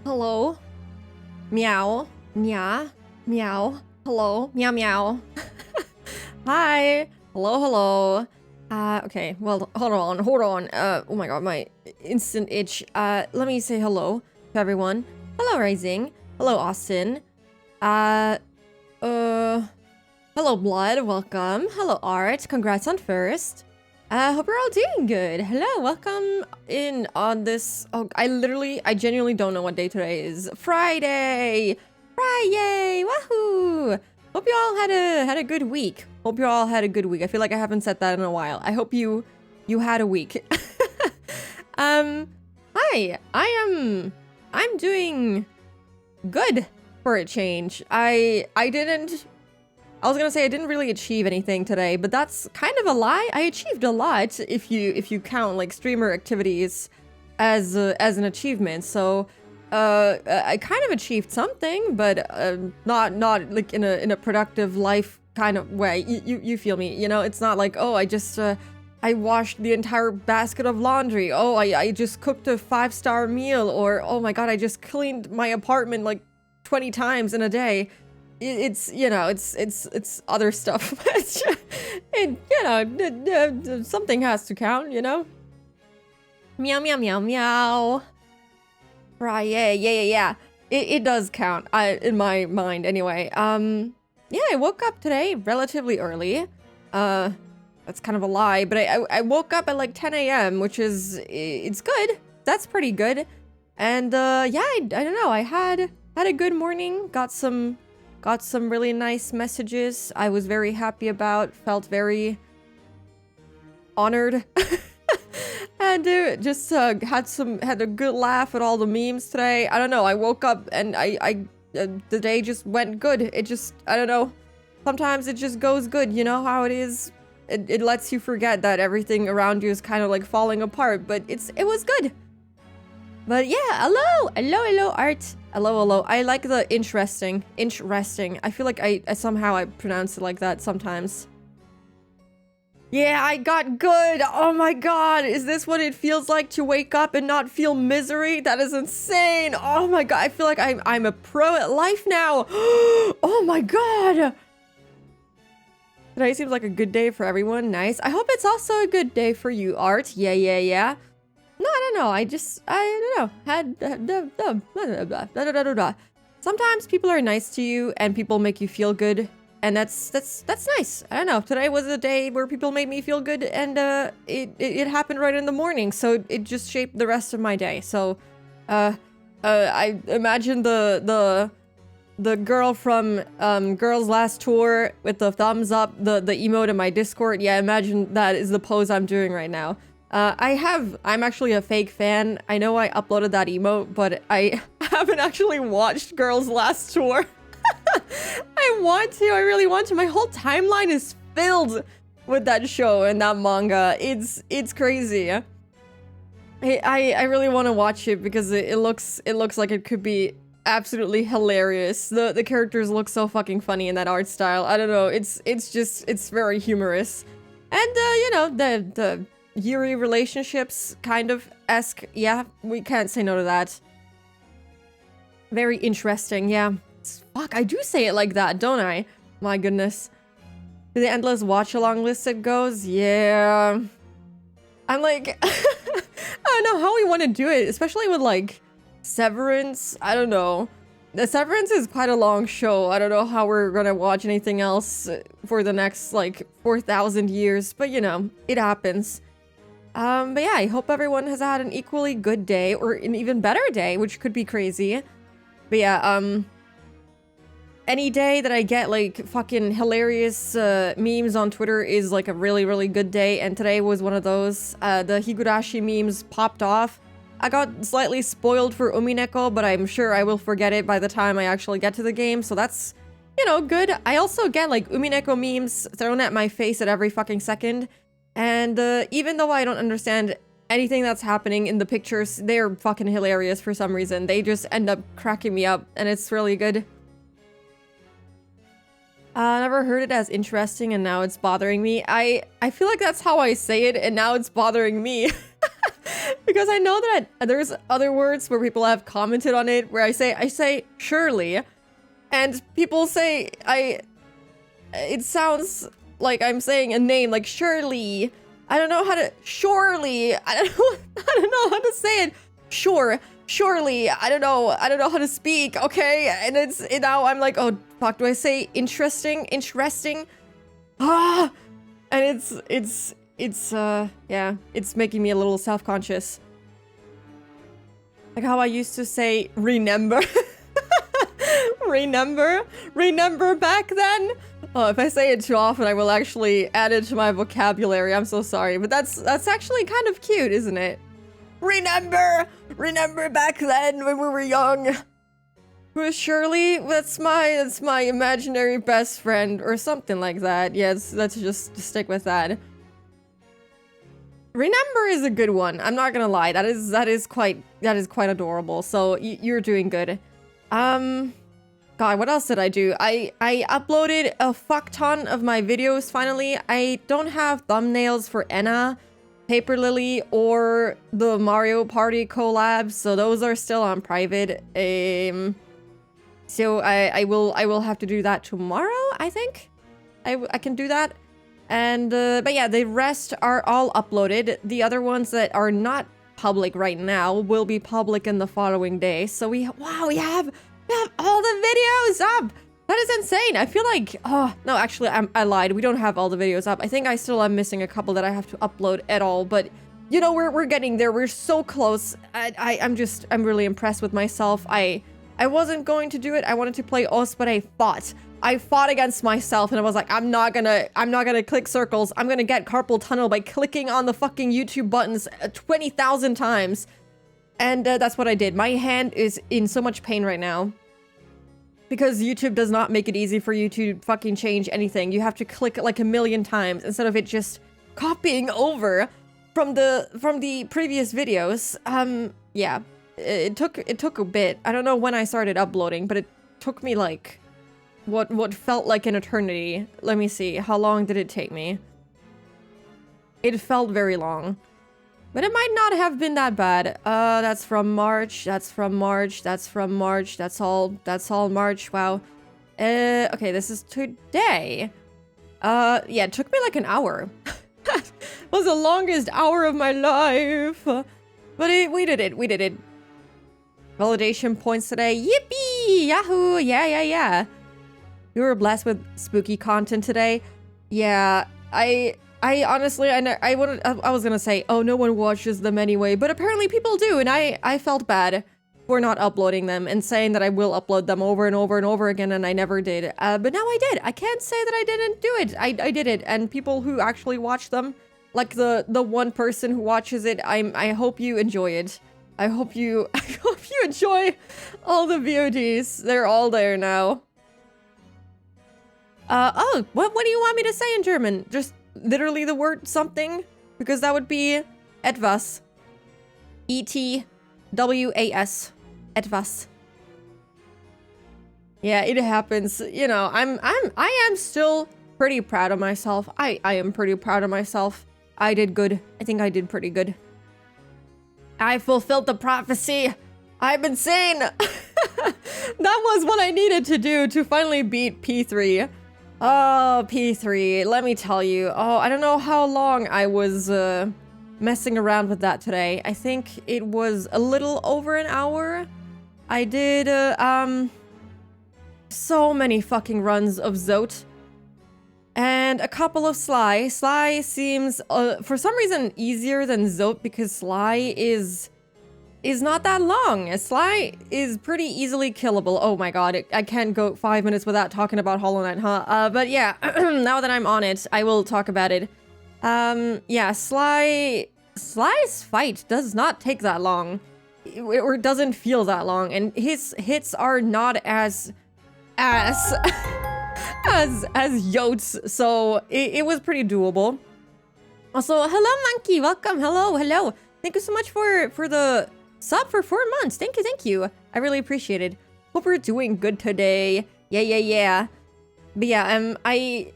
Hello. Meow. Nya. Meow. Hello. Meow meow. Hi. Hello, hello. Okay. Well, hold on. Oh my god, my instant itch. Let me say hello to everyone. Hello, Rising. Hello, Austin. Hello, Blood. Welcome. Hello, Art. Congrats on first. Hope you're all doing good. Hello, welcome in on this. Oh, I genuinely don't know what day today is. Friday! Friday! Wahoo! Hope you all had a good week. Hope you all had a good week. I feel like I haven't said that in a while. I hope you had a week. Hi. I'm doing good for a change. I was gonna say I didn't really achieve anything today, but that's kind of a lie. I achieved a lot if you count like streamer activities as an achievement. So I kind of achieved something, but not like in a productive life kind of way. You feel me? You know, it's not like, oh, I just I washed the entire basket of laundry. Oh, I just cooked a 5-star meal, or oh my god, I just cleaned my apartment like 20 times in a day. It's you know, it's other stuff. Something has to count, you know. Meow meow meow meow. Right, yeah. It does count. In my mind anyway. Yeah, I woke up today relatively early. That's kind of a lie, but I woke up at like 10 a.m., which is it's good. That's pretty good. And yeah, I don't know. I had a good morning. Got some really nice messages I was very happy about, felt very honored. And just had a good laugh at all the memes today. I don't know, I woke up and the day just went good. It just, I don't know, sometimes it just goes good, you know how it is? It lets you forget that everything around you is kind of like falling apart, but it was good. But yeah, hello, Art. Hello. I like the interesting. I feel like I somehow pronounce it like that sometimes. Yeah, I got good. Oh my god, is this what it feels like to wake up and not feel misery? That is insane. Oh my god, I feel like I'm a pro at life now. Oh my god. Today seems like a good day for everyone. Nice. I hope it's also a good day for you, Art. Yeah. No, I don't know. I don't know. Sometimes people are nice to you and people make you feel good, and that's nice. I don't know. Today was a day where people made me feel good, and it happened right in the morning, so it just shaped the rest of my day. So, I imagine the girl from Girls Last Tour with the thumbs up, the emote in my Discord. Yeah, imagine that is the pose I'm doing right now. I'm actually a fake fan. I know I uploaded that emote, but I haven't actually watched Girls Last Tour. I really want to. My whole timeline is filled with that show and that manga. It's crazy. I really want to watch it because it looks like it could be absolutely hilarious. The characters look so fucking funny in that art style. I don't know. It's very humorous. And you know, the Yuri relationships kind of esque. Yeah, we can't say no to that. Very interesting, yeah. Fuck, I do say it like that, don't I? My goodness. To the endless watch along list it goes. Yeah. I'm like, I don't know how we want to do it, especially with like Severance. I don't know. The Severance is quite a long show. I don't know how we're gonna watch anything else for the next like 4,000 years, but you know, it happens. But yeah, I hope everyone has had an equally good day, or an even better day, which could be crazy. But yeah, any day that I get like fucking hilarious memes on Twitter is like a really, really good day, and today was one of those. The Higurashi memes popped off. I got slightly spoiled for Umineko, but I'm sure I will forget it by the time I actually get to the game, so that's, you know, good. I also get like Umineko memes thrown at my face at every fucking second. And even though I don't understand anything that's happening in the pictures, they're fucking hilarious for some reason. They just end up cracking me up, and it's really good. I never heard it as interesting, and now it's bothering me. I feel like that's how I say it, and now it's bothering me. Because because I know that there's other words where people have commented on it where I say surely, and people say it sounds like I'm saying a name like Shirley. I don't know how to surely. I don't know how to say it. Surely. I don't know how to speak. Okay, and now I'm like, oh fuck, do I say interesting? Ah, and yeah, it's making me a little self-conscious. Like how I used to say remember. remember back then. Oh, if I say it too often, I will actually add it to my vocabulary. I'm so sorry, but that's actually kind of cute, isn't it? Remember back then when we were young. With Shirley, that's my imaginary best friend or something like that. Yes, let's just stick with that. Remember is a good one. I'm not gonna lie. That is quite adorable. So you're doing good. God, what else did I do? I uploaded a fuck ton of my videos finally. I don't have thumbnails for Enna, Paper Lily, or the Mario Party collabs, so those are still on private. So I will have to do that tomorrow, I think. I can do that. And but yeah, the rest are all uploaded. The other ones that are not public right now will be public in the following day. So we have all the videos up. That is insane. I feel like, oh no, actually I lied. We don't have all the videos up. I think I still am missing a couple that I have to upload at all, but you know, we're getting there. We're so close. I'm really impressed with myself. I wasn't going to do it. I wanted to play Oz, but I fought against myself, and I was like, I'm not gonna click circles. I'm gonna get carpal tunnel by clicking on the fucking YouTube buttons 20,000 times. And that's what I did. My hand is in so much pain right now. Because YouTube does not make it easy for you to fucking change anything. You have to click it like a million times instead of it just copying over from the previous videos. Yeah. It took a bit. I don't know when I started uploading, but it took me like what felt like an eternity. Let me see. How long did it take me? It felt very long. But it might not have been that bad. That's from March. That's from March. That's from March. That's all March. Wow. Okay, this is today. Yeah, it took me like an hour. That was the longest hour of my life. But we did it. Validation points today. Yippee! Yahoo! Yeah. You were blessed with spooky content today. Yeah, I honestly, I was gonna say, oh, no one watches them anyway, but apparently people do, and I felt bad for not uploading them and saying that I will upload them over and over and over again, and I never did. But now I did. I can't say that I didn't do it. I did it, and people who actually watch them, like the one person who watches it, I hope you enjoy it. I hope you enjoy all the VODs. They're all there now. Oh, what do you want me to say in German? Just literally the word something, because that would be etwas. E-T-W-A-S. Etwas. Yeah, it happens. You know, I am still pretty proud of myself. I am pretty proud of myself. I did good. I think I did pretty good. I fulfilled the prophecy I've been saying. That was what I needed to do to finally beat P3. Oh, P3, let me tell you. Oh, I don't know how long I was messing around with that today. I think it was a little over an hour. I did so many fucking runs of Zote. And a couple of Sly. Sly seems, for some reason, easier than Zote because Sly is not that long. Sly is pretty easily killable. Oh my god, I can't go 5 minutes without talking about Hollow Knight, huh? But yeah, now that I'm on it, I will talk about it. Yeah, Sly's fight does not take that long. Or doesn't feel that long, and his hits are not as Yote's, so it was pretty doable. Also, hello Monkey, welcome, hello. Thank you so much for the sub for 4 months. Thank you. I really appreciate it. Hope we're doing good today. Yeah. But yeah,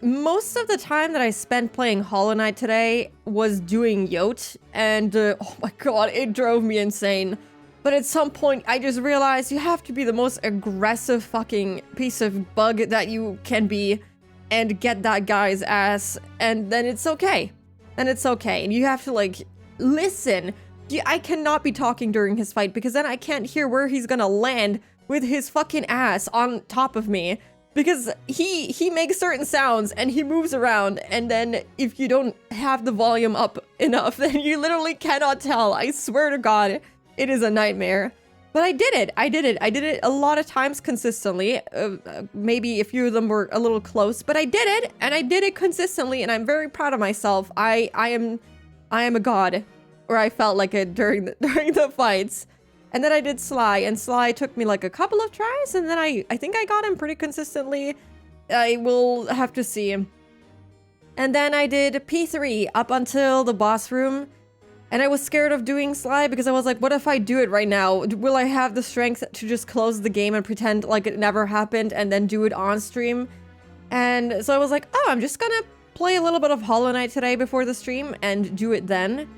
most of the time that I spent playing Hollow Knight today was doing Yote, and oh my god, it drove me insane. But at some point, I just realized you have to be the most aggressive fucking piece of bug that you can be and get that guy's ass, and then it's okay. And it's okay. And you have to, like, listen. I cannot be talking during his fight because then I can't hear where he's gonna land with his fucking ass on top of me. Because he makes certain sounds and he moves around, and then if you don't have the volume up enough, then you literally cannot tell. I swear to God. It is a nightmare. But I did it. I did it a lot of times consistently. Maybe a few of them were a little close, but I did it, and I did it consistently, and I'm very proud of myself. I am a god, or I felt like it during the fights. And then I did Sly, and Sly took me like a couple of tries, and then I think I got him pretty consistently. I will have to see. And then I did P3 up until the boss room. And I was scared of doing Sly because I was like, what if I do it right now? Will I have the strength to just close the game and pretend like it never happened and then do it on stream? And so I was like, oh, I'm just gonna play a little bit of Hollow Knight today before the stream and do it then.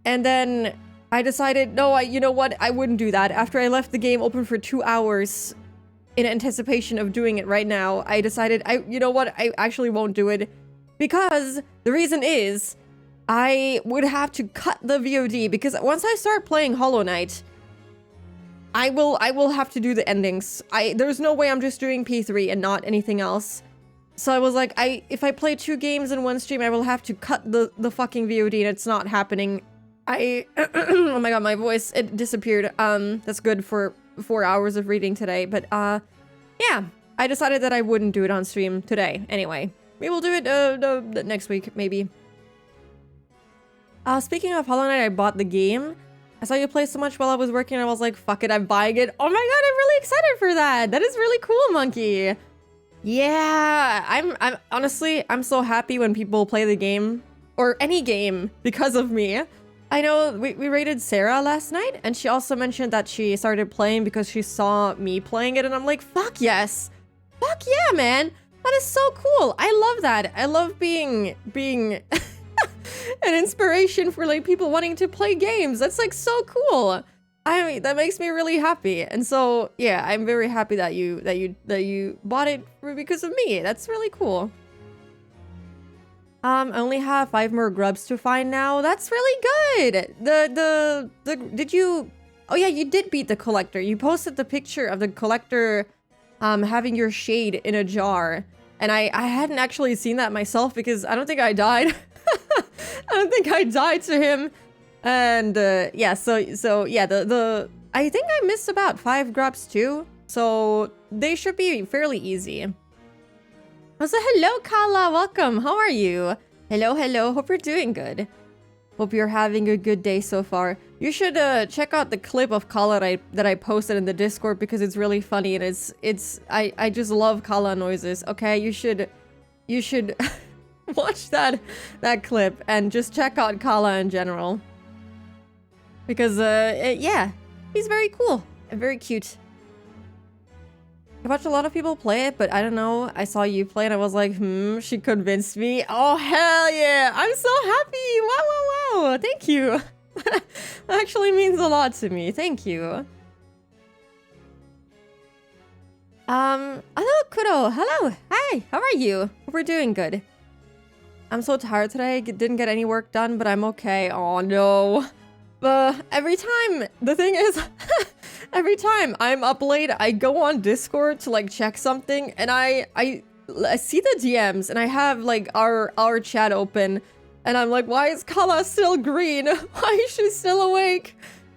And then I decided, no, you know what? I wouldn't do that. After I left the game open for 2 hours in anticipation of doing it right now, I decided, you know what? I actually won't do it because the reason is I would have to cut the VOD because once I start playing Hollow Knight, I will have to do the endings. There's no way I'm just doing P3 and not anything else. So I was like, if I play 2 games in one stream, I will have to cut the fucking VOD, and it's not happening. Oh my god, my voice, it disappeared. That's good for 4 hours of reading today, but yeah, I decided that I wouldn't do it on stream today. Anyway, we will do it next week, maybe. Speaking of Hollow Knight, I bought the game. I saw you play so much while I was working, and I was like, fuck it, I'm buying it. Oh my god, I'm really excited for that. That is really cool, Monkey. Yeah, I'm honestly, I'm so happy when people play the game, or any game, because of me. I know we rated Sarah last night, and she also mentioned that she started playing because she saw me playing it, and I'm like, fuck yes. Fuck yeah, man. That is so cool. I love that. I love being an inspiration for like people wanting to play games. That's like so cool. I mean, that makes me really happy. And so yeah, I'm very happy that you bought it because of me. That's really cool. I only have 5 more grubs to find now. That's really good. Did you? Oh yeah, you did beat the collector. You posted the picture of the collector having your shade in a jar. And I hadn't actually seen that myself because I don't think I died. I don't think I died to him. And yeah, so yeah, I think I missed about 5 grubs too. So they should be fairly easy. So hello, Kala, welcome. How are you? Hello. Hope you're doing good. Hope you're having a good day so far. You should check out the clip of Kala that I posted in the Discord because it's really funny, and I just love Kala noises. Okay, you should watch that clip and just check out Kala in general because yeah, he's very cool and very cute. I watched a lot of people play it, but I don't know. I saw you play and I was like, she convinced me. Oh, hell yeah. I'm so happy. Wow. Thank you. That actually means a lot to me. Thank you. Hello, Kuro. Hello. Hi. How are you? Hope we're doing good. I'm so tired today. Didn't get any work done, but I'm okay. Oh, no. Every time, the thing is, every time I'm up late, I go on Discord to like check something, and I see the DMs, and I have like our chat open, and I'm like, why is Kala still green? Why is she still awake?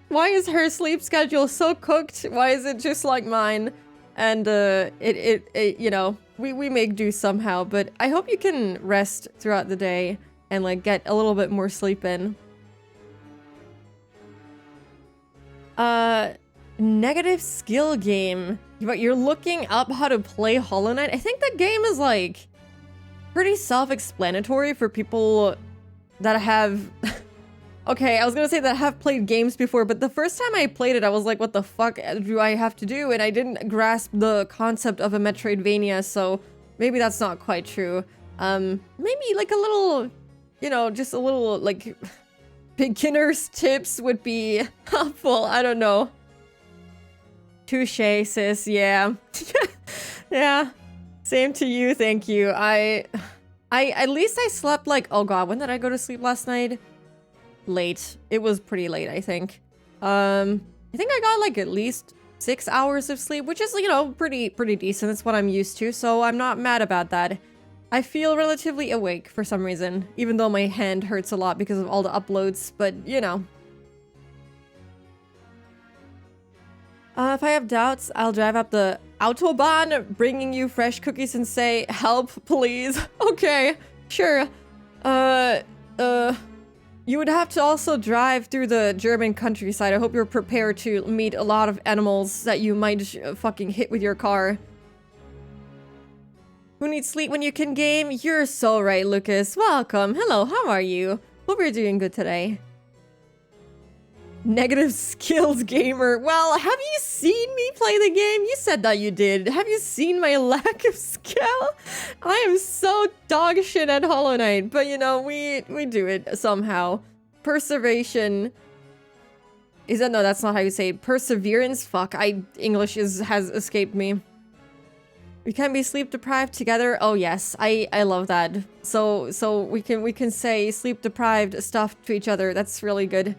Why is her sleep schedule so cooked? Why is it just like mine? And it you know, we make do somehow, but I hope you can rest throughout the day and like get a little bit more sleep in. Negative skill game. But you're looking up how to play Hollow Knight. I think the game is like pretty self-explanatory for people that have okay, I was gonna say that have played games before, but the first time I played it, I was like, what the fuck do I have to do? And I didn't grasp the concept of a Metroidvania, so maybe that's not quite true. Maybe like a little, you know, just a little like beginner's tips would be helpful. I don't know. Touche, sis. Yeah. Yeah. Same to you. Thank you. I at least I slept like, oh god, when did I go to sleep last night? Late. It was pretty late, I think. I think I got like at least 6 hours of sleep, which is, you know, pretty decent. That's what I'm used to, so I'm not mad about that. I feel relatively awake for some reason, even though my hand hurts a lot because of all the uploads, but you know. If I have doubts, I'll drive up the Autobahn, bringing you fresh cookies and say, help, please. Okay, sure. You would have to also drive through the German countryside. I hope you're prepared to meet a lot of animals that you might fucking hit with your car. Who needs sleep when you can game? You're so right, Lucas. Welcome. Hello, how are you? Hope you're doing good today. Negative skills gamer. Well, have you seen me play the game? You said that you did. Have you seen my lack of skill? I am so dog shit at Hollow Knight, but you know, we do it somehow. Perseveration. Is that, no, that's not how you say it. Perseverance? Fuck, English has escaped me. We can be sleep deprived together. Oh yes, I love that. So we can say sleep deprived stuff to each other. That's really good.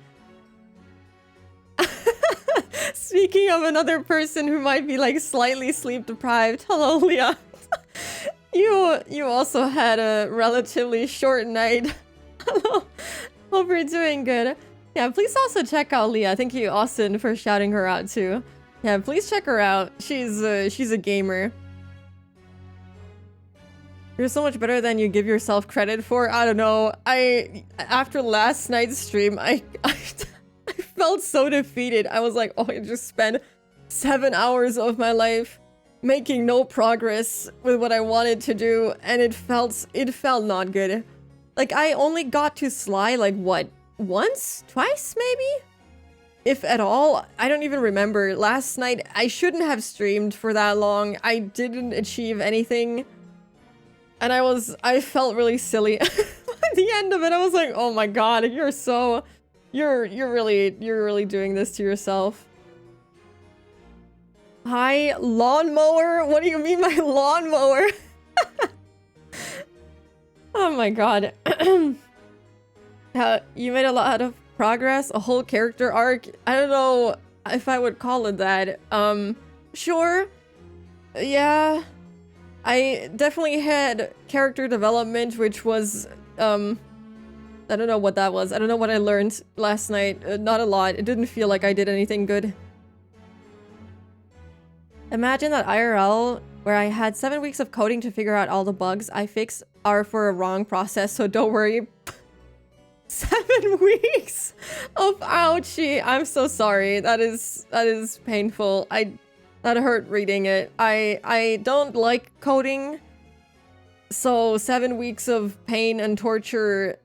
Speaking of another person who might be like slightly sleep deprived. Hello, Leah. You also had a relatively short night. Hello. Hope you're doing good. Yeah, please also check out Leah. Thank you, Austin, for shouting her out too. Yeah, please check her out. She's a gamer. You're so much better than you give yourself credit for. I don't know. After last night's stream, I felt so defeated. I was like, oh, I just spent 7 hours of my life making no progress with what I wanted to do, and it felt not good. Like, I only got to Sly, like, what? Once? Twice, maybe? If at all? I don't even remember. Last night, I shouldn't have streamed for that long. I didn't achieve anything. And I felt really silly. At the end of it, I was like, oh my god, you're really doing this to yourself. Hi, lawnmower? What do you mean by lawnmower? Oh my god. You made a lot of progress, a whole character arc. I don't know if I would call it that. Sure. Yeah. I definitely had character development, which was, I don't know what that was. I don't know what I learned last night. Not a lot. It didn't feel like I did anything good. Imagine that IRL, where I had 7 weeks of coding to figure out all the bugs I fixed are for a wrong process, so don't worry. 7 weeks of ouchie. I'm so sorry. That is painful. That hurt reading it. I don't like coding, so 7 weeks of pain and torture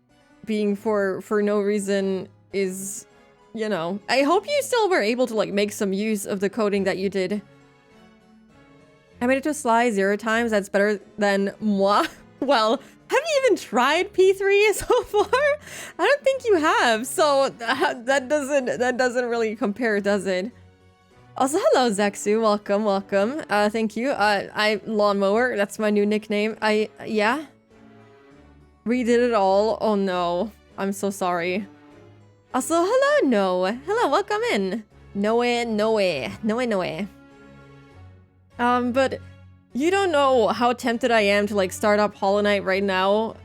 being for no reason is, you know. I hope you still were able to like make some use of the coding that you did. I made it to Sly 0 times. That's better than moi. Well, have you even tried P3 so far? I don't think you have. So that doesn't really compare, does it? Also, hello, Zexu. Welcome, welcome. Thank you. I lawnmower. That's my new nickname. Yeah. Redid it all. Oh no. I'm so sorry. Also, hello, Noe. Hello, welcome in. Noe. But you don't know how tempted I am to like start up Hollow Knight right now.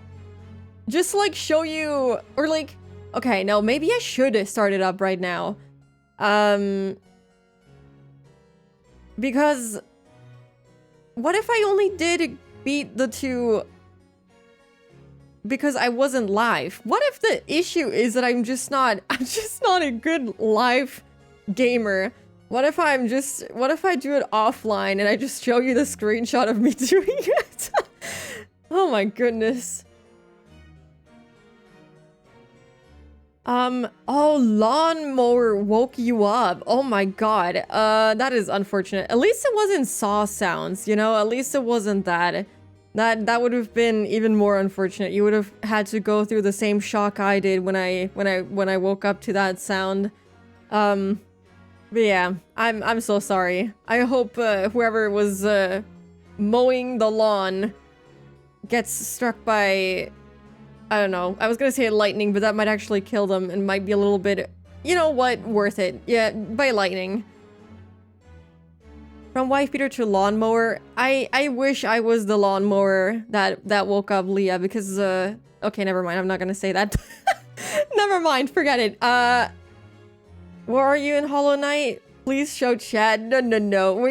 Just like show you, or like, okay, no, maybe I should start it up right now. Because what if I only did beat the 2 because I wasn't live? What if the issue is that I'm just not a good live gamer? What if I do it offline and I just show you the screenshot of me doing it? Oh my goodness. Oh, lawnmower woke you up. Oh my god. That is unfortunate. At least it wasn't saw sounds, you know? At least it wasn't that. That would have been even more unfortunate. You would have had to go through the same shock I did when I woke up to that sound. But yeah, I'm so sorry. I hope whoever was mowing the lawn gets struck by, I don't know. I was gonna say lightning, but that might actually kill them and might be a little bit, you know what, worth it. Yeah, by lightning. From wife beater to lawnmower. I wish I was the lawnmower that woke up Leah because okay, never mind. I'm not gonna say that. Never mind. Forget it. Where are you in Hollow Knight? Please show chat. No.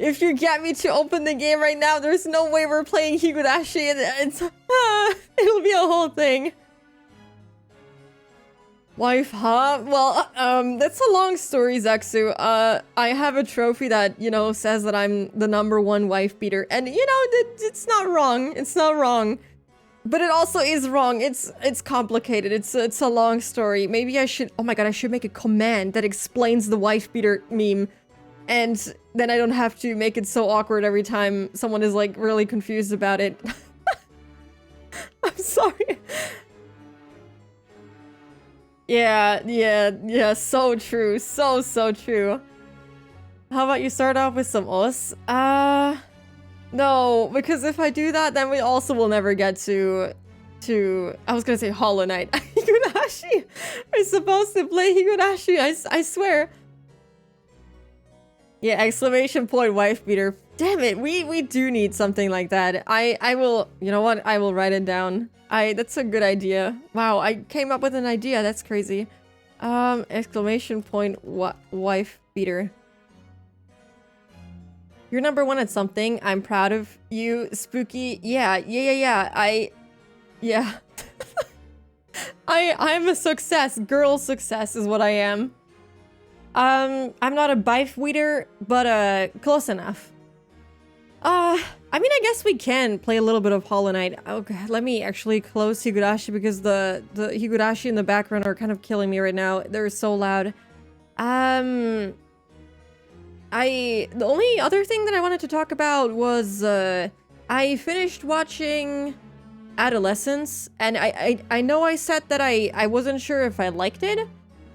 If you get me to open the game right now, there's no way we're playing Higurashi and it's it'll be a whole thing. Wife, huh? Well, that's a long story, Zexu. I have a trophy that, you know, says that I'm the #1 wife beater. And, you know, it's not wrong. It's not wrong. But it also is wrong. It's complicated. It's a long story. Maybe I should... Oh my god, I should make a command that explains the wife beater meme. And then I don't have to make it so awkward every time someone is, like, really confused about it. I'm sorry. Yeah, so true. So true. How about you start off with some os? No, because if I do that, then we also will never get to I was gonna say Hollow Knight. Higurashi! We're supposed to play Higurashi, I swear. Yeah, exclamation point wife beater. Damn it, we do need something like that. I will, you know what? I will write it down. That's a good idea. Wow, I came up with an idea. That's crazy. Exclamation point wife beater. You're #1 at something. I'm proud of you, Spooky. Yeah. Yeah. I'm a success. Girl success is what I am. I'm not a wife beater, but close enough. I mean, I guess we can play a little bit of Hollow Knight. Okay, let me actually close Higurashi because the Higurashi in the background are kind of killing me right now. They're so loud. The only other thing that I wanted to talk about was, I finished watching Adolescence, and I know I said that I wasn't sure if I liked it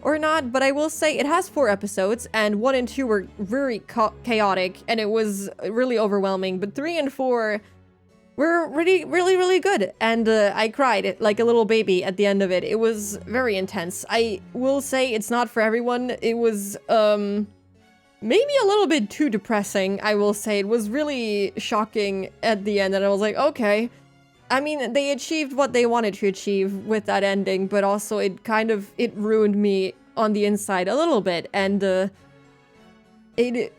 or not, but I will say it has 4 episodes, and 1 and 2 were very chaotic, and it was really overwhelming, but 3 and 4 were really good, and I cried like a little baby at the end of it. It was very intense. I will say it's not for everyone. It was, maybe a little bit too depressing, I will say. It was really shocking at the end, and I was like, okay. I mean, they achieved what they wanted to achieve with that ending, but also it ruined me on the inside a little bit, and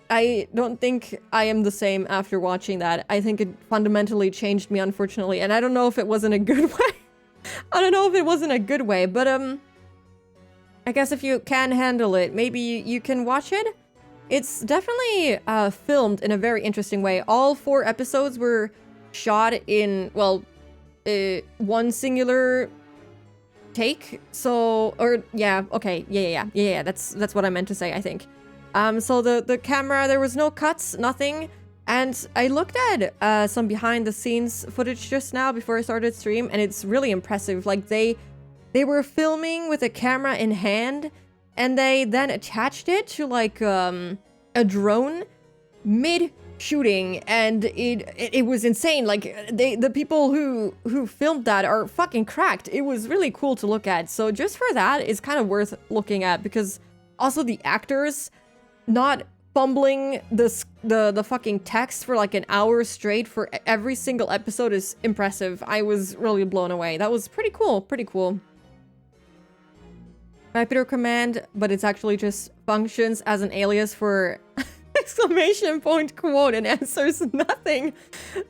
I don't think I am the same after watching that. I think it fundamentally changed me, unfortunately, and I don't know if it was in a good way. I don't know if it was in a good way, but I guess if you can handle it, maybe you can watch it. It's definitely filmed in a very interesting way. All 4 episodes were shot in, well, one singular take. So, or yeah, okay, yeah. That's what I meant to say, I think. So the camera, there was no cuts, nothing. And I looked at some behind the scenes footage just now before I started stream, and it's really impressive. Like they were filming with a camera in hand, and they then attached it to like a drone mid shooting, and it was insane. Like the people who filmed that are fucking cracked. It was really cool to look at. So just for that, it's kind of worth looking at, because also the actors not fumbling the fucking text for like an hour straight for every single episode is impressive. I was really blown away. That was pretty cool. Repeater command, but it's actually just functions as an alias for exclamation point quote and answers nothing.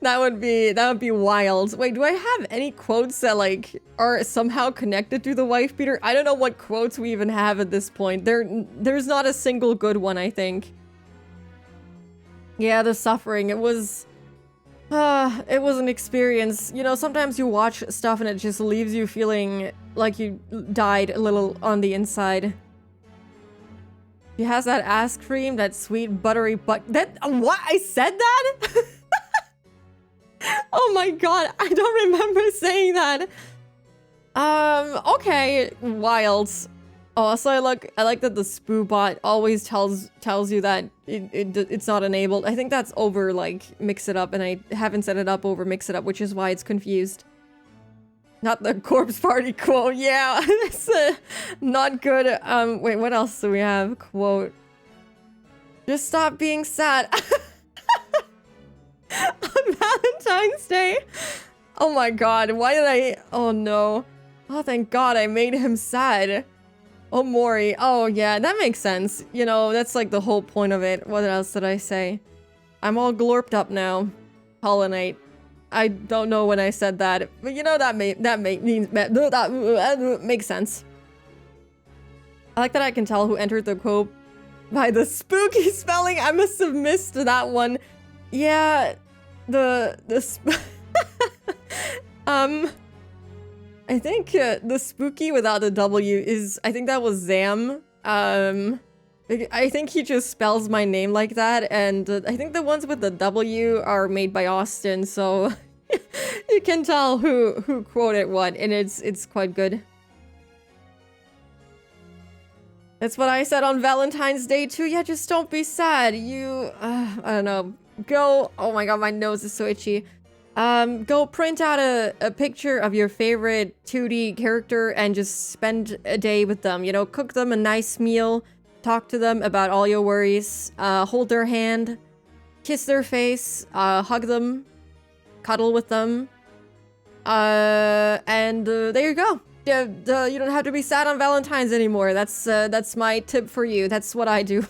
That would be wild. Wait, do I have any quotes that like are somehow connected to the wife beater? I don't know what quotes we even have at this point. There's not a single good one, I think. Yeah, the suffering. It was an experience. You know, sometimes you watch stuff and it just leaves you feeling like you died a little on the inside. She has that ass cream, that sweet buttery butt. That what? I said that? Oh my god, I don't remember saying that. Okay, wild. Oh, also I like that the Spoo bot always tells you that it's not enabled. I think that's over like Mix It Up, and I haven't set it up over Mix It Up, which is why it's confused. Not the corpse party quote. Yeah, it's not good. Wait, what else do we have? Quote. Just stop being sad. On Valentine's Day. Oh my god, why did I? Oh no. Oh, thank god I made him sad. Oh, Mori. Oh, yeah, that makes sense. You know, that's like the whole point of it. What else did I say? I'm all glorped up now. Hollow Knight. I don't know when I said that, but you know, that makes sense. I like that I can tell who entered the quote by the spooky spelling. I must have missed that one. Yeah, I think the spooky without the W is, I think that was Zam. I think he just spells my name like that, and I think the ones with the W are made by Austin, so you can tell who quoted what, and it's quite good. That's what I said on Valentine's Day too. Yeah, just don't be sad. You, I don't know. Go, oh my god, my nose is so itchy. Go print out a picture of your favorite 2D character and just spend a day with them. You know, cook them a nice meal, talk to them about all your worries, hold their hand, kiss their face, hug them, cuddle with them, and there you go. Yeah, you don't have to be sad on Valentine's anymore. That's my tip for you. That's what I do.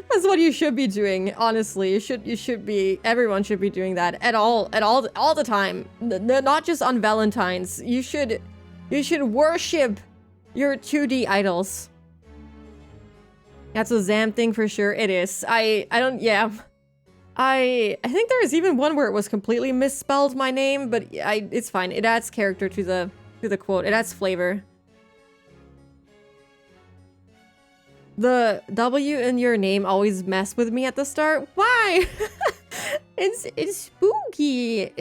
That's what you should be doing, honestly. You should be, everyone should be doing that all the time. Not just on Valentine's. You should worship your 2D idols. That's a Zam thing for sure. It is. I think there was even one where it was completely misspelled my name, but it's fine. It adds character to the quote. It adds flavor. The W in your name always mess with me at the start. Why? it's spooky.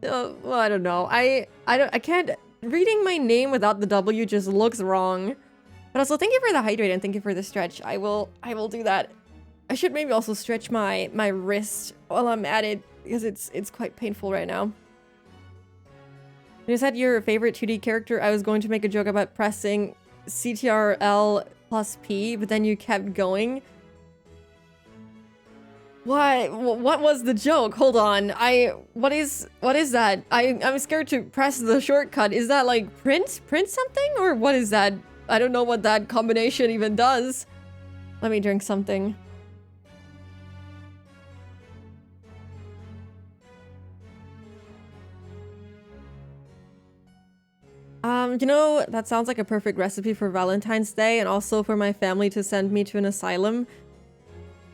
Well, I don't know. I can't. Reading my name without the W just looks wrong. But also, thank you for the hydrate and thank you for the stretch. I will do that. I should maybe also stretch my wrist while I'm at it, because it's quite painful right now. You said your favorite 2D character. I was going to make a joke about pressing CTRL plus P, but then you kept going. What was the joke? Hold on. What is that? I'm scared to press the shortcut. Is that like print something, or what is that? I don't know what that combination even does. Let me drink something. You know, that sounds like a perfect recipe for Valentine's Day, and also for my family to send me to an asylum.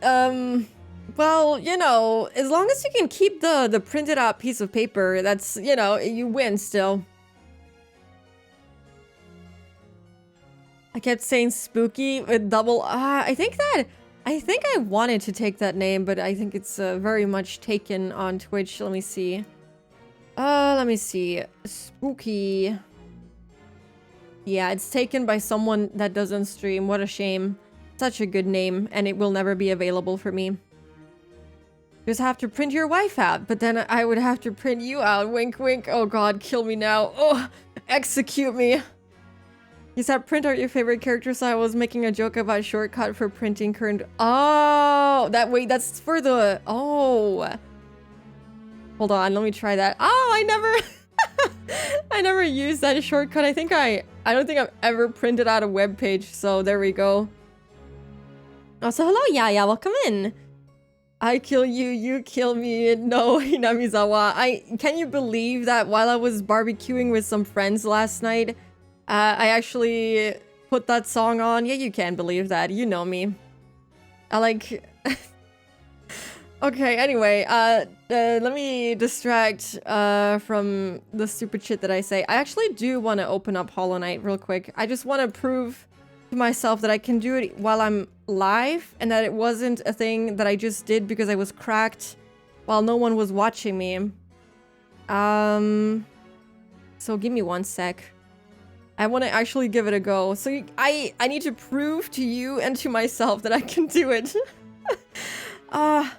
Well, you know, as long as you can keep the printed out piece of paper, that's, you know, you win still. I kept saying spooky with double, I think I wanted to take that name, but I think it's very much taken on Twitch. Let me see. Spooky. Yeah, it's taken by someone that doesn't stream. What a shame. Such a good name, and it will never be available for me. Just have to print your wife out, but then I would have to print you out. Wink, wink. Oh god, kill me now. Oh, execute me. You said print out your favorite character, so I was making a joke about shortcut for printing current. Oh, wait, that's for the, oh. Hold on, let me try that. Oh, I never used that shortcut. I don't think I've ever printed out a web page, so there we go. Oh, so hello, Yaya, welcome in. I kill you, you kill me. No, Hinamizawa. Can you believe that while I was barbecuing with some friends last night, I actually put that song on? Yeah, you can believe that. You know me. I like... Okay, anyway, let me distract from the stupid shit that I say. I actually do want to open up Hollow Knight real quick. I just want to prove to myself that I can do it while I'm live, and that it wasn't a thing that I just did because I was cracked while no one was watching me. So give me 1 sec. I want to actually give it a go. So I need to prove to you and to myself that I can do it. Time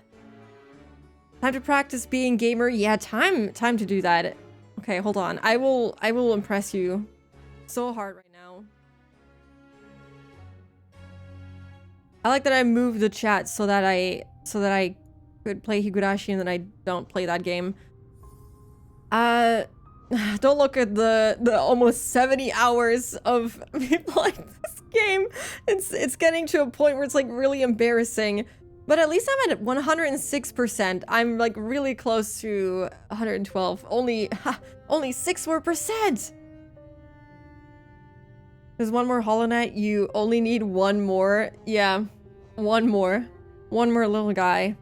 to practice being gamer. Yeah, time to do that. Okay, hold on. I will impress you so hard right now. I like that I moved the chat so that I could play Higurashi and then I don't play that game. Don't look at the almost 70 hours of me playing this game. It's getting to a point where it's like really embarrassing. But at least I'm at 106%. I'm like really close to 112. Only 6 more percent. There's one more Hollow Knight. You only need one more. Yeah, one more. One more little guy.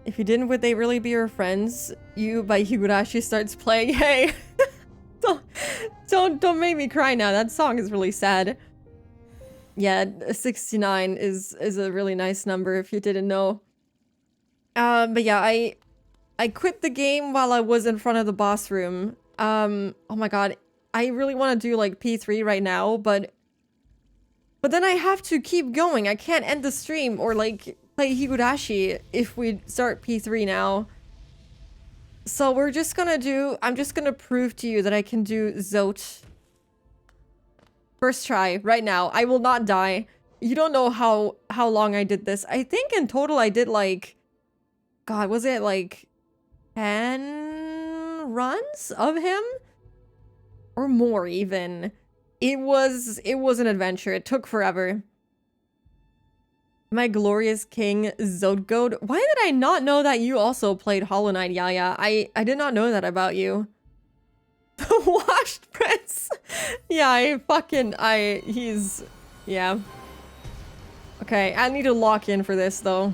If you didn't, would they really be your friends? You by Higurashi starts playing. Hey, don't make me cry now. That song is really sad. Yeah, 69 is a really nice number if you didn't know. But yeah, I quit the game while I was in front of the boss room. Oh my god, I really want to do like P3 right now, but then I have to keep going. I can't end the stream or like play Higurashi if we start P3 now. So I'm just gonna prove to you that I can do Zote. First try, right now. I will not die. You don't know how long I did this. I think in total I did like... God, was it like 10 runs of him? Or more even. It was an adventure. It took forever. My glorious king Zodgode. Why did I not know that you also played Hollow Knight, Yaya? I did not know that about you. The washed prince. Yeah, he's... Yeah. Okay, I need to lock in for this, though.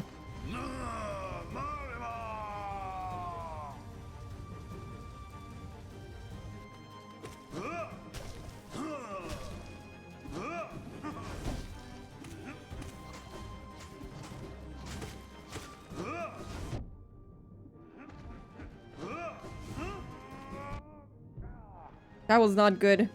That was not good.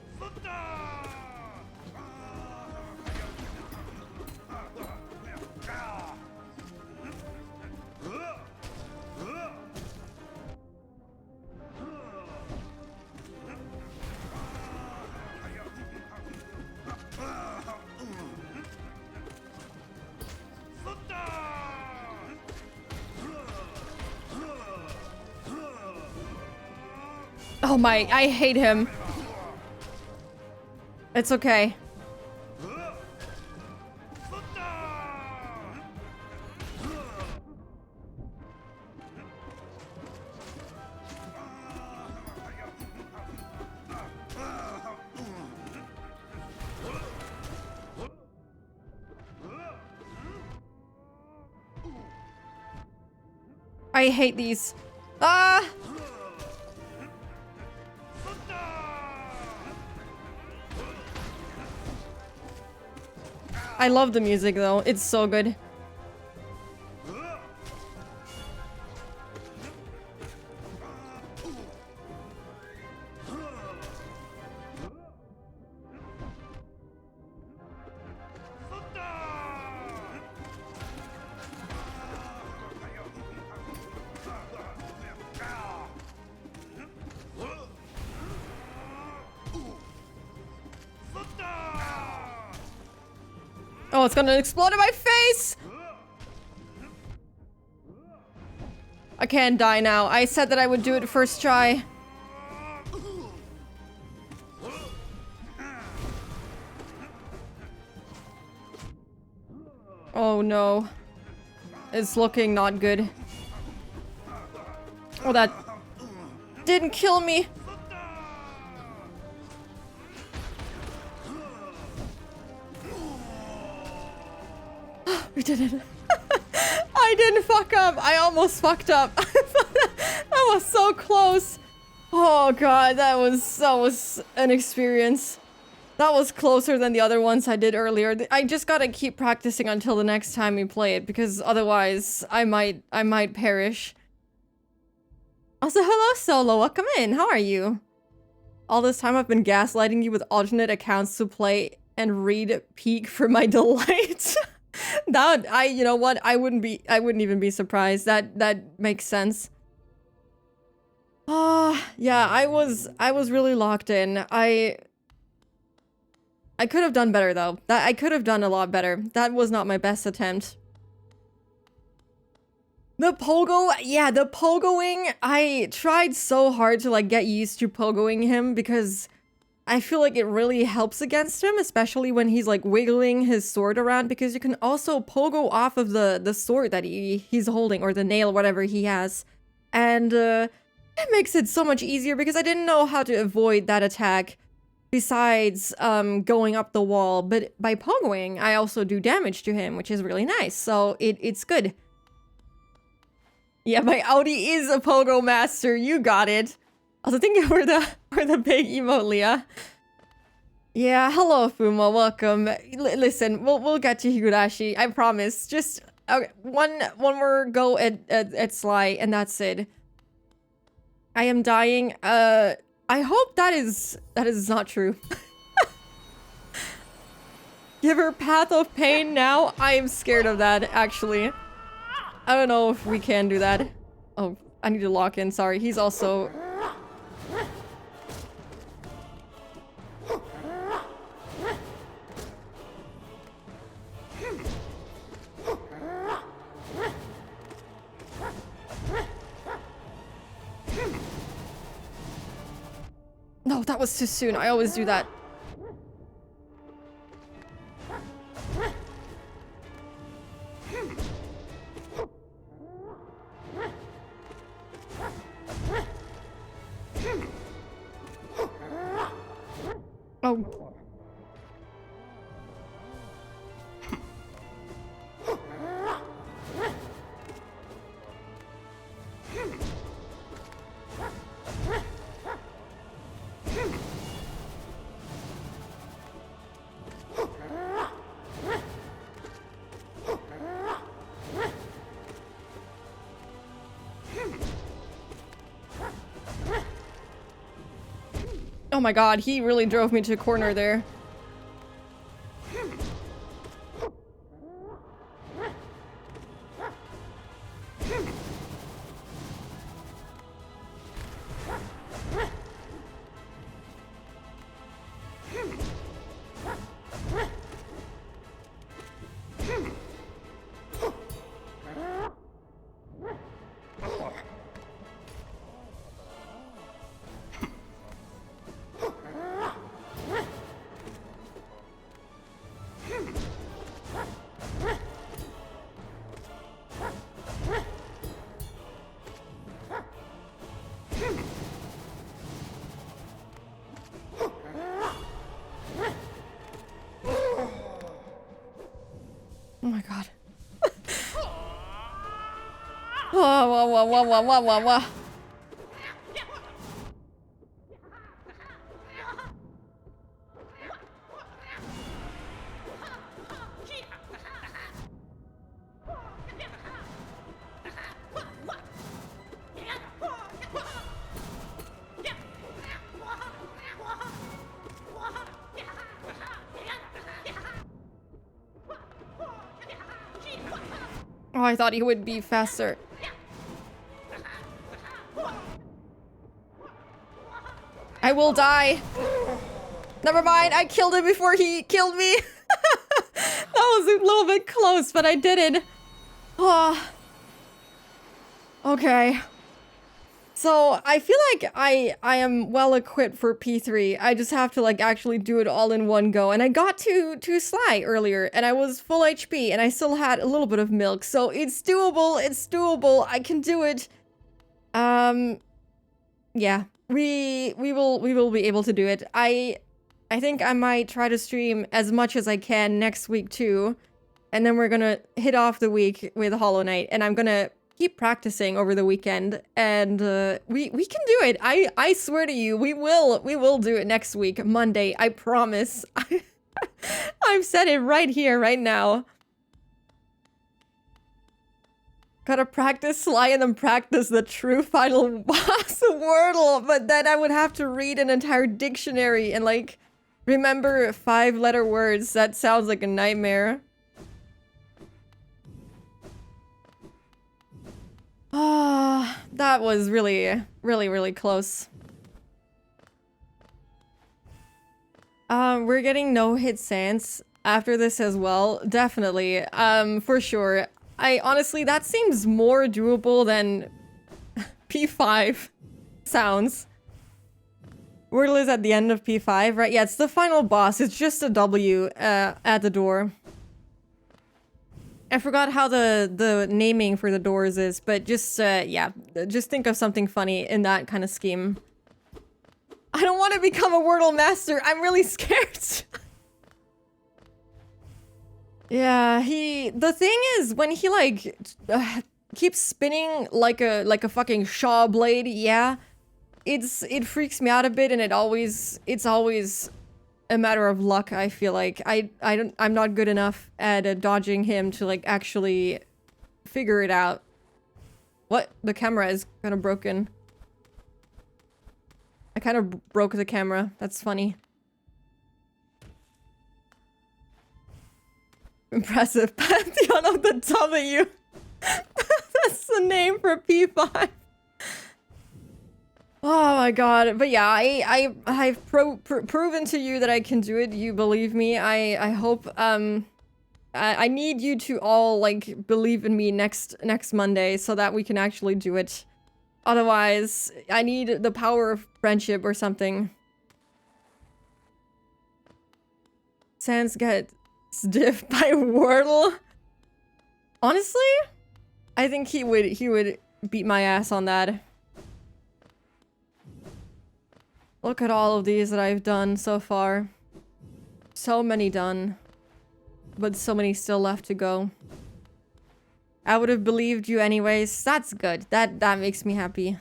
Oh my, I hate him. It's okay. I hate these. Ah! I love the music though, it's so good. Oh, it's gonna explode in my face! I can't die now. I said that I would do it first try. Oh no. It's looking not good. Oh, that didn't kill me. We did it. I didn't fuck up. I almost fucked up. That was so close. Oh god, that was an experience. That was closer than the other ones I did earlier. I just gotta keep practicing until the next time we play it, because otherwise I might perish. Also, hello Solo, welcome in. How are you? All this time I've been gaslighting you with alternate accounts to play and read Peak for my delight. You know what? I wouldn't even be surprised. That makes sense. Yeah, I was really locked in. I could have done better though. I could have done a lot better. That was not my best attempt. The pogo, yeah, the pogoing, I tried so hard to like get used to pogoing him because I feel like it really helps against him, especially when he's like wiggling his sword around, because you can also pogo off of the sword that he's holding, or the nail, whatever he has. And it makes it so much easier because I didn't know how to avoid that attack besides going up the wall. But by pogoing, I also do damage to him, which is really nice. So it's good. Yeah, my Audi is a pogo master. You got it. Also, thank you for the big emote, Leah. Yeah, hello, Fumo. Welcome. Listen, we'll get to Higurashi. I promise. Just okay, one more go at Sly, and that's it. I am dying. I hope that is not true. Give her Path of Pain now. I am scared of that, actually. I don't know if we can do that. Oh, I need to lock in. Sorry, he's also... No, that was too soon. I always do that. Oh. Oh my god, he really drove me to a corner there. Oh my god. Wah. Oh, I thought he would be faster. I will die. Never mind, I killed him before he killed me. That was a little bit close, but I did it. Oh. Okay. So, I feel like I am well equipped for P3. I just have to like actually do it all in one go. And I got to Sly earlier and I was full HP and I still had a little bit of milk. So it's doable, I can do it. Yeah. We will be able to do it. I think I might try to stream as much as I can next week too. And then we're gonna hit off the week with Hollow Knight, and I'm gonna keep practicing over the weekend, and we can do it. I swear to you, we will do it next week, Monday. I promise. I've said it right here, right now. Gotta practice Sly and then practice the true final boss Wordle, but then I would have to read an entire dictionary and like remember 5-letter words. That sounds like a nightmare. Ah, that was really, really, really close. We're getting no-hit sans after this as well. Definitely. For sure. Honestly, that seems more doable than P5 sounds. Wordle is at the end of P5, right? Yeah, it's the final boss. It's just a W at the door. I forgot how the naming for the doors is, but just, yeah. Just think of something funny in that kind of scheme. I don't want to become a Wordle master. I'm really scared. Yeah, the thing is, when he like keeps spinning like a fucking Shaw blade, yeah, it freaks me out a bit, and it's always a matter of luck. I feel like I'm not good enough at dodging him to like actually figure it out. What? The camera is kind of broken. I kind of broke the camera. That's funny. Impressive Pantheon of the W. That's the name for P5. Oh my god. But yeah, I've proven to you that I can do it. You believe me. I hope I need you to all like believe in me next Monday so that we can actually do it. Otherwise, I need the power of friendship or something. Sans get stiff by Wordle. Honestly, I think he would beat my ass on that. Look at all of these that I've done so far. So many done, but so many still left to go. I would have believed you anyways. That's good. That makes me happy.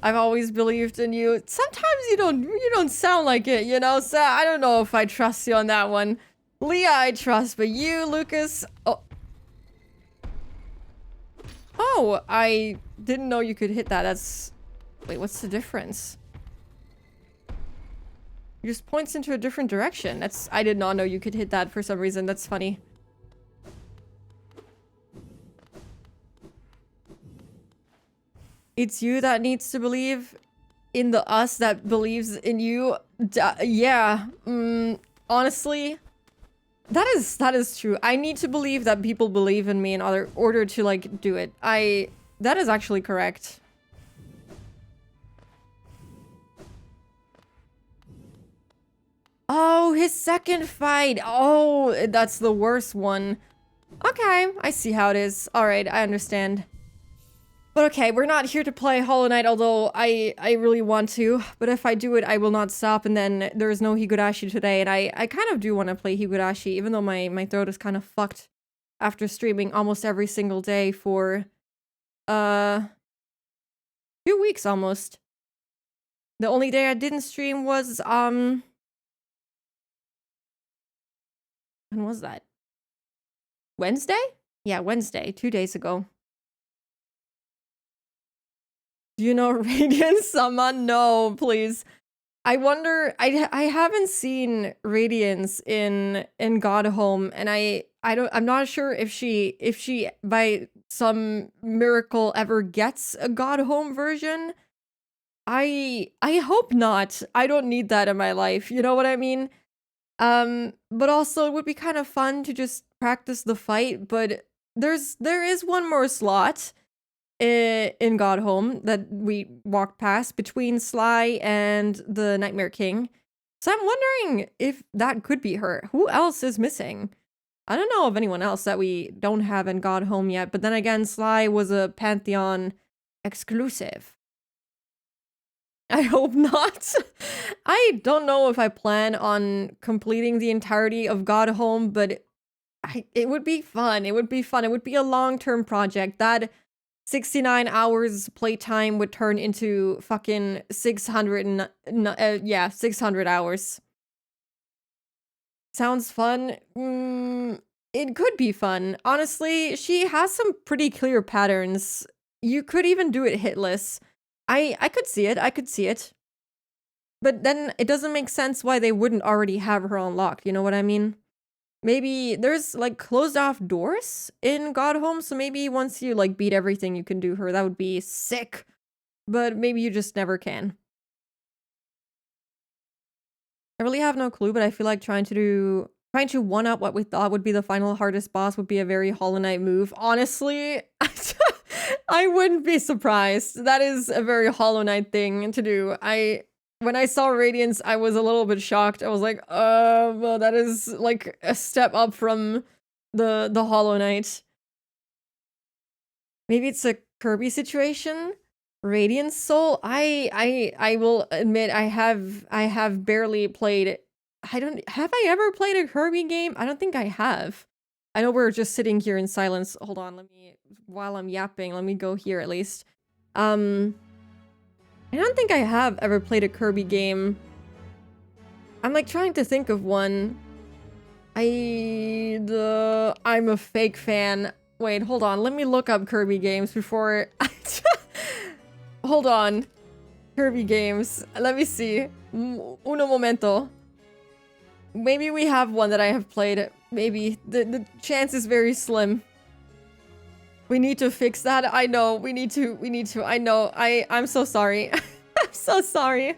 I've always believed in you. Sometimes you don't sound like it, you know? So I don't know if I trust you on that one. Leah, I trust, but you, Lucas... Oh. Oh, I didn't know you could hit that. That's... Wait, what's the difference? It just points into a different direction. That's... I did not know you could hit that for some reason. That's funny. It's you that needs to believe in the us that believes in you. Yeah. Honestly... That is true. I need to believe that people believe in me in order to like do it. That is actually correct. Oh, his second fight. Oh, that's the worst one. Okay, I see how it is. All right, I understand. But okay, we're not here to play Hollow Knight, although I really want to. But if I do it, I will not stop, and then there's no Higurashi today. And I kind of do want to play Higurashi, even though my throat is kind of fucked after streaming almost every single day for 2 weeks almost. The only day I didn't stream was when was that? Wednesday? Yeah, Wednesday, 2 days ago. Do you know Radiant Summon? No, please. I wonder, I haven't seen Radiance in God Home, and I'm not sure if she by some miracle ever gets a God Home version. I hope not. I don't need that in my life. You know what I mean? But also it would be kind of fun to just practice the fight, but there is one more slot in God Home that we walked past between Sly and the Nightmare King. So I'm wondering if that could be her. Who else is missing? I don't know of anyone else that we don't have in God Home yet, but then again, Sly was a Pantheon exclusive. I hope not. I don't know if I plan on completing the entirety of God Home, but it would be fun. It would be fun. It would be a long-term project. 69 hours playtime would turn into fucking 600 yeah, 600 hours. Sounds fun. It could be fun. Honestly, she has some pretty clear patterns. You could even do it hitless. I could see it. I could see it. But then it doesn't make sense why they wouldn't already have her unlocked. You know what I mean? Maybe there's like closed off doors in God Home, so maybe once you like beat everything, you can do her. That would be sick. But maybe you just never can. I really have no clue, but I feel like trying to one up what we thought would be the final hardest boss would be a very Hollow Knight move. Honestly, I wouldn't be surprised. That is a very Hollow Knight thing to do. When I saw Radiance, I was a little bit shocked. I was like, well, that is like a step up from the Hollow Knight. Maybe it's a Kirby situation? Radiant Soul? I will admit I have barely played. Have I ever played a Kirby game? I don't think I have. I know we're just sitting here in silence. Hold on, while I'm yapping, let me go here at least. I don't think I have ever played a Kirby game. I'm like trying to think of one. I'm a fake fan. Wait, hold on. Let me look up Kirby games before Hold on. Kirby games. Let me see. Uno momento. Maybe we have one that I have played. Maybe. The chance is very slim. We need to fix that. I know. We need to. I know. I'm so sorry. I'm so sorry.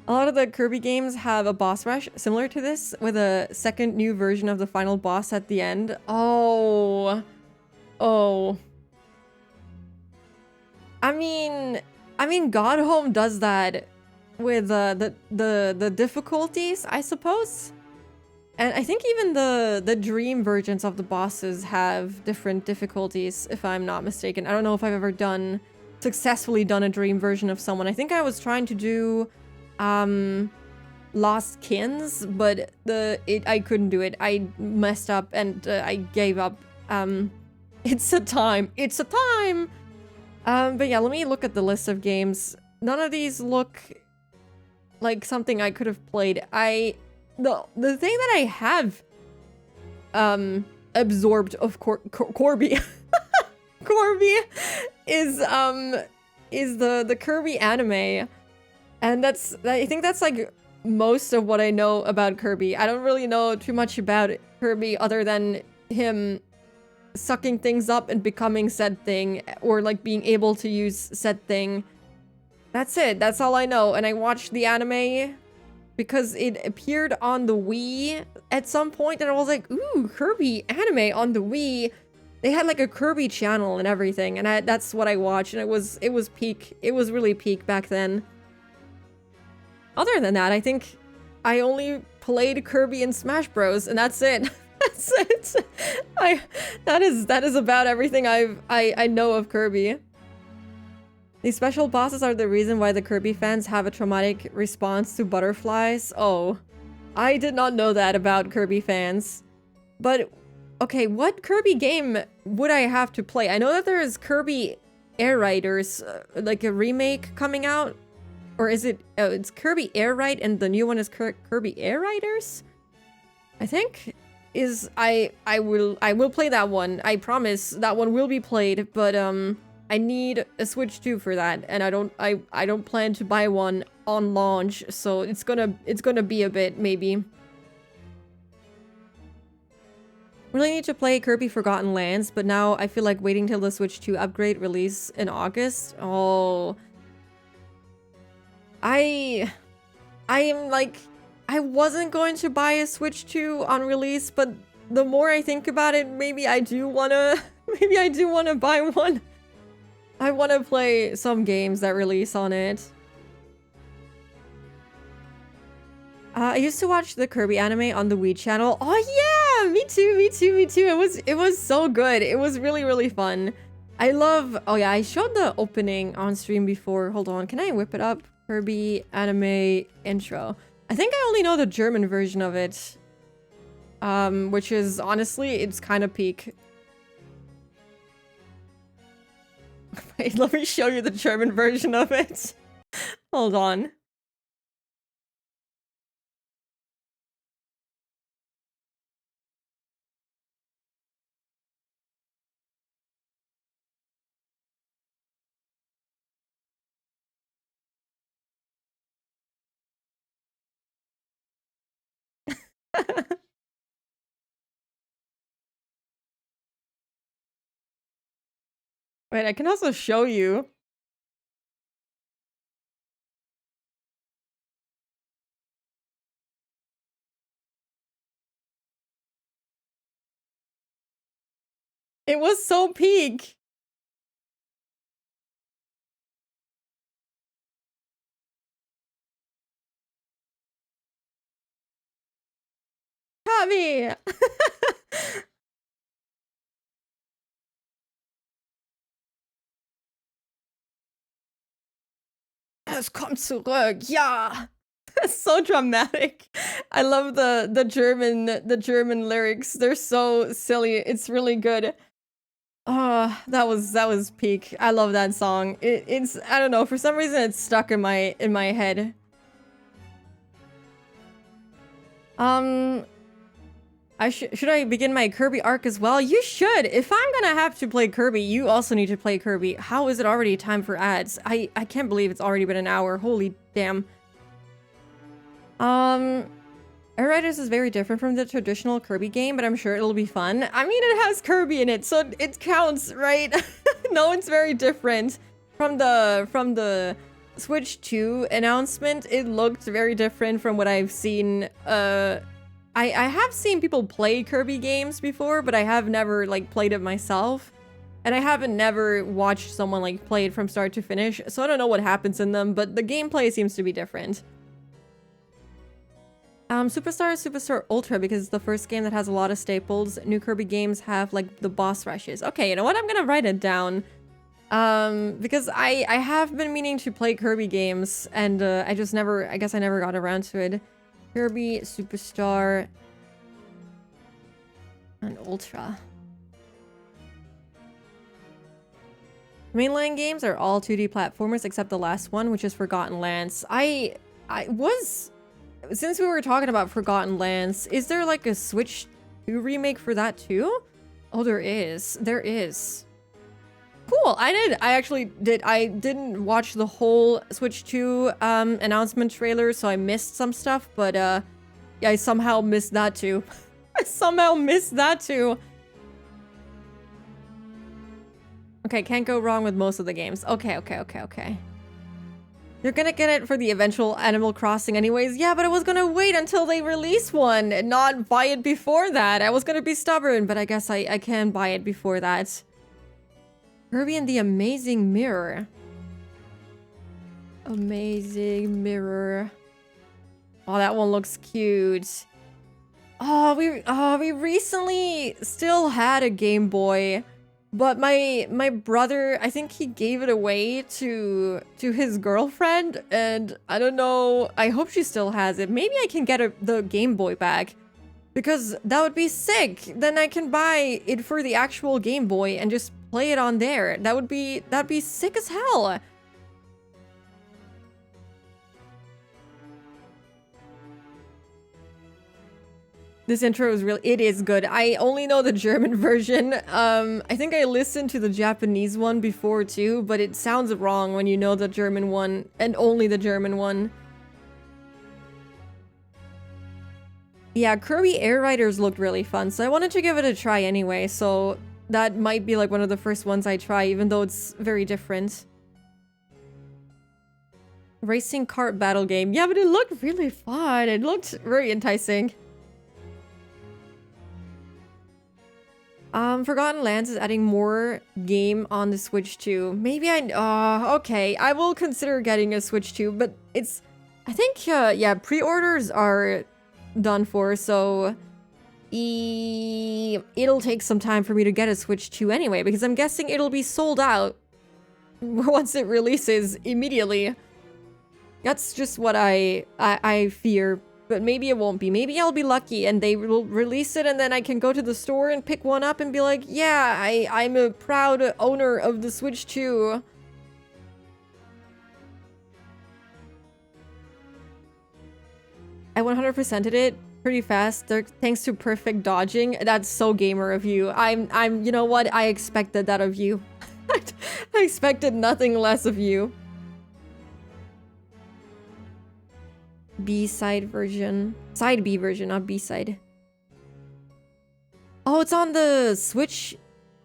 A lot of the Kirby games have a boss rush similar to this, with a second new version of the final boss at the end. Oh. I mean, God Home does that with the difficulties, I suppose. And I think even the dream versions of the bosses have different difficulties, if I'm not mistaken. I don't know if I've ever successfully done a dream version of someone. I think I was trying to do Lost Kins, but I couldn't do it. I messed up and I gave up. It's a time. It's a time! But yeah, let me look at the list of games. None of these look like something I could have played. The thing that I have absorbed of Corby Corby is the Kirby anime. And I think that's like most of what I know about Kirby. I don't really know too much about Kirby other than him sucking things up and becoming said thing, or like being able to use said thing. That's it. That's all I know. And I watched the anime because it appeared on the Wii at some point, and I was like, ooh, Kirby anime on the Wii. They had like a Kirby channel and everything, and that's what I watched, and it was peak. It was really peak back then. Other than that, I think I only played Kirby in Smash Bros, and that's it. That's it. That is about everything I know of Kirby. These special bosses are the reason why the Kirby fans have a traumatic response to butterflies. Oh, I did not know that about Kirby fans. But okay, what Kirby game would I have to play? I know that there is Kirby Air Riders, like a remake coming out. Or is it? Oh, it's Kirby Air Ride, and the new one is Kirby Air Riders? I think. I will play that one. I promise that one will be played, but I need a Switch 2 for that, and I don't plan to buy one on launch, so it's gonna be a bit, maybe. Really need to play Kirby Forgotten Lands, but now I feel like waiting till the Switch 2 upgrade release in August. Oh, I am like, I wasn't going to buy a Switch 2 on release, but the more I think about it, maybe I do wanna buy one. I wanna play some games that release on it. I used to watch the Kirby anime on the Wii channel. Oh yeah, me too. It was so good. It was really fun. Oh yeah, I showed the opening on stream before. Hold on, can I whip it up? Kirby anime intro. I think I only know the German version of it. Which is, honestly, it's kind of peak. Wait, let me show you the German version of it. Hold on. Wait, I can also show you. It was so peak. Tommy! Es kommt zurück, ja! It's so dramatic. I love the German lyrics. They're so silly. It's really good. That was peak. I love that song. It's I don't know, for some reason it's stuck in my head. Should I begin my Kirby arc as well? You should! If I'm gonna have to play Kirby, you also need to play Kirby. How is it already time for ads? I can't believe it's already been an hour. Holy damn. Air Riders is very different from the traditional Kirby game, but I'm sure it'll be fun. I mean, it has Kirby in it, so it counts, right? No, it's very different. From the Switch 2 announcement, it looked very different from what I've seen. I have seen people play Kirby games before, but I have never, like, played it myself. And I haven't never watched someone, like, play it from start to finish, so I don't know what happens in them, but the gameplay seems to be different. Superstar Ultra, because it's the first game that has a lot of staples. New Kirby games have, like, the boss rushes. Okay, you know what? I'm gonna write it down. Because I have been meaning to play Kirby games, and I guess I never got around to it. Kirby, Superstar, and Ultra. Mainline games are all 2D platformers except the last one, which is Forgotten Lands. Since we were talking about Forgotten Lands, is there like a Switch 2 remake for that too? Oh, there is. There is. Cool. I actually did. I didn't watch the whole Switch 2 announcement trailer, so I missed some stuff, but yeah, I somehow missed that too. I somehow missed that too. Okay, can't go wrong with most of the games. Okay. You're gonna get it for the eventual Animal Crossing anyways. Yeah, but I was gonna wait until they release one and not buy it before that. I was gonna be stubborn, but I guess I can buy it before that. Kirby and the Amazing Mirror. Amazing Mirror. Oh, that one looks cute. Oh, we recently still had a Game Boy. But my brother, I think he gave it away to his girlfriend, and I don't know, I hope she still has it. Maybe I can get the Game Boy back, because that would be sick. Then I can buy it for the actual Game Boy and just play it on there. That'd be sick as hell. This intro is really, it is good. I only know the German version. I think I listened to the Japanese one before too, but it sounds wrong when you know the German one and only the German one. Yeah, Kirby Air Riders looked really fun, so I wanted to give it a try anyway, so that might be like one of the first ones I try, even though it's very different. Racing kart battle game. Yeah, but it looked really fun. It looked very enticing. Forgotten Lands is adding more game on the Switch 2. Maybe okay. I will consider getting a Switch 2, but I think, yeah, pre-orders are done for, so it'll take some time for me to get a Switch 2 anyway, because I'm guessing it'll be sold out once it releases immediately. That's just what I fear, but maybe it won't be. Maybe I'll be lucky and they will release it and then I can go to the store and pick one up and be like, yeah, I'm a proud owner of the Switch 2. I 100%ed it pretty fast thanks to perfect dodging. That's so gamer of you. I'm you know what? I expected that of you. I expected nothing less of you. B-side version. Side B version, not B-side. Oh, it's on the Switch.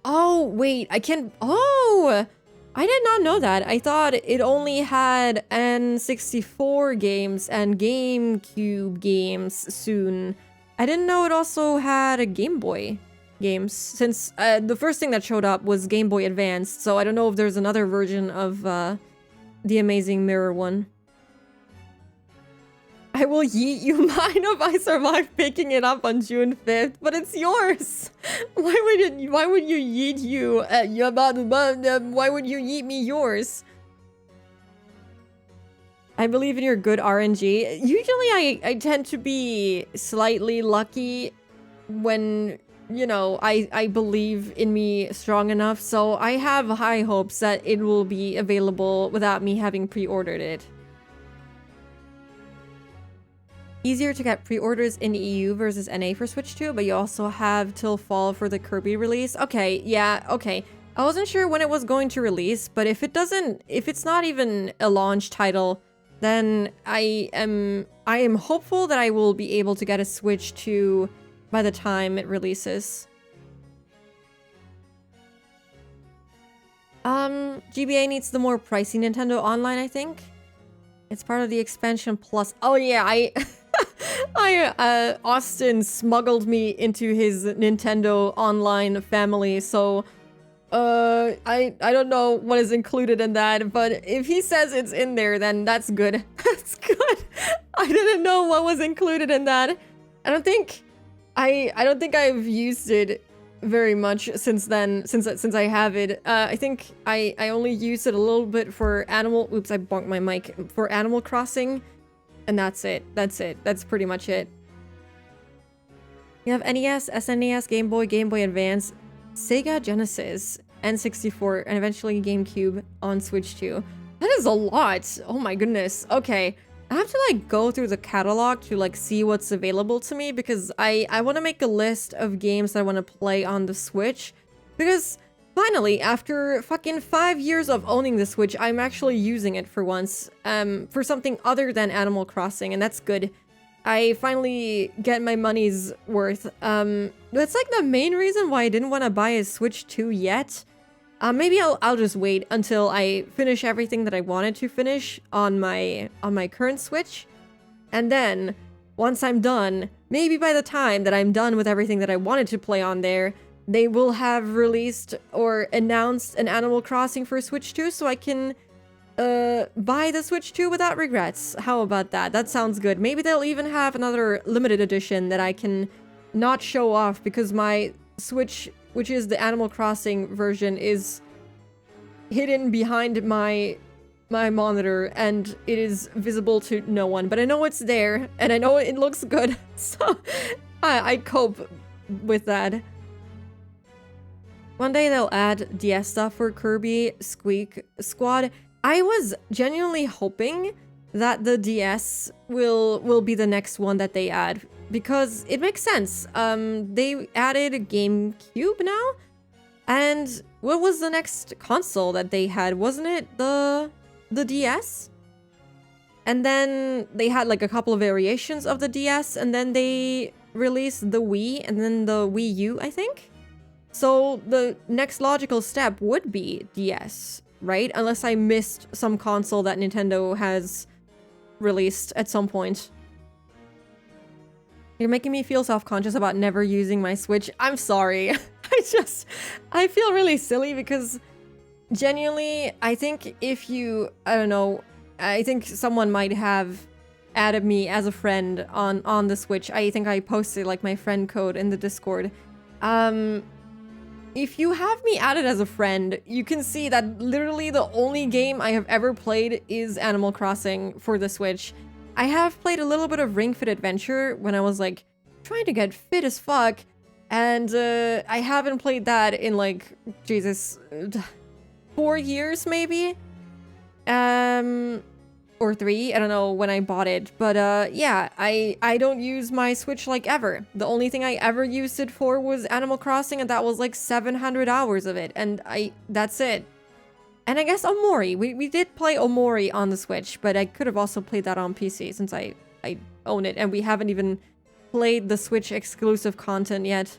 Oh, wait, I can... Oh! I did not know that. I thought it only had N64 games and GameCube games soon. I didn't know it also had a Game Boy games, since the first thing that showed up was Game Boy Advance, so I don't know if there's another version of the Amazing Mirror one. I will yeet you mine if I survive picking it up on June 5th, but it's yours. Why would you yeet you? Why would you yeet me yours? I believe in your good RNG. Usually I tend to be slightly lucky when, you know, I believe in me strong enough, so I have high hopes that it will be available without me having pre-ordered it. Easier to get pre-orders in EU versus NA for Switch 2, but you also have till fall for the Kirby release. Okay, yeah, okay. I wasn't sure when it was going to release, but if it's not even a launch title, then I am hopeful that I will be able to get a Switch 2 by the time it releases. GBA needs the more pricey Nintendo Online, I think. It's part of the expansion plus. Oh yeah, Austin smuggled me into his Nintendo Online family, so I don't know what is included in that, but if he says it's in there, then that's good. That's good. I didn't know what was included in that. I don't think I've used it very much since then, since I have it. I think I only used it a little bit for Animal... Oops, I bonked my mic. For Animal Crossing. And that's it. That's it. That's pretty much it. You have NES, SNES, Game Boy, Game Boy Advance, Sega Genesis, N64, and eventually GameCube on Switch 2. That is a lot. Oh my goodness. Okay. I have to like go through the catalog to like see what's available to me, because I want to make a list of games that I want to play on the Switch, because finally, after fucking 5 years of owning the Switch, I'm actually using it for once, for something other than Animal Crossing, and that's good. I finally get my money's worth. That's like the main reason why I didn't want to buy a Switch 2 yet. Maybe I'll just wait until I finish everything that I wanted to finish on my current Switch. And then, once I'm done, maybe by the time that I'm done with everything that I wanted to play on there, they will have released or announced an Animal Crossing for Switch 2, so I can buy the Switch 2 without regrets. How about that? That sounds good. Maybe they'll even have another limited edition that I can not show off, because my Switch, which is the Animal Crossing version, is hidden behind my monitor, and it is visible to no one. But I know it's there, and I know it looks good, so I cope with that. One day they'll add DS stuff for Kirby Squeak Squad. I was genuinely hoping that the DS will be the next one that they add, because it makes sense. They added a GameCube now, and what was the next console that they had? Wasn't it the DS? And then they had like a couple of variations of the DS, and then they released the Wii, and then the Wii U, I think? So the next logical step would be DS, right? Unless I missed some console that Nintendo has released at some point. You're making me feel self-conscious about never using my Switch. I'm sorry. I feel really silly, because genuinely, I think if you, I don't know, I think someone might have added me as a friend on the Switch. I think I posted like my friend code in the Discord. If you have me added as a friend, you can see that literally the only game I have ever played is Animal Crossing for the Switch. I have played a little bit of Ring Fit Adventure when I was like trying to get fit as fuck, and I haven't played that in like, Jesus, 4 years maybe? Or 3, I don't know when I bought it, but yeah, I don't use my Switch like ever. The only thing I ever used it for was Animal Crossing, and that was like 700 hours of it, and that's it. And I guess Omori, we did play Omori on the Switch, but I could have also played that on PC since I own it, and we haven't even played the Switch exclusive content yet.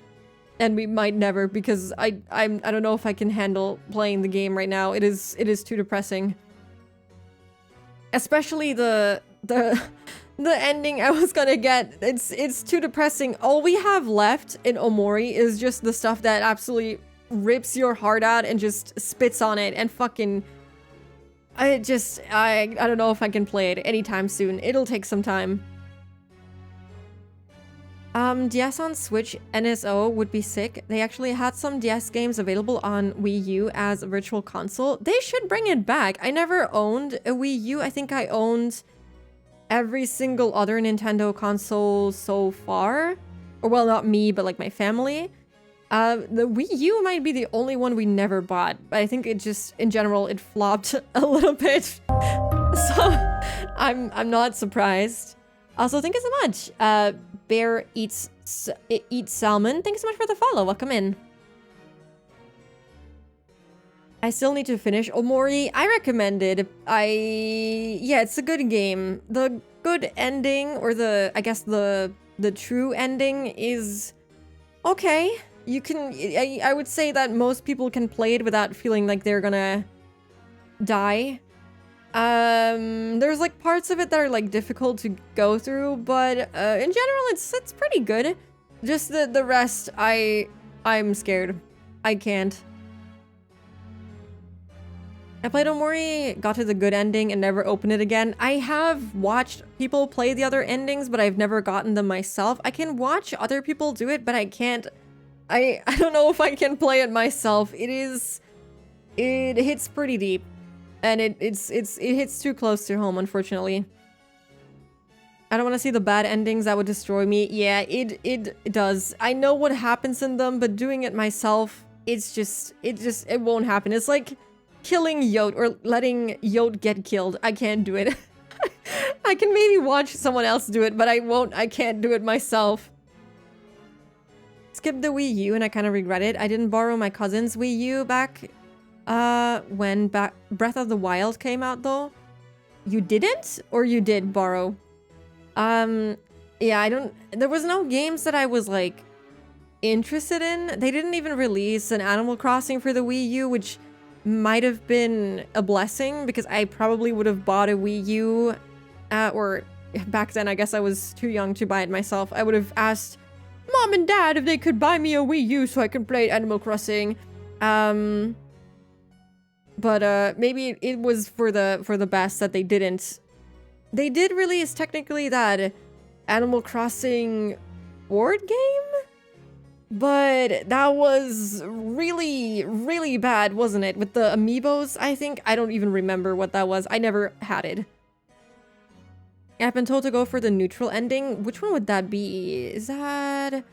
And we might never, because I don't know if I can handle playing the game right now. It is too depressing. Especially the ending I was gonna get. It's too depressing. All we have left in Omori is just the stuff that absolutely rips your heart out and just spits on it and fucking... I don't know if I can play it anytime soon. It'll take some time. DS on Switch NSO would be sick. They actually had some DS games available on Wii U as a virtual console. They should bring it back. I never owned a Wii U. I think I owned every single other Nintendo console so far. Or well, not me, but like my family. The Wii U might be the only one we never bought. But I think it just, in general, it flopped a little bit. So I'm not surprised. Also, thank you so much. Bear eats salmon. Thanks so much for the follow. Welcome in. I still need to finish Omori. I recommend it. Yeah, it's a good game. The good ending, or I guess the true ending is okay. You can, I would say that most people can play it without feeling like they're gonna die. There's like parts of it that are like difficult to go through, but in general it's pretty good. Just the rest, I'm scared. I can't. I played Omori, got to the good ending, and never opened it again. I have watched people play the other endings, but I've never gotten them myself. I can watch other people do it, but I can't. I don't know if I can play it myself. It hits pretty deep. And it hits too close to home, unfortunately. I don't want to see the bad endings that would destroy me. Yeah, it does. I know what happens in them, but doing it myself, it won't happen. It's like killing Yote or letting Yote get killed. I can't do it. I can maybe watch someone else do it, but I can't do it myself. Skipped the Wii U and I kind of regret it. I didn't borrow my cousin's Wii U back when Breath of the Wild came out, though. You didn't? Or you did borrow? Yeah, there was no games that I was, like, interested in. They didn't even release an Animal Crossing for the Wii U, which might have been a blessing, because I probably would have bought a Wii U, or back then, I guess I was too young to buy it myself. I would have asked Mom and Dad if they could buy me a Wii U so I could play Animal Crossing. But maybe it was for the best that they didn't. They did release technically that Animal Crossing board game, but that was really, really bad, wasn't it? With the amiibos, I think. I don't even remember what that was. I never had it. I've been told to go for the neutral ending. Which one would that be? Is that...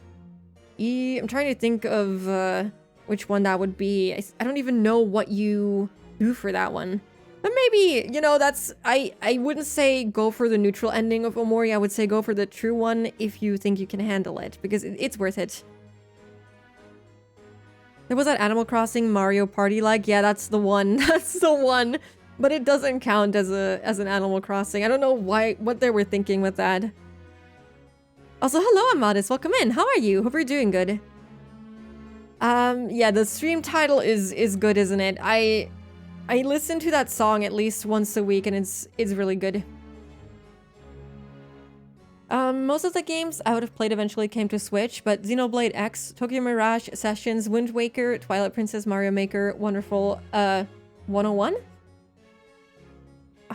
I'm trying to think of which one that would be. I don't even know what you do for that one. But maybe, you know, that's... I wouldn't say go for the neutral ending of Omori. I would say go for the true one if you think you can handle it, because it's worth it. There was that Animal Crossing Mario Party like. Yeah, that's the one. That's the one. But it doesn't count as an Animal Crossing. I don't know what they were thinking with that. Also, hello, Amadis. Welcome in. How are you? Hope you're doing good. Yeah, the stream title is good, isn't it? I listen to that song at least once a week, and it's really good. Most of the games I would have played eventually came to Switch, but Xenoblade X, Tokyo Mirage Sessions, Wind Waker, Twilight Princess, Mario Maker, Wonderful, 101?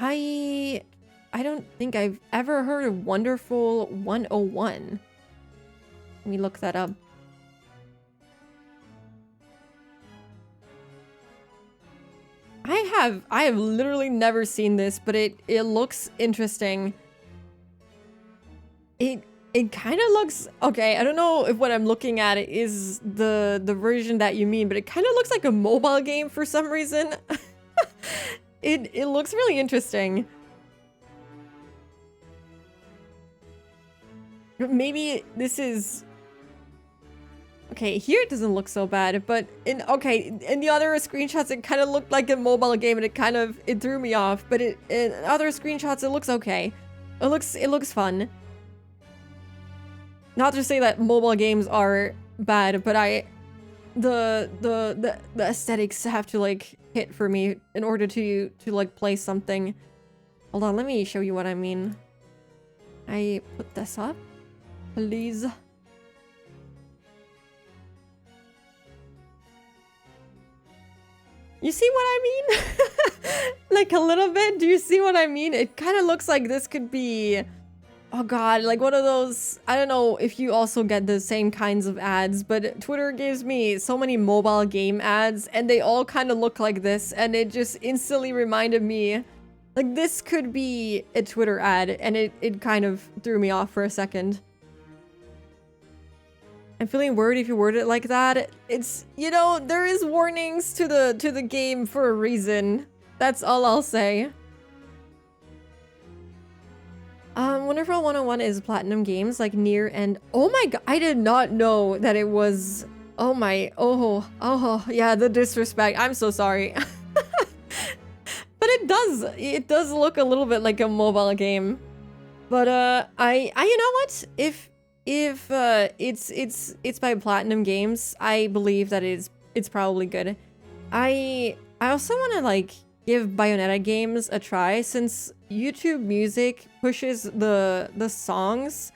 I don't think I've ever heard of Wonderful 101. Let me look that up. I have literally never seen this, but it looks interesting. It kind of looks okay. I don't know if what I'm looking at is the version that you mean, but it kind of looks like a mobile game for some reason. It looks really interesting. Maybe this is okay. Here it doesn't look so bad, but in the other screenshots it kind of looked like a mobile game, and it threw me off. But in other screenshots it looks okay. It looks fun. Not to say that mobile games are bad, but the aesthetics have to like hit for me in order to like play something. Hold on, let me show you what I mean. I put this up, please. You see what I mean? Like a little bit. Do you see what I mean? It kind of looks like this could be, oh god, like one of those, I don't know if you also get the same kinds of ads, but Twitter gives me so many mobile game ads and they all kind of look like this, and it just instantly reminded me, like this could be a Twitter ad, and it kind of threw me off for a second. I'm feeling worried if you word it like that. It's, you know, there is warnings to the game for a reason. That's all I'll say. Wonderful 101 is Platinum Games, like Nier and... Oh my god, I did not know that it was... Oh my... Oh, yeah, the disrespect. I'm so sorry. But it does look a little bit like a mobile game. But, I you know what? If it's by Platinum Games, I believe that it's probably good. I also want to, like, give Bayonetta games a try, since YouTube Music pushes the songs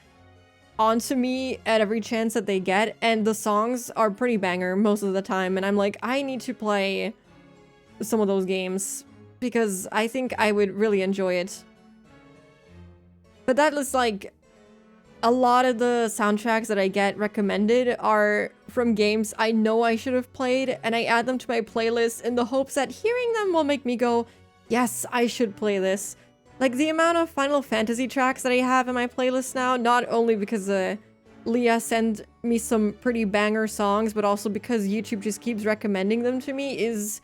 onto me at every chance that they get, and the songs are pretty banger most of the time, and I'm like, I need to play some of those games because I think I would really enjoy it. But that is like, a lot of the soundtracks that I get recommended are from games I know I should have played, and I add them to my playlist in the hopes that hearing them will make me go, yes, I should play this. Like the amount of Final Fantasy tracks that I have in my playlist now, not only because Leah sent me some pretty banger songs, but also because YouTube just keeps recommending them to me, is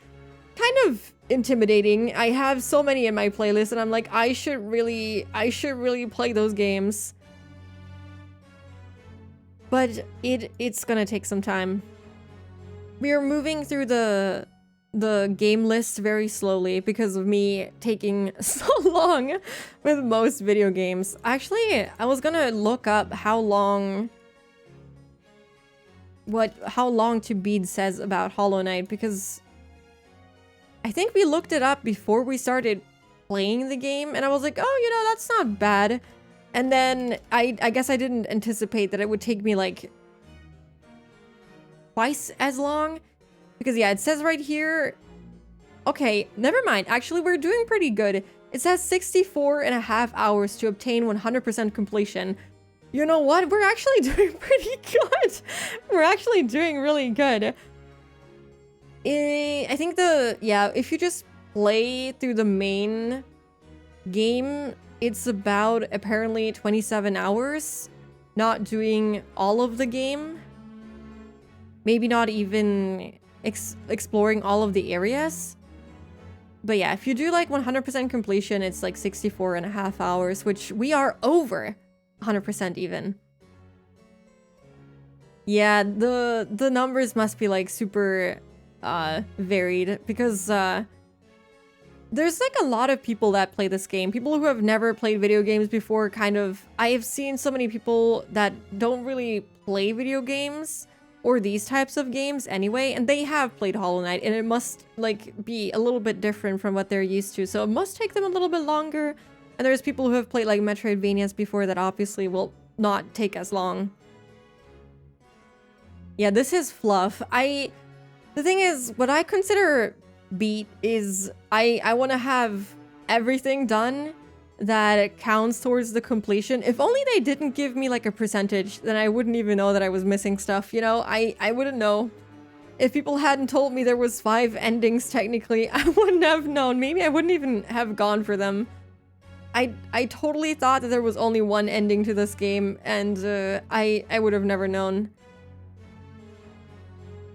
kind of intimidating. I have so many in my playlist, and I'm like, I should really play those games. But it's gonna take some time. We are moving through the game list very slowly because of me taking so long with most video games. Actually, I was gonna look up how long To Beat says about Hollow Knight, because I think we looked it up before we started playing the game, and I was like, oh, you know, that's not bad. And then I guess I didn't anticipate that it would take me like twice as long. Because yeah, it says right here. Okay, never mind. Actually, we're doing pretty good. It says 64.5 hours to obtain 100% completion. You know what? We're actually doing pretty good. We're actually doing really good. I think if you just play through the main game, it's about apparently 27 hours, not doing all of the game. Maybe not even exploring all of the areas. But yeah, if you do like 100% completion, it's like 64.5 hours, which we are over 100% even. Yeah, the numbers must be like super varied, because there's like a lot of people that play this game. People who have never played video games before, kind of. I have seen so many people that don't really play video games or these types of games anyway, and they have played Hollow Knight, and it must like be a little bit different from what they're used to. So it must take them a little bit longer. And there's people who have played like Metroidvanias before that obviously will not take as long. Yeah, this is fluff. The thing is, what I consider beat is I want to have everything done that counts towards the completion. If only they didn't give me like a percentage, then I wouldn't even know that I was missing stuff, you know? I wouldn't know. If people hadn't told me there was 5 endings technically, I wouldn't have known. Maybe I wouldn't even have gone for them. I totally thought that there was only one ending to this game, and I would have never known.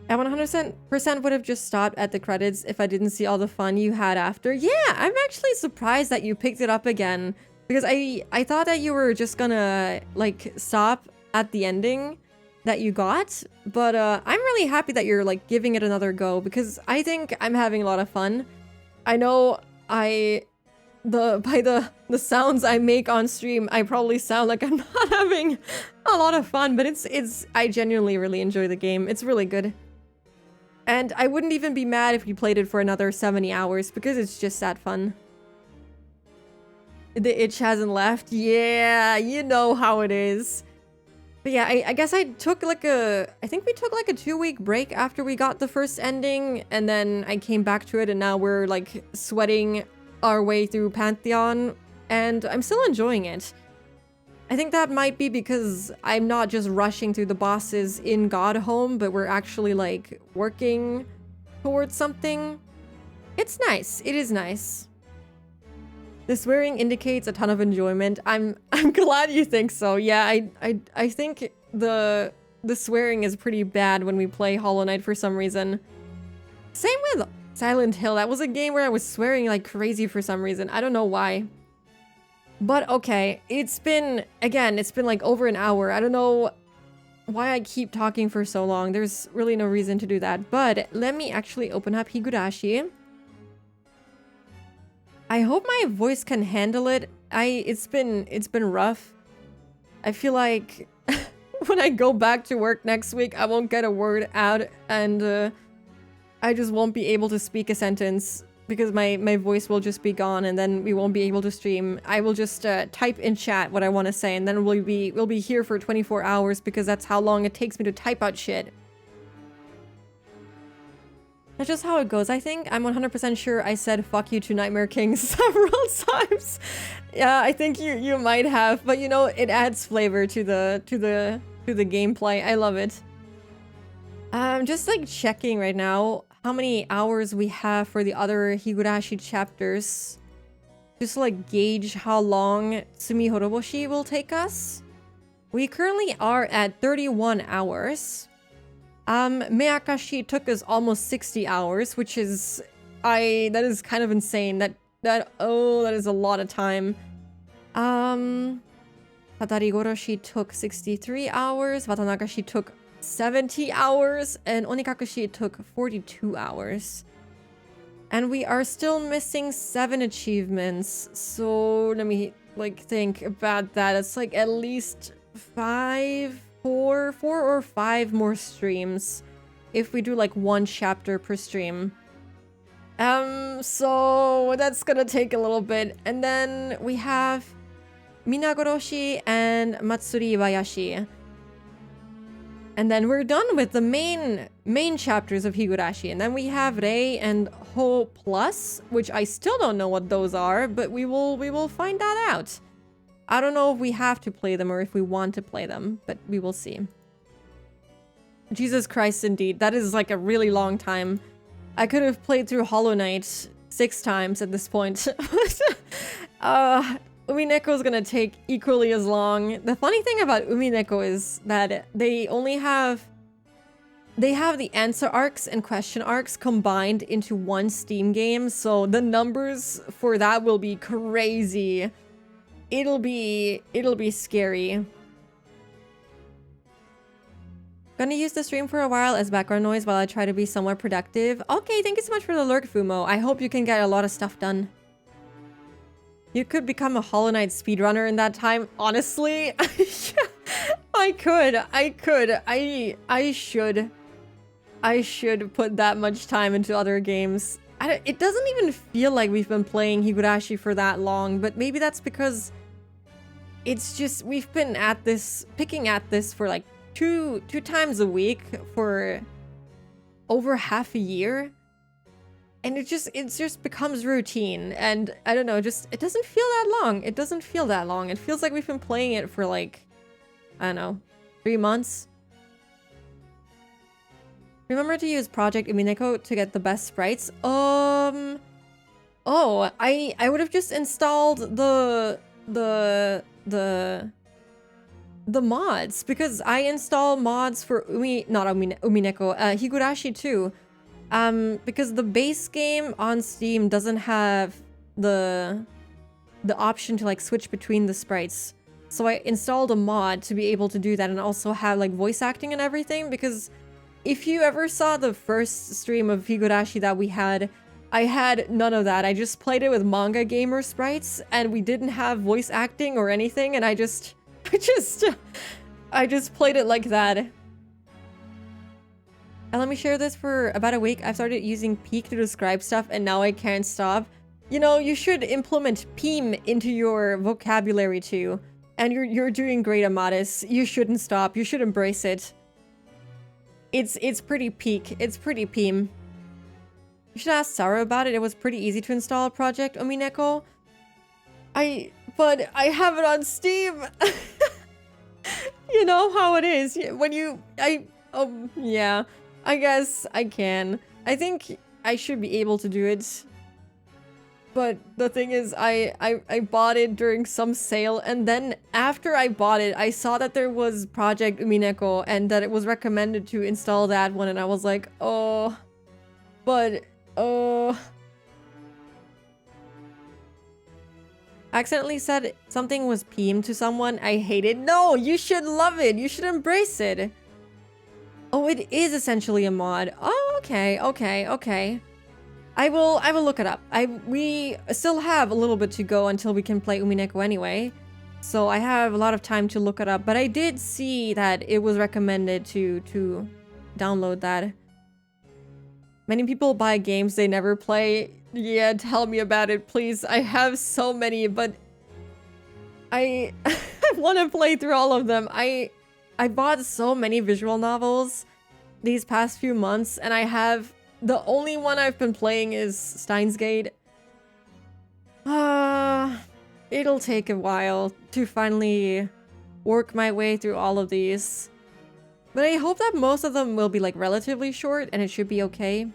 I 100% would have just stopped at the credits if I didn't see all the fun you had after. Yeah, I'm actually surprised that you picked it up again, because I thought that you were just gonna like stop at the ending that you got, but I'm really happy that you're like giving it another go, because I think I'm having a lot of fun. I know by the sounds I make on stream, I probably sound like I'm not having a lot of fun, but I genuinely really enjoy the game. It's really good. And I wouldn't even be mad if you played it for another 70 hours, because it's just that fun. The itch hasn't left. Yeah, you know how it is. But yeah, I guess I took like I think we took like a 2-week break after we got the first ending, and then I came back to it, and now we're like sweating our way through Pantheon, and I'm still enjoying it. I think that might be because I'm not just rushing through the bosses in Godhome, but we're actually like working towards something. It's nice. It is nice. The swearing indicates a ton of enjoyment. I'm glad you think so. Yeah, I think the swearing is pretty bad when we play Hollow Knight for some reason. Same with Silent Hill. That was a game where I was swearing like crazy for some reason. I don't know why. But okay, it's been like over an hour. I don't know why I keep talking for so long. There's really no reason to do that. But let me actually open up Higurashi. I hope my voice can handle it. It's been rough. I feel like when I go back to work next week, I won't get a word out, and I just won't be able to speak a sentence, because my voice will just be gone, and then we won't be able to stream. I will just type in chat what I want to say, and then we'll be here for 24 hours, because that's how long it takes me to type out shit. That's just how it goes. I think I'm 100% sure I said fuck you to Nightmare King several times. Yeah, I think you might have, but you know, it adds flavor to the gameplay. I love it. I'm just like checking right now how many hours we have for the other Higurashi chapters, just to like gauge how long Tsumihoroboshi will take us. We currently are at 31 hours. Meakashi took us almost 60 hours, which is that is kind of insane. That is a lot of time. Tatarigoroshi took 63 hours, Watanagashi took 70 hours, and Onikakushi took 42 hours. And we are still missing 7 achievements. So let me like think about that. It's like at least 4 or 5 more streams if we do like 1 chapter per stream. So that's gonna take a little bit. And then we have Minagoroshi and Matsuri Iwayashi. And then we're done with the main chapters of Higurashi. And then we have Rei and Ho Plus, which I still don't know what those are, but we will find that out. I don't know if we have to play them or if we want to play them, but we will see. Jesus Christ, indeed. That is like a really long time. I could have played through Hollow Knight 6 times at this point. Umineko is gonna take equally as long. The funny thing about Umineko is that they have the answer arcs and question arcs combined into one Steam game, so the numbers for that will be crazy. It'll be scary. Gonna use the stream for a while as background noise while I try to be somewhat productive. Okay, thank you so much for the lurk, Fumo. I hope you can get a lot of stuff done. You could become a Hollow Knight speedrunner in that time. Honestly, I could. I should put that much time into other games. It doesn't even feel like we've been playing Higurashi for that long, but maybe that's because it's just we've been picking at this for like two times a week for over half a year. And it just becomes routine, and I don't know, it doesn't feel that long. It doesn't feel that long. It feels like we've been playing it for like, I don't know, 3 months. Remember to use Project Umineko to get the best sprites. Oh, I would have just installed the mods, because I install mods for Umineko, Higurashi too. Because the base game on Steam doesn't have the option to like switch between the sprites. So I installed a mod to be able to do that and also have like voice acting and everything, because if you ever saw the first stream of Higurashi that we had, I had none of that. I just played it with manga gamer sprites and we didn't have voice acting or anything, and I just played it like that. And let me share this. For about a week, I've started using peak to describe stuff and now I can't stop. You know, you should implement PEEM into your vocabulary too. And you're doing great, Amatis. You shouldn't stop. You should embrace it. It's pretty peak. It's pretty PEEM. You should ask Sarah about it. It was pretty easy to install a project, Omineko. But I have it on Steam. You know how it is. When you... yeah. I guess I can. I think I should be able to do it. But the thing is, I bought it during some sale, and then after I bought it, I saw that there was Project Umineko and that it was recommended to install that one, and I was like, oh... But... oh... Accidentally said something was PEEM to someone. I hate it. No, you should love it. You should embrace it. Oh, it is essentially a mod. Oh, okay, okay, okay. I will look it up. We still have a little bit to go until we can play Umineko anyway. So I have a lot of time to look it up, but I did see that it was recommended to download that. Many people buy games they never play. Yeah, tell me about it, please. I have so many, but I want to play through all of them. I bought so many visual novels these past few months, and I have... The only one I've been playing is Steins Gate. It'll take a while to finally work my way through all of these. But I hope that most of them will be like relatively short and it should be okay.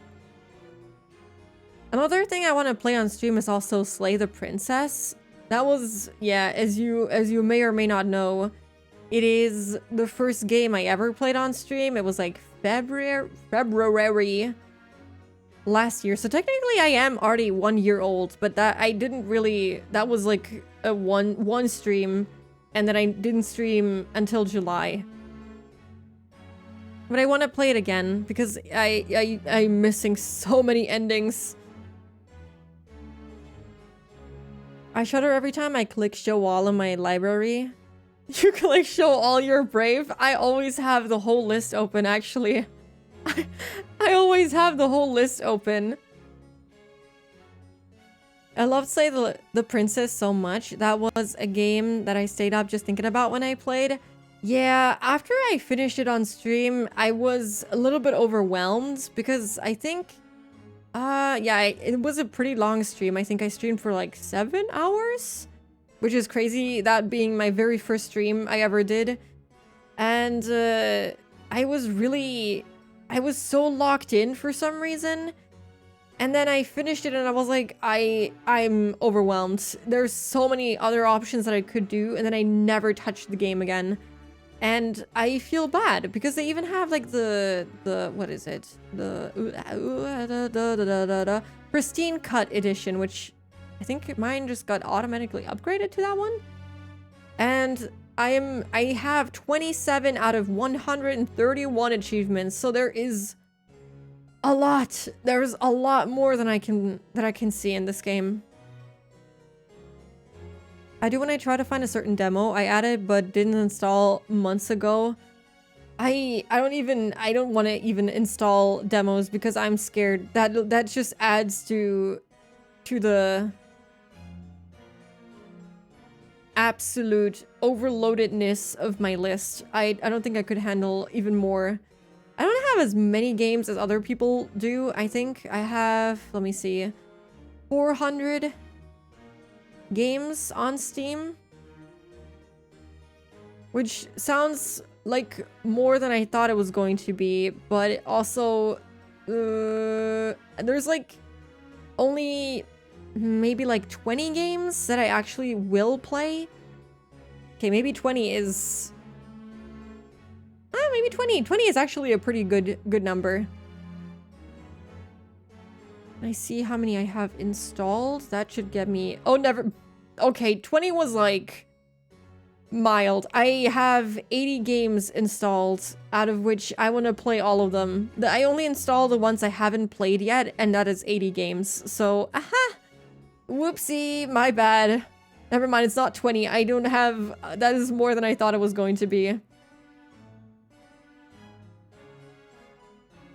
Another thing I want to play on stream is also Slay the Princess. That was, yeah, as you may or may not know, it is the first game I ever played on stream. It was like February last year. So technically I am already 1 year old, but that I didn't really, that was like a one stream, and then I didn't stream until July. But I want to play it again because I'm missing so many endings. I shudder every time I click show all in my library. You click show all, you're brave. I always have the whole list open, actually. I always have the whole list open. I love Slay the Princess so much. That was a game that I stayed up just thinking about when I played. Yeah, after I finished it on stream, I was a little bit overwhelmed because I think... yeah, it was a pretty long stream. I think I streamed for like 7 hours, which is crazy, that being my very first stream I ever did. And I was so locked in for some reason. And then I finished it and I was like, I'm overwhelmed. There's so many other options that I could do, and then I never touched the game again. And I feel bad because they even have like the what is it? The Pristine Cut edition, which I think mine just got automatically upgraded to that one. And I have 27 out of 131 achievements, so there is a lot. There's a lot more than I can see in this game. I do when I try to find a certain demo I added but didn't install months ago. I don't want to even install demos because I'm scared that just adds to the absolute overloadedness of my list. I don't think I could handle even more. I don't have as many games as other people do. I think I have, let me see, 400 games on Steam, which sounds like more than I thought it was going to be, but also there's like only maybe like 20 games that I actually will play. Okay, maybe 20 is... maybe 20. 20 is actually a pretty good number. I see how many I have installed. That should get me... Oh, never... Okay, 20 was like... mild. I have 80 games installed, out of which I want to play all of them. I only install the ones I haven't played yet, and that is 80 games. So, aha! Whoopsie, my bad. Never mind, it's not 20. I don't have... that is more than I thought it was going to be.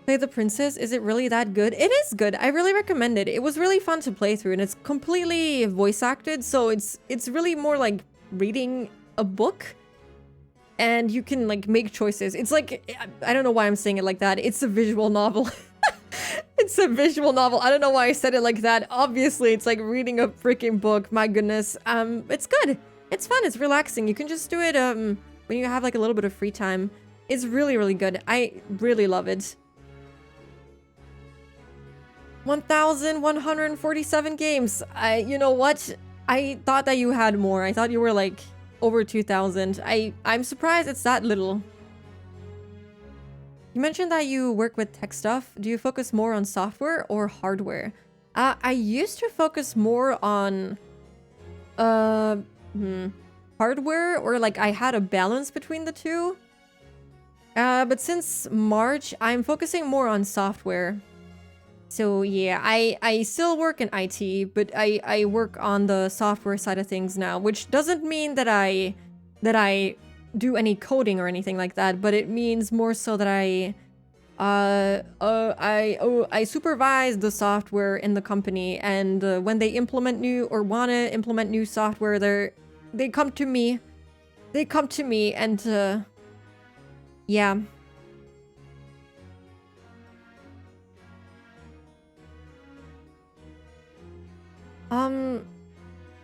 Play the Princess? Is it really that good? It is good. I really recommend it. It was really fun to play through, and it's completely voice acted, so it's really more like reading a book, and you can like make choices. It's like, I don't know why I'm saying it like that. It's a visual novel. It's a visual novel. I don't know why I said it like that. Obviously, it's like reading a freaking book. My goodness. It's good. It's fun. It's relaxing. You can just do it when you have like a little bit of free time. It's really, really good. I really love it. 1,147 games. You know what? I thought that you had more. I thought you were like over 2,000. I'm surprised it's that little. You mentioned that you work with tech stuff. Do you focus more on software or hardware? I used to focus more on hardware, or like I had a balance between the two. But since March, I'm focusing more on software. So yeah, I still work in IT, but I work on the software side of things now, which doesn't mean that I do any coding or anything like that, but it means more so that I supervise the software in the company, and when they implement new or want to implement new software, they come to me. They come to me, and yeah.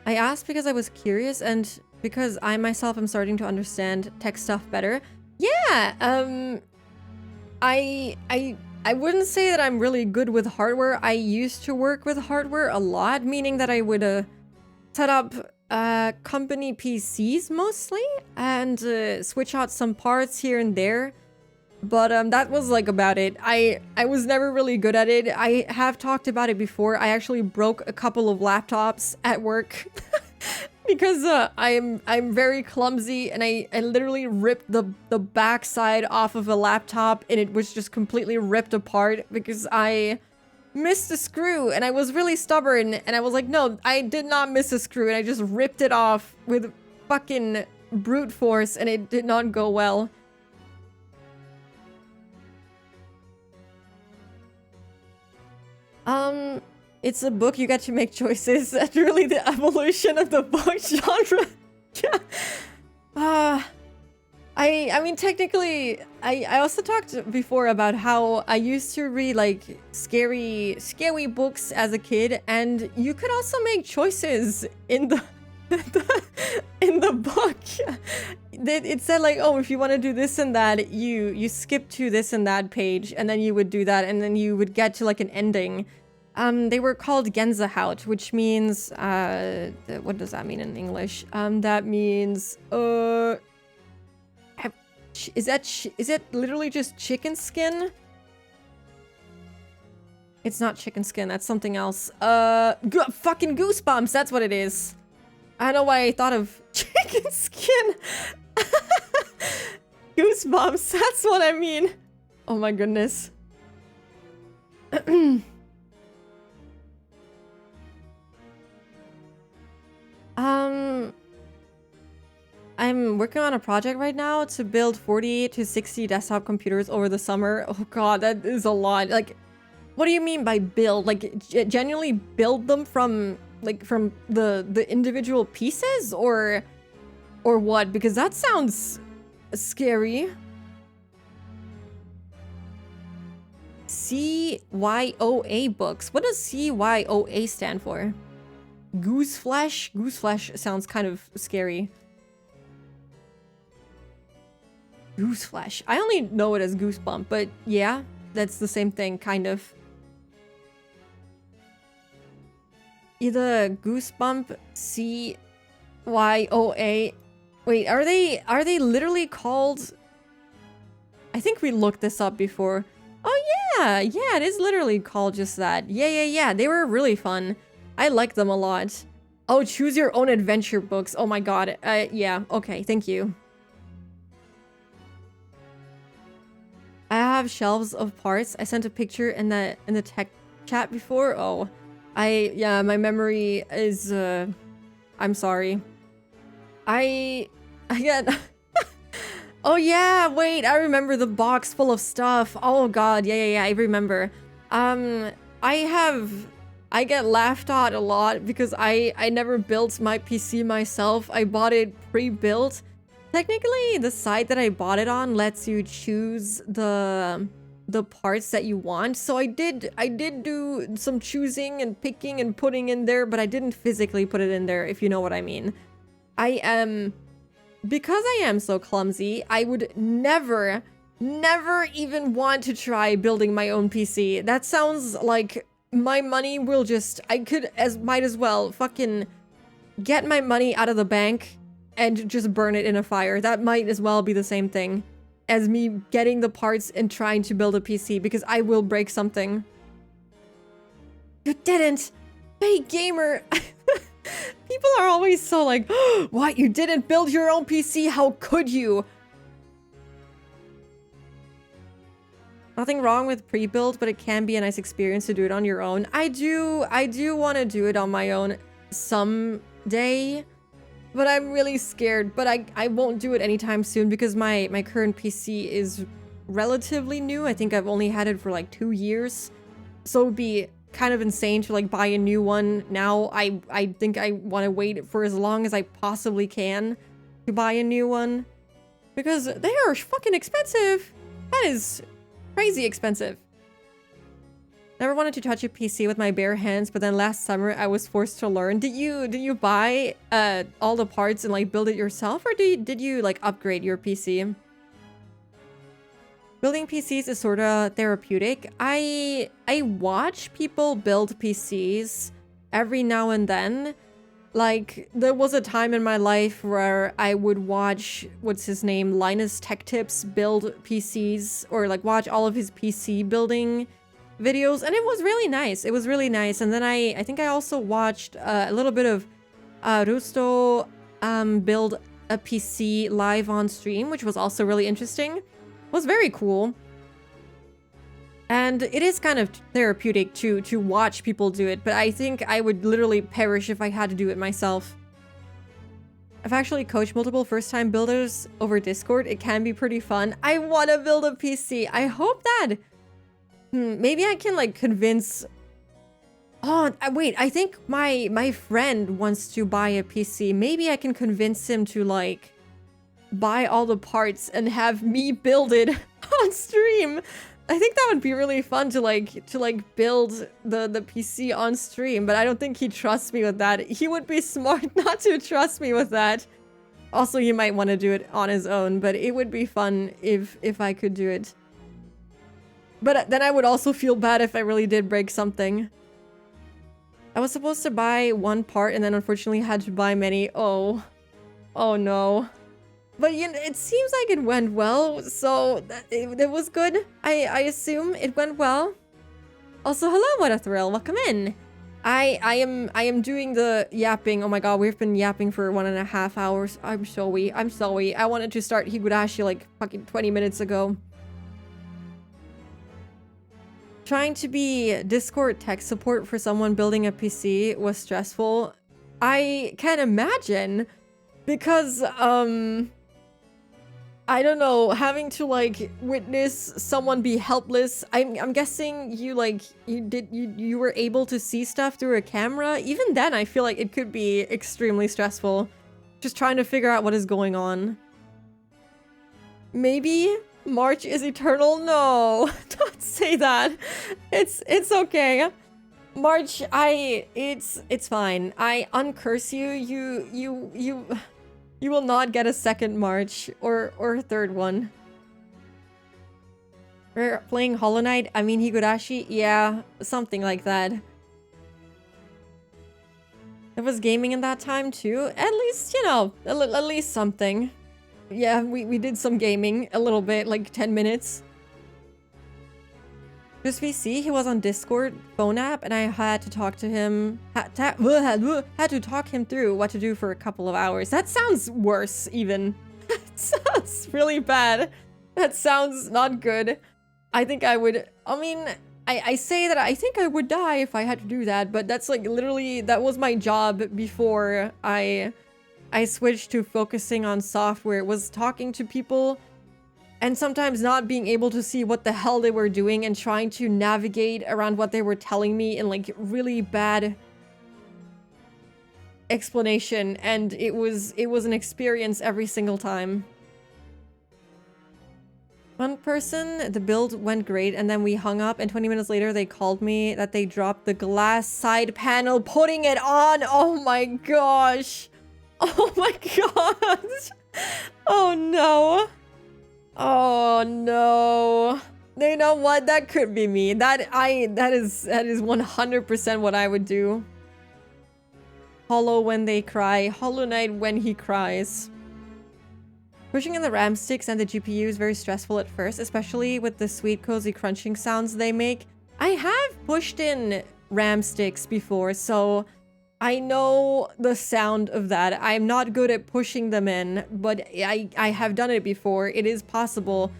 I asked because I was curious, and because I myself am starting to understand tech stuff better. Yeah, I wouldn't say that I'm really good with hardware. I used to work with hardware a lot, meaning that I would set up company PCs mostly, and switch out some parts here and there. But that was like about it. I was never really good at it. I have talked about it before. I actually broke a couple of laptops at work because I'm very clumsy, and I literally ripped the backside off of a laptop, and it was just completely ripped apart because I missed a screw, and I was really stubborn, and I was like, no, I did not miss a screw, and I just ripped it off with fucking brute force, and it did not go well. It's a book, you get to make choices. That's really the evolution of the book genre. Yeah. I mean, technically, I also talked before about how I used to read, like, scary books as a kid, and you could also make choices in the in the book. It said, like, oh, if you want to do this and that, you skip to this and that page, and then you would do that, and then you would get to, like, an ending. They were called Gänsehaut, which means, what does that mean in English? That means, is it literally just chicken skin? It's not chicken skin, that's something else. Fucking goosebumps, that's what it is. I don't know why I thought of chicken skin. Goosebumps, that's what I mean. Oh my goodness. I'm working on a project right now to build 40 to 60 desktop computers over the summer. Oh god, that is a lot. Like, what do you mean by build? Like, genuinely build them from, like, from the individual pieces? Or what? Because that sounds scary. CYOA books. What does CYOA stand for? Goose flesh? Goose flesh sounds kind of scary. Goose flesh. I only know it as goosebump, but yeah, that's the same thing, kind of. Either Goosebump CYOA. Wait, are they literally called? I think we looked this up before. Oh yeah, it is literally called just that. Yeah. They were really fun. I like them a lot. Oh, choose your own adventure books. Oh my god. Yeah. Okay. Thank you. I have shelves of parts. I sent a picture in the tech chat before. Oh, yeah. My memory is. I'm sorry. I get. Oh yeah, wait, I remember the box full of stuff. Oh god, yeah, I remember. I get laughed at a lot because I never built my PC myself. I bought it pre-built. Technically, the site that I bought it on lets you choose the parts that you want. So I did do some choosing and picking and putting in there, but I didn't physically put it in there, if you know what I mean. Because I am so clumsy, I would never even want to try building my own PC. That sounds like my money will just... might as well fucking get my money out of the bank and just burn it in a fire. That might as well be the same thing as me getting the parts and trying to build a PC, because I will break something. You didn't! Hey, gamer! People are always so like, oh, what? You didn't build your own PC? How could you? Nothing wrong with pre-build, but it can be a nice experience to do it on your own. I do want to do it on my own someday, but I'm really scared. But I won't do it anytime soon because my current PC is relatively new. I think I've only had it for like 2 years, so it would be kind of insane to like buy a new one now. I think I want to wait for as long as I possibly can to buy a new one, because they are fucking expensive. That is crazy expensive. Never wanted to touch a PC with my bare hands, but then last summer I was forced to learn. Did you buy all the parts and like build it yourself, or did you like upgrade your PC? Building PCs is sort of therapeutic. I watch people build PCs every now and then. Like, there was a time in my life where I would watch, what's his name, Linus Tech Tips build PCs, or like watch all of his PC building videos, and it was really nice. It was really nice. And then I think I also watched a little bit of Rusto build a PC live on stream, which was also really interesting. Was very cool. And it is kind of therapeutic to watch people do it, but I think I would literally perish if I had to do it myself. I've actually coached multiple first-time builders over Discord. It can be pretty fun. I want to build a PC. I hope that... maybe I can like convince... Oh, wait, I think my friend wants to buy a PC. Maybe I can convince him to like... buy all the parts and have me build it on stream. I think that would be really fun to build the PC on stream, but I don't think he trusts me with that. He would be smart not to trust me with that. Also, he might want to do it on his own, but it would be fun if I could do it. But then I would also feel bad if I really did break something. I was supposed to buy one part and then unfortunately had to buy many. Oh no. But you know, it seems like it went well, so it was good. I assume it went well. Also, hello, what a thrill! Welcome in. I am doing the yapping. Oh my god, we've been yapping for 1.5 hours. I'm sorry. I wanted to start Higurashi like fucking 20 minutes ago. Trying to be Discord tech support for someone building a PC was stressful. I can imagine, because I don't know, having to like witness someone be helpless. I'm guessing you were able to see stuff through a camera. Even then, I feel like it could be extremely stressful. Just trying to figure out what is going on. Maybe March is eternal? No, don't say that. It's okay. March, it's fine. I uncurse you. You will not get a second March or a third one. We're playing Hollow Knight. I mean Higurashi. Yeah, something like that. It was gaming in that time too. At least, you know, at least something. Yeah, we did some gaming a little bit, like 10 minutes. Just VC, he was on Discord phone app, and I had to talk to him. Had to talk him through what to do for a couple of hours. That sounds worse, even. That sounds really bad. That sounds not good. I think I would. I mean, I say that I think I would die if I had to do that, but that's like literally that was my job before I switched to focusing on software. It was talking to people. And sometimes not being able to see what the hell they were doing and trying to navigate around what they were telling me in like really bad explanation. And it was an experience every single time. One person, the build went great, and then we hung up, and 20 minutes later they called me that they dropped the glass side panel, putting it on. Oh my gosh. Oh my gosh. Oh no. Oh no. You know what? That could be me. That is 100% what I would do. Hollow when they cry. Hollow Knight when he cries. Pushing in the RAM sticks and the GPU is very stressful at first, especially with the sweet cozy crunching sounds they make. I have pushed in RAM sticks before, so I know the sound of that. I'm not good at pushing them in, but I have done it before. It is possible.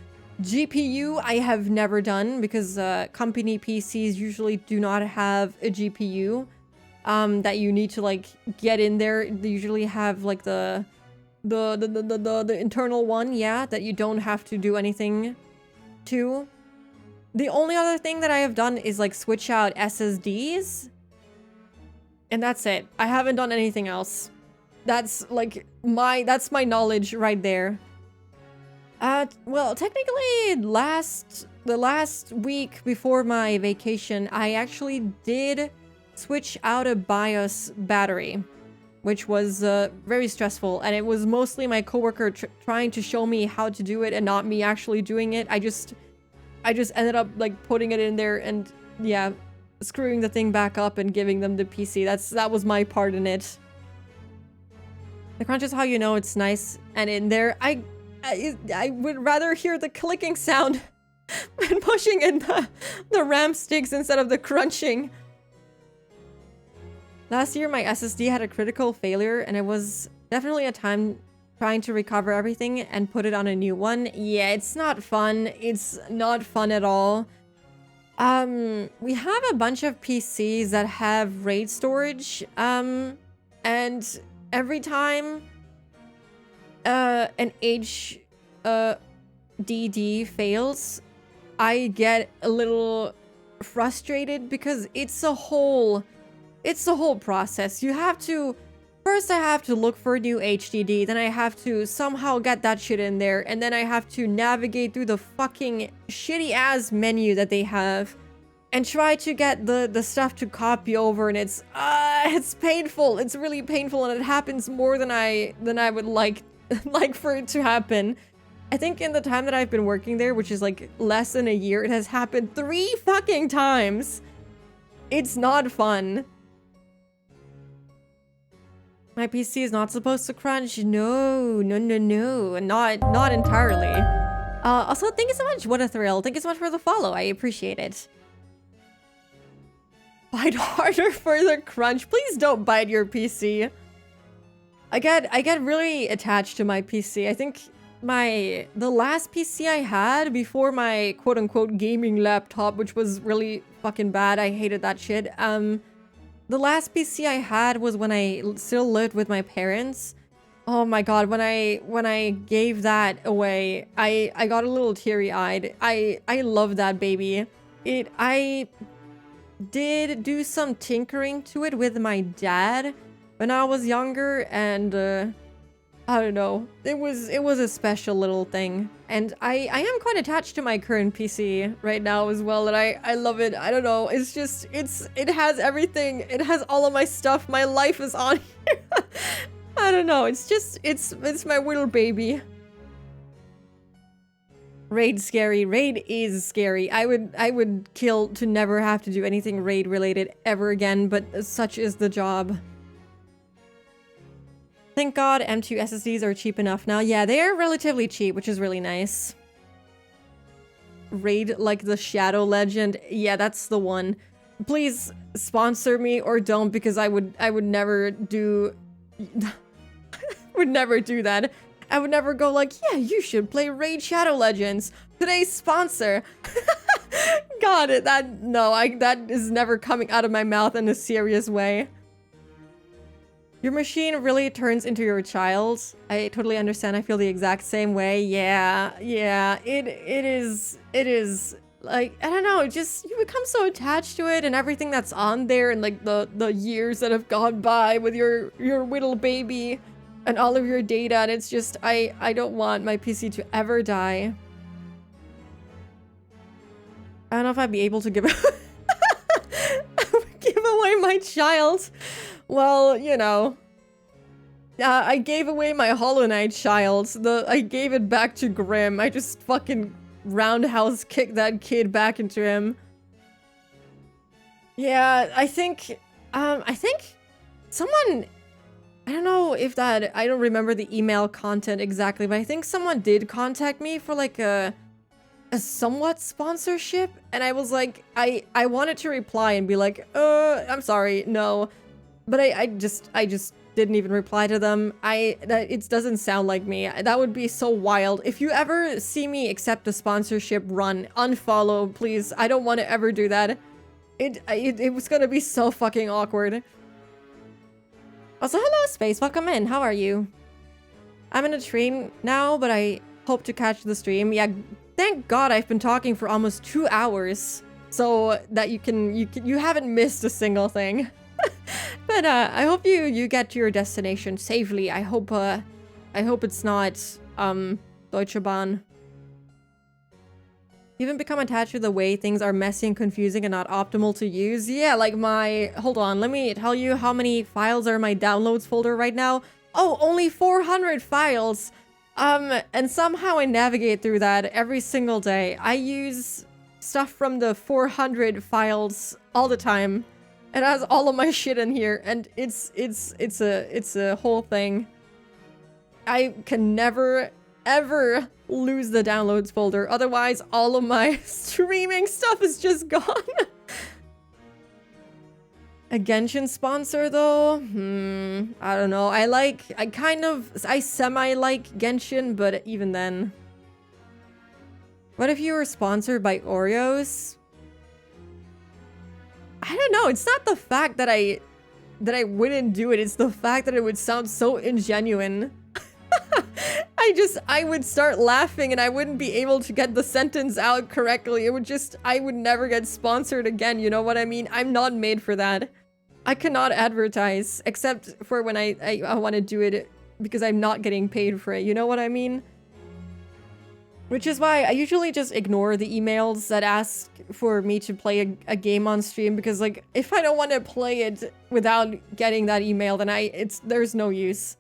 GPU, I have never done because company PCs usually do not have a GPU that you need to like get in there. They usually have like the internal one, yeah, that you don't have to do anything to. The only other thing that I have done is like switch out SSDs. And that's it. I haven't done anything else. That's like that's my knowledge right there. Well, technically the last week before my vacation, I actually did switch out a BIOS battery, which was very stressful, and it was mostly my coworker trying to show me how to do it and not me actually doing it. I just ended up like putting it in there and yeah, screwing the thing back up and giving them the PC. That was my part in it. The crunch is how you know it's nice and in there. I would rather hear the clicking sound when pushing in the RAM sticks instead of the crunching. Last year my SSD had a critical failure and it was definitely a time trying to recover everything and put it on a new one. Yeah, it's not fun. It's not fun at all. We have a bunch of PCs that have RAID storage, and every time an HDD fails, I get a little frustrated because it's a whole process. You have to first I have to look for a new HDD, then I have to somehow get that shit in there, and then I have to navigate through the fucking shitty ass menu that they have and try to get the stuff to copy over, and it's painful. It's really painful, and it happens more than I would like for it to happen. I think in the time that I've been working there, which is like less than a year, it has happened 3 fucking times. It's not fun. My PC is not supposed to crunch. No. Not entirely. Also, thank you so much. What a thrill. Thank you so much for the follow. I appreciate it. Bite harder for the crunch. Please don't bite your PC. I get really attached to my PC. I think the last PC I had before my quote-unquote gaming laptop, which was really fucking bad. I hated that shit. The last PC I had was when I still lived with my parents. Oh my god, when I gave that away, I got a little teary-eyed. I love that baby. I did do some tinkering to it with my dad when I was younger, and I don't know. It was a special little thing. And I am quite attached to my current PC right now as well, and I love it. I don't know. It's just it has everything. It has all of my stuff. My life is on here. I don't know. It's my little baby. Raid scary. Raid is scary. I would kill to never have to do anything raid related ever again, but such is the job. Thank God M2 SSDs are cheap enough now. Yeah, they are relatively cheap, which is really nice. Raid like the Shadow Legend. Yeah, that's the one. Please sponsor me or don't, because I would never do would never do that. I would never go like, yeah, you should play Raid Shadow Legends. Today's sponsor. God, that is never coming out of my mouth in a serious way. Your machine really turns into your child. I totally understand. I feel the exact same way. Yeah, it is like, I don't know, just you become so attached to it and everything that's on there, and like the years that have gone by with your little baby and all of your data, and it's just I don't want my PC to ever die. I don't know if I'd be able to give away my child. Well, you know, I gave away my Hollow Knight child. I gave it back to Grim. I just fucking roundhouse kicked that kid back into him. Yeah, I think someone, I don't know if that, I don't remember the email content exactly, but I think someone did contact me for like a somewhat sponsorship, and I was like, I wanted to reply and be like, I'm sorry, no, but I just didn't even reply to them. It doesn't sound like me. That would be so wild. If you ever see me accept a sponsorship run, unfollow, please. I don't want to ever do that. It was gonna be so fucking awkward. Also, hello, Space. Welcome in. How are you? I'm in a train now, but I hope to catch the stream. Yeah, thank God I've been talking for almost 2 hours, so that you haven't missed a single thing. But I hope you get to your destination safely. I hope it's not Deutsche Bahn. Even become attached to the way things are messy and confusing and not optimal to use. Yeah, like hold on, let me tell you how many files are in my downloads folder right now. Oh, only 400 files. And somehow I navigate through that every single day. I use stuff from the 400 files all the time. It has all of my shit in here, and it's a whole thing. I can never ever lose the downloads folder, otherwise all of my streaming stuff is just gone. A Genshin sponsor though? I don't know. I semi-like Genshin, but even then. What if you were sponsored by Oreos? I don't know. It's not the fact that I wouldn't do it. It's the fact that it would sound so ingenuine. I would start laughing and I wouldn't be able to get the sentence out correctly. I would never get sponsored again. You know what I mean? I'm not made for that. I cannot advertise except for when I want to do it because I'm not getting paid for it. You know what I mean? Which is why I usually just ignore the emails that ask for me to play a game on stream, because like if I don't want to play it without getting that email, then there's no use.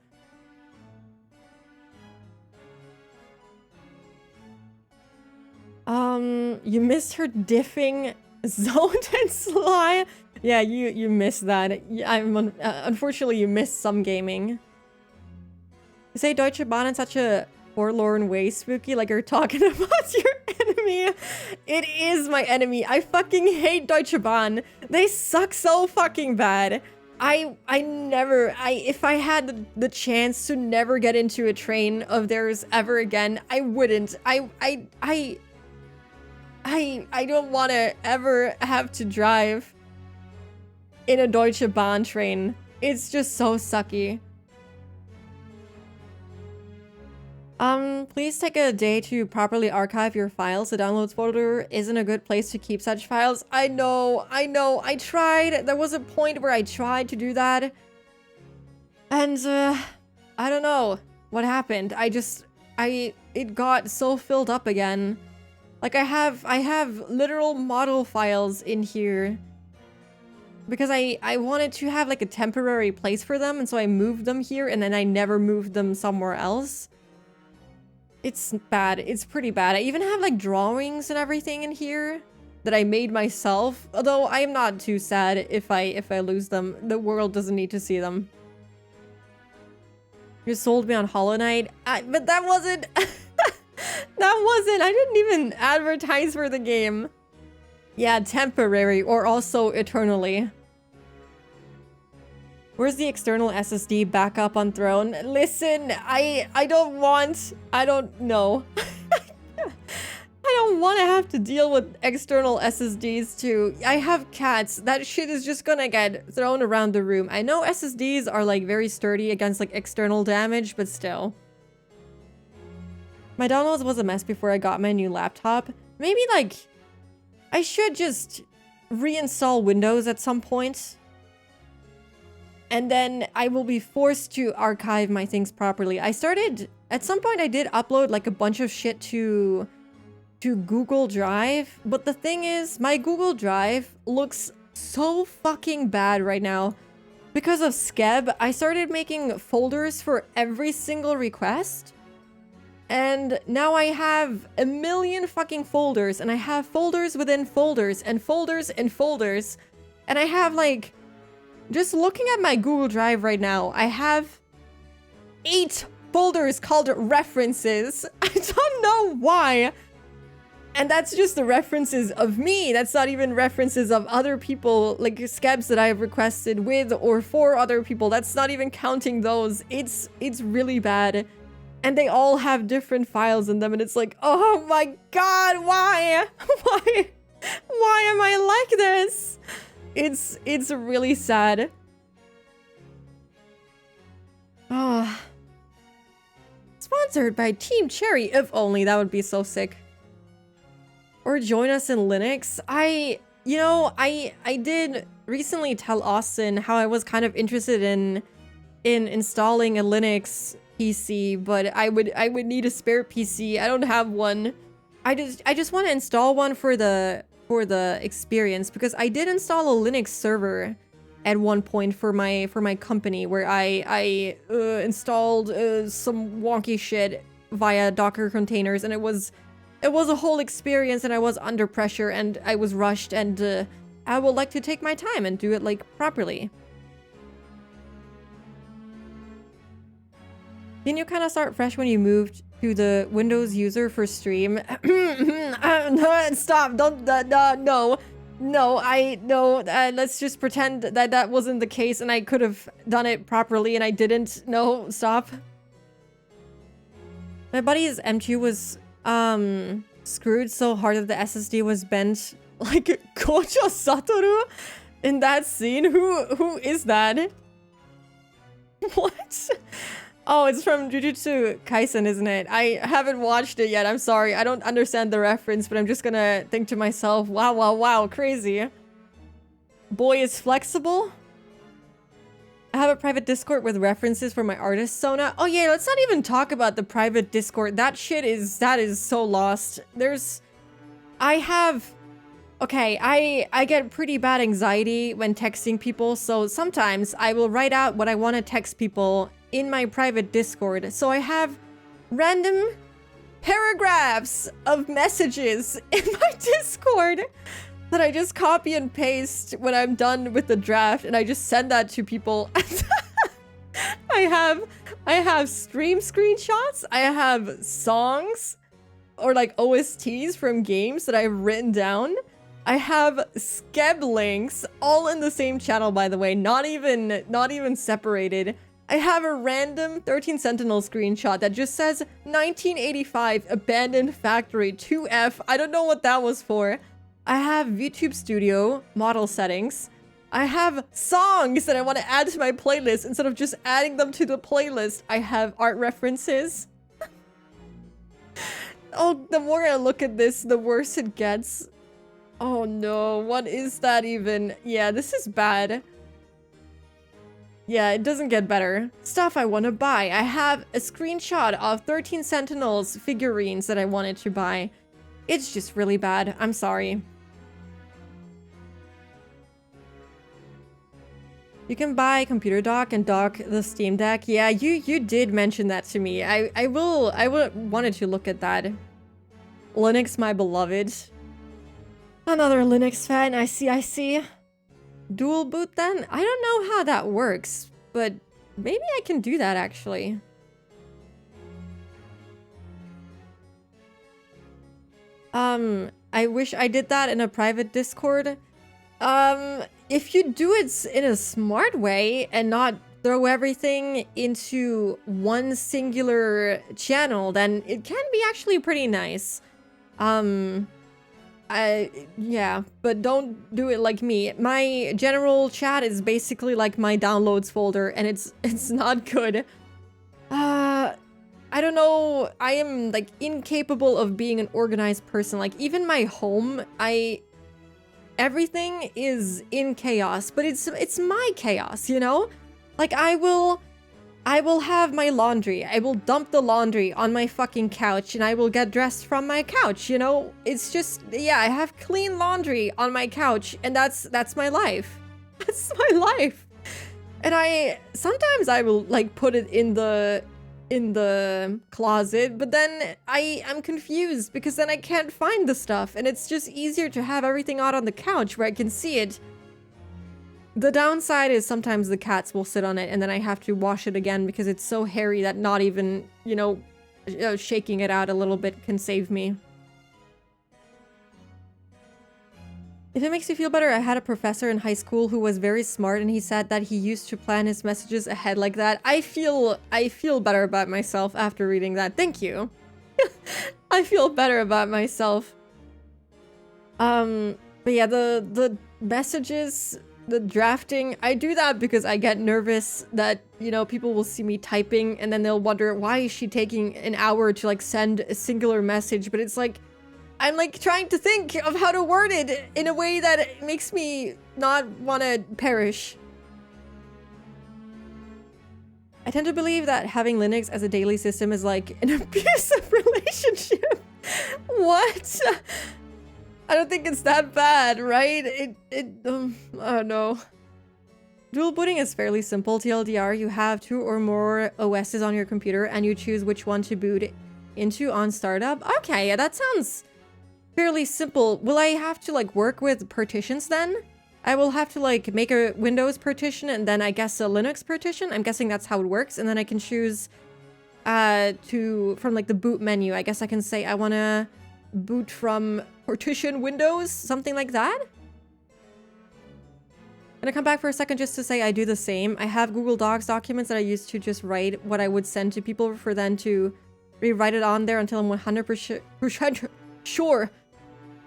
You missed her diffing Zoned and Sly. Yeah, you missed that. Unfortunately, you missed some gaming. You say Deutsche Bahn in such a forlorn way, Spooky, like you're talking about your enemy. It is my enemy. I fucking hate Deutsche Bahn. They suck so fucking bad. If I had the chance to never get into a train of theirs ever again, I wouldn't. I don't want to ever have to drive in a Deutsche Bahn train. It's just so sucky. Please take a day to properly archive your files. The downloads folder isn't a good place to keep such files. I know. I tried. There was a point where I tried to do that. And, I don't know what happened. It got so filled up again. Like, I have literal model files in here. Because I wanted to have, like, a temporary place for them, and so I moved them here, and then I never moved them somewhere else. It's bad. It's pretty bad. I even have like drawings and everything in here that I made myself. Although I'm not too sad if I lose them. The world doesn't need to see them. You sold me on Hollow Knight. But that wasn't... I didn't even advertise for the game. Yeah, temporary or also eternally. Where's the external SSD backup on Throne? Listen, I don't know. I don't want to have to deal with external SSDs too. I have cats. That shit is just gonna get thrown around the room. I know SSDs are like very sturdy against like external damage, but still. My downloads was a mess before I got my new laptop. Maybe like I should just reinstall Windows at some point. And then I will be forced to archive my things properly. At some point I did upload like a bunch of shit to Google Drive. But the thing is, my Google Drive looks so fucking bad right now. Because of Skeb, I started making folders for every single request. And now I have a million fucking folders. And I have folders within folders and folders and folders. And I have like... Just looking at my Google Drive right now, I have 8 folders called references. I don't know why. And that's just the references of me. That's not even references of other people, like Skebs that I have requested with or for other people. That's not even counting those. It's really bad. And they all have different files in them. And it's like, oh my god, why? Why am I like this? It's really sad. Oh. Sponsored by Team Cherry. If only, that would be so sick. Or join us in Linux. I did recently tell Austin how I was kind of interested in installing a Linux PC, but I would need a spare PC. I don't have one. I just want to install one for the experience, because I did install a Linux server at one point for my company, where I installed some wonky shit via Docker containers, and it was a whole experience, and I was under pressure and I was rushed, and I would like to take my time and do it like properly. Didn't you kind of start fresh when you moved to the Windows user for stream? Stop! Don't. No. Let's just pretend that that wasn't the case, and I could have done it properly, and I didn't. No, stop. My buddy's M2 was screwed so hard that the SSD was bent like Kocho Satoru in that scene. Who is that? What? Oh, it's from Jujutsu Kaisen, isn't it? I haven't watched it yet. I'm sorry. I don't understand the reference, but I'm just gonna think to myself, wow, crazy. Boy is flexible. I have a private Discord with references for my artist Sona. Oh yeah, let's not even talk about the private Discord. That is so lost. I get pretty bad anxiety when texting people, so sometimes I will write out what I want to text people in my private Discord. So I have random paragraphs of messages in my Discord that I just copy and paste when I'm done with the draft, and I just send that to people. I have stream screenshots, I have songs or like OSTs from games that I've written down. I have Skeb links all in the same channel, by the way, not even separated. I have a random 13 Sentinel screenshot that just says 1985 abandoned factory 2F. I don't know what that was for. I have VTube Studio model settings. I have songs that I want to add to my playlist instead of just adding them to the playlist. I have art references. Oh, the more I look at this, the worse it gets. Oh no, what is that even? Yeah, this is bad. Yeah, it doesn't get better. Stuff I want to buy. I have a screenshot of 13 Sentinels figurines that I wanted to buy. It's just really bad. I'm sorry. You can buy computer dock and dock the Steam Deck. Yeah, you did mention that to me. I wanted to look at that. Linux, my beloved. Another Linux fan. I see. Dual boot then? I don't know how that works, but maybe I can do that actually. I wish I did that in a private Discord. If you do it in a smart way and not throw everything into one singular channel, then it can be actually pretty nice. Yeah, but don't do it like me. My general chat is basically like my downloads folder, and it's not good. I don't know. I am like incapable of being an organized person. Like even my home, everything is in chaos, but it's my chaos, you know? Like I will have my laundry. I will dump the laundry on my fucking couch and I will get dressed from my couch, you know? It's just, yeah, I have clean laundry on my couch and that's my life. That's my life. And sometimes I will like put it in the closet, but then I'm confused because then I can't find the stuff and it's just easier to have everything out on the couch where I can see it. The downside is sometimes the cats will sit on it and then I have to wash it again because it's so hairy that not even, you know, shaking it out a little bit can save me. If it makes you feel better, I had a professor in high school who was very smart and he said that he used to plan his messages ahead like that. I feel better about myself after reading that. Thank you. I feel better about myself. But yeah, the messages, the drafting, I do that because I get nervous that, you know, people will see me typing and then they'll wonder why is she taking an hour to like send a singular message, but it's like I'm like trying to think of how to word it in a way that makes me not want to perish. I tend to believe that having Linux as a daily system is like an abusive relationship. What? I don't think it's that bad, right? I don't know. Dual booting is fairly simple. TLDR, you have 2 or more OSs on your computer and you choose which one to boot into on startup. Okay, yeah, that sounds fairly simple. Will I have to like work with partitions then? I will have to like make a Windows partition and then I guess a Linux partition. I'm guessing that's how it works. And then I can choose from like the boot menu. I guess I can say I want to boot from partition Windows, something like that. I'm gonna come back for a second just to say I do the same. I have Google Docs documents that I used to just write what I would send to people for them to rewrite it on there until I'm 100% sure.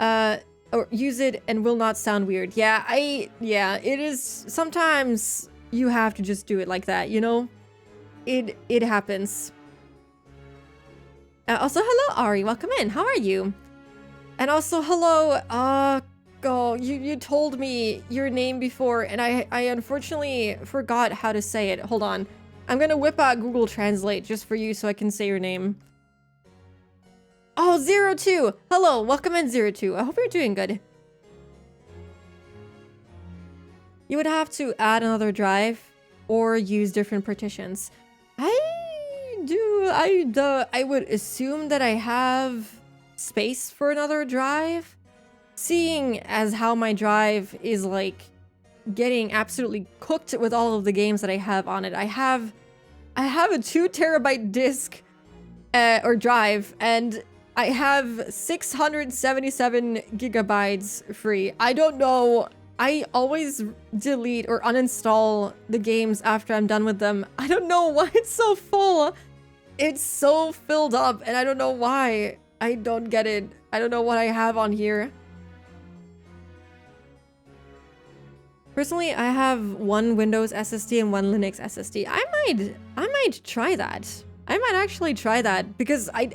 Or use it and will not sound weird. Yeah, it is. Sometimes you have to just do it like that, you know? It happens. Also, hello, Ari. Welcome in. How are you? And also, hello, you told me your name before, and I unfortunately forgot how to say it. Hold on. I'm gonna whip out Google Translate just for you so I can say your name. Oh, 02! Hello, welcome in, 02. I hope you're doing good. You would have to add another drive or use different partitions. I would assume that I have space for another drive. Seeing as how my drive is like getting absolutely cooked with all of the games that I have on it. I have a 2 terabyte disk or drive, and I have 677 gigabytes free. I don't know. I always delete or uninstall the games after I'm done with them. I don't know why it's so full. It's so filled up, and I don't know why. I don't get it. I don't know what I have on here. Personally, I have one Windows SSD and one Linux SSD. I might try that. I might actually try that because I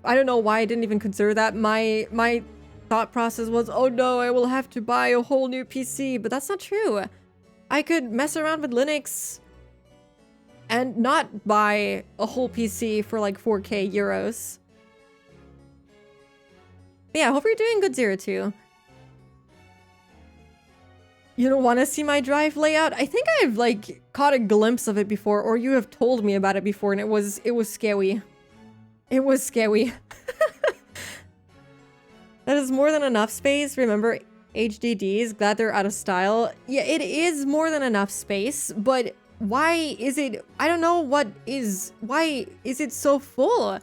don't know why I didn't even consider that. My thought process was, oh no, I will have to buy a whole new PC, but that's not true. I could mess around with Linux and not buy a whole PC for like 4K euros. But yeah, I hope you're doing good, 02. You don't want to see my drive layout? I think I've like caught a glimpse of it before, or you have told me about it before, and it was scary. It was scary. That is more than enough space. Remember, HDDs, glad they're out of style. Yeah, it is more than enough space, but why is it, I don't know why is it so full?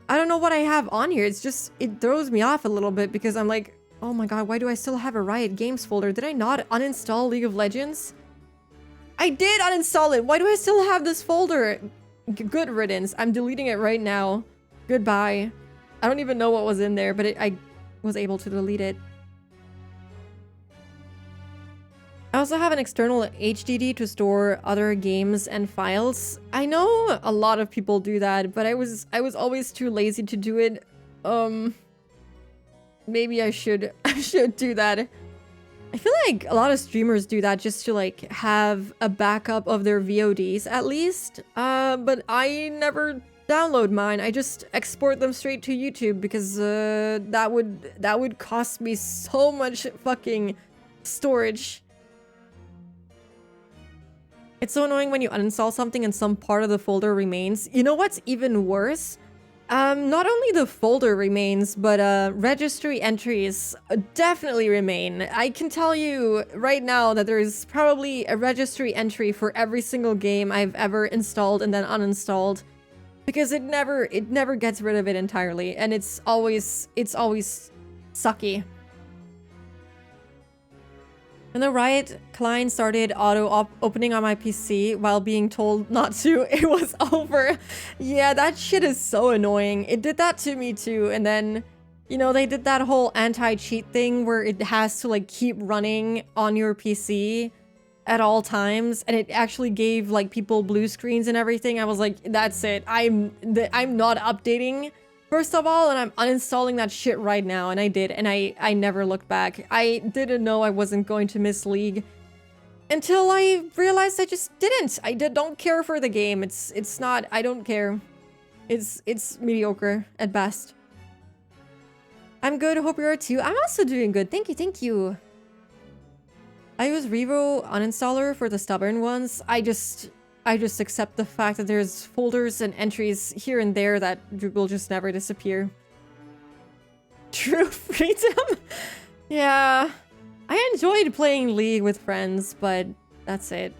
I don't know what I have on here. It's just, it throws me off a little bit because I'm like, oh my god, why do I still have a Riot Games folder? Did I not uninstall League of Legends? I did uninstall it. Why do I still have this folder? Good riddance. I'm deleting it right now. Goodbye. I don't even know what was in there, but I was able to delete it. I also have an external HDD to store other games and files. I know a lot of people do that, but I was always too lazy to do it. Maybe I should do that. I feel like a lot of streamers do that just to like have a backup of their VODs at least. But I never download mine. I just export them straight to YouTube because that would cost me so much fucking storage. It's so annoying when you uninstall something and some part of the folder remains. You know what's even worse? Not only the folder remains, but registry entries definitely remain. I can tell you right now that there's probably a registry entry for every single game I've ever installed and then uninstalled, because it never gets rid of it entirely, and it's always sucky. When the Riot client started auto-opening on my PC while being told not to, it was over. Yeah, that shit is so annoying. It did that to me too, and then, you know, they did that whole anti-cheat thing where it has to, like, keep running on your PC at all times, and it actually gave, like, people blue screens and everything. I was like, that's it. I'm not updating, first of all, and I'm uninstalling that shit right now, and I did, and I never looked back. I didn't know I wasn't going to miss League until I realized I just didn't. don't care for the game. It's not, I don't care. It's mediocre at best. I'm good, hope you are too. I'm also doing good, thank you. I use Revo uninstaller for the stubborn ones. I just accept the fact that there's folders and entries here and there that will just never disappear. True freedom? Yeah. I enjoyed playing League with friends, but that's it.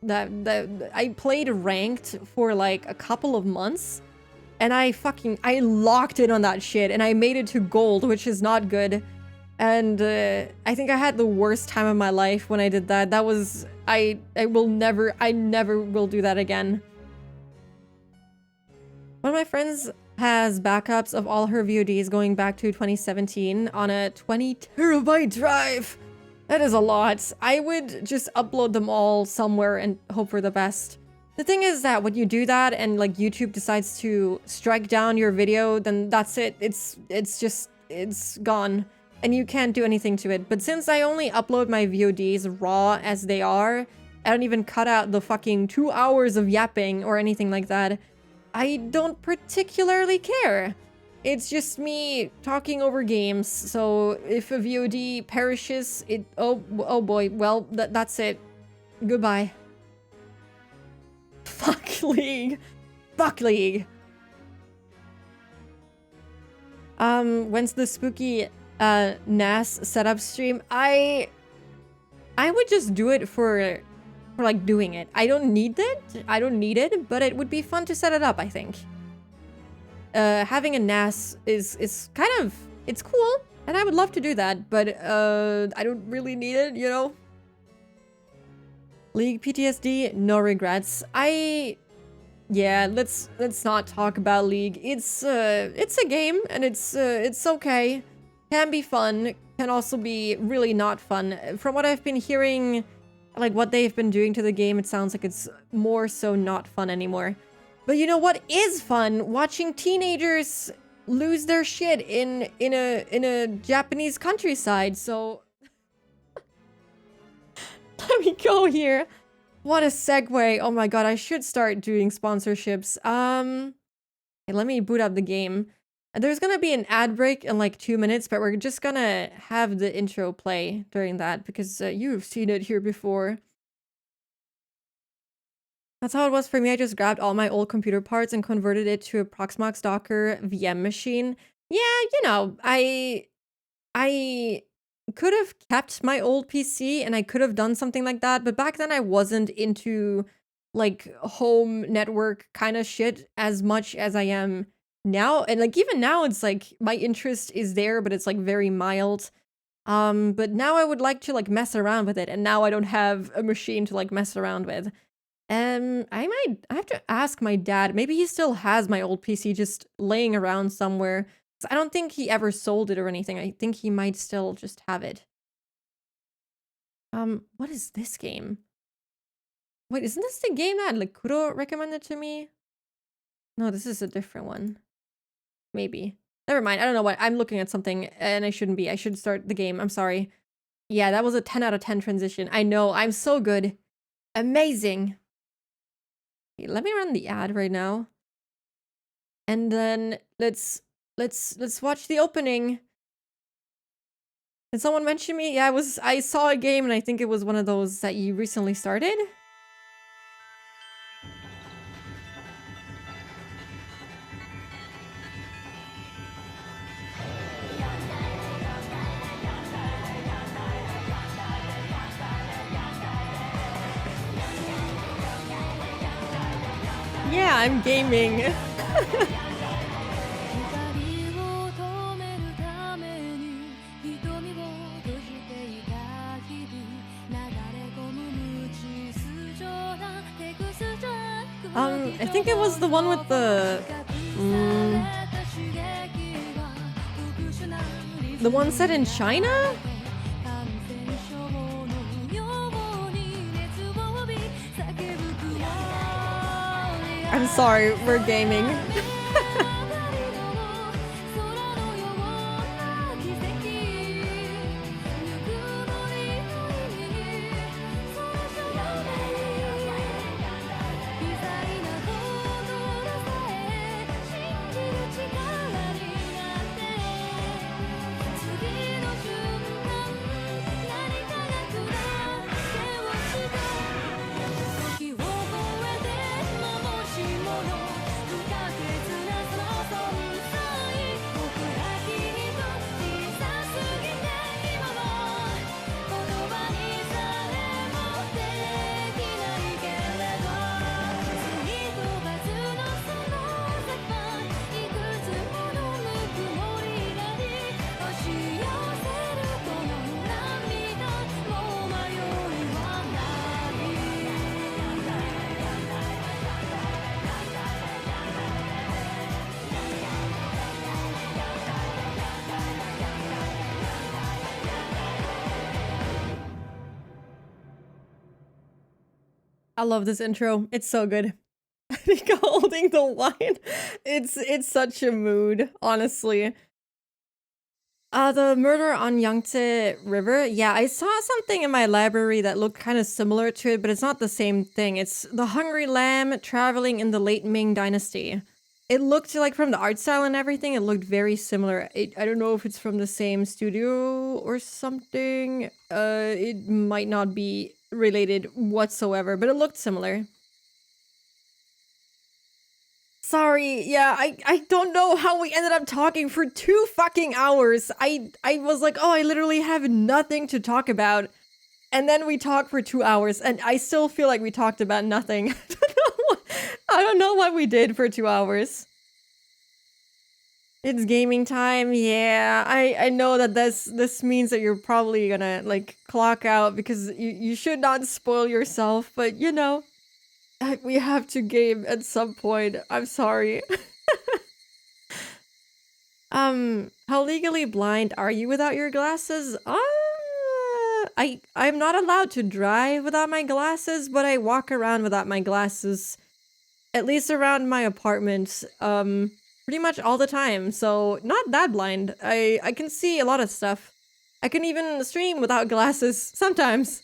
I played ranked for like a couple of months, and I locked in on that shit, and I made it to gold, which is not good. And I think I had the worst time of my life when I did that. That was, I never will do that again. One of my friends has backups of all her VODs going back to 2017 on a 20 terabyte drive. That is a lot. I would just upload them all somewhere and hope for the best. The thing is that when you do that and like YouTube decides to strike down your video, then that's it. It's gone. And you can't do anything to it. But since I only upload my VODs raw as they are, I don't even cut out the fucking 2 hours of yapping or anything like that, I don't particularly care. It's just me talking over games, so if a VOD perishes, oh boy, well, that's it. Goodbye. Fuck League. Fuck League. When's the spooky NAS setup stream? I would just do it for like doing it. I don't need it, but it would be fun to set it up, I think. Having a NAS is kind of, it's cool, and I would love to do that, but I don't really need it, you know? League PTSD, no regrets. Yeah, let's not talk about League. It's a game, and it's okay. Can be fun, can also be really not fun. From what I've been hearing, like what they've been doing to the game, it sounds like it's more so not fun anymore. But you know what is fun? Watching teenagers lose their shit in a Japanese countryside. So let me go here. What a segue. Oh my god, I should start doing sponsorships. Okay, let me boot up the game. There's gonna be an ad break in like 2 minutes, but we're just gonna have the intro play during that because you've seen it here before. That's how it was for me. I just grabbed all my old computer parts and converted it to a Proxmox Docker VM machine. Yeah, you know, I could have kept my old PC and I could have done something like that, but back then I wasn't into like home network kind of shit as much as I am now, and like even now it's like my interest is there, but it's like very mild. But now I would like to like mess around with it, and now I don't have a machine to like mess around with. I have to ask my dad. Maybe he still has my old PC just laying around somewhere. 'Cause I don't think he ever sold it or anything. I think he might still just have it. What is this game? Wait, isn't this the game that like Kuro recommended to me? No, this is a different one. Maybe. Never mind. I don't know what. I'm looking at something and I shouldn't be. I should start the game. I'm sorry. Yeah, that was a 10 out of 10 transition. I know. I'm so good. Amazing. Okay, let me run the ad right now. And then let's watch the opening. Did someone mention me? Yeah, I saw a game and I think it was one of those that you recently started. Yeah, I'm gaming. I think it was the one with the one set in China? I'm sorry, we're gaming. I love this intro. It's so good. Nika holding the wine. It's such a mood, honestly. The murder on Yangtze River. Yeah, I saw something in my library that looked kind of similar to it, but it's not the same thing. It's the Hungry Lamb traveling in the late Ming Dynasty. It looked like from the art style and everything, it looked very similar. I don't know if it's from the same studio or something. It might not be related whatsoever, but it looked similar. Sorry, yeah, I don't know how we ended up talking for 2 fucking hours. I was like, oh, I literally have nothing to talk about. And then we talked for 2 hours, and I still feel like we talked about nothing. I don't know what we did for 2 hours. It's gaming time, yeah. I know that this means that you're probably gonna, like, clock out because you should not spoil yourself, but, you know, we have to game at some point. I'm sorry. How legally blind are you without your glasses? I'm not allowed to drive without my glasses, but I walk around without my glasses, at least around my apartment, pretty much all the time. So not that blind. I can see a lot of stuff. I can even stream without glasses sometimes.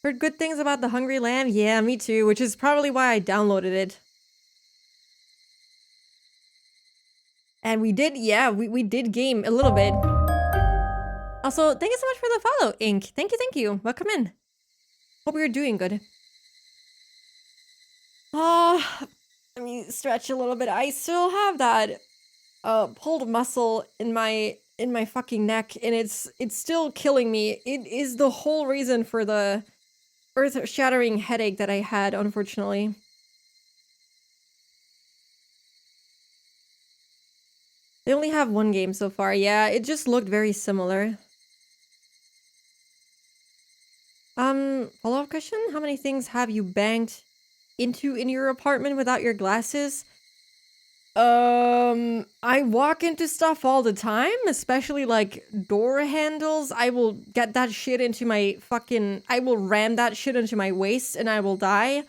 Heard good things about the Hungry Lamb? Yeah, me too, which is probably why I downloaded it. And we did, yeah, we did game a little bit. Also, thank you so much for the follow, Ink. Thank you. Welcome in. Hope you're doing good. Let me stretch a little bit. I still have that pulled muscle in my fucking neck, and it's still killing me. It is the whole reason for the earth-shattering headache that I had, unfortunately. They only have one game so far. Yeah, it just looked very similar. Follow-up question? How many things have you banged into in your apartment without your glasses? I walk into stuff all the time, especially like door handles. I will get that shit into my fucking, I will ram that shit into my waist and I will die.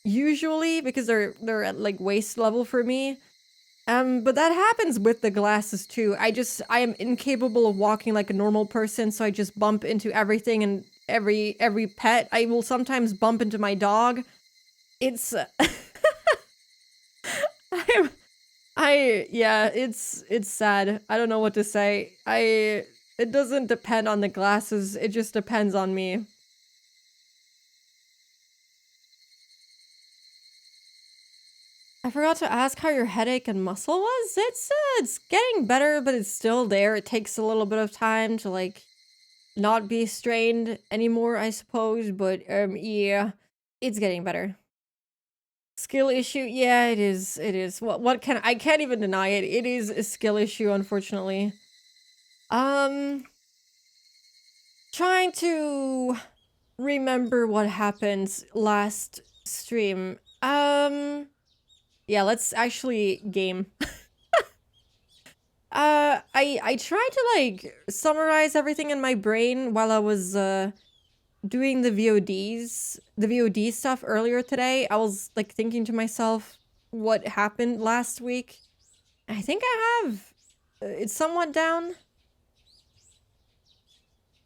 Usually because they're at like waist level for me. But that happens with the glasses too. I am incapable of walking like a normal person, so I just bump into everything and every pet. I will sometimes bump into my dog. It's yeah, it's sad. I don't know what to say. It doesn't depend on the glasses. It just depends on me. I forgot to ask how your headache and muscle was. It's getting better, but it's still there. It takes a little bit of time to like not be strained anymore, I suppose, but yeah, it's getting better. Skill issue? Yeah, it is. It is. What can I can't even deny it. It is a skill issue, unfortunately. Trying to remember what happened last stream. Yeah, let's actually game. I tried to like summarize everything in my brain while I was doing the VOD stuff earlier today. I was like thinking to myself what happened last week. I think I have it's somewhat down.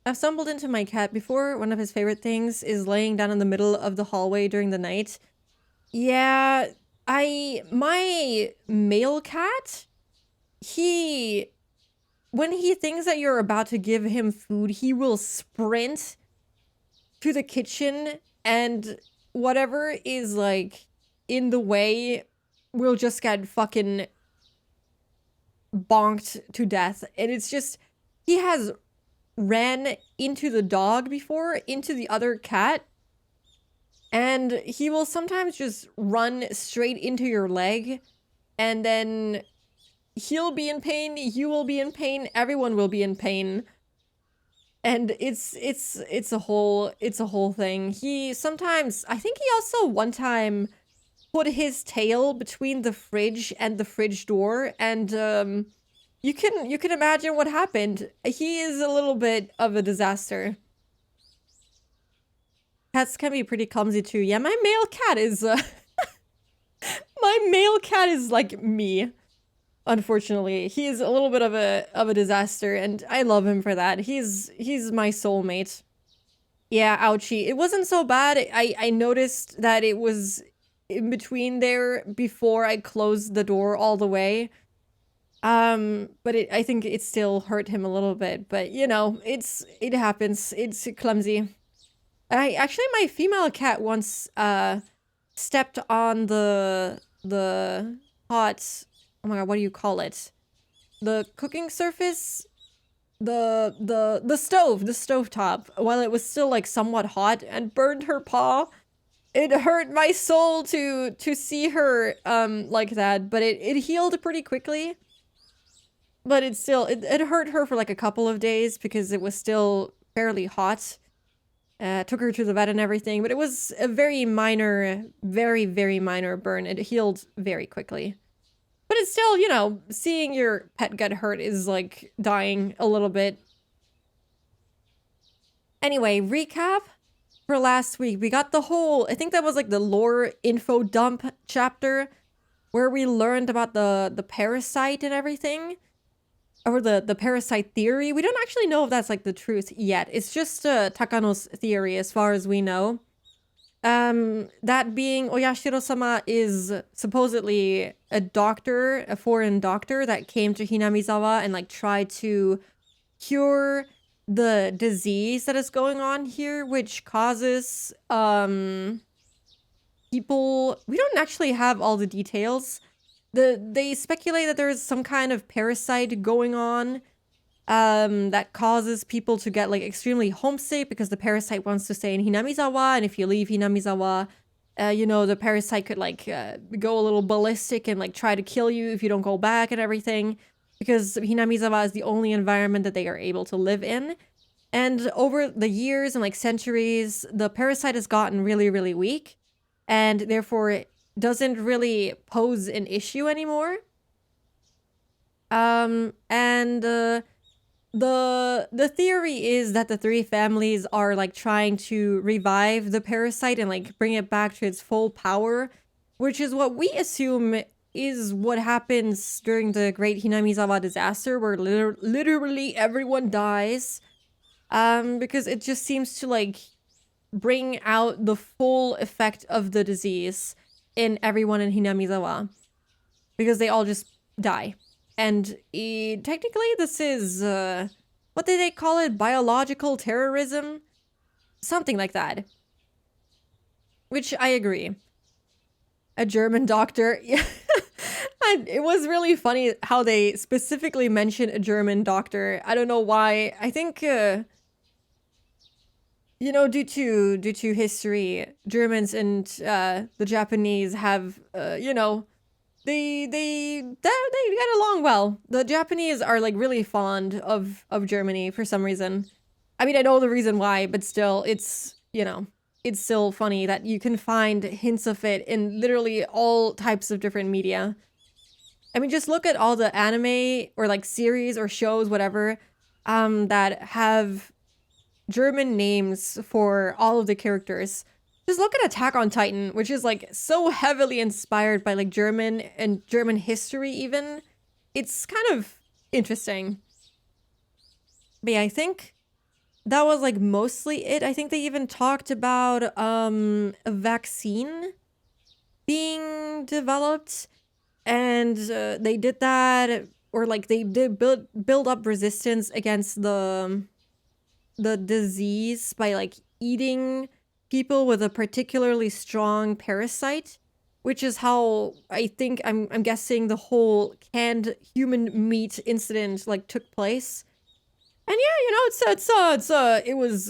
I've stumbled into my cat before. One of his favorite things is laying down in the middle of the hallway during the night. Yeah, my male cat, when he thinks that you're about to give him food, he will sprint to the kitchen and whatever is like in the way will just get fucking bonked to death. And it's just, he has ran into the dog before, into the other cat, and he will sometimes just run straight into your leg, and then he'll be in pain, you will be in pain, everyone will be in pain. And it's a whole thing. He sometimes, I think he also one time put his tail between the fridge and the fridge door, and you can imagine what happened. He is a little bit of a disaster. Cats can be pretty clumsy too. Yeah, my male cat is my male cat is like me. Unfortunately, he's a little bit of a disaster, and I love him for that. He's my soulmate. Yeah, ouchie. It wasn't so bad. I noticed that it was in between there before I closed the door all the way. But I think it still hurt him a little bit. But you know, it happens. It's clumsy. My female cat once stepped on the hot, oh my god, what do you call it? The cooking surface? The stove top, while it was still like somewhat hot, and burned her paw. It hurt my soul to see her like that, but it healed pretty quickly. But it still it hurt her for like a couple of days because it was still fairly hot. Took her to the vet and everything, but it was a very minor, very minor burn. It healed very quickly. But it's still, you know, seeing your pet get hurt is like dying a little bit. Anyway, recap for last week. We got the whole, I think that was like the lore info dump chapter where we learned about the parasite and everything. Or the parasite theory. We don't actually know if that's like the truth yet. It's just Takano's theory as far as we know. That being Oyashiro-sama is supposedly a doctor, a foreign doctor that came to Hinamizawa and like tried to cure the disease that is going on here, which causes people, we don't actually have all the details. They speculate that there is some kind of parasite going on that causes people to get like extremely homesick because the parasite wants to stay in Hinamizawa, and if you leave Hinamizawa, you know, the parasite could like go a little ballistic and like try to kill you if you don't go back and everything. because Hinamizawa is the only environment that they are able to live in. And over the years and like centuries, the parasite has gotten really, really weak, and therefore it doesn't really pose an issue anymore. And the theory is that the three families are like trying to revive the parasite and like bring it back to its full power, which is what we assume is what happens during the Great Hinamizawa disaster, where literally everyone dies. Because it just seems to like bring out the full effect of the disease in everyone in Hinamizawa, because they all just die. And technically this is, what did they call it? Biological terrorism? Something like that. Which I agree. A German doctor. Yeah. It was really funny how they specifically mentioned a German doctor. I don't know why. I think, you know, due to history, Germans and the Japanese have, you know, they get along well. The Japanese are like really fond of Germany for some reason. I mean, I know the reason why, but still, it's, you know, it's still funny that you can find hints of it in literally all types of different media. I mean, just look at all the anime or like series or shows, whatever, that have German names for all of the characters. Just look at Attack on Titan, which is like so heavily inspired by like German and German history even. It's kind of interesting. But yeah, I think that was like mostly it. I think they even talked about a vaccine being developed, and they did that, or like they did build up resistance against the disease by like eating people with a particularly strong parasite, which is how I think I'm guessing the whole canned human meat incident like took place. And yeah, you know,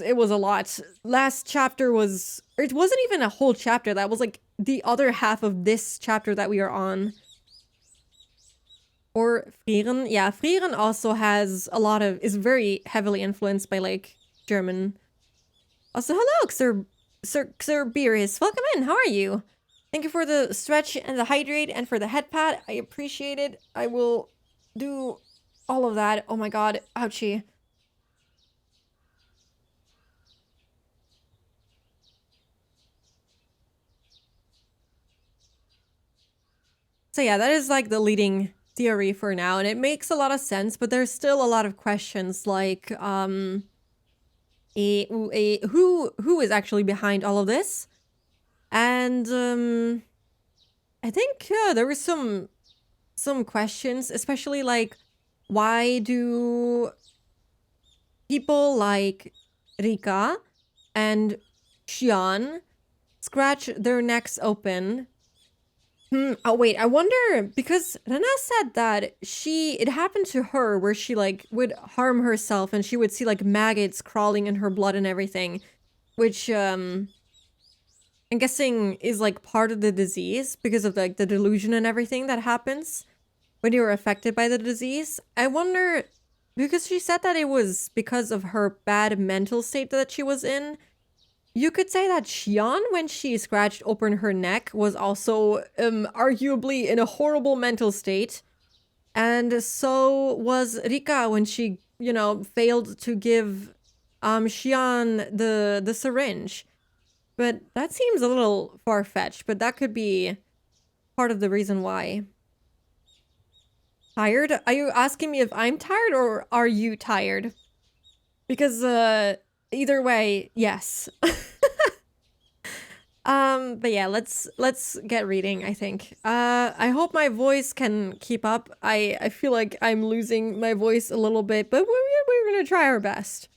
it was a lot. Last chapter was, or it wasn't even a whole chapter. That was like the other half of this chapter that we are on. Or Frieren. Yeah, Frieren also has a lot of, is very heavily influenced by like German. Also, hello, Sir Beerus. Welcome in. How are you? Thank you for the stretch and the hydrate and for the head pad. I appreciate it. I will do all of that. Oh my god. Ouchie. So yeah, that is like the leading theory for now, and it makes a lot of sense, but there's still a lot of questions like, who is actually behind all of this? And I think there were some questions, especially like, why do people like Rika and Xian scratch their necks open? Oh wait, I wonder, because Rana said that it happened to her where she like would harm herself and she would see like maggots crawling in her blood and everything, which I'm guessing is like part of the disease because of like the delusion and everything that happens when you are affected by the disease. I wonder, because she said that it was because of her bad mental state that she was in. You could say that Xian, when she scratched open her neck, was also arguably in a horrible mental state. And so was Rika when she, you know, failed to give Xian the syringe. But that seems a little far-fetched, but that could be part of the reason why. Tired? Are you asking me if I'm tired or are you tired? Because either way, yes. But yeah, let's get reading, I think. I hope my voice can keep up. I feel like I'm losing my voice a little bit, but we're gonna try our best.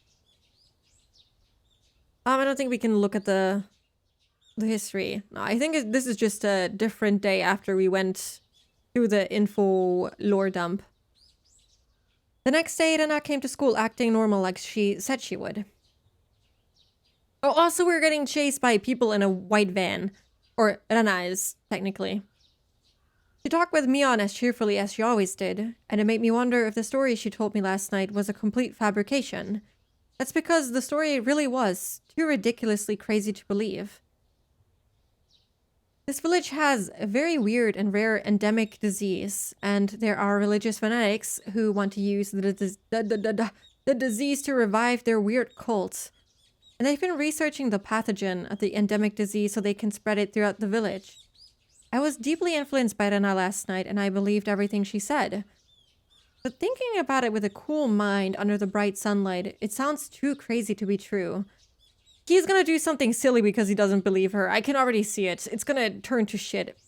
I don't think we can look at the history. No, I think this is just a different day after we went through the info lore dump. The next day, Rana came to school acting normal like she said she would. Oh, also we're getting chased by people in a white van. Or Rana is, technically. She talked with Mion as cheerfully as she always did, and it made me wonder if the story she told me last night was a complete fabrication. That's because the story really was too ridiculously crazy to believe. This village has a very weird and rare endemic disease, and there are religious fanatics who want to use the disease to revive their weird cult. And they've been researching the pathogen of the endemic disease so they can spread it throughout the village. I was deeply influenced by Rena last night, and I believed everything she said. But thinking about it with a cool mind under the bright sunlight, it sounds too crazy to be true. He's gonna do something silly because he doesn't believe her. I can already see it. It's gonna turn to shit.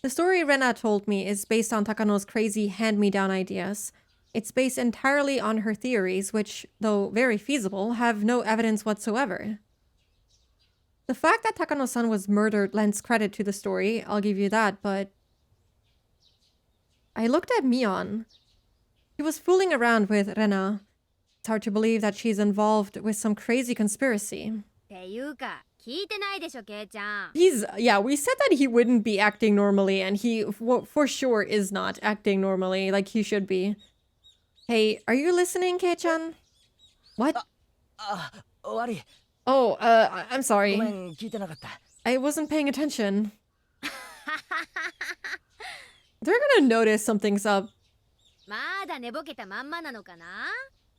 The story Rena told me is based on Takano's crazy hand-me-down ideas. It's based entirely on her theories, which, though very feasible, have no evidence whatsoever. The fact that Takano-san was murdered lends credit to the story, I'll give you that, but... I looked at Mion. She was fooling around with Rena. It's hard to believe that she's involved with some crazy conspiracy. Yeah, we said that he wouldn't be acting normally, and he for sure is not acting normally, like he should be. Hey, are you listening, Kei-chan? What? Oh, I'm sorry. I wasn't paying attention. They're gonna notice something's up.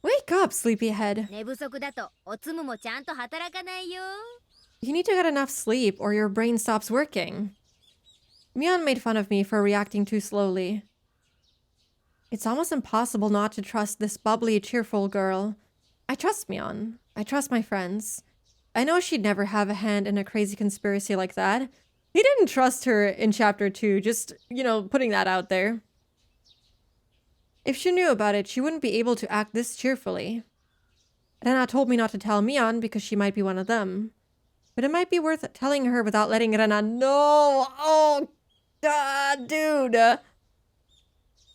Wake up, sleepyhead. You need to get enough sleep or your brain stops working. Mion made fun of me for reacting too slowly. It's almost impossible not to trust this bubbly, cheerful girl. I trust Mion. I trust my friends. I know she'd never have a hand in a crazy conspiracy like that. He didn't trust her in chapter 2, just, you know, putting that out there. If she knew about it, she wouldn't be able to act this cheerfully. Rena told me not to tell Mion because she might be one of them. But it might be worth telling her without letting Rena know. Oh, God, dude.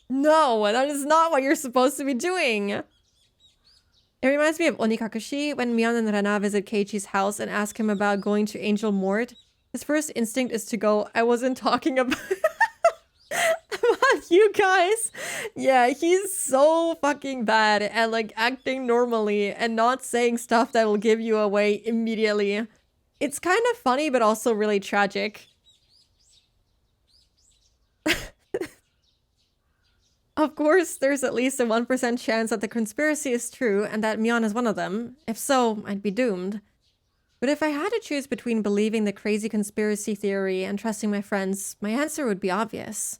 No, that is not what you're supposed to be doing. It reminds me of Onikakushi when Mion and Rena visit Keiichi's house and ask him about going to Angel Mort. His first instinct is to go, I wasn't talking about... about you guys. Yeah, he's so fucking bad at like acting normally and not saying stuff that will give you away immediately. It's kind of funny, but also really tragic. Of course, there's at least a 1% chance that the conspiracy is true and that Mion is one of them. If so, I'd be doomed. But if I had to choose between believing the crazy conspiracy theory and trusting my friends, my answer would be obvious.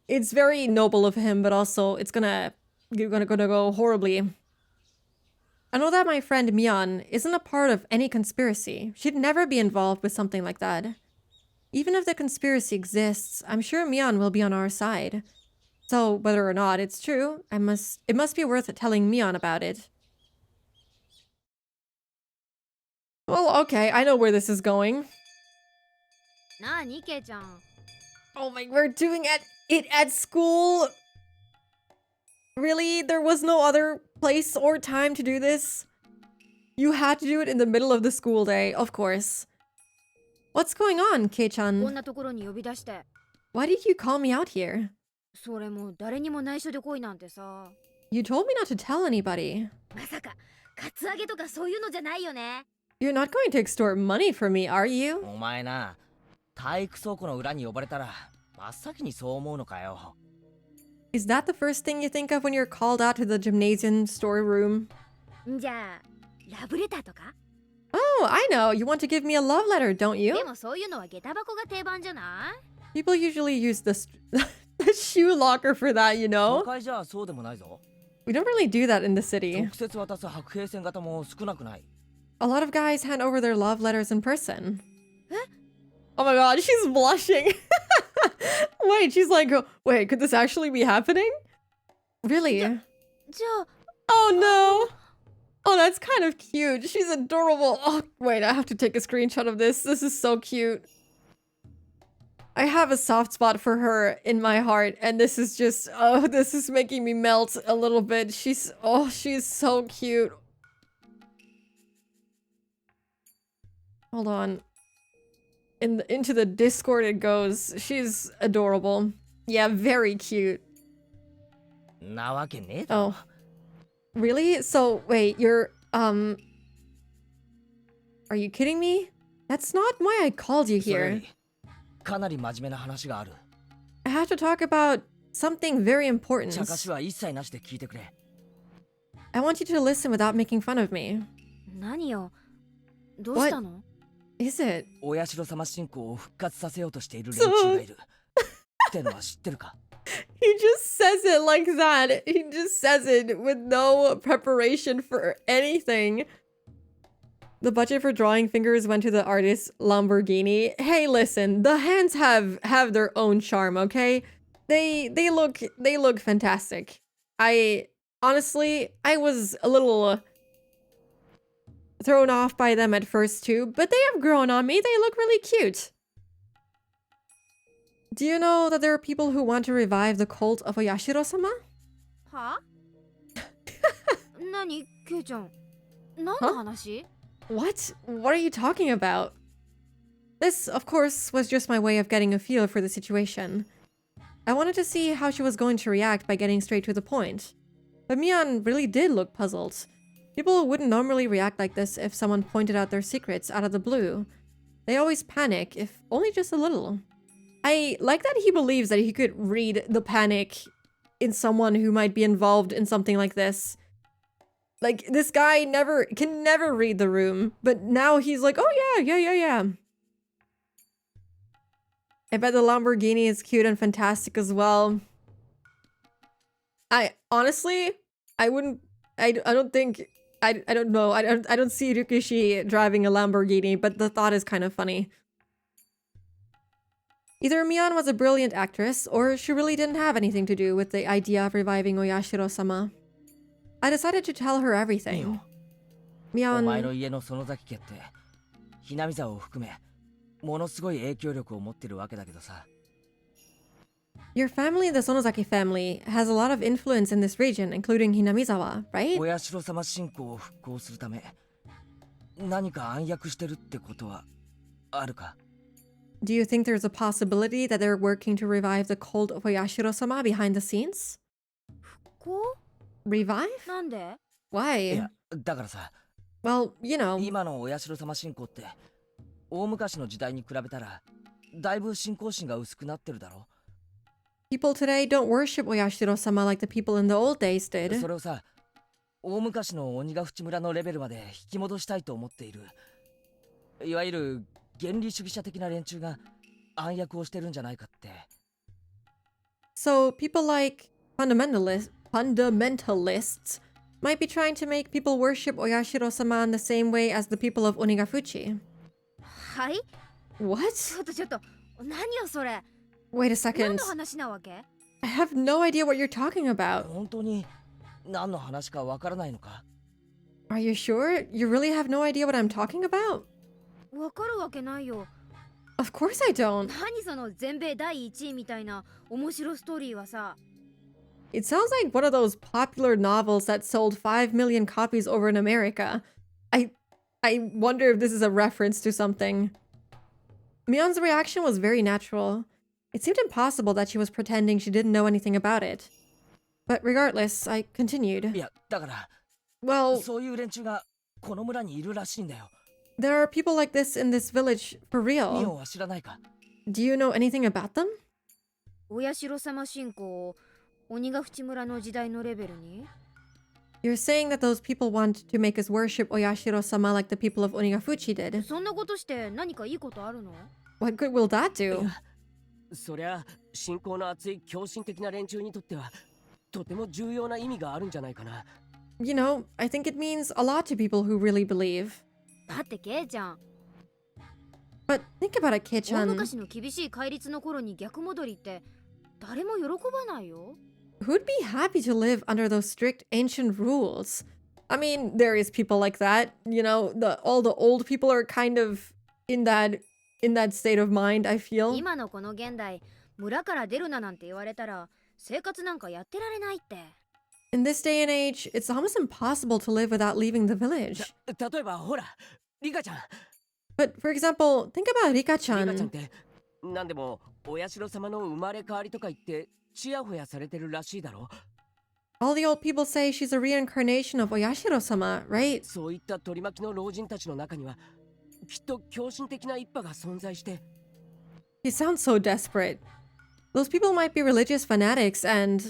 It's very noble of him, but also it's gonna go horribly. I know that my friend Mion isn't a part of any conspiracy. She'd never be involved with something like that. Even if the conspiracy exists, I'm sure Mion will be on our side. So whether or not it's true, it must be worth telling Mion about it. Well, okay, I know where this is going. Oh my, we're doing it at school? Really? There was no other place or time to do this? You had to do it in the middle of the school day, of course. What's going on, Kei-chan? Why did you call me out here? You told me not to tell anybody. You're not going to extort money from me, are you? Is that the first thing you think of when you're called out to the gymnasium storeroom? Oh, I know. You want to give me a love letter, don't you? People usually use the shoe locker for that, you know? We don't really do that in the city. A lot of guys hand over their love letters in person. Oh my god, she's blushing. Wait, she's like, wait, could this actually be happening? Really? Oh no. Oh, that's kind of cute. She's adorable. Oh, wait, I have to take a screenshot of this. This is so cute. I have a soft spot for her in my heart, and this is just, oh, this is making me melt a little bit. She's so cute. Hold on. Into the Discord it goes. She's adorable. Yeah, very cute. なわけねえだろ。 Oh. Really? So, wait, are you kidding me? That's not why I called you それよ here. りかなり真面目な話がある。 I have to talk about something very 茶化し important. は一切なしで聞いてくれ。 I want you to listen without making fun of me. 何よ。どうしたの？ Is it? お社様信仰を復活させようとしている連中がいる。ってのは知ってるか？ He just says it like that. He just says it with no preparation for anything. The budget for drawing fingers went to the artist Lamborghini. Hey, listen, the hands have their own charm, okay? They look fantastic. Honestly, I was a little thrown off by them at first too, but they have grown on me. They look really cute. Do you know that there are people who want to revive the cult of Oyashiro-sama? は？何、ケイちゃん。何の話？ What? What are you talking about? This, of course, was just my way of getting a feel for the situation. I wanted to see how she was going to react by getting straight to the point. But Mion really did look puzzled. People wouldn't normally react like this if someone pointed out their secrets out of the blue. They always panic, if only just a little. I like that he believes that he could read the panic in someone who might be involved in something like this. Like, this guy can never read the room, but now he's like, oh yeah. I bet the Lamborghini is cute and fantastic as well. I honestly, I wouldn't, I don't think, I don't know, I don't see Ryukishi driving a Lamborghini, but the thought is kind of funny. Either Mion was a brilliant actress, or she really didn't have anything to do with the idea of reviving Oyashiro-sama. I decided to tell her everything. お前 Mion, の家の園崎家ってひなみ沢を含めものすごい影響力を持ってるわけだけどさ。 your family, the Sonozaki family, has a lot of influence in this region, including Hinamizawa, right? お社様信仰を復興するため何か暗躍してるってことはあるか？ Do you think there's a possibility that they're working to revive the cult of Oyashiro-sama behind the scenes? こう？ Revive? なんで？ い Why? やだからさ、 Well, you know, 今のお社様信仰って大昔の時代に比べたらだいぶ信仰心が薄くなってるだろ。 people today don't worship Oyashiro-sama like the people in the old days そ did. れをさ、大昔の鬼ヶ淵村のレベルまで引き戻したいと思っている。いわゆる原理主義者的な連中が暗躍をしてるんじゃないかって。 So people like fundamentalists might be trying to make people worship Oyashiro-sama in the same way as the people of Onigafuchi. はい？ What? ちょっと。何よそれ。 Wait a 何 second. の話なわけ？ I have no idea what you're talking about. 本当に何の話かわからないのか？ Are you sure? You really have no idea what I'm talking about? わかるわけないよ。 Of course I don't. 何その全米第1位みたいな面白ストーリーはさ。 It sounds like one of those popular novels that sold 5 million copies over in America. I wonder if this is a reference to something. Mion's reaction was very natural. It seemed impossible that she was pretending she didn't know anything about it. But regardless, I い continued. やだから Well, そういう連中がこの村にいるらしいんだよ。 there are people like this in this village for ミオ real. は知らないか？ Do you know anything about them? お社様信仰を鬼ヶ淵村の時代のレベルに？ You're saying that those people want to make us worship Oyashiro-sama like the people of Onigafuchi did. そんなことして何かいいことあるの？ What good will that do? そりゃ信仰の熱い狂信的な連中にとってはとても重要な意味があるんじゃないかな。 You know, I think it means a lot to people who really believe. だってケイちゃん、 But think about it, 大 Kei-chan. 昔の厳しい戒律の頃に逆戻りって誰も喜ばないよ。 Who'd be happy to live under those strict ancient rules? I mean, there is people like that. You know, all the old people are kind of in that state of mind, I feel. 今のこの現代、村から出るななんて言われたら生活なんかやってられないって。 In this day and age, it's almost impossible to live without leaving the village. 例えばほらリカちゃん But for example, think about リカちゃんっ Rika-chan. て何でもお社様の生まれ変わりとか言ってチヤホヤされてるらしいだろ。 All the old people say she's a reincarnation of Oyashiro-sama, right? そういった取り巻きの老人たちの中にはきっと狂信的な一派が存在して、 He sounds so desperate. Those people might be religious fanatics and...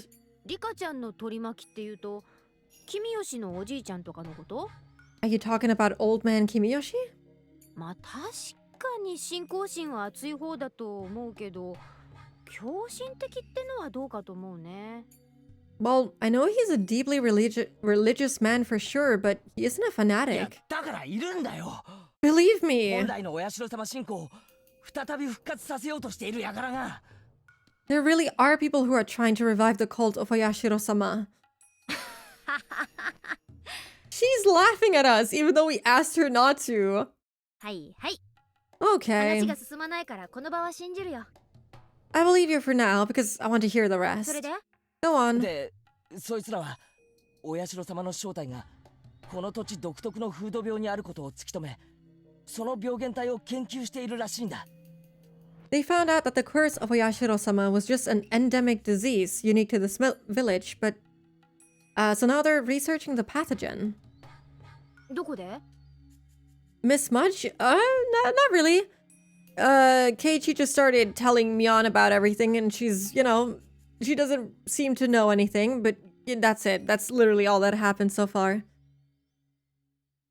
リカちゃんの取り巻きっていうと君吉のおじいちゃんとかのこと？ Are you talking about old man Kimiyoshi? まあ確かに信仰心は熱い方だと思うけど狂信的ってのはどうかと思うね。 Well, I know he's a deeply religious man for sure, but he isn't a いや fanatic. だからいるんだよ。 Believe me, 本来のお社様信仰を再び復活させようとしている輩が。 there really are people who are trying to revive the cult of Oyashiro-sama. She's laughing at us, even though we asked her not to. はいはい。 Okay, 話が進まないからこの場は信じるよ。 I believe you for now because I want to hear the それ rest. で Go on. で、そいつらはお社様の正体がこの土地独特の風土病にあることを突き止め、その病原体を研究しているらしいんだ。 They found out that the curse of Oyashiro-sama was just an endemic disease unique to this village, but... so now they're researching the pathogen. どこで？ Miss Mudge? Not really. Keiichi just started telling Mion about everything and she's, she doesn't seem to know anything, but that's it. That's literally all that happened so far.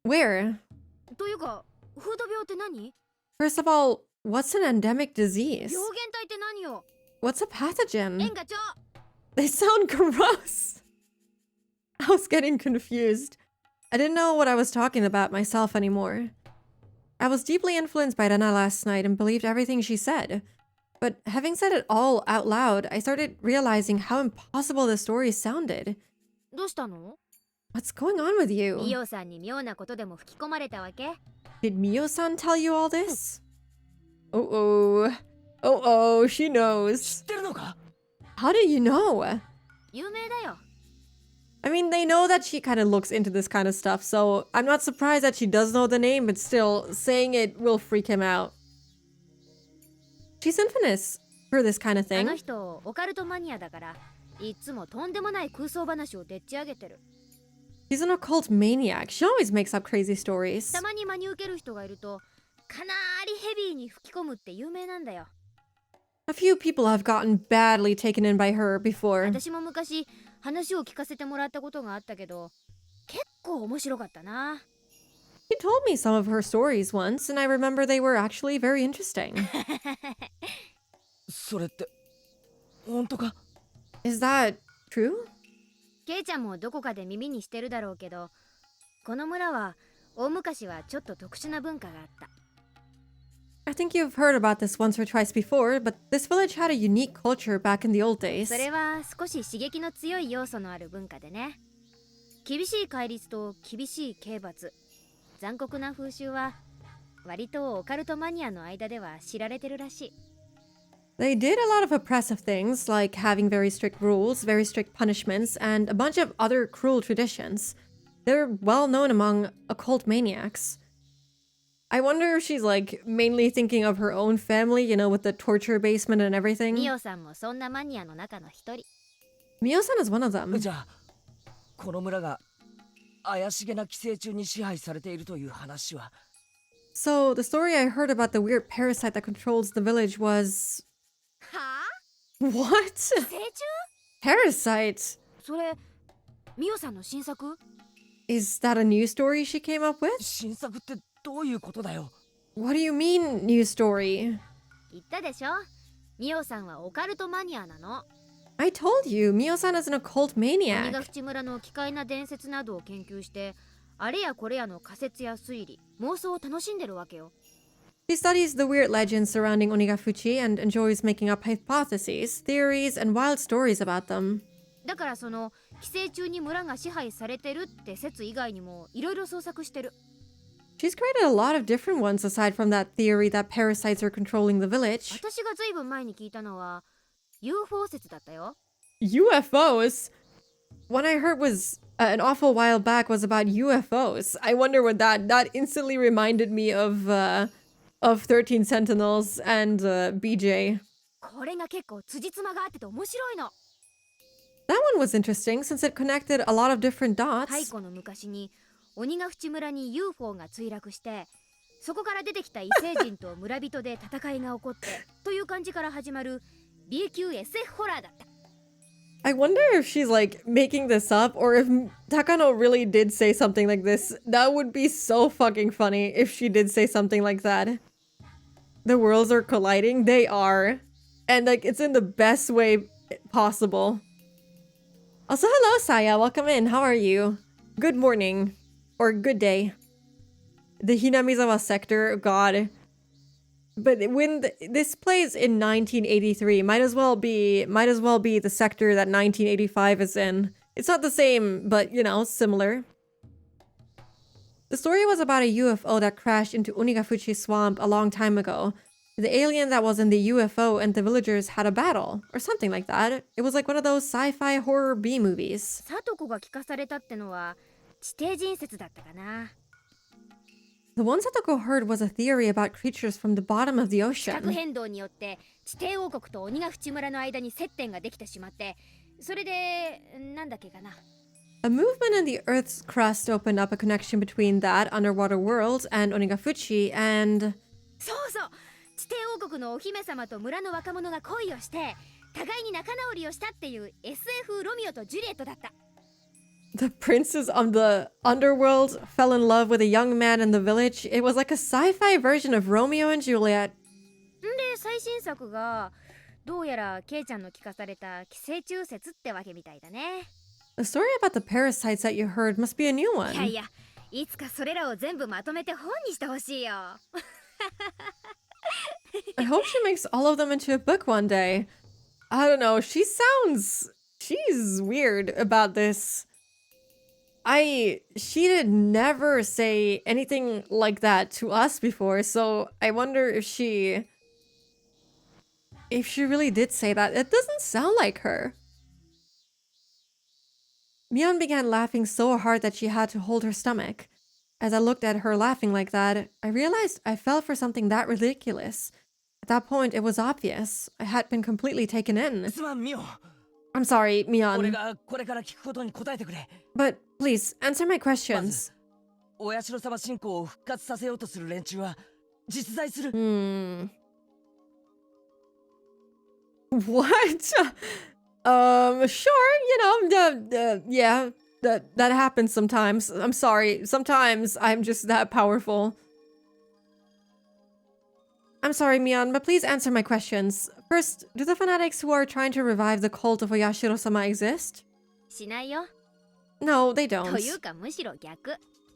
Where? というか風土病って何？ First of all, what's an endemic 病 disease? 原体って何よ？ What's a pathogen? 演歌長。 They sound gross. I was getting confused. I didn't know what I was talking about myself anymore. I was deeply influenced by Rena last night and believed everything she said. But having said it all out loud, I started realizing how impossible the story sounded. どうしたの？ What's going on with ミ you? オさんに妙なことでも吹き込まれたわけ？ Did Mio-san tell you all this? Oh, she 知 knows. ってるのか？ How do you know? 有名だよ。 I mean, they know that she kind of looks into this kind of stuff, so I'm not surprised that she does know the name, but still, saying it will freak him out. She's infamous for this kind of あの thing. 人オカルトマニアだからいつもとんでもない空想話をでっち上げてる。 She's an occult maniac. She always makes up crazy stories. たまに真に受ける人がいるとかなりヘビーに吹き込むって有名なんだよ。 A few people have gotten badly taken in by her before. 私も昔話を聞かせてもらったことがあったけど結構面白かったな。 She told me some of her stories once, and I remember they were actually very interesting. それって本当か？ Is that true? ケイちゃんもどこかで耳にしてるだろうけどこの村は大昔はちょっと特殊な文化があった。 I think you've heard about this once or twice before, but this village had a unique culture back in the old days. それは少し刺激の強い要素のある文化でね。厳しい戒律と厳しい刑罰、残酷な風習は割とオカルトマニアの間では知られてるらしい。 They did a lot of oppressive things, like having very strict rules, very strict punishments, and a bunch of other cruel traditions. They're well known among occult maniacs. I wonder if she's like mainly thinking of her own family, with the torture basement and ミ everything. オさんもそんなマニアの中の一人。 Mio-san is one of them. じゃあこの村が怪しげな寄生虫に支配されているという話は。 So, the story I heard about the weird parasite that controls the village was... はあ？ What? 成虫？ Parasite? それミオさんの新作？ Is that a new story she came up with? 新作ってどういうことだよ？ What do you mean, new story? 言ったでしょ。ミオさんはオカルトマニアなの。 I told you, Mio-san is an occult 鬼 maniac. ヶ淵村の奇怪な伝説などを研究してあれやこれやの仮説や推理妄想を楽しんでるわけよ。 She studies the weird legends surrounding Onigafuchi and enjoys making up hypotheses, theories, and wild stories about them. だからその寄生虫に村が支配されてるって説以外にもいろいろ創作してる。 She's created a lot of different ones aside from that theory that parasites are controlling the village. 私がずいぶん前に聞いたのは UFO 説だったよ。 UFOs? One I heard was an awful while back was about UFOs. I wonder what that instantly reminded me of of 13 Sentinels and BJ. これが結構辻褄があってて面白いの。 That one was interesting since it connected a lot of different 太 dots. 古の昔に鬼ヶ淵村に UFO が墜落して、そこから出てきた異星人と村人で戦いが起こってという感じから始まる B 級 SF ホラーだった。 I wonder if she's like making this up or if Takano really did say something like this. That would be so fucking funny if she did say something like that. The worlds are colliding. They are. And like it's in the best way possible. Also, hello, Saya. Welcome in. How are you? Good morning. Or good day. The Hinamizawa sector, God. But when this plays in 1983, might as well be the sector that 1985 is in. It's not the same, but you know, similar. The story was about a UFO that crashed into Onigafuchi swamp a long time ago. The alien that was in the UFO and the villagers had a battle, or something like that. It was like one of those sci-fi horror B movies. サトコが聞かされたってのは地底人説だったかな。 The one Satoko heard was a theory about creatures from the bottom of the 地殻 ocean. 変動によって地底王国と鬼ヶ淵村の間に接点ができてしまって、それでなんだっけかな。 A movement in the Earth's crust opened up a connection between that underwater world and Onigafuchi, and そうそう、地底王国のお姫様と村の若者が恋をして互いに仲直りをしたっていう SF ロミオとジュリエットだった。 the princes of the underworld fell in love with a young man in the village. It was like a sci-fi version of Romeo and Juliet. んで最新作がどうやらケイちゃんの聞かされた寄生虫説ってわけみたいだね。 The story about the parasites that you heard must be a new いや one. いや、いつかそれらを全部まとめて本にしてほしいよ。 I hope she makes all of them into a book one day. I don't know, she's weird about this. She did never say anything like that to us before, so I wonder if she really did say that. It doesn't sound like her. Mion began laughing so hard that she had to hold her stomach. As I looked at her laughing like that, I realized I fell for something that ridiculous. At that point, it was obvious. I had been completely taken in. すまんミオ I'm sorry, 俺 Mion. がこれから聞くことに答えてくれ But please, answer my questions. お社様信仰を復活させようとする連中は実在する What? Sure, you know, yeah, that happens sometimes. I'm sorry. Sometimes I'm just that powerful. I'm sorry, Mion, but please answer my questions. First, do the fanatics who are trying to revive the cult of Oyashiro-sama exist? しないよ。 No, they と don't. いうかむしろ逆。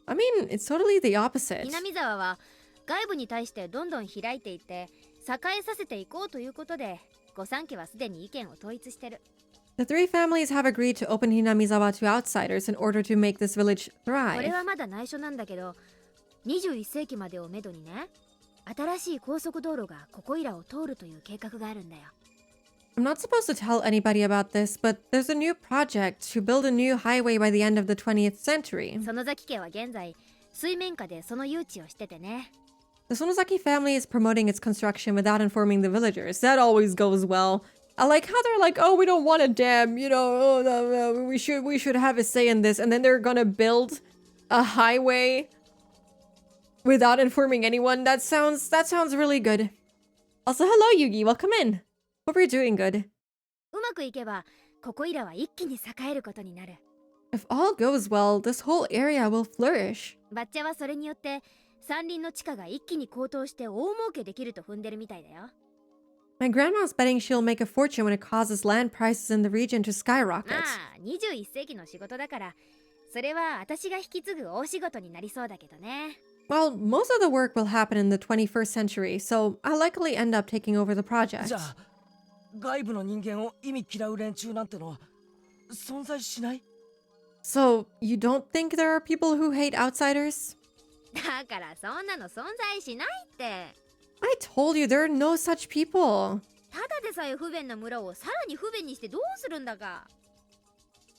I mean, it's totally the opposite. 南沢は外部に対してどんどん開いていって栄えさせていこうということで、御三家はすでに意見を統一してる。 The three families have agreed to open Hinamizawa to outsiders in order to make this village これ thrive. はまだ内緒なんだけど、21世紀までをめどにね、新しい高速道路がここいらを通るという計画があるんだよ。 I'm not supposed to tell anybody about this, but there's a new project to build a new highway by the end of the 20th century. 園崎家は現在水面下でその誘致をしててね。 The Sonozaki family is promoting its construction without informing the villagers. That always goes well. I like how they're like, oh, we don't want a dam, you know, oh, no, we should have a say in this. And then they're gonna build a highway without informing anyone. That sounds really good. Also, hello, Yugi. Welcome in. Hope you're doing good. うまくいけばここいらは一気に栄えることになる。 If all goes well, this whole area will flourish. バッチャはそれによって山林の地価が一気に高騰して大儲けできると踏んでるみたいだよ。 My grandma's betting she'll make a fortune when it causes land prices in the region to skyrocket. まあ21世紀の仕事だからそれは私が引き継ぐ大仕事になりそうだけどね。 Well, most of the work will happen in the 21st century, so I'll likely end up taking over the project. じゃあ外部の人間を意味嫌う連中なんてのは存在しない So, you don't think there are people who hate outsiders? だからそんなの存在しないって。 I told you there are no such people. ただでさえ不便な村をさらに不便にしてどうするんだか。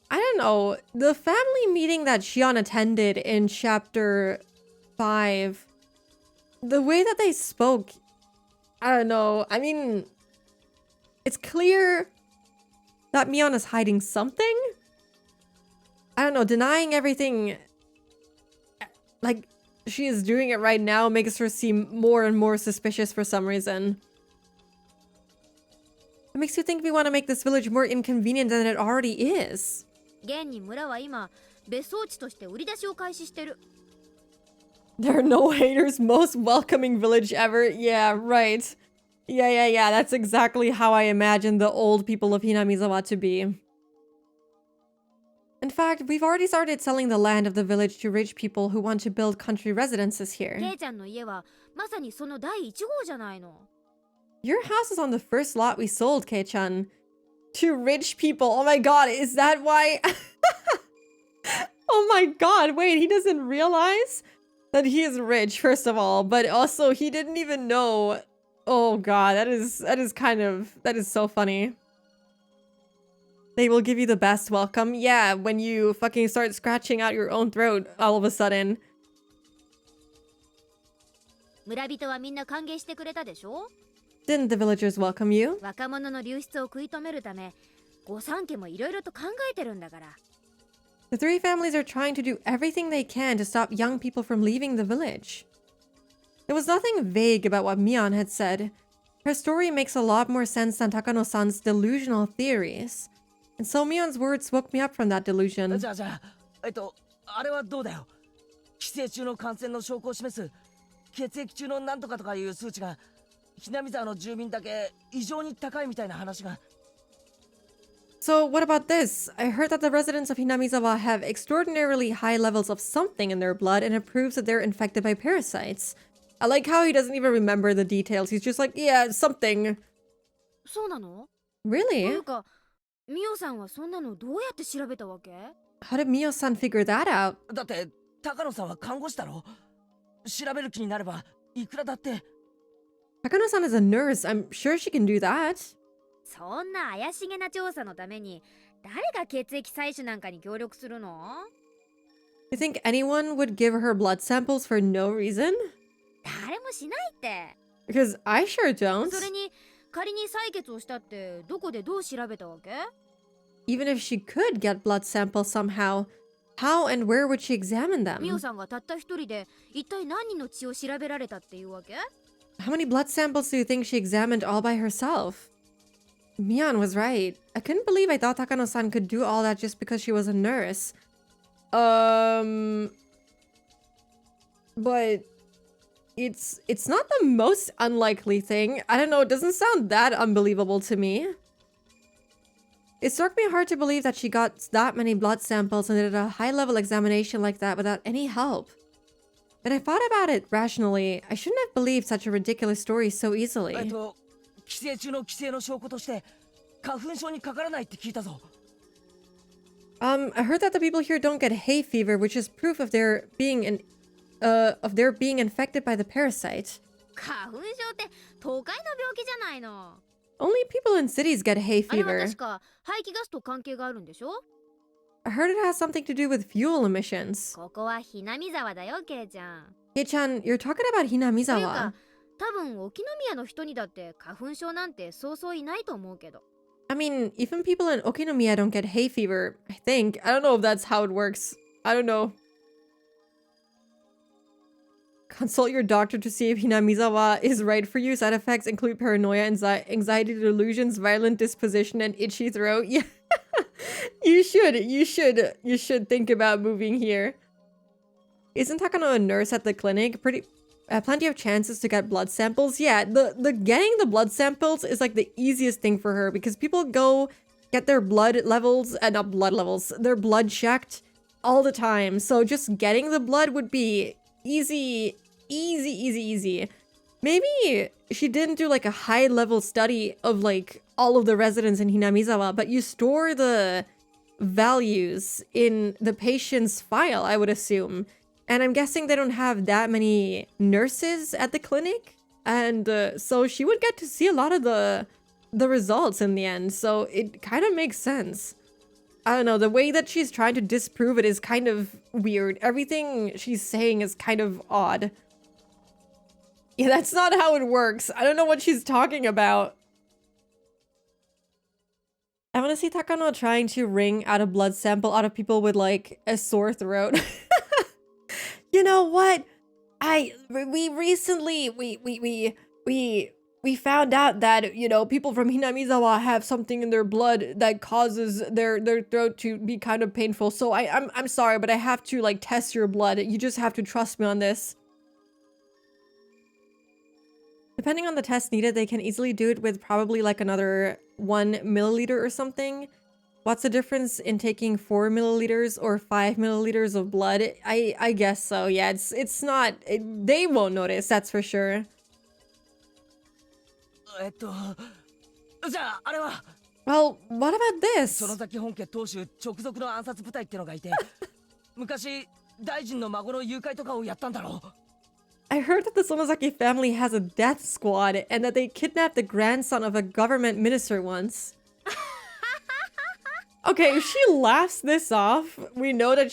I don't know. The family meeting that Shion attended in chapter 5 the way that they spoke, I don't know. I mean, it's clear that Mion is hiding something. I don't know, denying everything like she is doing it right now makes her seem more and more suspicious for some reason. It makes you think we want to make this village more inconvenient than it already is. 現に村は今別荘地として売り出しを開始してる。 There are no haters, most welcoming village ever. Yeah, right. Yeah. That's exactly how I imagine the old people of Hinamizawa to be. In fact, we've already started selling the land of the village to rich people who want to build country residences ケ here. イちゃんの家はまさにその第一号じゃないの。 Your house is on the first lot we sold, Kei-chan. To rich people. Oh my god, is that why? Oh my god, wait, he doesn't realize that he is rich, first of all, but also he didn't even know. Oh god, that is so funny. They will give you the best welcome. Yeah, when you fucking start scratching out your own throat all of a sudden. 村人はみんな歓迎してくれたでしょ。 Didn't the villagers welcome you? 若者の流出を食い止めるため、御三家もいろいろと考えてるんだから。 The three families are trying to do everything they can to stop young people from leaving the village. There was nothing vague about what Mion had said. Her story makes a lot more sense than Takano-san's delusional theories. And so Mion's words woke me up from that delusion. じゃああれはどうだよ。寄生虫の感染の証拠を示す血液中のなんとかとかいう数値がひなみ沢の住民だけ異常に高いみたいな話が。 So what about this? I heard that the residents of Hinamizawa have extraordinarily high levels of something in their blood, and it proves that they're infected by parasites. I like how he doesn't even remember the details. He's just like, yeah, something. そうなの？ Really? というか、ミオさんはそんなのどうやって調べたわけ？ How did Mio-san figure that out? だって高野さんは看護師だろ。調べる気になればいくらだって。 Takano-san is a nurse. I'm sure she can do that. そんな怪しげな調査のために誰が血液採取なんかに協力するの？ You think anyone would give her blood samples for no reason? 誰もしないって。 Because I sure don't. それに仮に採血をしたってどこでどう調べたわけ？ Even if she could get blood samples somehow, how and where would she examine ミオ them? さんがたった一人で一体何人の血を調べられたっていうわけ？ How many blood samples do you think she examined all by herself? Mion was right. I couldn't believe I thought Takano-san could do all that just because she was a nurse. But it's not the most unlikely thing. I don't know, it doesn't sound that unbelievable to me. It struck me hard to believe that she got that many blood samples and did a high-level examination like that without any help. When I thought about it rationally, I shouldn't have believed such a ridiculous story so easily. 寄生虫の規制の証拠として花粉症にかからないって聞いたぞ。I heard that the people here don't get hay fever, which is proof of their being infected by the parasite. 花粉症って都会の病気じゃないの。 Only people in cities get hay あれは fever. 確か排気ガスと関係があるんでしょ？ I heard it has something to do with fuel emissions. ここはひなみ沢だよ、ケイちゃん。 Hey-chan, you're talking about という Hinamizawa. か、多分沖宮の人にだって花粉症なんてそうそういないと思うけど。 I mean, even people in Okinomiya don't get hay fever, I think. I don't know if that's how it works. I don't know. Consult your doctor to see if Hinamizawa is right for you. Side effects include paranoia, anxiety, delusions, violent disposition, and itchy throat. Yeah, you should think about moving here. Isn't Takano a nurse at the clinic? Plenty of chances to get blood samples. Yeah, the getting the blood samples is like the easiest thing for her because people go get their blood levels, not blood levels, their blood checked all the time. So just getting the blood would be easy. Maybe she didn't do like a high level study of like all of the residents in Hinamizawa, but you store the values in the patient's file, I would assume. And I'm guessing they don't have that many nurses at the clinic. And so she would get to see a lot of the results in the end. So it kind of makes sense. I don't know, the way that she's trying to disprove it is kind of weird. Everything she's saying is kind of odd. Yeah, that's not how it works. I don't know what she's talking about. I want to see Takano trying to wring out a blood sample out of people with like a sore throat. You know what? We recently we found out that, you know, people from Hinamizawa have something in their blood that causes their throat to be kind of painful. So I'm sorry, but I have to like test your blood. You just have to trust me on this. Depending on the test needed, they can easily do it with probably like another 1 milliliter or something. What's the difference in taking 4 milliliters or 5 milliliters of blood? I guess so. Yeah, it's not. They won't notice, that's for sure. じゃああれは Well, what about this? 園崎本家当主直属の暗殺部隊ってのがいて昔大臣の孫の誘拐とかをやったんだろう I heard that the Sonozaki family has a death squad and that they kidnapped the grandson of a government minister once. Okay, if she laughs this off, we know that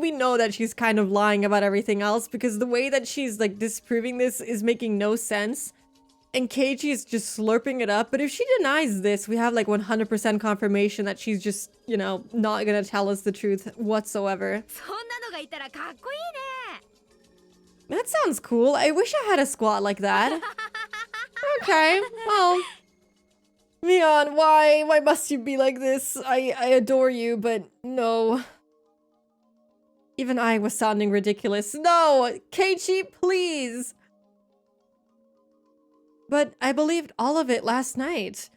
we know that she's kind of lying about everything else because the way that she's like disproving this is making no sense. And Keiji is just slurping it up. But if she denies this, we have like 100% confirmation that she's just, you know, not gonna tell us the truth whatsoever. そんなのがいたらかっこいいね That sounds cool. I wish I had a squad like that. Okay, well. Mion, why must you be like this? I adore you, but no. Even I was sounding ridiculous. No! Keiichi, please! But I believed all of it last night.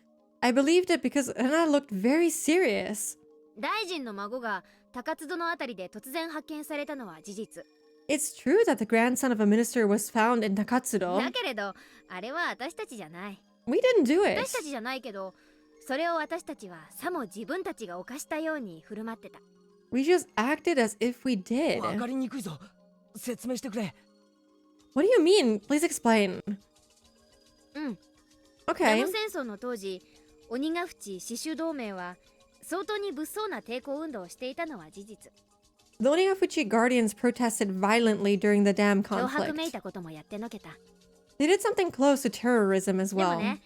I believed it because Rena looked very serious. 大臣の孫が高津殿あたりで突然発見されたのは事実 It's true that the grandson of a minister was found in だ Takatsuro. けれどあれは私たちじゃない We didn't do it. 私たちじゃないけどそれを私たちはさも自分たちが犯したように振る舞ってた We just acted as if we did. わかりにくいぞ説明してくれ What do you mean? Please explain. うん Okay. ダム戦争の当時鬼ヶ淵死守同盟は相当に物騒な抵抗運動をしていたのは事実 The Onigafuchi Guardians protested violently during the dam 脅迫めい conflict. たこともやってのけた They did something close to terrorism as でも well. ね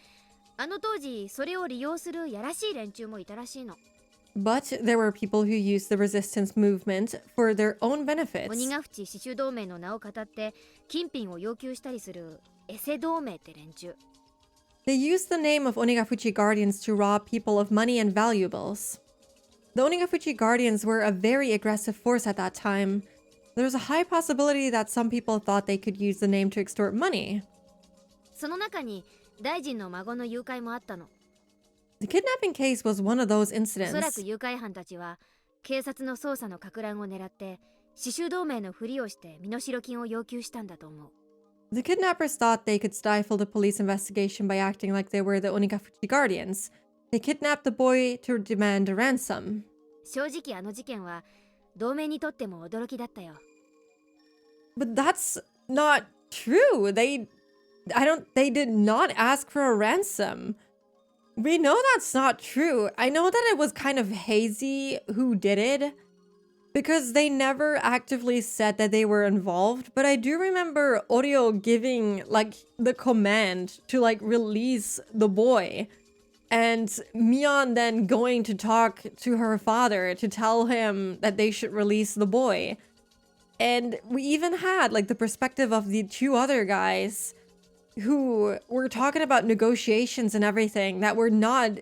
あの当時それを利用するやらしい連中もいたらしいの But there were people who used the resistance movement for their own benefits. 鬼ヶ淵死守同盟の名を語って金品を要求したりするエセ同盟って連中 They used the name of Onigafuchi Guardians to rob people of money and valuables. The Onigafuchi Guardians were a very aggressive force at that time. There was a high possibility that some people thought they could use the name to extort money. その中に大臣の孫の誘拐もあったの The kidnapping case was one of those おそら incidents. く誘拐犯たちは警察の捜査のか乱を狙って死守同盟のふりをして身代金を要求したんだと思う The kidnappers thought they could stifle the police investigation by acting like they were the Onigafuchi Guardians. They kidnapped the boy to demand a ransom. 正直あの事件は同盟にとっても驚きだったよ But that's not true. They did not ask for a ransom. We know that's not true. I know that it was kind of hazy who did it because they never actively said that they were involved, but I do remember Oreo giving like the command to like release the boy and Mion then going to talk to her father to tell him that they should release the boy. And we even had like the perspective of the two other guys who were talking about negotiations and everything that were not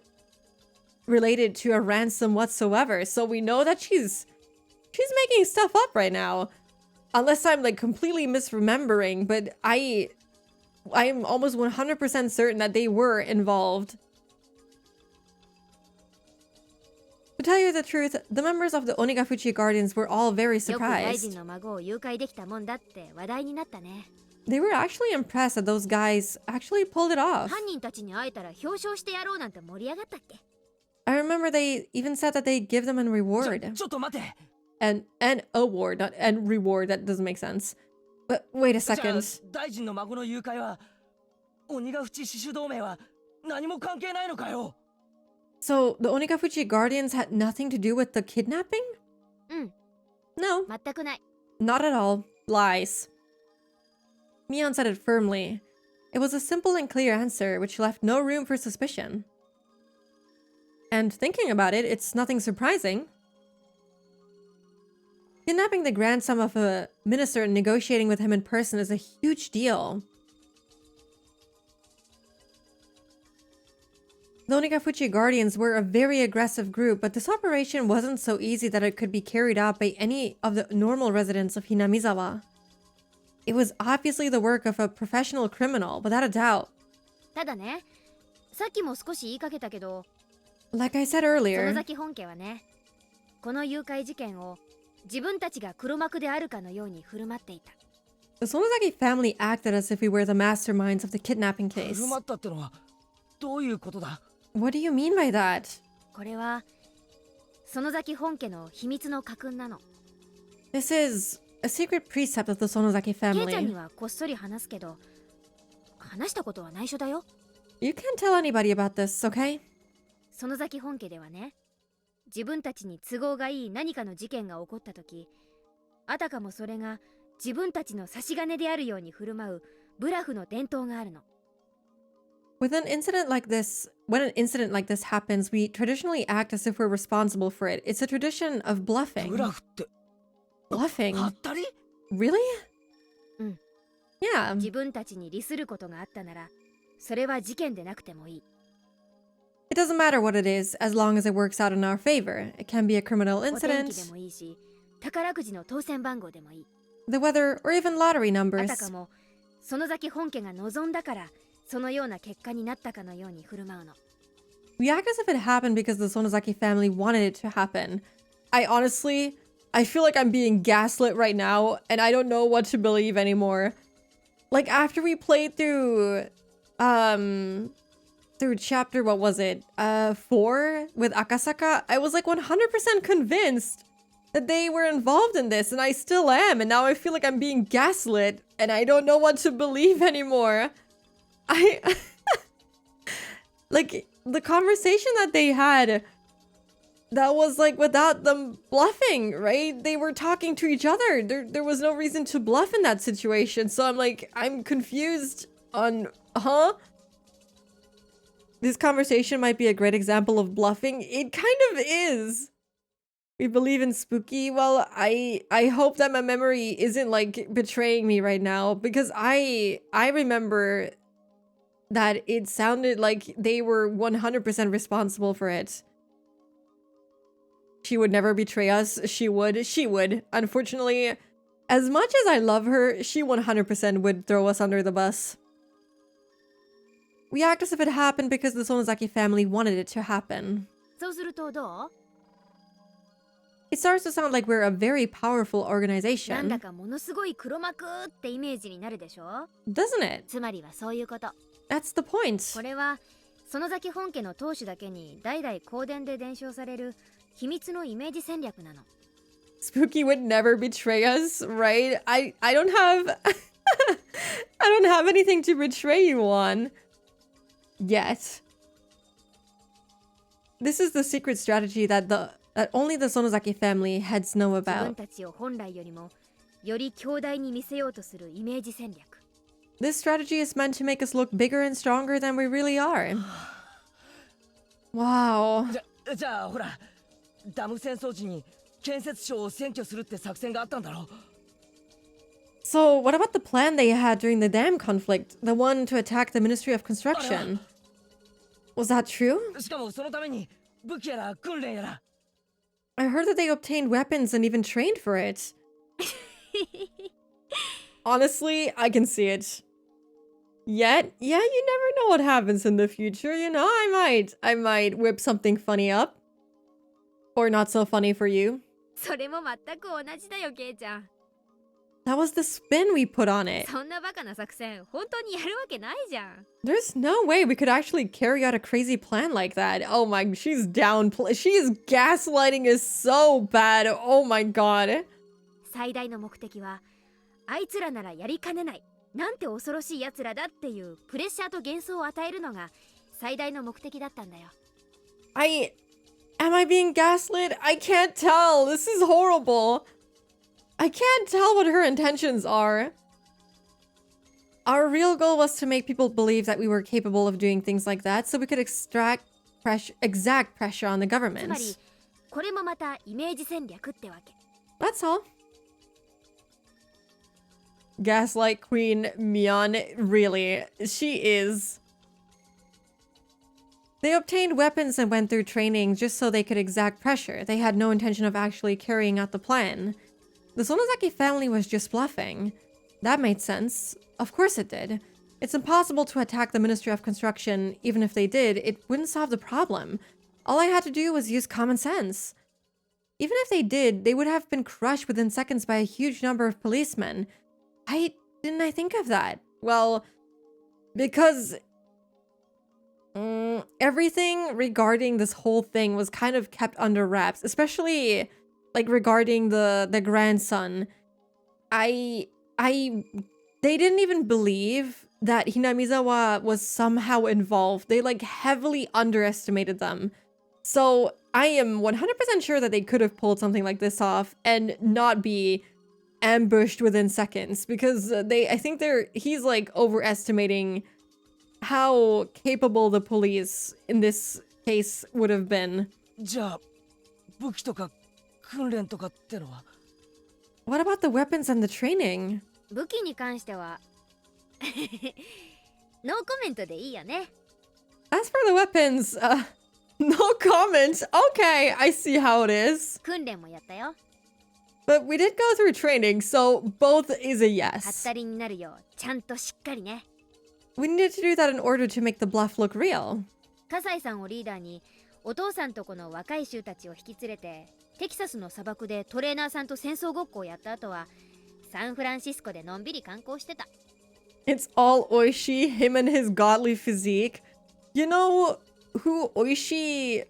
related to a ransom whatsoever. So we know that she's making stuff up right now. Unless I'm like completely misremembering, but I'm almost 100% certain that they were involved. To tell you the truth, the members of the Onigafuchi Guardians were all very よく大 surprised. 臣の孫を誘拐できたもんだって話題になったね They were actually impressed that those guys actually pulled it off. 犯人たちに会えたら表彰してやろうなんて盛り上がったっけ I remember they even said that they'd give them a reward. ちょっと待て An award, not and reward. That doesn't make sense. But wait a じゃあ second. 大臣の孫の誘拐は鬼ヶ淵死守同盟は何も関係ないのかよ So the Onigafuchi Guardians had nothing to do with the kidnapping? うん No, 全くない not at all. Lies. Mion said it firmly. It was a simple and clear answer, which left no room for suspicion. And thinking about it, it's nothing surprising. Kidnapping the grandson of a minister and negotiating with him in person is a huge deal. The Onigafuchi Guardians were a very aggressive group, but this operation wasn't so easy that it could be carried out by any of the normal residents of Hinamizawa. It was obviously the work of a professional criminal, without a doubt. ただね、さっきも少し言いかけたけど、 Like I said 園 earlier, 崎本家はね、この誘拐事件を自分たちが黒幕であるかのように振る舞っていた。 the Sonozaki family acted as if we were the masterminds of the kidnapping 振 case. る舞ったってのはどういうことだ？ What do you mean by that? これは園崎本家の秘密の家訓なの。 This is a secret precept of the Sonozaki ケイちゃんに family. はこっそり話すけど、話したことは内緒だよ。 You can't tell anybody about this, okay? 園崎本家ではね、自分たちに都合がいい何かの事件が起こった時、あたかもそれが自分たちの差し金であるように振る舞うブラフの伝統があるの。 When an incident like this happens, we traditionally act as if we're responsible for it. It's a tradition of ブ bluffing. ラフって Bluffing? はったり？ Really? Mm. Yeah. 自分たちに利することがあったなら、それは事件でなくてもいい。 It doesn't matter what it is, as long as it works out in our favor. It can be a criminal お天気で incident, もいいし、宝くじの当選番号でもいい。 the weather, or even lottery あ numbers. たかも園崎本家が望んだからそのような結果になったかのように振る舞うの。 We act as if it happened because the Sonozaki family wanted it to happen. I feel like I'm being gaslit right now, and I don't know what to believe anymore. Like, after we played through chapter, what was it? 4 with Akasaka, I was like 100% convinced that they were involved in this, and I still am, and now I feel like I'm being gaslit, and I don't know what to believe anymore. Like, the conversation that they had, that was like without them bluffing, right? They were talking to each other. There was no reason to bluff in that situation. So I'm confused on, huh? This conversation might be a great example of bluffing. It kind of is. We believe in spooky. Well, I hope that my memory isn't like betraying me right now, because I remember that it sounded like they were 100% responsible for it. She would never betray us. She would. Unfortunately, as much as I love her, she 100% would throw us under the bus. We act as if it happened because the Sonozaki family wanted it to happen. そうするとどう？ It starts to sound like we're a very powerful なんだ organization, かものすごい黒幕ってイメージになるでしょ？ doesn't it? つまりはそういうこと。 That's the point. これは園崎本家の当主だけに代々公伝で伝承される秘密のイメージ戦略なの。 Spooky would never betray us, right? I don't have I don't have anything to betray you on yet. This is the secret strategy that only the Sonozaki family heads know 自分 about. たちを本来よりもより強大に見せようとするイメージ戦略。 This strategy is meant to make us look bigger and stronger than we really are. Wow. じゃあほらダム戦争時に建設省を占拠するって作戦があったんだろ？ So, what about the plan they had during the dam conflict? The one to attack the Ministry of Construction? Was that true? しかもそのために武器やら訓練やら。 I heard that they obtained weapons and even trained for it. Honestly, I can see it. Yet, yeah, you never know what happens in the future, you know? I might whip something funny up. Or not so funny for you. それも全く同じだよ、ケイちゃん。 That was the spin we put on it. そんなバカな作戦、本当にやるわけないじゃん。 There's no way we could actually carry out a crazy plan like that. Oh my, she's she's gaslighting is so bad. Oh my god. 最大の目的は、あいつらならやりかねない。なんて恐ろしい奴らだっていうプレッシャーと幻想を与えるのが最大の目的だったんだよ。 Am I being gaslit? I can't tell. This is horrible. I can't tell what her intentions are. Our real goal was to make people believe that we were capable of doing things like that, so we could exact pressure on the つまり government. これもまたイメージ戦略ってわけ。 That's all. Gaslight Queen Mion, really, she is. They obtained weapons and went through training just so they could exact pressure. They had no intention of actually carrying out the plan. The Sonozaki family was just bluffing. That made sense. Of course it did. It's impossible to attack the Ministry of Construction. Even if they did, it wouldn't solve the problem. All I had to do was use common sense. Even if they did, they would have been crushed within seconds by a huge number of policemen. Why didn't I think of that? Well, because everything regarding this whole thing was kind of kept under wraps, especially like regarding the grandson. They didn't even believe that Hinamizawa was somehow involved. They like heavily underestimated them. So I am 100% sure that they could have pulled something like this off and not be ambushed within seconds, because I think he's like overestimating how capable the police in this case would have been. じゃあ武器とか訓練とかってのは What about the weapons and the training? 武器に関してはノーコメントでいいよね。 As for the weapons, no comment. Okay, I see how it is. 訓練もやったよ。 But we did go through training, so both is a はっ yes. たりになるようちゃんとしっかりね。 We needed to do that in order to make the bluff look real. 葛西さんをリーダーにお父さんとこの若い衆たちを引き連れてテキサスの砂漠でトレーナーさんと戦争ごっこをやった後はサンフランシスコでのんびり観光してた。 It's all Oishi, him and his godly physique. You know who Oishi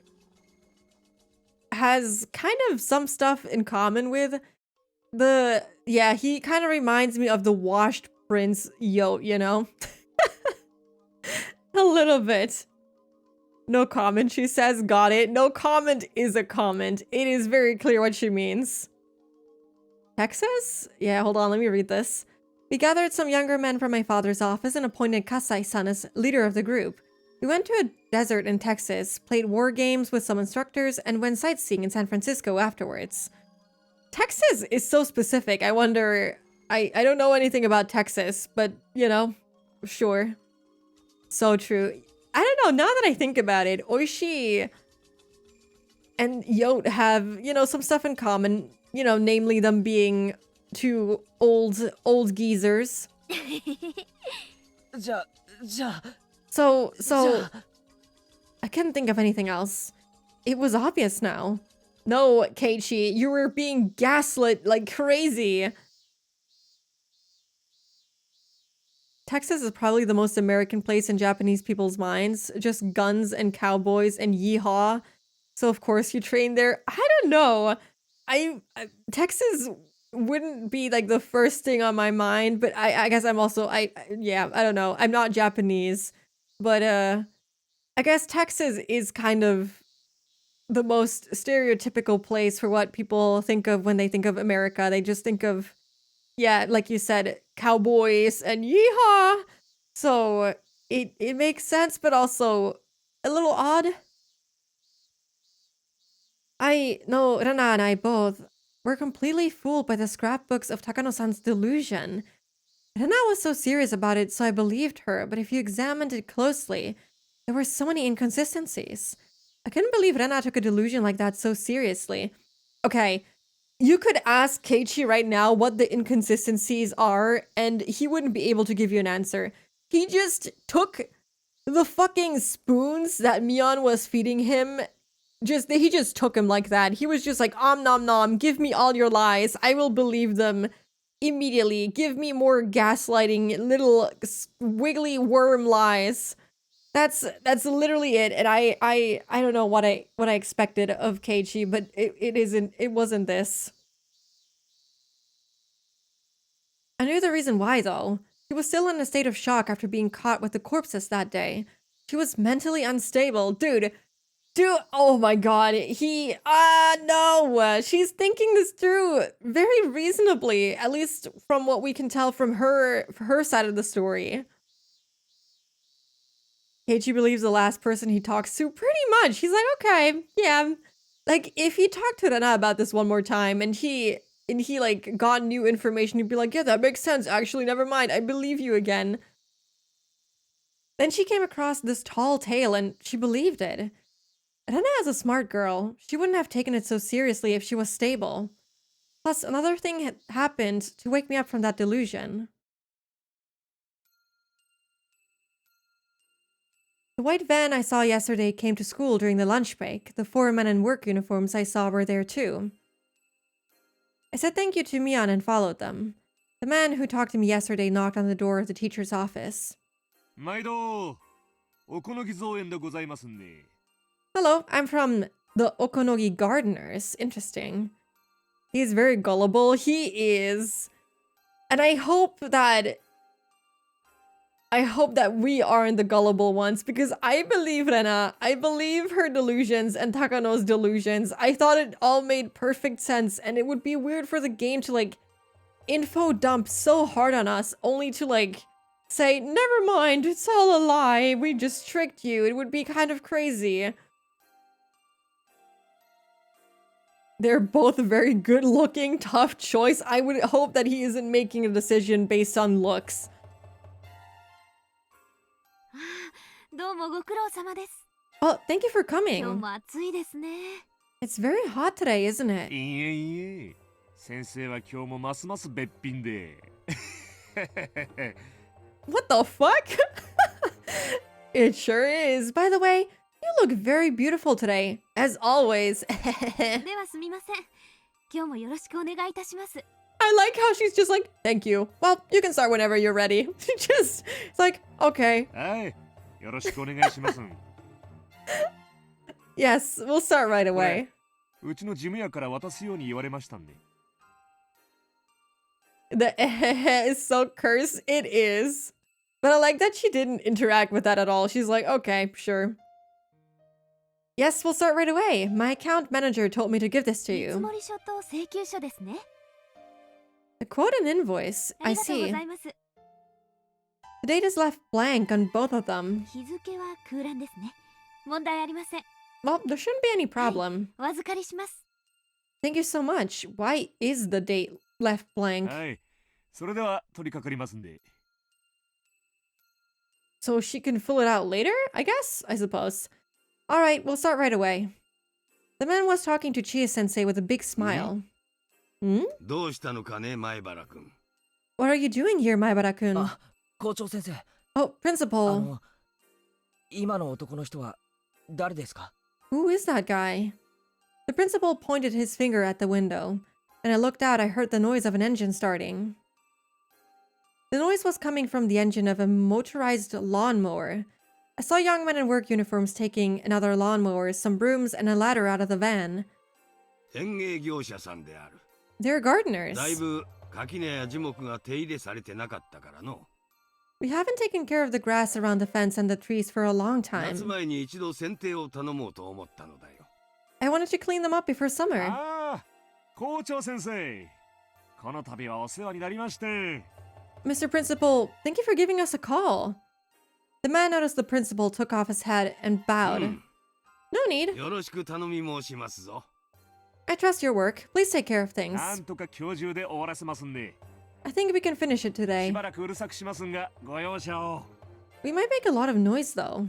has kind of some stuff in common with? Yeah, he kind of reminds me of the washed Prince Yote, you know? A little bit. No comment, she says. Got it. No comment is a comment. It is very clear what she means. Texas? Yeah, hold on, let me read this. We gathered some younger men from my father's office and appointed Kasai-san as leader of the group. We went to a desert in Texas, played war games with some instructors, and went sightseeing in San Francisco afterwards. Texas is so specific. I wonder... I don't know anything about Texas, but, you know, sure. So true. I don't know, now that I think about it, Oishi and Yote have, you know, some stuff in common. You know, namely them being two old geezers. じゃあ So, I couldn't think of anything else. It was obvious now. No, Keiichi, you were being gaslit like crazy. Texas is probably the most American place in Japanese people's minds. Just guns and cowboys and yeehaw. So of course you train there. I don't know. Texas wouldn't be like the first thing on my mind, but I guess I'm also, yeah, I don't know. I'm not Japanese, but I guess Texas is kind of the most stereotypical place for what people think of when they think of America. They just think of, yeah, like you said, cowboys and yeehaw. So it makes sense, but also a little odd. Rana and I both were completely fooled by the scrapbooks of Takano-san's delusion. Rana was so serious about it, so I believed her, but if you examined it closely, there were so many inconsistencies. I couldn't believe Rana took a delusion like that so seriously. Okay, you could ask Keiichi right now what the inconsistencies are, and he wouldn't be able to give you an answer. He just took the fucking spoons that Mion was feeding him. He just took him like that. He was just like, nom nom, give me all your lies. I will believe them immediately. Give me more gaslighting, little wiggly worm lies. That's literally it. And I don't know what I expected of Keiichi, but it wasn't this. I knew the reason why though. She was still in a state of shock after being caught with the corpses that day. She was mentally unstable. Dude, Dude, oh my god, no, she's thinking this through very reasonably, at least from what we can tell from her side of the story. Keiichi believes the last person he talks to pretty much. He's like, okay, yeah. Like, if he talked to Rena about this one more time and he like got new information, he'd be like, yeah, that makes sense. Actually, never mind. I believe you again. Then she came across this tall tale and she believed it. Rena is a smart girl. She wouldn't have taken it so seriously if she was stable. Plus, another thing had happened to wake me up from that delusion. The white van I saw yesterday came to school during the lunch break. The four men in work uniforms I saw were there too. I said thank you to Mian and followed them. The man who talked to me yesterday knocked on the door of the teacher's office. 毎度おこのぎ造園でございますね。 Hello, I'm from the Okonogi Gardeners. Interesting. He's very gullible. He is. And I hope that we aren't the gullible ones, because I believe Rena. I believe her delusions and Takano's delusions. I thought it all made perfect sense, and it would be weird for the game to like info dump so hard on us only to like say, never mind, it's all a lie, we just tricked you. It would be kind of crazy. They're both very good looking, tough choice. I would hope that he isn't making a decision based on looks. どうもご苦労様です。 Oh, thank you for 今日 coming. も暑いですね。 It's very hot today, isn't it? いえいえ、先生は今日もますますべっぴんで。What the fuck? It sure is. By the way, you look very beautiful today, as always. ではすみません。今日もよろしくお願いいたします。 I like how she's just like, thank you. Well, you can start whenever you're ready. Just, it's like, okay. はい、よろしくお願いします。 Yes, we'll start right これ away. うちの事務屋から渡すように言われましたんで。 The is so cursed. It is. But I like that she didn't interact with that at all. She's like, okay, sure. Yes, we'll start right away. My account manager told me to give this to 見 you. 積書と請求書ですね。 A quote and invoice. あ I りがとうご see. ざいます。 The date is left blank on both of them. 日付は空欄ですね。問題ありません。 Well, there shouldn't be any problem. お預かりします。 Thank you so much. Why is the date left blank? はい、それでは取り掛かりますんで。 So she can fill it out later, I guess? I suppose. Alright, we'll start right away. The man was talking to Chia-sensei with a big smile. Hmm? どうしたのかね、前原君。 What are you doing here, Maibara-kun? あ、校長先生。Oh, principal. 今の男の人は誰ですか？ Who is that guy? The principal pointed his finger at the window. When I looked out, I heard the noise of an engine starting. The noise was coming from the engine of a motorized lawnmower. I saw young men in work uniforms taking another lawnmower, some brooms, and a ladder out of the van. 園芸業者さんである。 They're gardeners. だいぶ垣根や樹木が手入れされてなかったからの。 We haven't taken care of the grass around the fence and the trees for a long 夏 time. 前に一度剪定を頼もうと思ったのだよ。 I wanted to clean them up before summer. ああ、校長先生。この度はお世話になりまして。 Mr. Principal, thank you for giving us a call. The man noticed the principal took off his hat and bowed. うん、 No need. よろしく頼み申しますぞ。 I trust your work. Please take care of な things. んとか今日中で終わらせますんで。 I think we can finish it し today. ばらくうるさくしますんが、ご容赦を。 We might make a lot of noise though.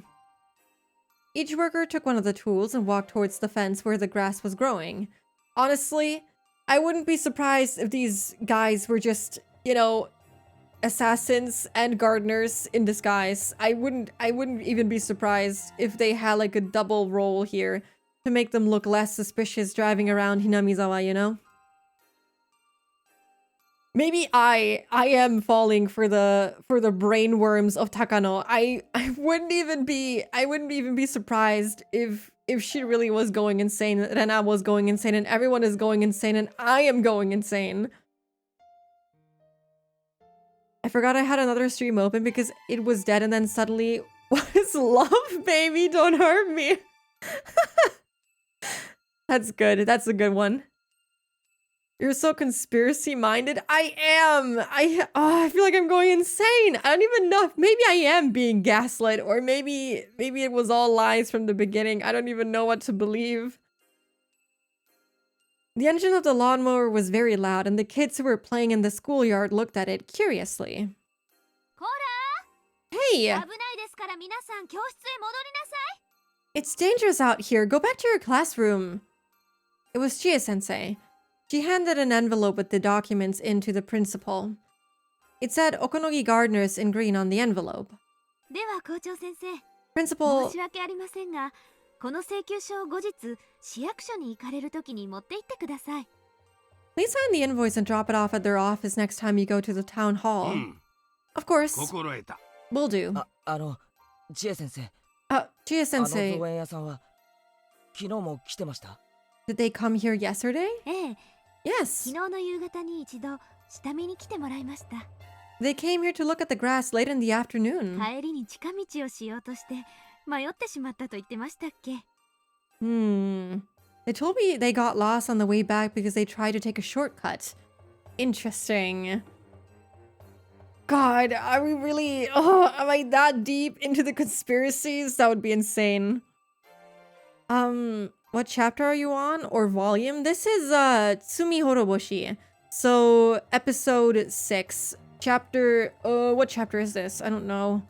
Each worker took one of the tools and walked towards the fence where the grass was growing. Honestly, I wouldn't be surprised if these guys were just, you know, assassins and gardeners in disguise. I wouldn't even be surprised if they had like a double role here to make them look less suspicious driving around Hinamizawa, you know? Maybe I am falling for the brainworms of Takano. I wouldn't even be surprised if she really was going insane, Rena was going insane, and everyone is going insane, and I am going insane. I forgot I had another stream open because it was dead and then suddenly was love, baby, don't hurt me. That's good. That's a good one. You're so conspiracy-minded. I am. I feel like I'm going insane. I don't even know. Maybe I am being gaslit, or maybe it was all lies from the beginning. I don't even know what to believe. The engine of the lawnmower was very loud, and the kids who were playing in the schoolyard looked at it curiously. Hey! It's dangerous out here. Go back to your classroom. It was Chie-sensei. She handed an envelope with the documents in to the principal. It said Okonogi Gardeners in green on the envelope. Principal... 申し訳ありませんが、この請求書を後日市役所に行かれるときに持って行ってください。 Please sign the invoice and drop it off at their office next time you go to the town hall. Of course. 心得た。 Will do. 千恵先生。Chie-sensei, 造園屋さんは昨日も来てました？ did they come here yesterday? ええ、 Yes. 昨日の夕方に一度下見に来てもらいました。 They came here to look at the grass late in the afternoon. 帰りに近道をしようとして迷ってしまったと言ってましたっけ？ They told me they got lost on the way back because they tried to take a shortcut. Interesting. God, are we really... Oh, am I that deep into the conspiracies? That would be insane. What chapter are you on? Or volume? This is, Tsumihoroboshi. So, episode 6. Chapter... what chapter is this? I don't know.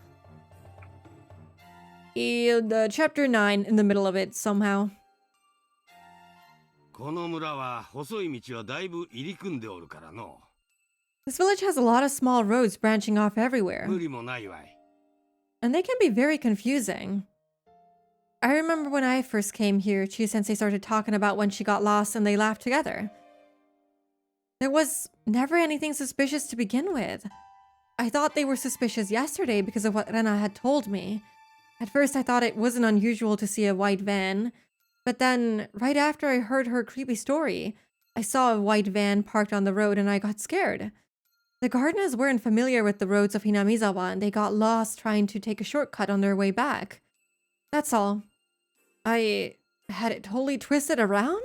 The chapter 9 in the middle of it, somehow. この村は細い道はだいぶ入り組んでおるからの。 This village has a lot of small roads branching off everywhere. 無理もないわい。 And they can be very confusing. I remember when I first came here, Chi-sensei started talking about when she got lost and they laughed together. There was never anything suspicious to begin with. I thought they were suspicious yesterday because of what Rena had told me. At first I thought it wasn't unusual to see a white van, but then, right after I heard her creepy story, I saw a white van parked on the road and I got scared. The gardeners weren't familiar with the roads of Hinamizawa and they got lost trying to take a shortcut on their way back. That's all. I had it totally twisted around?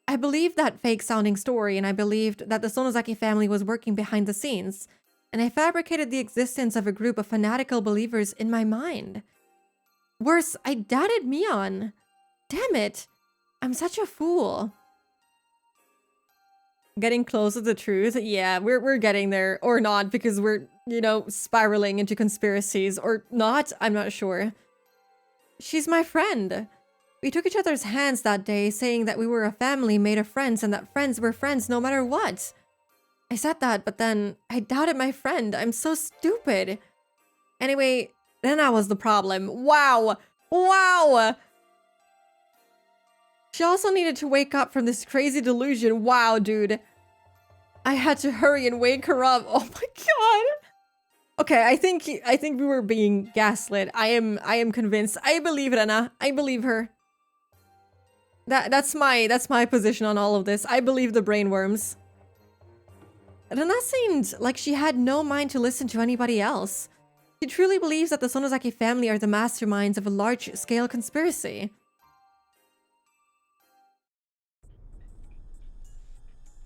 I believed that fake-sounding story and I believed that the Sonozaki family was working behind the scenes, and I fabricated the existence of a group of fanatical believers in my mind. Worse, I doubted Mion. Damn it! I'm such a fool. Getting close to the truth? Yeah, we're getting there. Or not, because we're, you know, spiraling into conspiracies. Or not, I'm not sure. She's my friend. We took each other's hands that day, saying that we were a family made of friends and that friends were friends no matter what. I said that, but then I doubted my friend. I'm so stupid. Anyway, then I was the problem. Wow! Wow! She also needed to wake up from this crazy delusion. Wow, dude. I had to hurry and wake her up. Oh my god. Okay, I think we were being gaslit. I am convinced. I believe Rena. I believe her. That's my position on all of this. I believe the brainworms. Rena seemed like she had no mind to listen to anybody else. She truly believes that the Sonozaki family are the masterminds of a large-scale conspiracy.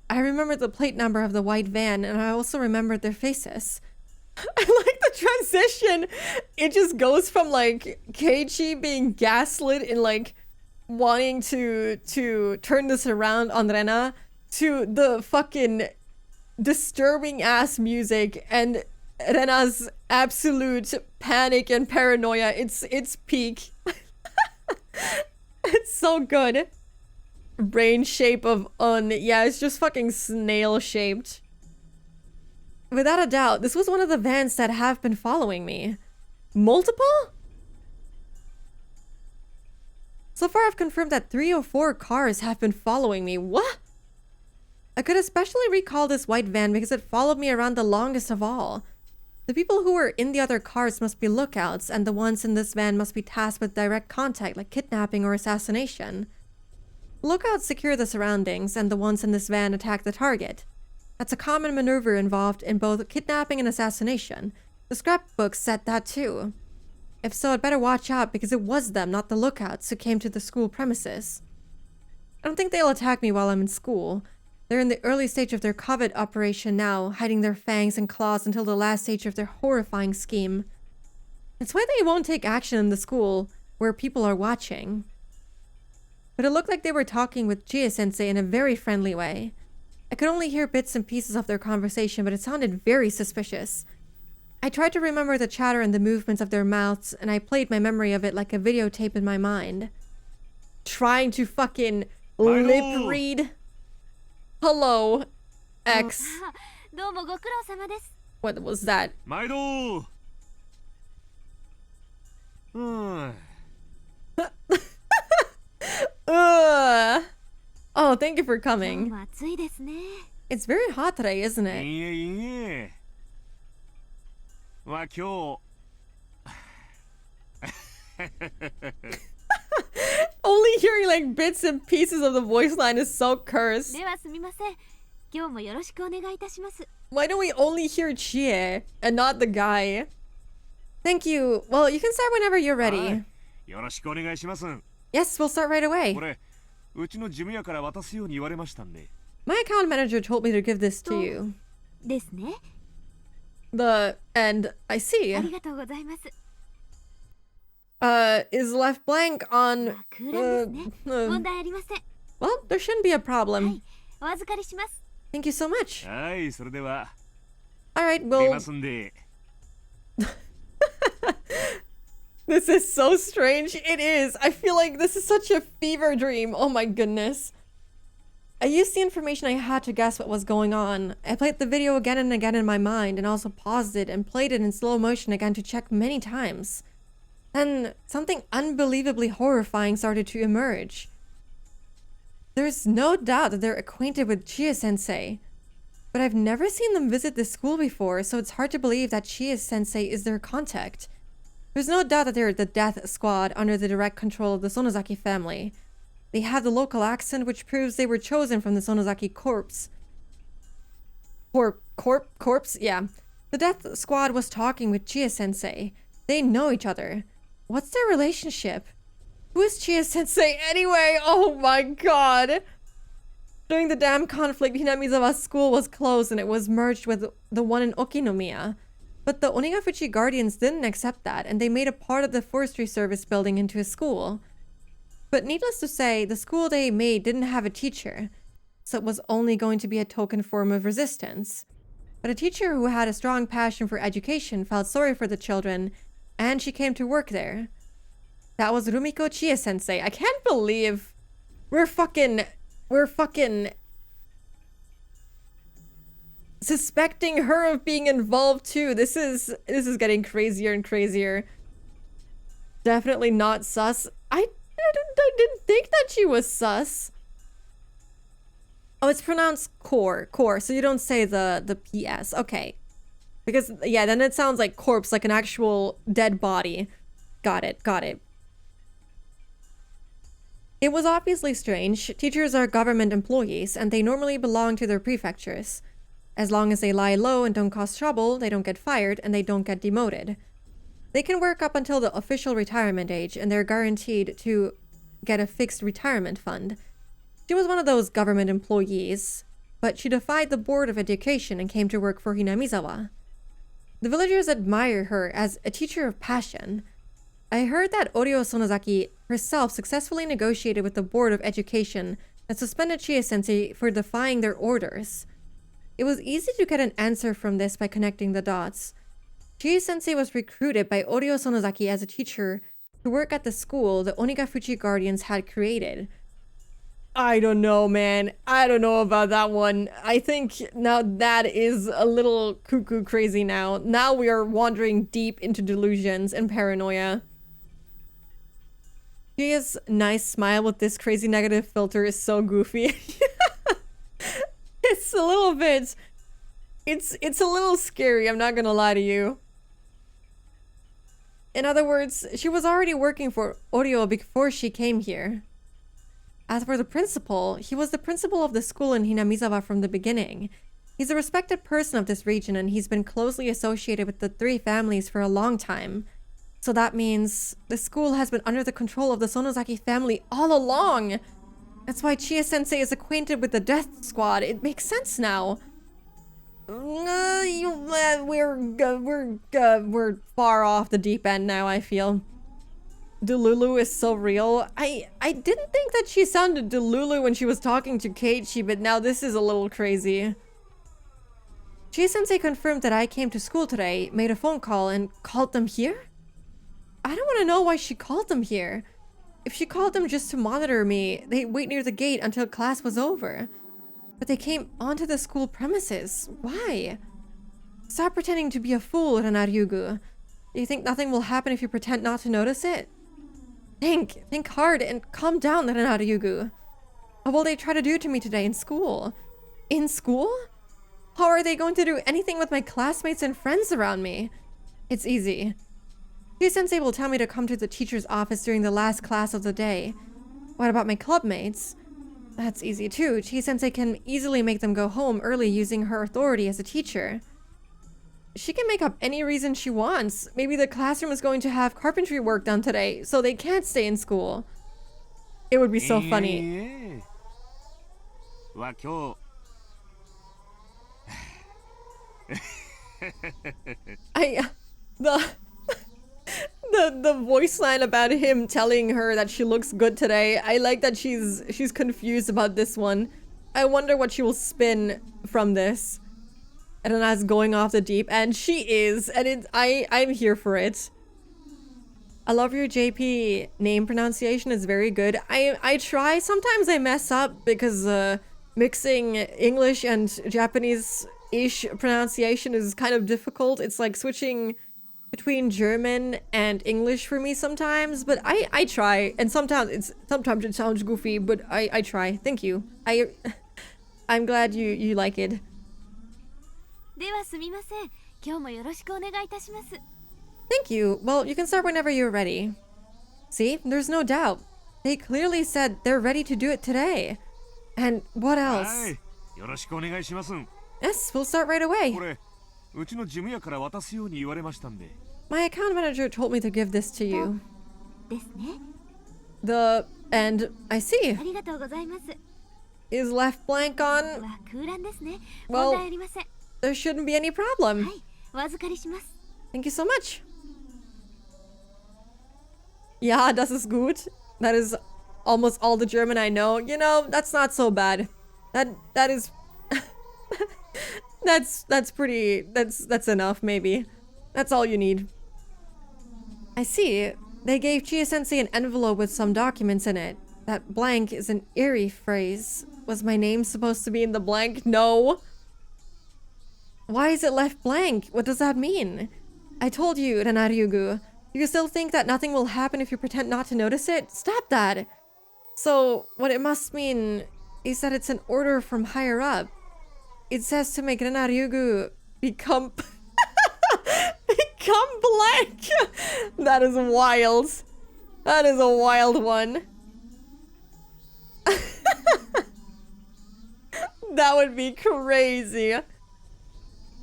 I remembered the plate number of the white van, and I also remembered their faces. I like the transition. It just goes from like Keiichi being gaslit and like wanting to turn this around on Rena to the fucking disturbing ass music and Rena's absolute panic and paranoia. It's peak. It's so good. Brain shape of yeah, it's just fucking snail shaped. Without a doubt, this was one of the vans that have been following me. Multiple? So far I've confirmed that 3 or 4 cars have been following me. What? I could especially recall this white van because it followed me around the longest of all. The people who were in the other cars must be lookouts, and the ones in this van must be tasked with direct contact like kidnapping or assassination. Lookouts secure the surroundings, and the ones in this van attack the target. That's a common maneuver involved in both kidnapping and assassination. The scrapbook said that too. If so, I'd better watch out because it was them, not the lookouts, who came to the school premises. I don't think they'll attack me while I'm in school. They're in the early stage of their covert operation now, hiding their fangs and claws until the last stage of their horrifying scheme. It's why they won't take action in the school, where people are watching. But it looked like they were talking with Chie-sensei in a very friendly way. I could only hear bits and pieces of their conversation, but it sounded very suspicious. I tried to remember the chatter and the movements of their mouths, and I played my memory of it like a videotape in my mind. Trying to fucking lip read. Hello, X. どうもご苦労様です。 What was that? 毎度Oh, thank you for 今日 coming. も暑いですね。 It's very hot today, isn't い it? いえいいえまあ今日 Only hearing like bits and pieces of the voice line is so cursed. ではすみません。今日もよろしくお願いいたします。 Why don't we only hear Chie and not the guy? Thank you. Well, you can start whenever you're は ready. いよろしくお願いします Yes, we'll start right away. これうちの事務屋から渡すように言われましたんで My account manager told me to give this to you. ですね。 And I see. ありがとうございます。 Is left blank on. 空欄ですね。問題ありません。 Well, there shouldn't be a は problem. い、お預かりします。 Thank you so much. はいそれでは Alright, 出 well. ますんで This is so strange. It is. I feel like this is such a fever dream. Oh my goodness. I used the information I had to guess what was going on. I played the video again and again in my mind and also paused it and played it in slow motion again to check many times. Then something unbelievably horrifying started to emerge. There's no doubt that they're acquainted with Chie-sensei. But I've never seen them visit this school before, so it's hard to believe that Chie-sensei is their contact. There's no doubt that they're the death squad under the direct control of the Sonozaki family. They have the local accent, which proves they were chosen from the Sonozaki corpse. Corpse? Yeah. The death squad was talking with Chie-sensei. They know each other. What's their relationship? Who is Chie-sensei anyway? Oh my god! During the damn conflict, Hinamizawa's school was closed and it was merged with the one in Okinomiya. But the Onigafuchi Guardians didn't accept that, and they made a part of the forestry service building into a school. But needless to say, the school they made didn't have a teacher, so it was only going to be a token form of resistance. But a teacher who had a strong passion for education felt sorry for the children, and she came to work there. That was Rumiko Chie-sensei. I can't believe we're fucking suspecting her of being involved too. This is getting crazier and crazier. Definitely not sus. I didn't think that she was sus. Oh, it's pronounced core, so you don't say the PS. Okay. Because yeah, then it sounds like corpse, like an actual dead body. Got it. It was obviously strange. Teachers are government employees, and they normally belong to their prefectures. As long as they lie low and don't cause trouble, they don't get fired and they don't get demoted. They can work up until the official retirement age, and they're guaranteed to get a fixed retirement fund. She was one of those government employees, but she defied the Board of Education and came to work for Hinamizawa. The villagers admire her as a teacher of passion. I heard that Oryo Sonozaki herself successfully negotiated with the Board of Education that suspended Chie-sensei for defying their orders. It was easy to get an answer from this by connecting the dots. Chie-sensei was recruited by Oryo Sonozaki as a teacher to work at the school the Onigafuchi Guardians had created. I don't know, man. I don't know about that one. I think now that is a little cuckoo crazy now. Now we are wandering deep into delusions and paranoia. Gia's nice smile with this crazy negative filter is so goofy. It's a little bit... It's a little scary, I'm not gonna lie to you. In other words, she was already working for Oryo before she came here. As for the principal, he was the principal of the school in Hinamizawa from the beginning. He's a respected person of this region, and he's been closely associated with the three families for a long time. So that means the school has been under the control of the Sonozaki family all along. That's why Chie-sensei is acquainted with the death squad. It makes sense now. We're far off the deep end now, I feel. Delulu is so real. I didn't think that she sounded Delulu when she was talking to Keiichi, but now this is a little crazy. Chie-sensei confirmed that I came to school today, made a phone call, and called them here? I don't want to know why she called them here. If she called them just to monitor me, they'd wait near the gate until class was over. But they came onto the school premises. Why? Stop pretending to be a fool, Renaryugu. Do you think nothing will happen if you pretend not to notice it? Think hard and calm down, Renaryugu. What will they try to do to me today in school? In school? How are they going to do anything with my classmates and friends around me? It's easy. Chie-sensei will tell me to come to the teacher's office during the last class of the day. What about my clubmates? That's easy too. Chie-sensei can easily make them go home early using her authority as a teacher. She can make up any reason she wants. Maybe the classroom is going to have carpentry work done today, so they can't stay in school. It would be so funny. The voice line about him telling her that she looks good today. I like that she's confused about this one. I wonder what she will spin from this. Rena's going off the deep end. She is, and I'm here for it. I love your JP name pronunciation is very good. I try. Sometimes I mess up because mixing English and Japanese-ish pronunciation is kind of difficult. It's like switching between German and English for me sometimes, but I try, and sometimes it sounds goofy, but I try. Thank you. I'm glad you like it. ではすみません。今日もよろしくお願いいたします。 Thank you. Well, you can start whenever you're ready. See, there's no doubt. They clearly said they're ready to do it today. And what else? よろしくお願いします。 Yes, we'll start right away. これうちの事務屋から渡すように言われましたんで。 My account manager told me to give this to you. ですね。 And I see. ありがとうございます。 Is left blank on? は空欄ですね。 Well- 問題ありません。 There shouldn't be any problem. はい、お預かりします。 Thank you so much. Ja, das ist gut. That is almost all the German I know. You know, that's not so bad. That is that's pretty that's enough maybe. That's all you need. I see. They gave Chie-sensei an envelope with some documents in it. That blank is an eerie phrase. Was my name supposed to be in the blank? No. Why is it left blank? What does that mean? I told you, Renaryugu. Do you still think that nothing will happen if you pretend not to notice it? Stop that! So, what it must mean is that it's an order from higher up. It says to make Renaryugu become... become blank! That is wild. That is a wild one. That would be crazy.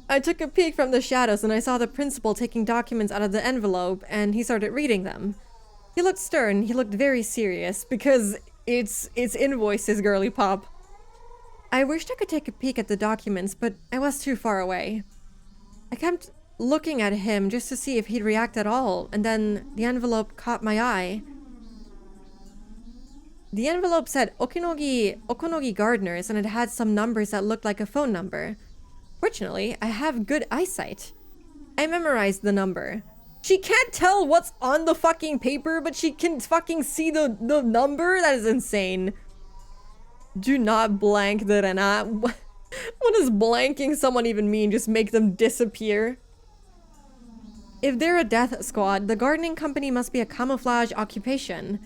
I took a peek from the shadows and I saw the principal taking documents out of the envelope and he started reading them. He looked stern, he looked very serious because it's invoices, girly pop. I wished I could take a peek at the documents, but I was too far away. I kept looking at him just to see if he'd react at all, and then the envelope caught my eye. The envelope said Okonogi Gardeners and it had some numbers that looked like a phone number. Fortunately, I have good eyesight. I memorized the number. She can't tell what's on the fucking paper, but she can fucking see the number? That is insane. Do not blank the Rena. What does blanking someone even mean? Just make them disappear? If they're a death squad, the gardening company must be a camouflage occupation.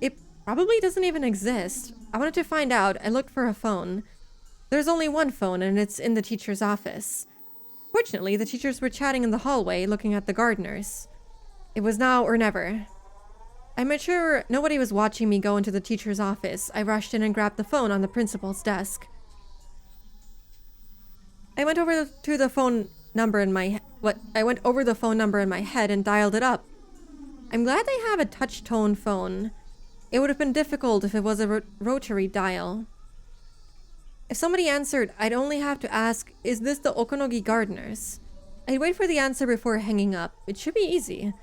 It probably doesn't even exist. I wanted to find out. I looked for a phone. There's only one phone and it's in the teacher's office. Fortunately, the teachers were chatting in the hallway looking at the gardeners. It was now or never. I made sure nobody was watching me go into the teacher's office. I rushed in and grabbed the phone on the principal's desk. I went over the phone number in my head and dialed it up. I'm glad they have a touch-tone phone. It would have been difficult if it was a rotary dial. If somebody answered, I'd only have to ask, is this the Okonogi Gardeners? I'd wait for the answer before hanging up. It should be easy.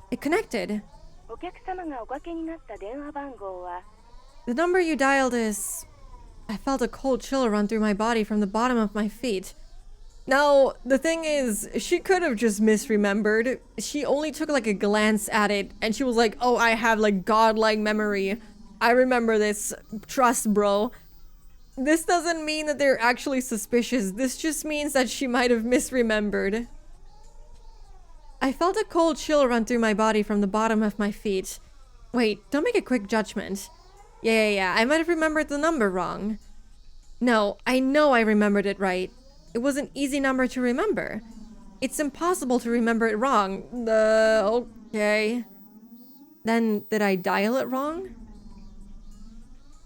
It connected. お客様がおかけになった電話番号は The number you dialed is... I felt a cold chill run through my body from the bottom of my feet. Now, the thing is, she could have just misremembered. She only took like a glance at it and she was like, oh, I have like godlike memory. I remember this. Trust, bro. This doesn't mean that they're actually suspicious. This just means that she might have misremembered. I felt a cold chill run through my body from the bottom of my feet. Wait, don't make a quick judgment. Yeah, I might have remembered the number wrong. No, I know I remembered it right. It was an easy number to remember. It's impossible to remember it wrong. Okay. Then, did I dial it wrong?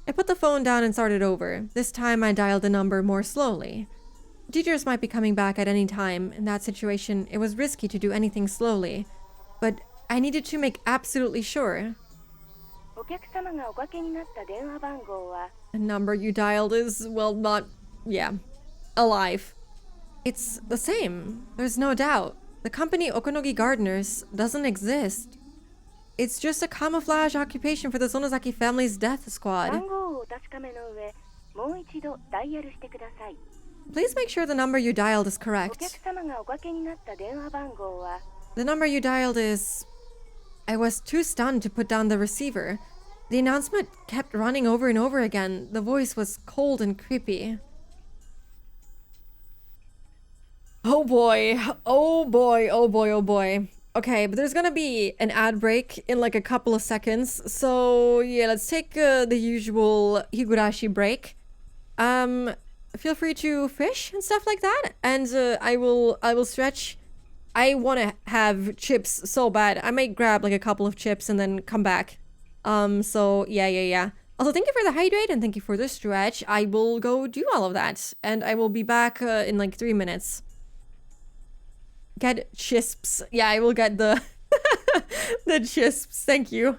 I put the phone down and started over. This time I dialed the number more slowly. Teachers might be coming back at any time. In that situation, it was risky to do anything slowly. But I needed to make absolutely sure. お客様がおかけになった電話番号は The number you dialed is, well, not... yeah. Alive. It's the same. There's no doubt. The company Okonogi Gardeners doesn't exist. It's just a camouflage occupation for the Sonozaki family's death squad. 番号をお確かめの上もう一度ダイヤルしてください Please make sure the number you dialed is お correct. 客様がおかけになった電話番号は The number you dialed is... I was too stunned to put down the receiver. The announcement kept running over and over again. The voice was cold and creepy. Oh boy. Oh boy. Oh boy. Oh boy. Okay, but there's gonna be an ad break in like a couple of seconds. So yeah, let's take the usual Higurashi break. Feel free to fish and stuff like that. And I will stretch. I want to have chips so bad. I might grab like a couple of chips and then come back. So yeah. Also, thank you for the hydrate and thank you for the stretch. I will go do all of that. And I will be back in like 3 minutes. Get chisps. Yeah, I will get the the chisps. Thank you.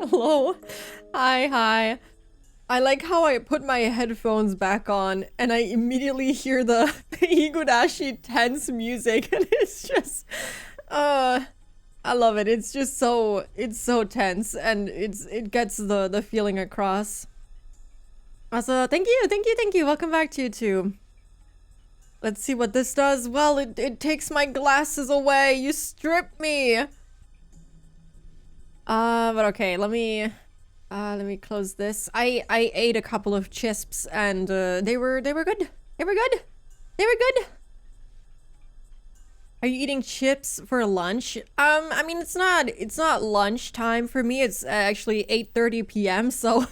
Hello. Hi. I like how I put my headphones back on and I immediately hear the Higurashi tense music and it's just I love it. It's just so tense and it gets the feeling across. Also, thank you. Welcome back to YouTube. Let's see what this does. Well, it takes my glasses away. You stripped me. But okay, let me close this. I ate a couple of chips and they were good. They were good. Are you eating chips for lunch? I mean it's not lunch time for me. It's actually 8:30 p.m. so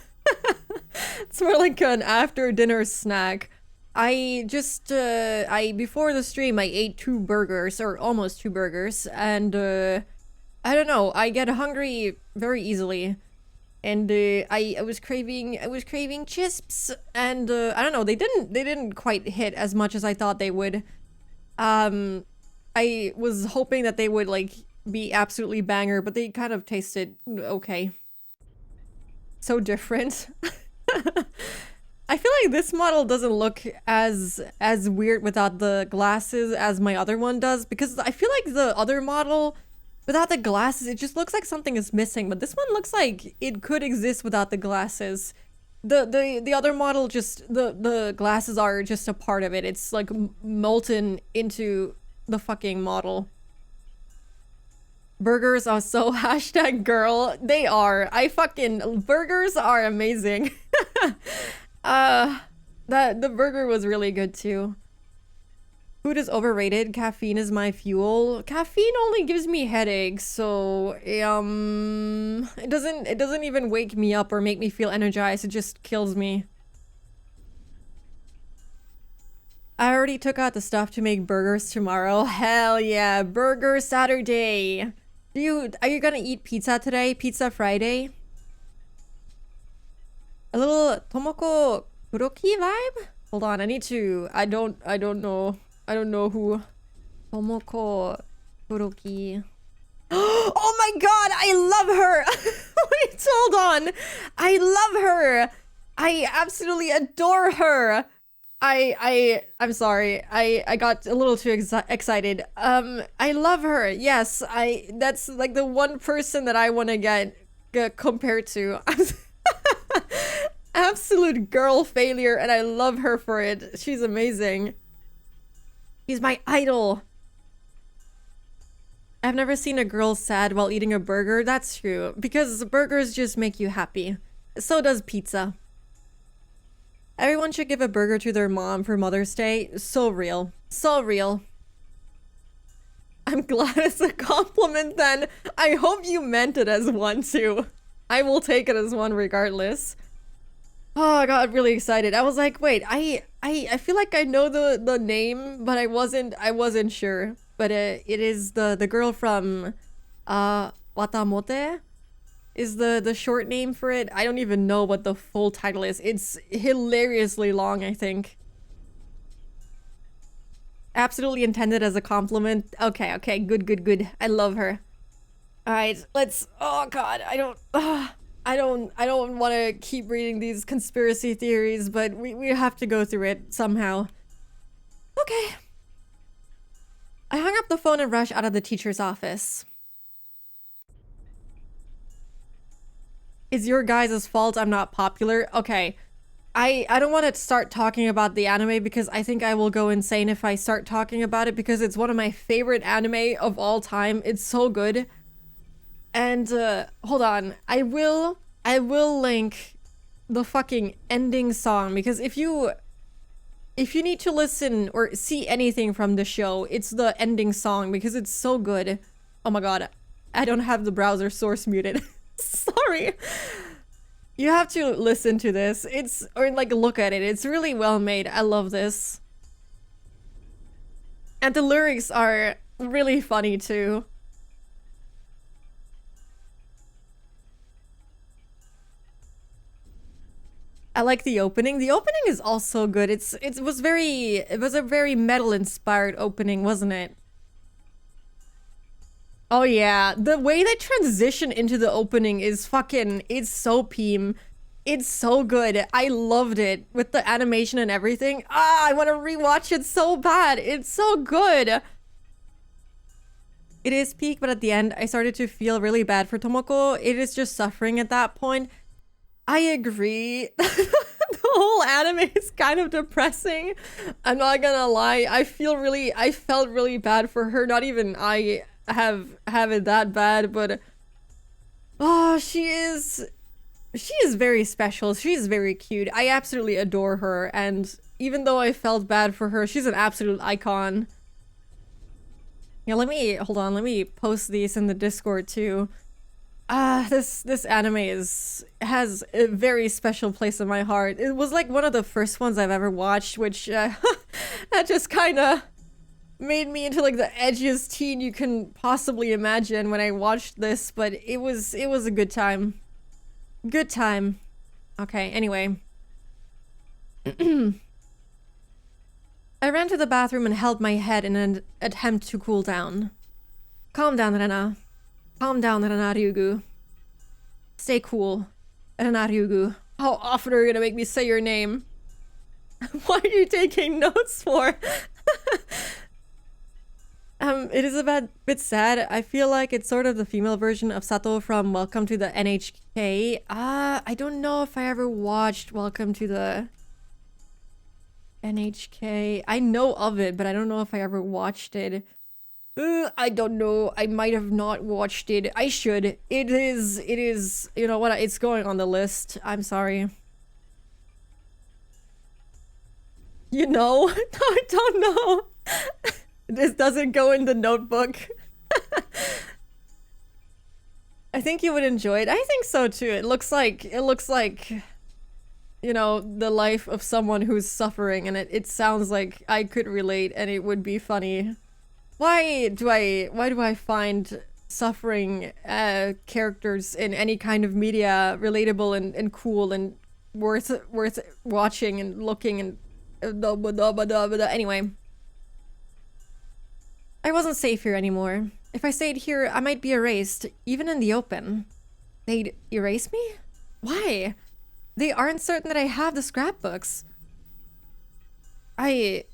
it's more like an after dinner snack. I just before the stream I ate 2 burgers or almost 2 burgers and I don't know, I get hungry very easily. And I was craving chips and I don't know, they didn't quite hit as much as I thought they would. I was hoping that they would like be absolutely banger, but they kind of tasted okay. So different. I feel like this model doesn't look as weird without the glasses as my other one does, because I feel like the other model without the glasses, it just looks like something is missing, but this one looks like it could exist without the glasses. The other model, just the glasses are just a part of it. It's like molten into the fucking model. Burgers are so hashtag girl. They are. Burgers are amazing. The burger was really good too. Food is overrated. Caffeine is my fuel. Caffeine only gives me headaches, so it doesn't even wake me up or make me feel energized. It just kills me. I already took out the stuff to make burgers tomorrow. Hell yeah, Burger Saturday. Are you gonna eat pizza today? Pizza Friday? A little Tomoko Kuroki vibe? Hold on, I don't know. I don't know who. Tomoko Kuroki. Oh my god, I love her! Wait, hold on. I love her. I absolutely adore her. I'm sorry. I got a little too excited. I love her. Yes, that's like the one person that I want to get compared to. Absolute girl failure, and I love her for it. She's amazing. She's my idol. I've never seen a girl sad while eating a burger. That's true, because burgers just make you happy. So does pizza. Everyone should give a burger to their mom for Mother's Day. So real. So real. I'm glad it's a compliment then. I hope you meant it as one too. I will take it as one regardless. Oh, I got really excited. I was like, wait, I feel like I know the name, but I wasn't sure. But it is the girl from Watamote is the short name for it. I don't even know what the full title is. It's hilariously long, I think. Absolutely intended as a compliment. Okay, good. I love her. All right, let's. Oh God, I don't want to keep reading these conspiracy theories, but we have to go through it somehow. Okay. I hung up the phone and rushed out of the teacher's office. It's your guys' fault I'm not popular. Okay. I don't want to start talking about the anime because I think I will go insane if I start talking about it, because it's one of my favorite anime of all time. It's so good. And hold on. I will link the fucking ending song, because if you need to listen or see anything from the show, it's the ending song because it's so good. Oh my god. I don't have the browser source muted. Sorry. You have to listen to this. Or like look at it. It's really well made. I love this. And the lyrics are really funny too. I like the opening. The opening is also good. It was a very metal inspired opening, wasn't it? Oh yeah, the way they transition into the opening is fucking, it's so peem. It's so good. I loved it with the animation and everything. Ah, I want to rewatch it so bad. It's so good. It is peak, but at the end, I started to feel really bad for Tomoko. It is just suffering at that point. I agree. The whole anime is kind of depressing. I'm not gonna lie. I felt really bad for her. Not even I have it that bad, but oh, she is very special. She's very cute. I absolutely adore her, and even though I felt bad for her, she's an absolute icon. Yeah, let me post these in the Discord too. This anime has a very special place in my heart. It was like one of the first ones I've ever watched, which that just kind of made me into like the edgiest teen you can possibly imagine when I watched this, but it was a good time. Good time. Okay, anyway. I ran to the bathroom and held my head in an attempt to cool down. Calm down, Rena. Calm down, Rena Ryugu. Stay cool, Rena Ryugu. How often are you gonna make me say your name? What are you taking notes for? It is a bit sad. I feel like it's sort of the female version of Sato from Welcome to the NHK. I don't know if I ever watched Welcome to the NHK. I know of it, but I don't know if I ever watched it. I don't know. I might have not watched it. I should. It is, you know what? It's going on the list. I'm sorry. You know? No, I don't know. This doesn't go in the notebook. I think you would enjoy it. I think so too. It looks like, you know, the life of someone who's suffering, and it sounds like I could relate and it would be funny. Why do I find suffering characters in any kind of media relatable and cool and worth watching and looking and anyway. I wasn't safe here anymore. If I stayed here, I might be erased, even in the open. They'd erase me? Why? They aren't certain that I have the scrapbooks. I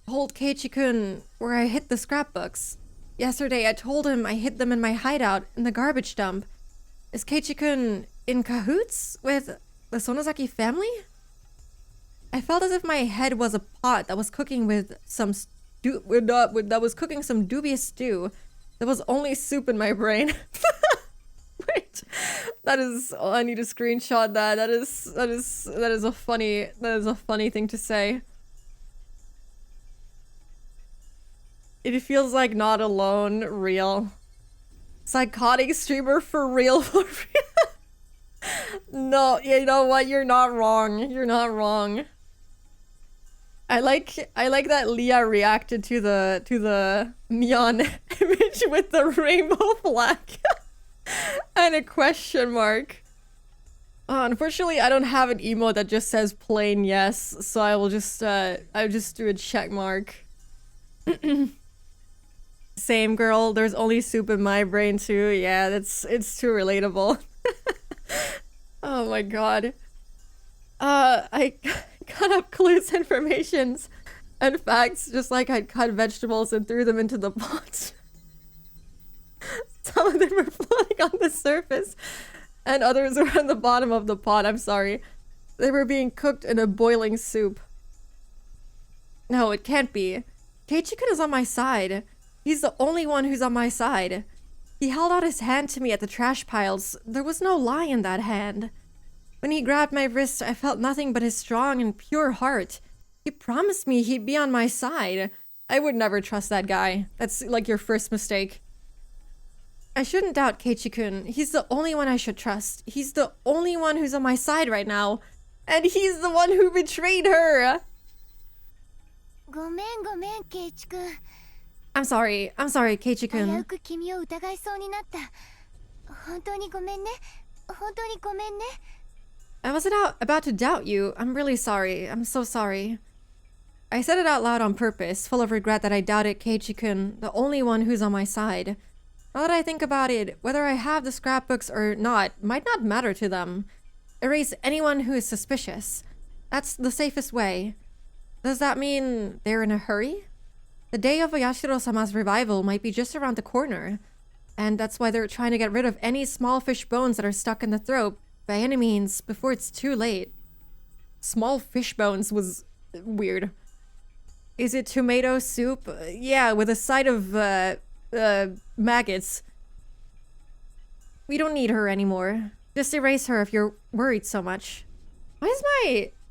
told Keiichi-kun where I hid the scrapbooks. Yesterday, I told him I hid them in my hideout in the garbage dump. Is Keiichi-kun in cahoots with the Sonozaki family? I felt as if my head was a pot that was cooking with some that was cooking some dubious stew. There was only soup in my brain. Wait, that is. Oh, I need to screenshot that. That is a funny thing to say. It feels like not alone. Real. Psychotic streamer for real. For real. No, you know what? You're not wrong. You're not wrong. I like that Leah reacted to the neon image with the rainbow flag and a question mark. Unfortunately, I don't have an emote that just says plain yes, so I'll just do a check mark. Same girl. There's only soup in my brain too. Yeah, it's too relatable. Oh my god. I cut up clues, informations, and facts just like I'd cut vegetables and threw them into the pot. Some of them were floating on the surface, and others were on the bottom of the pot. I'm sorry. They were being cooked in a boiling soup. No, it can't be. Keiichi-kun is on my side. He's the only one who's on my side. He held out his hand to me at the trash piles. There was no lie in that hand. When he grabbed my wrist, I felt nothing but his strong and pure heart. He promised me he'd be on my side. I would never trust that guy. That's like your first mistake. I shouldn't doubt Keiichi-kun. He's the only one I should trust. He's the only one who's on my side right now. And he's the one who betrayed her! ごめんごめん、ケイチ君。I'm sorry, Keiichi-kun. 危うく君を疑いそうになった。本当にごめんね。本当にごめんね。 I was about to doubt you. I'm really sorry. I'm so sorry. I said it out loud on purpose, full of regret that I doubted Keiichi-kun, the only one who's on my side. Now that I think about it, whether I have the scrapbooks or not might not matter to them. Erase anyone who is suspicious. That's the safest way. Does that mean they're in a hurry? The day of Yashiro-sama's revival might be just around the corner. And that's why they're trying to get rid of any small fish bones that are stuck in the throat, by any means, before it's too late. Small fish bones was weird. Is it tomato soup? Yeah, with a side of, maggots. We don't need her anymore. Just erase her if you're worried so much. Why is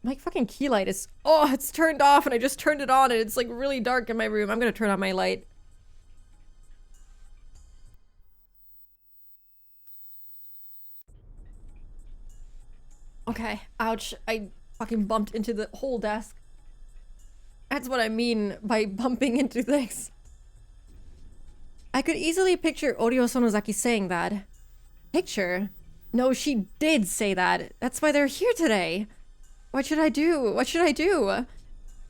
my fucking key light is... Oh, it's turned off and I just turned it on and it's like really dark in my room. I'm gonna turn on my light. Okay, ouch. I fucking bumped into the whole desk. That's what I mean by bumping into things. I could easily picture Oryo Sonozaki saying that. Picture? No, she did say that. That's why they're here today. What should I do? What should I do?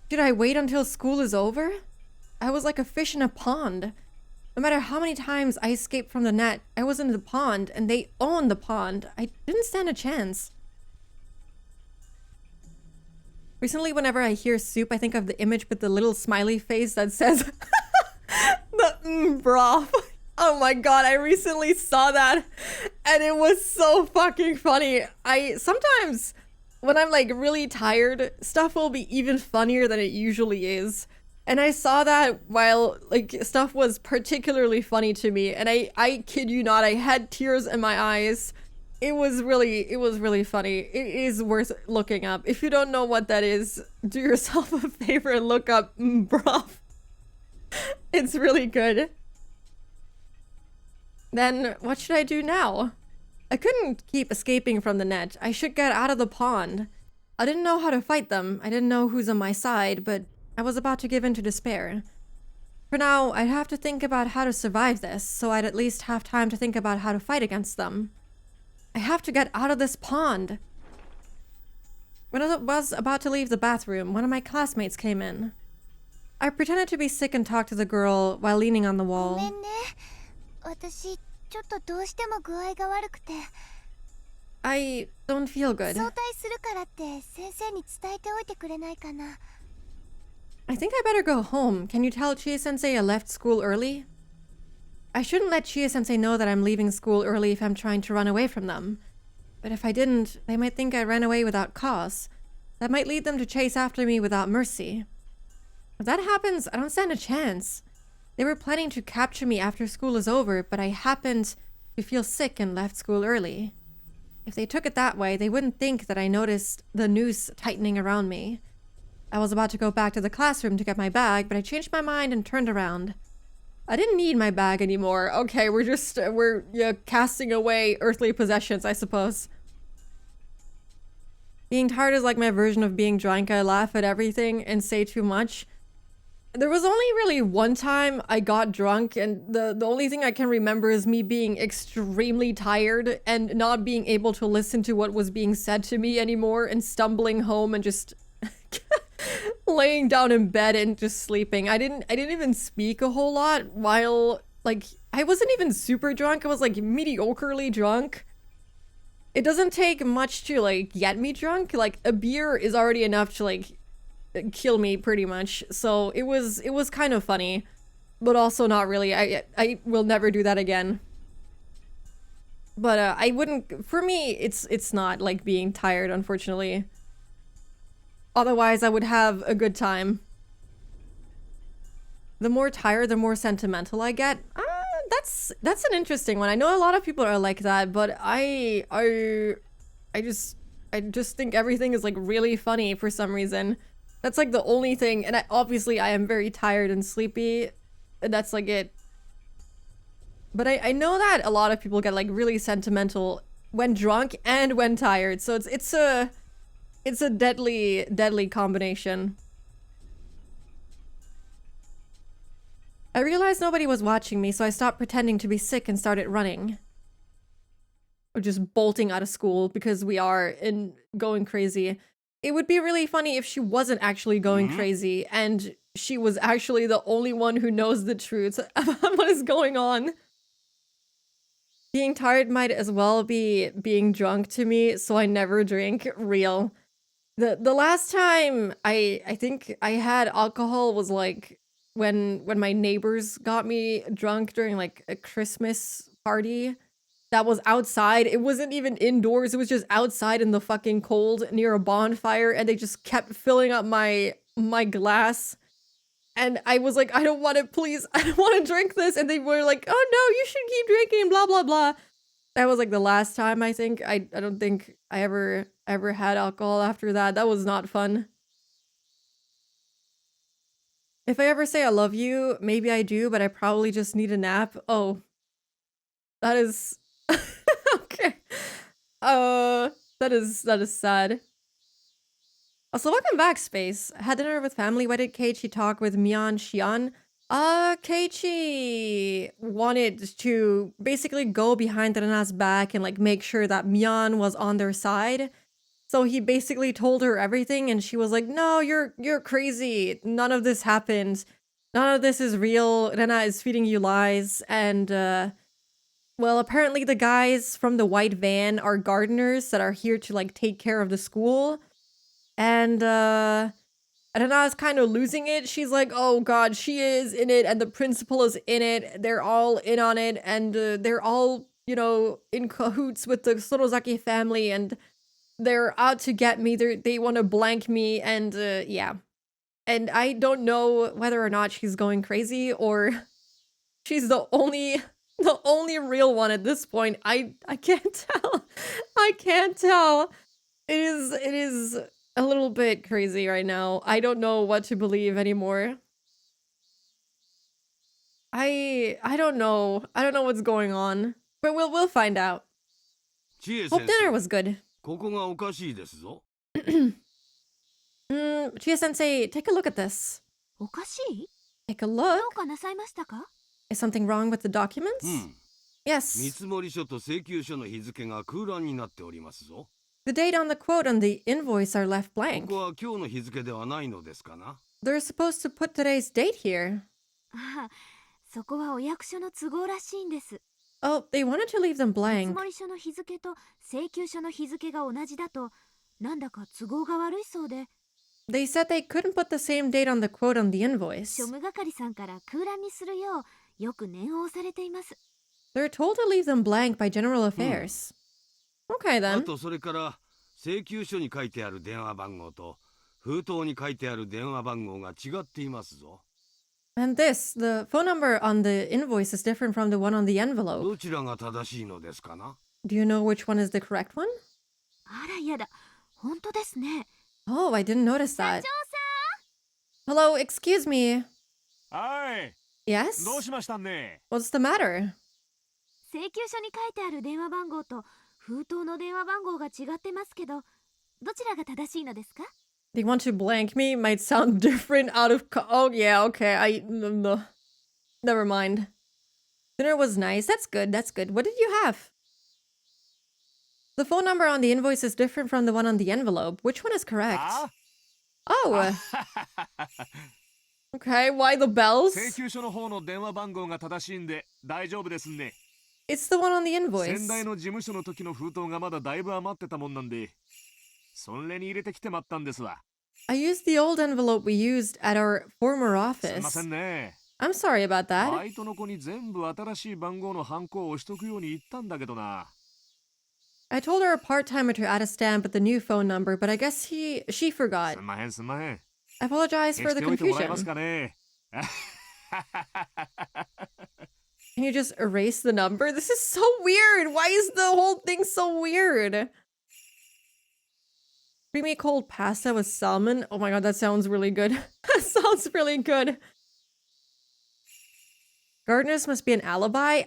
Should I wait until school is over? I was like a fish in a pond. No matter how many times I escaped from the net, I was in the pond and they owned the pond. I didn't stand a chance. Recently, whenever I hear soup, I think of the image with the little smiley face that says the broth. Oh my god, I recently saw that and it was so fucking funny. Sometimes when I'm like really tired, stuff will be even funnier than it usually is. And I saw that while like stuff was particularly funny to me, and I kid you not, I had tears in my eyes. It was really funny. It is worth looking up. If you don't know what that is, do yourself a favor and look up broth. It's really good. Then what should I do now? I couldn't keep escaping from the net. I should get out of the pond. I didn't know how to fight them. I didn't know who's on my side, but I was about to give in to despair. For now, I'd have to think about how to survive this, so I'd at least have time to think about how to fight against them. I have to get out of this pond. When I was about to leave the bathroom, one of my classmates came in. I pretended to be sick and talked to the girl while leaning on the wall. I don't feel good. I think I better go home. Can you tell Chie-sensei I left school early? I shouldn't let Chie-sensei know that I'm leaving school early if I'm trying to run away from them. But if I didn't, they might think I ran away without cause. That might lead them to chase after me without mercy. If that happens, I don't stand a chance. They were planning to capture me after school is over, but I happened to feel sick and left school early. If they took it that way, they wouldn't think that I noticed the noose tightening around me. I was about to go back to the classroom to get my bag, but I changed my mind and turned around. I didn't need my bag anymore. Okay, we're casting away earthly possessions, I suppose. Being tired is like my version of being drunk. I laugh at everything and say too much. There was only really one time I got drunk, and the only thing I can remember is me being extremely tired and not being able to listen to what was being said to me anymore and stumbling home and just laying down in bed and just sleeping. I didn't even speak a whole lot while, like, I wasn't even super drunk. I was like mediocrely drunk. It doesn't take much to like get me drunk. Like a beer is already enough to like kill me pretty much. So it was kind of funny, but also not really. I will never do that again. But I wouldn't, for me, it's not like being tired, unfortunately. Otherwise, I would have a good time. The more tired, the more sentimental I get. That's an interesting one. I know a lot of people are like that, but I just think everything is like really funny for some reason. That's like the only thing, and obviously I am very tired and sleepy, and that's like it. But I know that a lot of people get like really sentimental when drunk and when tired, so it's a deadly combination. I realized nobody was watching me, so I stopped pretending to be sick and started running. Or just bolting out of school because we are going crazy. It would be really funny if she wasn't actually going crazy and she was actually the only one who knows the truth about what is going on. Being tired might as well be being drunk to me, so I never drink. Real. The last time I think I had alcohol was like when my neighbors got me drunk during like a Christmas party that was outside. It wasn't even indoors. It was just outside in the fucking cold near a bonfire, and they just kept filling up my glass. And I was like, I don't want it, please. I don't want to drink this. And they were like, oh no, you should keep drinking, blah blah blah. That was like the last time I think. I don't think I ever had alcohol after that. That was not fun. If I ever say I love you, maybe I do, but I probably just need a nap. Oh. That is okay. That is sad. Also, welcome back, Space. Had dinner with family. Why did Keiichi talk with Mian Xian? Keiichi wanted to basically go behind Rena's back and like make sure that Mian was on their side. So he basically told her everything, and she was like, "No, you're crazy. None of this happened. None of this is real. Rena is feeding you lies." And well, apparently the guys from the white van are gardeners that are here to like take care of the school. And Rena is kind of losing it. She's like, oh god, she is in it, and the principal is in it. They're all in on it, and they're all, you know, in cahoots with the Sorozaki family, and they're out to get me. They want to blank me, and yeah. And I don't know whether or not she's going crazy or she's the only real one at this point. I can't tell. I can't tell. It is a little bit crazy right now. I don't know what to believe anymore. I don't know. I don't know what's going on. But we'll find out. Hope dinner was good. ここがおかしいですぞ。Chia-sensei, take a look at this. おかしい？ Take a ど look. うかなさいましたか？ Is something wrong with the documents? うん。 Yes. 見積書と請求書の日付が空欄になっておりますぞ。 The date on the quote on the invoice are left こ blank. こは今日の日付ではないのですかな。 They're supposed to put today's date here. ああ、そこはお役所の都合らしいんです。 Oh, they wanted to leave them 見 blank. 積書の日付と請求書の日付が同じだと、なんだか都合が悪いそうで、 They said they couldn't put the same date on the quote on the invoice. 庶務係さんから空欄にするようよく念を押されています。 They're told to leave them blank by general affairs. Okay あ then. とそれから請求書に書いてある電話番号と封筒に書いてある電話番号が違っていますぞ。 And this, the phone number on the invoice is different from the one on the envelope. どちらが正しいのですかな。 Do you know which one is the correct one? あらやだ、本当ですね。 Oh, I didn't notice 社 that. 長さ Hello, excuse me. はい Yes? どうしましたね What's the matter? ん、請求書に書いてある電話番号と封筒の電話番号が違ってますけど、どちらが正しいのですか？ They want to blank me? Might sound different out of... Oh, yeah, okay. Never mind. Dinner was nice. That's good. That's good. What did you have? The phone number on the invoice is different from the one on the envelope. Which one is correct? あ Oh, okay. Why the bells? 請求書の方の電話番号が正しいんで大丈夫ですね It's the one on the invoice. 先代の事務所の時の封筒がまだだいぶ余ってたもんなんでそれに入れてきてまったんですわ I used the old envelope we used at our former すいま office. せんね I'm sorry about バ that. イトの子に全部新しい番号のハンコを押しとくように言ったんだけどな I told her a part-timer to add a stamp with the new phone number, but I guess she す forgot. んまへんすんまへん I apologize 消 for し the ておいてもらえます confusion. かね Can you just erase the number? This is so weird. Why is the whole thing so weird? Creamy cold pasta with salmon. Oh my god, that sounds really good. That sounds really good. Gardeners must be an alibi.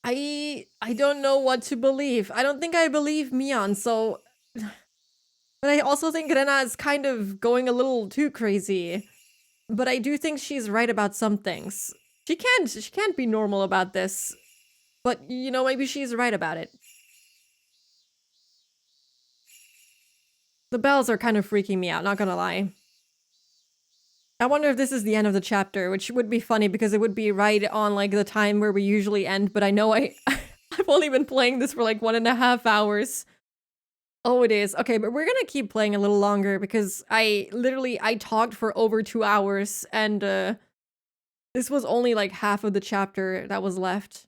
I don't know what to believe. I don't think I believe Mion, so... But I also think Rena is kind of going a little too crazy. But I do think she's right about some things. She can't be normal about this. But, you know, maybe she's right about it. The bells are kind of freaking me out, not gonna lie. I wonder if this is the end of the chapter, which would be funny because it would be right on like the time where we usually end, but I know I've only been playing this for like 1.5 hours. Oh, it is. Okay, but we're gonna keep playing a little longer because I talked for over 2 hours and this was only like half of the chapter that was left.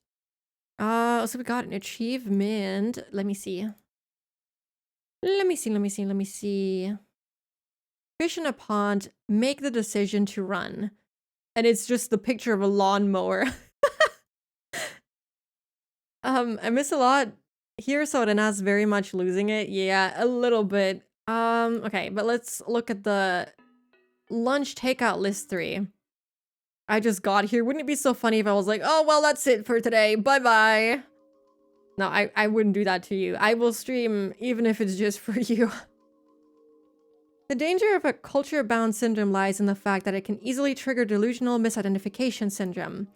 So we got an achievement. Let me see. Let me see. Fish in a pond, make the decision to run. And it's just the picture of a lawnmower. I miss a lot here, so Rena's very much losing it. Yeah, a little bit. Okay, but let's look at the lunch takeout list 3. I just got here. Wouldn't it be so funny if I was like, oh, well, that's it for today. Bye-bye. No, I wouldn't do that to you. I will stream even if it's just for you. The danger of a culture-bound syndrome lies in the fact that it can easily trigger delusional misidentification syndrome.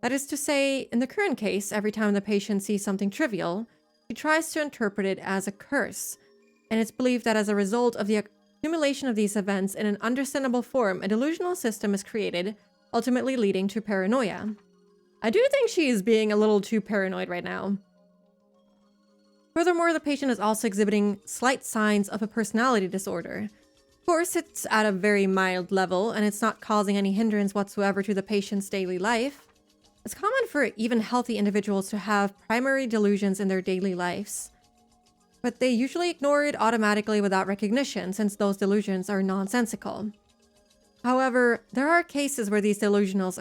That is to say, in the current case, every time the patient sees something trivial, she tries to interpret it as a curse, and it's believed that as a result of the accumulation of these events in an understandable form, a delusional system is created, ultimately leading to paranoia. I do think she is being a little too paranoid right now. Furthermore, the patient is also exhibiting slight signs of a personality disorder. Of course, it's at a very mild level, and it's not causing any hindrance whatsoever to the patient's daily life. It's common for even healthy individuals to have primary delusions in their daily lives, but they usually ignore it automatically without recognition, since those delusions are nonsensical. However, there are cases where these delusions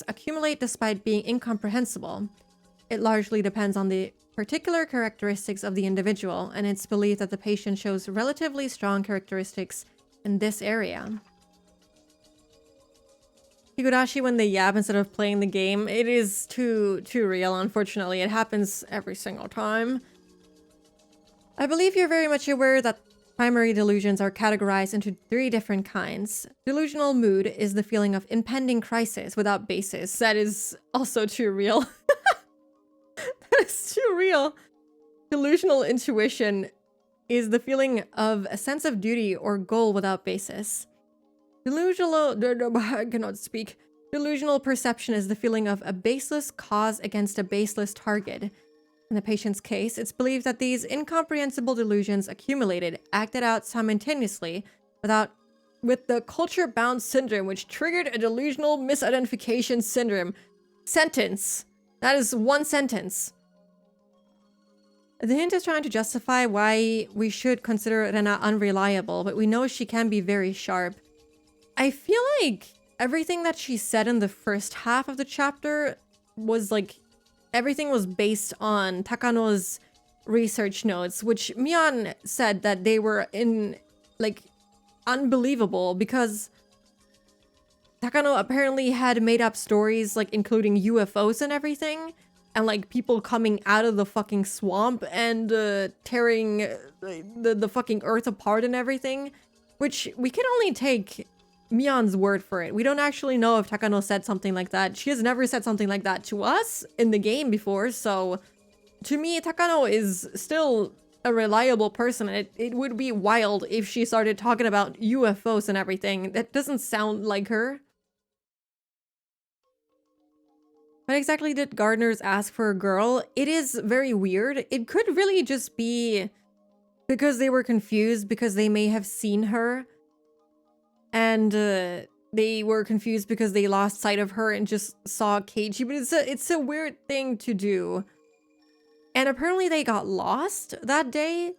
accumulate despite being incomprehensible. It largely depends on the particular characteristics of the individual, and it's believed that the patient shows relatively strong characteristics in this area. Higurashi when they yap instead of playing the game, it is too real, unfortunately. It happens every single time. I believe you're very much aware that primary delusions are categorized into 3 different kinds. Delusional mood is the feeling of impending crisis without basis. That is also too real. It's too real. Delusional intuition is the feeling of a sense of duty or goal without basis. I cannot speak. Delusional perception is the feeling of a baseless cause against a baseless target. In the patient's case, it's believed that these incomprehensible delusions accumulated, acted out simultaneously with the culture-bound syndrome, which triggered a delusional misidentification syndrome. Sentence. That is 1 sentence. The hint is trying to justify why we should consider Rena unreliable, but we know she can be very sharp. I feel like everything that she said in the first half of the chapter was like, everything was based on Takano's research notes, which Mion said that they were unbelievable because Takano apparently had made up stories like including UFOs and everything. And like people coming out of the fucking swamp and tearing the fucking earth apart and everything. Which we can only take Mion's word for it. We don't actually know if Takano said something like that. She has never said something like that to us in the game before. So to me, Takano is still a reliable person. It would be wild if she started talking about UFOs and everything. That doesn't sound like her. Why exactly did gardeners ask for a girl? It is very weird. It could really just be because they were confused because they may have seen her. And they were confused because they lost sight of her and just saw Keiichi. But it's a weird thing to do. And apparently they got lost that day.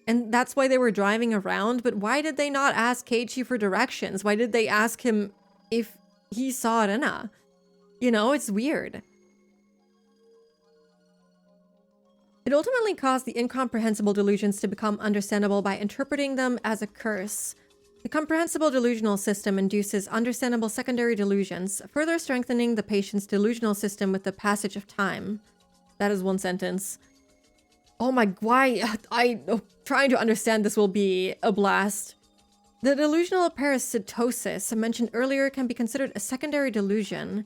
And that's why they were driving around. But why did they not ask Keiichi for directions? Why did they ask him if he saw Rena? You know, it's weird. It ultimately caused the incomprehensible delusions to become understandable by interpreting them as a curse. The comprehensible delusional system induces understandable secondary delusions, further strengthening the patient's delusional system with the passage of time. That is 1 sentence. Oh my, why? Trying to understand this will be a blast. The delusional parasitosis mentioned earlier can be considered a secondary delusion.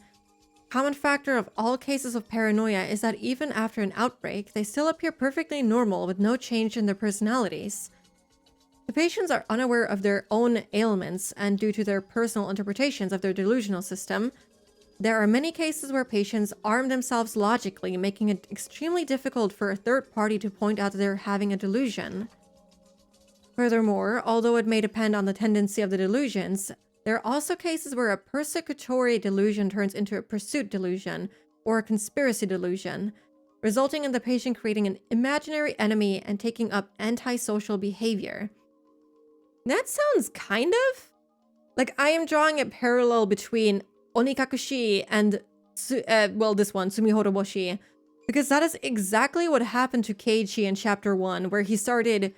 Common factor of all cases of paranoia is that even after an outbreak, they still appear perfectly normal with no change in their personalities. The patients are unaware of their own ailments, and due to their personal interpretations of their delusional system, there are many cases where patients arm themselves logically, making it extremely difficult for a third party to point out that they're having a delusion. Furthermore, although it may depend on the tendency of the delusions, there are also cases where a persecutory delusion turns into a pursuit delusion or a conspiracy delusion, resulting in the patient creating an imaginary enemy and taking up antisocial behavior. That sounds kind of like I am drawing a parallel between Onikakushi and, this one, Tsumihoroboshi, because that is exactly what happened to Keiichi in chapter 1, where he started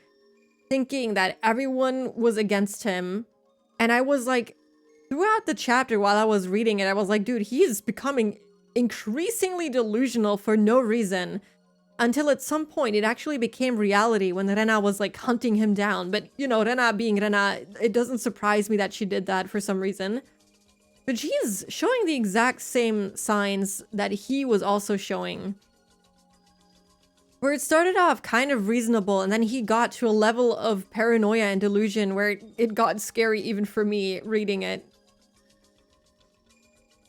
thinking that everyone was against him. And I was like, throughout the chapter while I was reading it, I was like, dude, he is becoming increasingly delusional for no reason. Until at some point it actually became reality when Rena was like hunting him down. But you know, Rena being Rena, it doesn't surprise me that she did that for some reason. But she's showing the exact same signs that he was also showing. Where it started off kind of reasonable, and then he got to a level of paranoia and delusion where it got scary even for me reading it.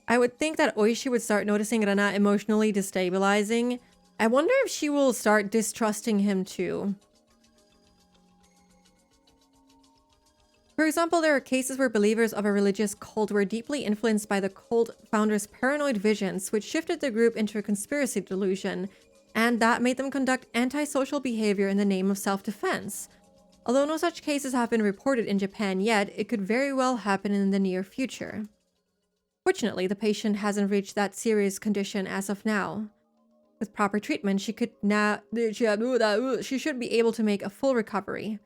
I would think that Oishi would start noticing Rena emotionally destabilizing. I wonder if she will start distrusting him too. For example, there are cases where believers of a religious cult were deeply influenced by the cult founder's paranoid visions, which shifted the group into a conspiracy delusion, and that made them conduct antisocial behavior in the name of self-defense. Although no such cases have been reported in Japan yet, it could very well happen in the near future. Fortunately, the patient hasn't reached that serious condition as of now. With proper treatment, she should be able to make a full recovery.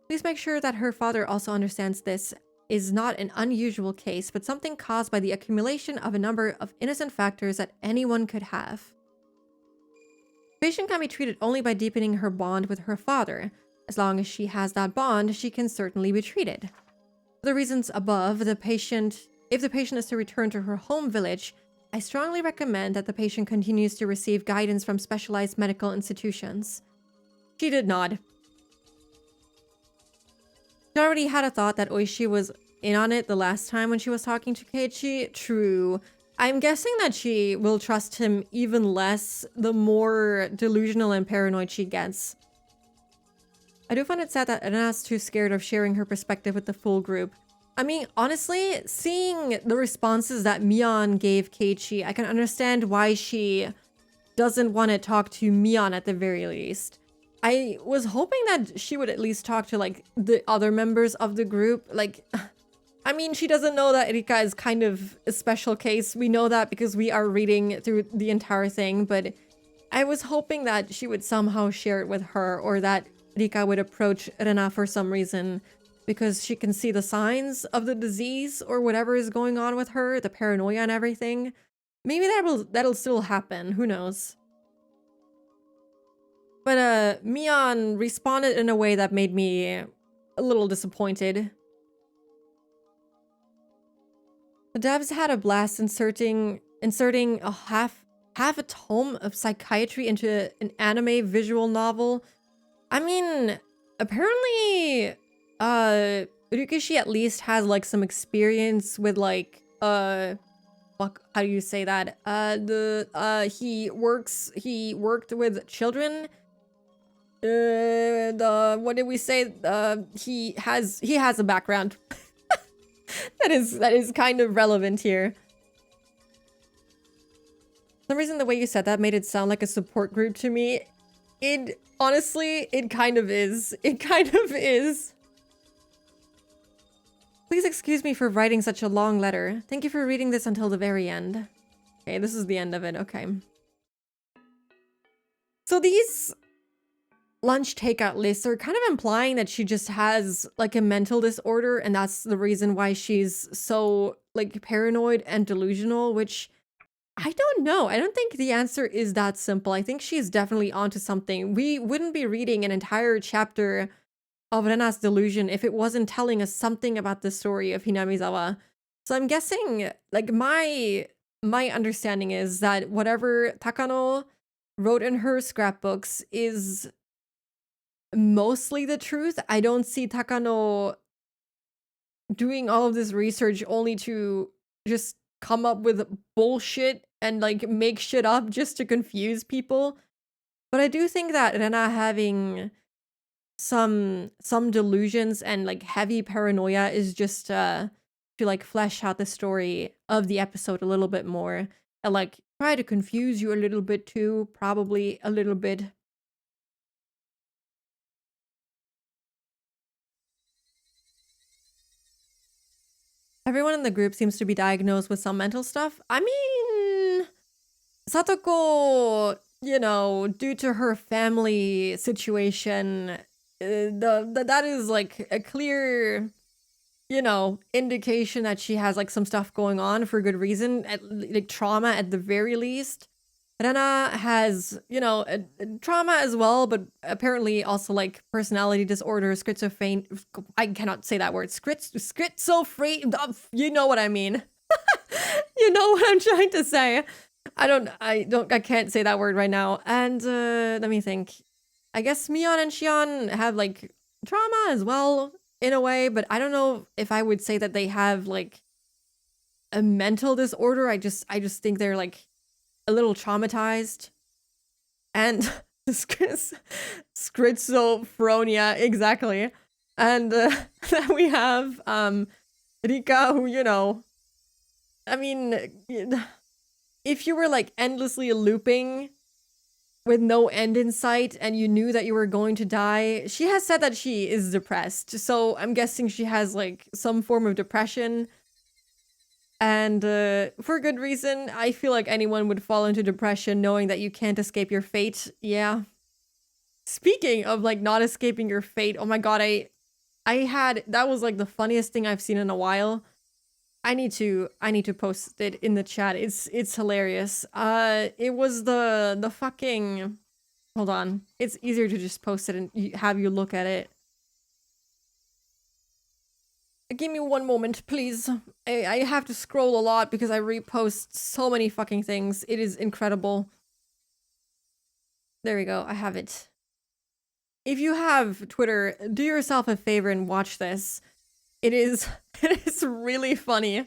Please make sure that her father also understands this is not an unusual case, but something caused by the accumulation of a number of innocent factors that anyone could have. The patient can be treated only by deepening her bond with her father. As long as she has that bond, she can certainly be treated. For the reasons above, if the patient is to return to her home village, I strongly recommend that the patient continues to receive guidance from specialized medical institutions. She did nod. She already had a thought that Oishi was in on it the last time when she was talking to Keiichi. True. I'm guessing that she will trust him even less the more delusional and paranoid she gets. I do find it sad that Rena's too scared of sharing her perspective with the full group. I mean, honestly, seeing the responses that Mion gave Keiichi, I can understand why she doesn't want to talk to Mion at the very least. I was hoping that she would at least talk to, like, the other members of the group. Like, I mean, she doesn't know that Erika is kind of a special case. We know that because we are reading through the entire thing, but I was hoping that she would somehow share it with her, or that Rika would approach Rena for some reason, because she can see the signs of the disease or whatever is going on with her, the paranoia and everything. Maybe that'll still happen, who knows. But Mion responded in a way that made me a little disappointed. The devs had a blast inserting a half a tome of psychiatry into an anime visual novel. I mean, apparently Ryukishi at least has like some experience with like how do you say that? He worked with children. What did we say? He has a background. that is kind of relevant here. For some reason, the way you said that made it sound like a support group to me. Honestly, it kind of is. It kind of is. Please excuse me for writing such a long letter. Thank you for reading this until the very end. Okay, this is the end of it. Okay. So these lunch takeout lists are kind of implying that she just has like a mental disorder, and that's the reason why she's so like paranoid and delusional, which I don't know. I don't think the answer is that simple. I think she's definitely onto something. We wouldn't be reading an entire chapter of Rena's delusion if it wasn't telling us something about the story of Hinamizawa. So I'm guessing, like, my understanding is that whatever Takano wrote in her scrapbooks is mostly the truth. I don't see Takano doing all of this research only to just come up with bullshit and like make shit up just to confuse people. But I do think that Rena having some delusions and like heavy paranoia is just to like flesh out the story of the episode a little bit more and like try to confuse you a little bit too, probably a little bit. Everyone in the group seems to be diagnosed with some mental stuff. I mean, Satoko, you know, due to her family situation, that is like a clear, you know, indication that she has like some stuff going on for good reason, like trauma at the very least. Rena has, you know, a trauma as well, but apparently also like personality disorder, schizophrenia. I cannot say that word. Schizophrenia. You know what I mean. You know what I'm trying to say. I can't say that word right now. And let me think. I guess Mion and Shion have like trauma as well in a way, but I don't know if I would say that they have like a mental disorder. I just think they're like a little traumatized. And schizophrenia, exactly. And then we have Rika, who, you know, I mean, if you were like endlessly looping with no end in sight and you knew that you were going to die, she has said that she is depressed. So I'm guessing she has like some form of depression. And for good reason. I feel like anyone would fall into depression knowing that you can't escape your fate. Yeah. Speaking of like not escaping your fate, oh my god, that was like the funniest thing I've seen in a while. I need to post it in the chat. It's hilarious. It was the fucking, hold on. It's easier to just post it and have you look at it. Give me one moment, please. I have to scroll a lot because I repost so many fucking things. It is incredible. There we go. I have it. If you have Twitter, do yourself a favor and watch this. It is really funny.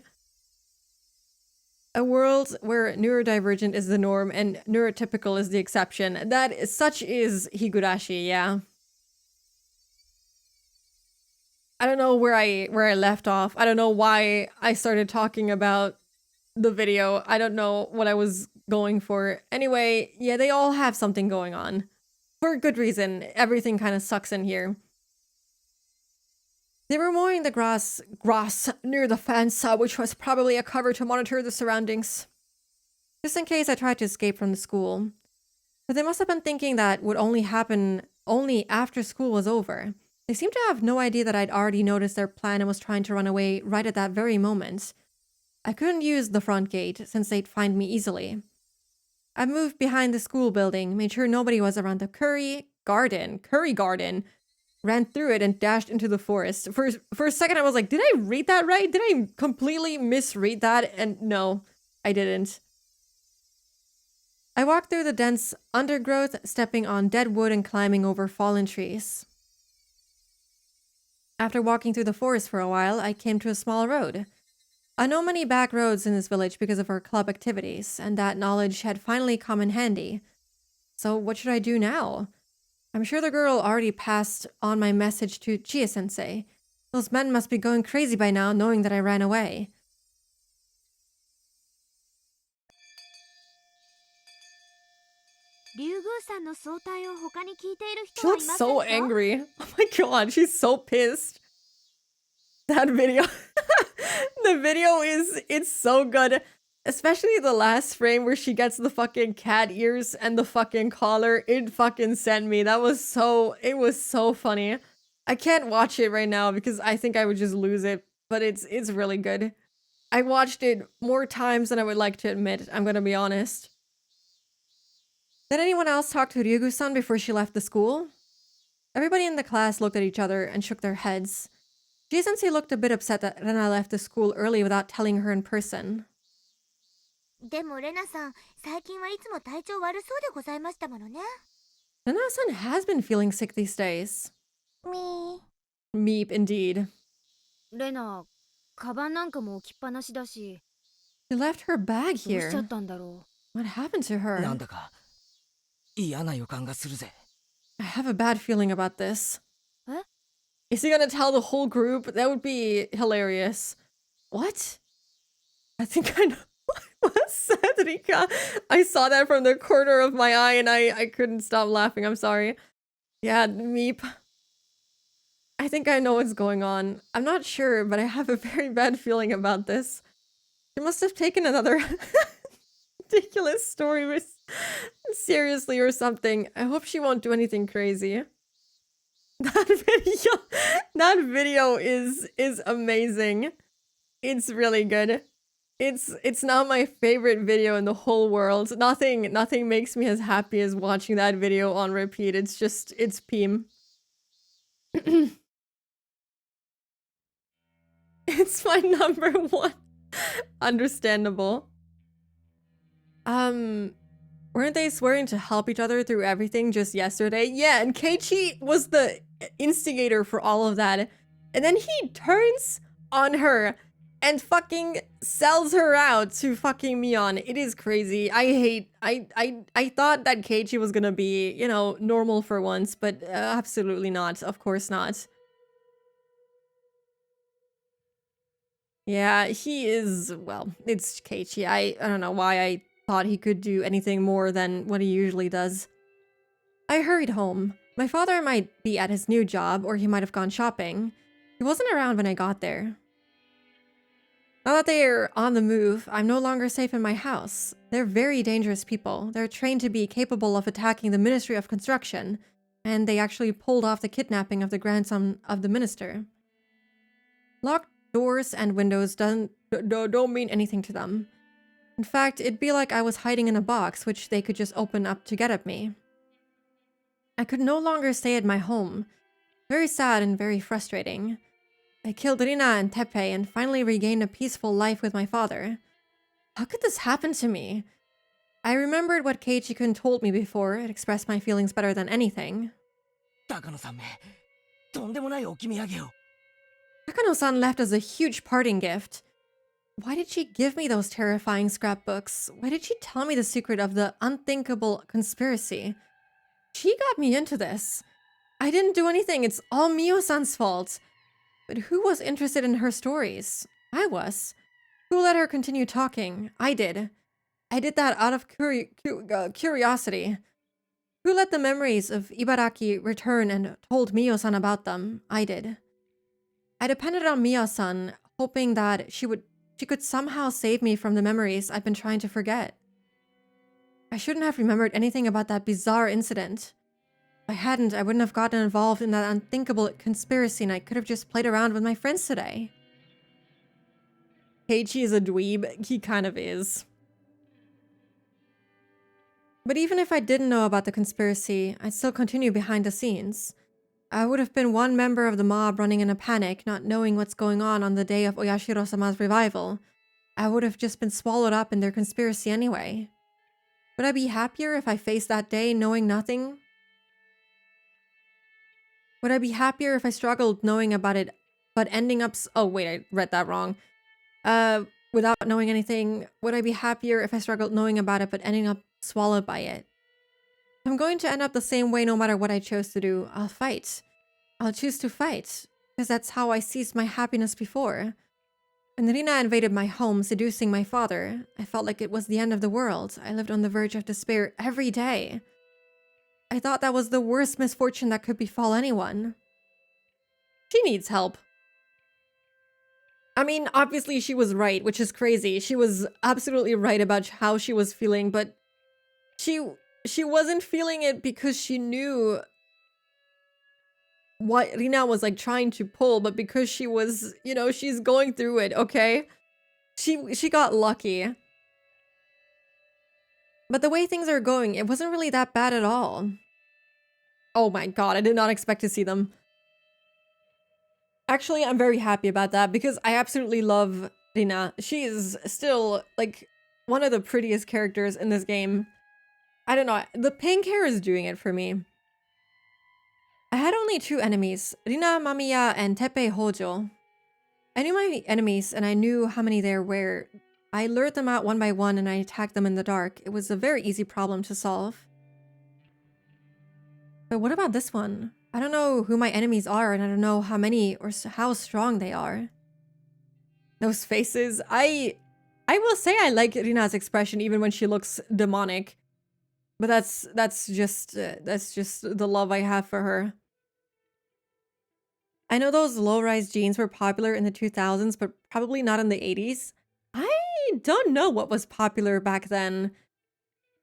A world where neurodivergent is the norm and neurotypical is the exception. Such is Higurashi, yeah. I don't know where I left off. I don't know why I started talking about the video. I don't know what I was going for. Anyway, yeah, they all have something going on. For good reason. Everything kind of sucks in here. They were mowing the grass near the fence, which was probably a cover to monitor the surroundings. Just in case I tried to escape from the school. But they must have been thinking that would only happen only after school was over. They seemed to have no idea that I'd already noticed their plan and was trying to run away right at that very moment. I couldn't use the front gate, since they'd find me easily. I moved behind the school building, made sure nobody was around the curry garden, ran through it and dashed into the forest. For a second I was like, did I read that right? Did I completely misread that? And no, I didn't. I walked through the dense undergrowth, stepping on dead wood and climbing over fallen trees. After walking through the forest for a while, I came to a small road. I know many back roads in this village because of our club activities, and that knowledge had finally come in handy. So what should I do now? I'm sure the girl already passed on my message to Chie-sensei. Those men must be going crazy by now, knowing that I ran away. She looks so angry. Oh my god, she's so pissed. That video. The video it's so good. Especially the last frame where she gets the fucking cat ears and the fucking collar. It fucking sent me. It was so funny. I can't watch it right now because I think I would just lose it. But it's really good. I watched it more times than I would like to admit. I'm gonna be honest. Did anyone else talk to Ryugu-san before she left the school? Everybody in the class looked at each other and shook their heads. Chie-sensei looked a bit upset that Rena left the school early without telling her in person. でもレナさん、最近はいつも体調悪そうでございましたものね。Nana-san has been feeling sick these days. Meep, indeed. レナ、カバンなんかも置きっぱなしだし、 She left her bag どうしちゃっ here. たんだろ What happened to な her? んだか嫌な予感がするぜ。 I have a bad feeling about this. う。え？ Is he gonna tell the whole group? That would be hilarious. What? I think I know what said, Rika. I saw that from the corner of my eye and I couldn't stop laughing. I'm sorry. Yeah, Meep. I think I know what's going on. I'm not sure, but I have a very bad feeling about this. She must have taken another ridiculous story seriously or something. I hope she won't do anything crazy. That video is amazing. It's really good. It's not my favorite video in the whole world. Nothing makes me as happy as watching that video on repeat. It's Peem. It's my number one. Understandable. Weren't they swearing to help each other through everything just yesterday? Yeah, and Keiichi was the instigator for all of that. And then he turns on her and fucking sells her out to fucking Mion. It is crazy. I thought that Keiichi was gonna be, you know, normal for once, but absolutely not. Of course not. Yeah, he is, well, it's Keiichi. I don't know why I thought he could do anything more than what he usually does. I hurried home. My father might be at his new job, or he might have gone shopping. He wasn't around when I got there. Now that they're on the move, I'm no longer safe in my house. They're very dangerous people. They're trained to be capable of attacking the Ministry of Construction, and they actually pulled off the kidnapping of the grandson of the minister. Locked doors and windows don't mean anything to them. In fact, it'd be like I was hiding in a box which they could just open up to get at me. I could no longer stay at my home. Very sad and very frustrating. I killed Rina and Tepe and finally regained a peaceful life with my father. How could this happen to me? I remembered what Keiichi-kun told me before. It expressed my feelings better than anything. 高野さんめ、とんでもない置き土産を。 Takano-san left us a huge parting gift. Why did she give me those terrifying scrapbooks? Why did she tell me the secret of the unthinkable conspiracy? She got me into this. I didn't do anything. It's all Mio-san's fault. But who was interested in her stories? I was. Who let her continue talking? I did. I did that out of curiosity. Who let the memories of Ibaraki return and told Mio-san about them? I did. I depended on Mio-san, hoping that she could somehow save me from the memories I've been trying to forget. I shouldn't have remembered anything about that bizarre incident. If I hadn't, I wouldn't have gotten involved in that unthinkable conspiracy and I could have just played around with my friends today. Keiichi is a dweeb. He kind of is. But even if I didn't know about the conspiracy, I'd still continue behind the scenes. I would have been one member of the mob running in a panic, not knowing what's going on the day of Oyashiro-sama's revival. I would have just been swallowed up in their conspiracy anyway. Would I be happier if I faced that day knowing nothing? Would I be happier if I struggled knowing about it, but ending up... Oh, wait, I read that wrong. Without knowing anything, would I be happier if I struggled knowing about it, but ending up swallowed by it? If I'm going to end up the same way no matter what I chose to do, I'll fight. I'll choose to fight, because that's how I seized my happiness before. When Rina invaded my home, seducing my father, I felt like it was the end of the world. I lived on the verge of despair every day. I thought that was the worst misfortune that could befall anyone. She needs help. I mean, obviously she was right, which is crazy. She was absolutely right about how she was feeling, but she wasn't feeling it because she knew what Rina was like trying to pull, but because she was, you know, she's going through it, okay? She got lucky. But the way things are going, it wasn't really that bad at all. Oh my god, I did not expect to see them. Actually, I'm very happy about that because I absolutely love Rina. She is still, like, one of the prettiest characters in this game. I don't know, the pink hair is doing it for me. I had only 2 enemies, Rina Mamiya and Teppei Hojo. I knew my enemies and I knew how many there were. I lured them out one by one and I attacked them in the dark. It was a very easy problem to solve. But what about this one? I don't know who my enemies are and I don't know how many or how strong they are. Those faces, I will say I like Rina's expression even when she looks demonic. But that's just the love I have for her. I know those low-rise jeans were popular in the 2000s, but probably not in the 80s. I don't know what was popular back then.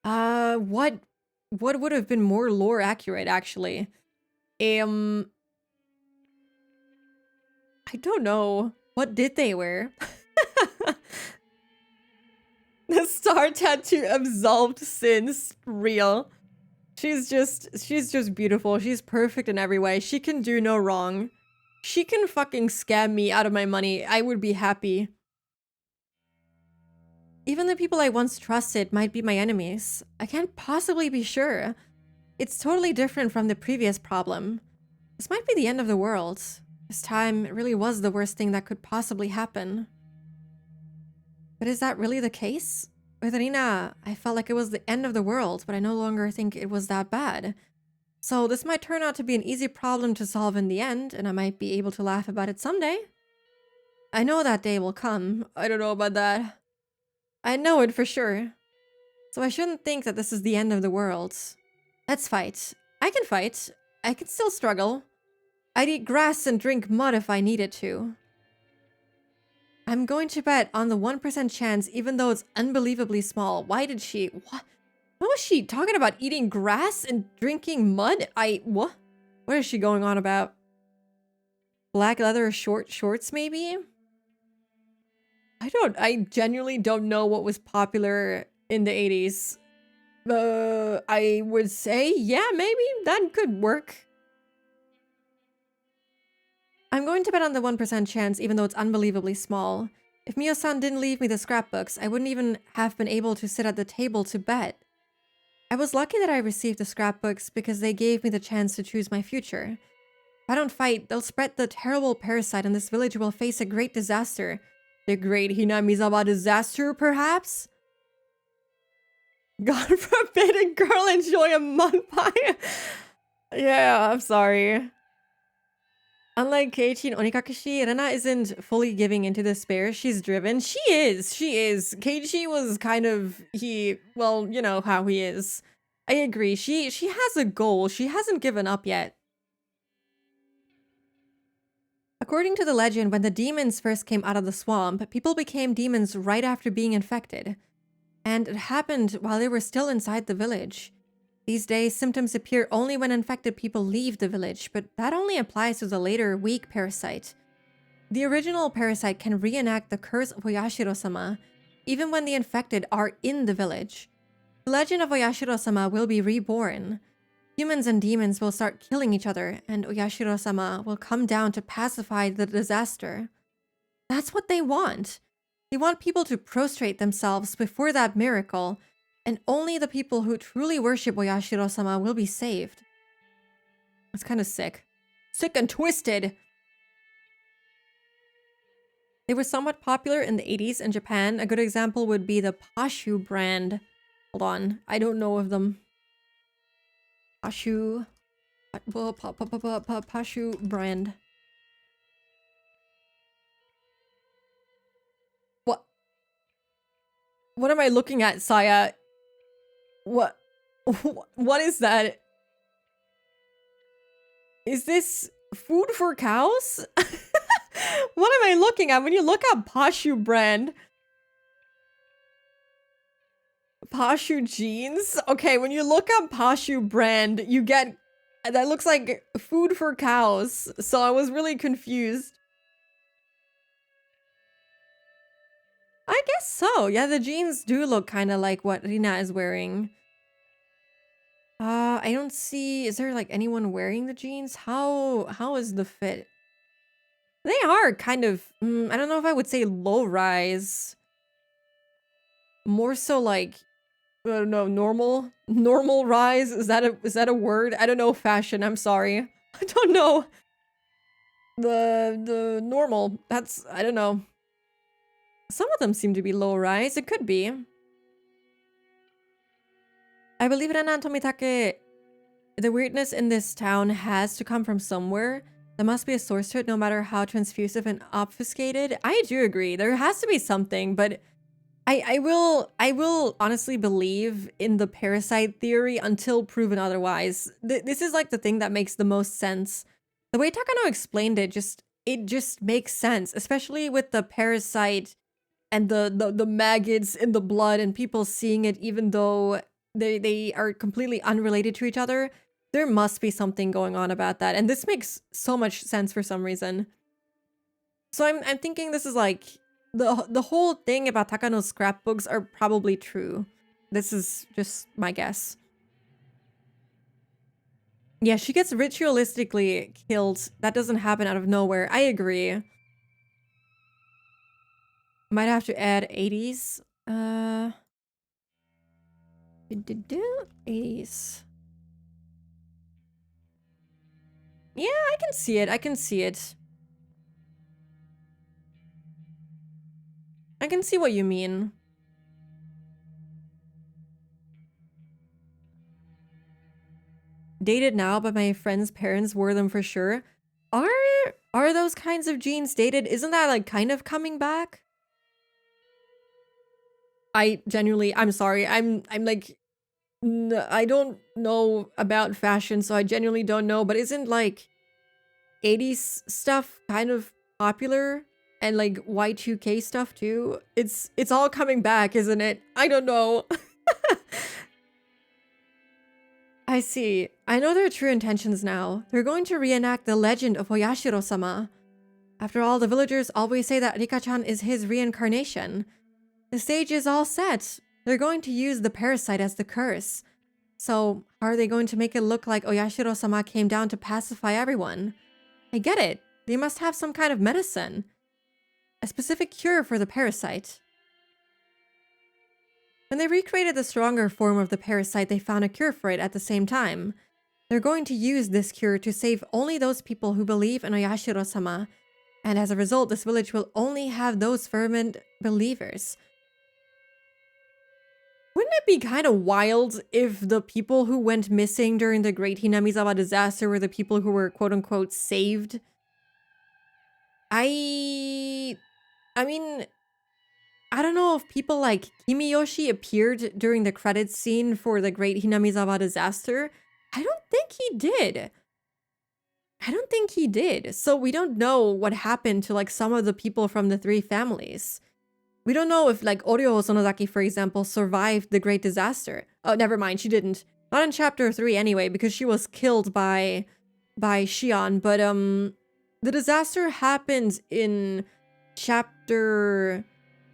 What would have been more lore accurate, actually? I don't know. What did they wear? The star tattoo absolved sins. Real. She's just beautiful. She's perfect in every way. She can do no wrong. She can fucking scam me out of my money. I would be happy. Even the people I once trusted might be my enemies. I can't possibly be sure. It's totally different from the previous problem. This might be the end of the world. This time, it really was the worst thing that could possibly happen. But is that really the case? With Rina, I felt like it was the end of the world, but I no longer think it was that bad. So this might turn out to be an easy problem to solve in the end, and I might be able to laugh about it someday. I know that day will come. I don't know about that. I know it for sure. So I shouldn't think that this is the end of the world. Let's fight. I can fight. I can still struggle. I'd eat grass and drink mud if I needed to. I'm going to bet on the 1% chance even though it's unbelievably small. Why did she... What was she talking about? Eating grass and drinking mud? What? What is she going on about? Black leather short shorts, maybe? I genuinely don't know what was popular in the 80s. I would say, yeah, maybe that could work. I'm going to bet on the 1% chance even though it's unbelievably small. If Mio-san didn't leave me the scrapbooks, I wouldn't even have been able to sit at the table to bet. I was lucky that I received the scrapbooks because they gave me the chance to choose my future. If I don't fight, they'll spread the terrible parasite and this village will face a great disaster. The great Hinamizawa disaster, perhaps? God forbid a girl enjoy a mud pie. Yeah, I'm sorry. Unlike Keiichi in Onikakushi, Rena isn't fully giving into despair. She's driven. She is. Keiichi was kind of... well, you know how he is. I agree. She has a goal. She hasn't given up yet. According to the legend, when the demons first came out of the swamp, people became demons right after being infected. And it happened while they were still inside the village. These days, symptoms appear only when infected people leave the village, but that only applies to the later, weak parasite. The original parasite can reenact the curse of Oyashiro-sama, even when the infected are in the village. The legend of Oyashiro-sama will be reborn. Humans and demons will start killing each other, and Oyashiro-sama will come down to pacify the disaster. That's what they want. They want people to prostrate themselves before that miracle, and only the people who truly worship Oyashiro-sama will be saved. That's kind of sick. Sick and twisted! They were somewhat popular in the 80s in Japan. A good example would be the Pashu brand. Hold on, I don't know of them. Pashu... Pashu brand. What? What am I looking at, Saya? What is that? Is this food for cows? What am I looking at? When you look up Pashu brand. Pashu jeans? Okay, when you look up Pashu brand, you get... That looks like food for cows. So I was really confused. I guess so. Yeah, the jeans do look kind of like what Rina is wearing. I don't see... Is there like anyone wearing the jeans? How is the fit? They are kind of... I don't know if I would say low-rise. More so like... I don't know, normal rise? Is that a word? I don't know fashion, I'm sorry. I don't know. The normal. That's, I don't know. Some of them seem to be low rise. It could be. I believe in Tomitake. The weirdness in this town has to come from somewhere. There must be a source to it, no matter how transfusive and obfuscated. I do agree. There has to be something, but I will honestly believe in the parasite theory until proven otherwise. This is like the thing that makes the most sense. The way Takano explained it just makes sense, especially with the parasite and the maggots in the blood and people seeing it even though they are completely unrelated to each other. There must be something going on about that, and this makes so much sense for some reason. So I'm thinking this is like the whole thing about Takano's scrapbooks are probably true. This is just my guess. Yeah, she gets ritualistically killed. That doesn't happen out of nowhere. I agree. Might have to add 80s. 80s. Yeah, I can see it. I can see it. I can see what you mean. Dated now, but my friend's parents wore them for sure. Are those kinds of jeans dated? Isn't that like kind of coming back? I genuinely, I'm sorry. I'm like, I don't know about fashion, so I genuinely don't know. But isn't like 80s stuff kind of popular? And like Y2K stuff too? It's all coming back, isn't it? I don't know. I see. I know their true intentions now. They're going to reenact the legend of Oyashiro-sama. After all, the villagers always say that Rika-chan is his reincarnation. The stage is all set. They're going to use the parasite as the curse. So, how are they going to make it look like Oyashiro-sama came down to pacify everyone? I get it. They must have some kind of medicine. A specific cure for the parasite. When they recreated the stronger form of the parasite, they found a cure for it at the same time. They're going to use this cure to save only those people who believe in Oyashiro-sama. And as a result, this village will only have those fervent believers. Wouldn't it be kind of wild if the people who went missing during the Great Hinamizawa disaster were the people who were quote-unquote saved? I mean, I don't know if people like Kimiyoshi appeared during the credits scene for the Great Hinamizawa disaster. I don't think he did. I don't think he did. So we don't know what happened to like some of the people from the three families. We don't know if like Oryo Sonozaki, for example, survived the great disaster. Oh, never mind, she didn't. Not in chapter 3 anyway, because she was killed by Shion. But the disaster happened in chapter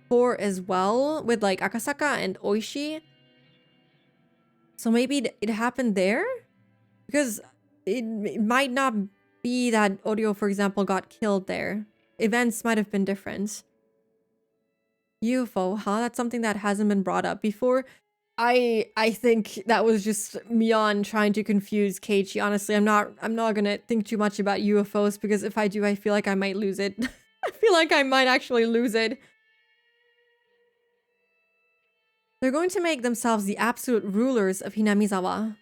4 as well, with like Akasaka and Oishi. So maybe it happened there? Because it might not be that Oryo, for example, got killed there. Events might have been different. UFO, huh? That's something that hasn't been brought up before. I think that was just Mion trying to confuse Keiichi. Honestly, I'm not gonna think too much about UFOs, because if I do, I feel like I might lose it. I feel like I might actually lose it. They're going to make themselves the absolute rulers of Hinamizawa.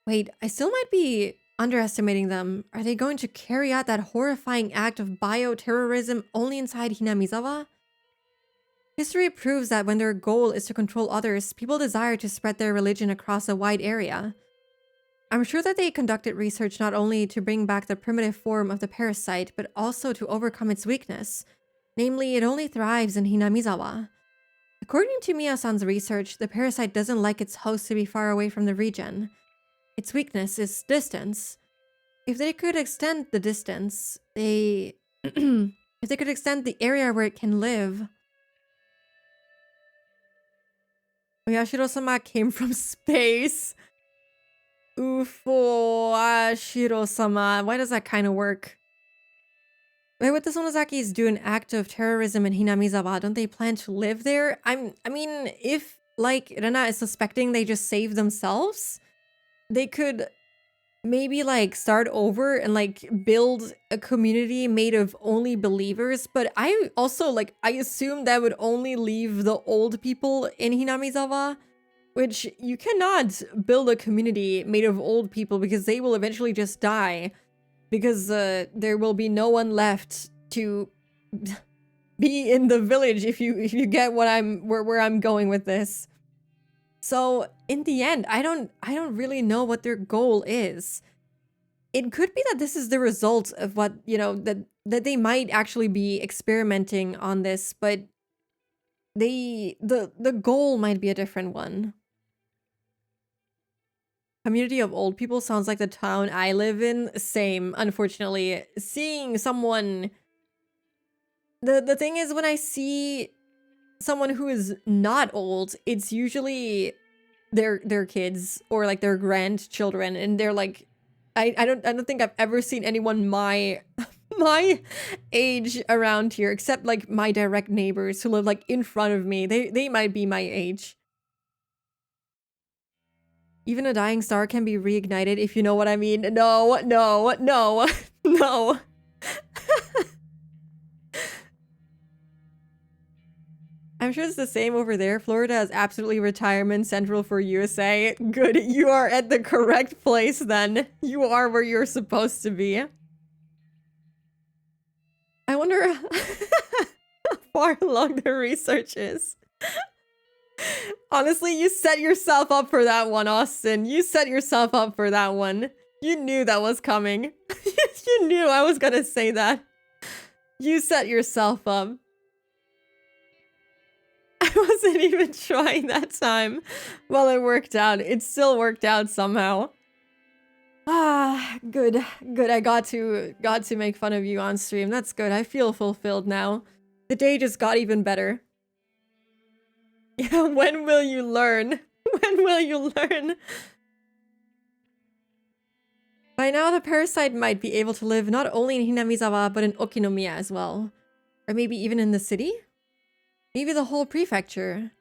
Wait, I still might be underestimating them. Are they going to carry out that horrifying act of bioterrorism only inside Hinamizawa? History proves that when their goal is to control others, people desire to spread their religion across a wide area. I'm sure that they conducted research not only to bring back the primitive form of the parasite, but also to overcome its weakness. Namely, it only thrives in Hinamizawa. According to Miya-san's research, the parasite doesn't like its host to be far away from the region. Its weakness is distance. If they could extend the distance, if they could extend the area where it can live. Oyashiro-sama came from space. Ashiro-sama. Why does that kind of work? Wait, what the Sonozakis do an act of terrorism in Hinamizawa? Don't they plan to live there? I mean, if, like, Rena is suspecting they just save themselves, they could maybe like start over and like build a community made of only believers. But I also like, I assume that would only leave the old people in Hinamizawa, which you cannot build a community made of old people because they will eventually just die, because there will be no one left to be in the village, if you get what where I'm going with this. So in the end, I don't really know what their goal is. It could be that this is the result of what, you know, that they might actually be experimenting on this, but the goal might be a different one. Community of old people sounds like the town I live in. Same, unfortunately. Seeing someone... The thing is, when I see someone who is not old, it's usually their kids or like their grandchildren, and they're like... I don't think I've ever seen anyone my my age around here, except like my direct neighbors who live like in front of me. They might be my age. Even a dying star can be reignited, if you know what I mean. No, no, no, no. I'm sure it's the same over there. Florida is absolutely retirement central for USA. Good, you are at the correct place then. You are where you're supposed to be. I wonder how far along the research is. Honestly, you set yourself up for that one, Austin. You set yourself up for that one. You knew that was coming. You knew I was gonna say that. You set yourself up. I wasn't even trying that time. Well, it worked out. It still worked out somehow. Ah, good. Good. I got to make fun of you on stream. That's good. I feel fulfilled now. The day just got even better. Yeah, when will you learn? When will you learn? By now, the parasite might be able to live not only in Hinamizawa, but in Okinomiya as well. Or maybe even in the city? Maybe the whole prefecture.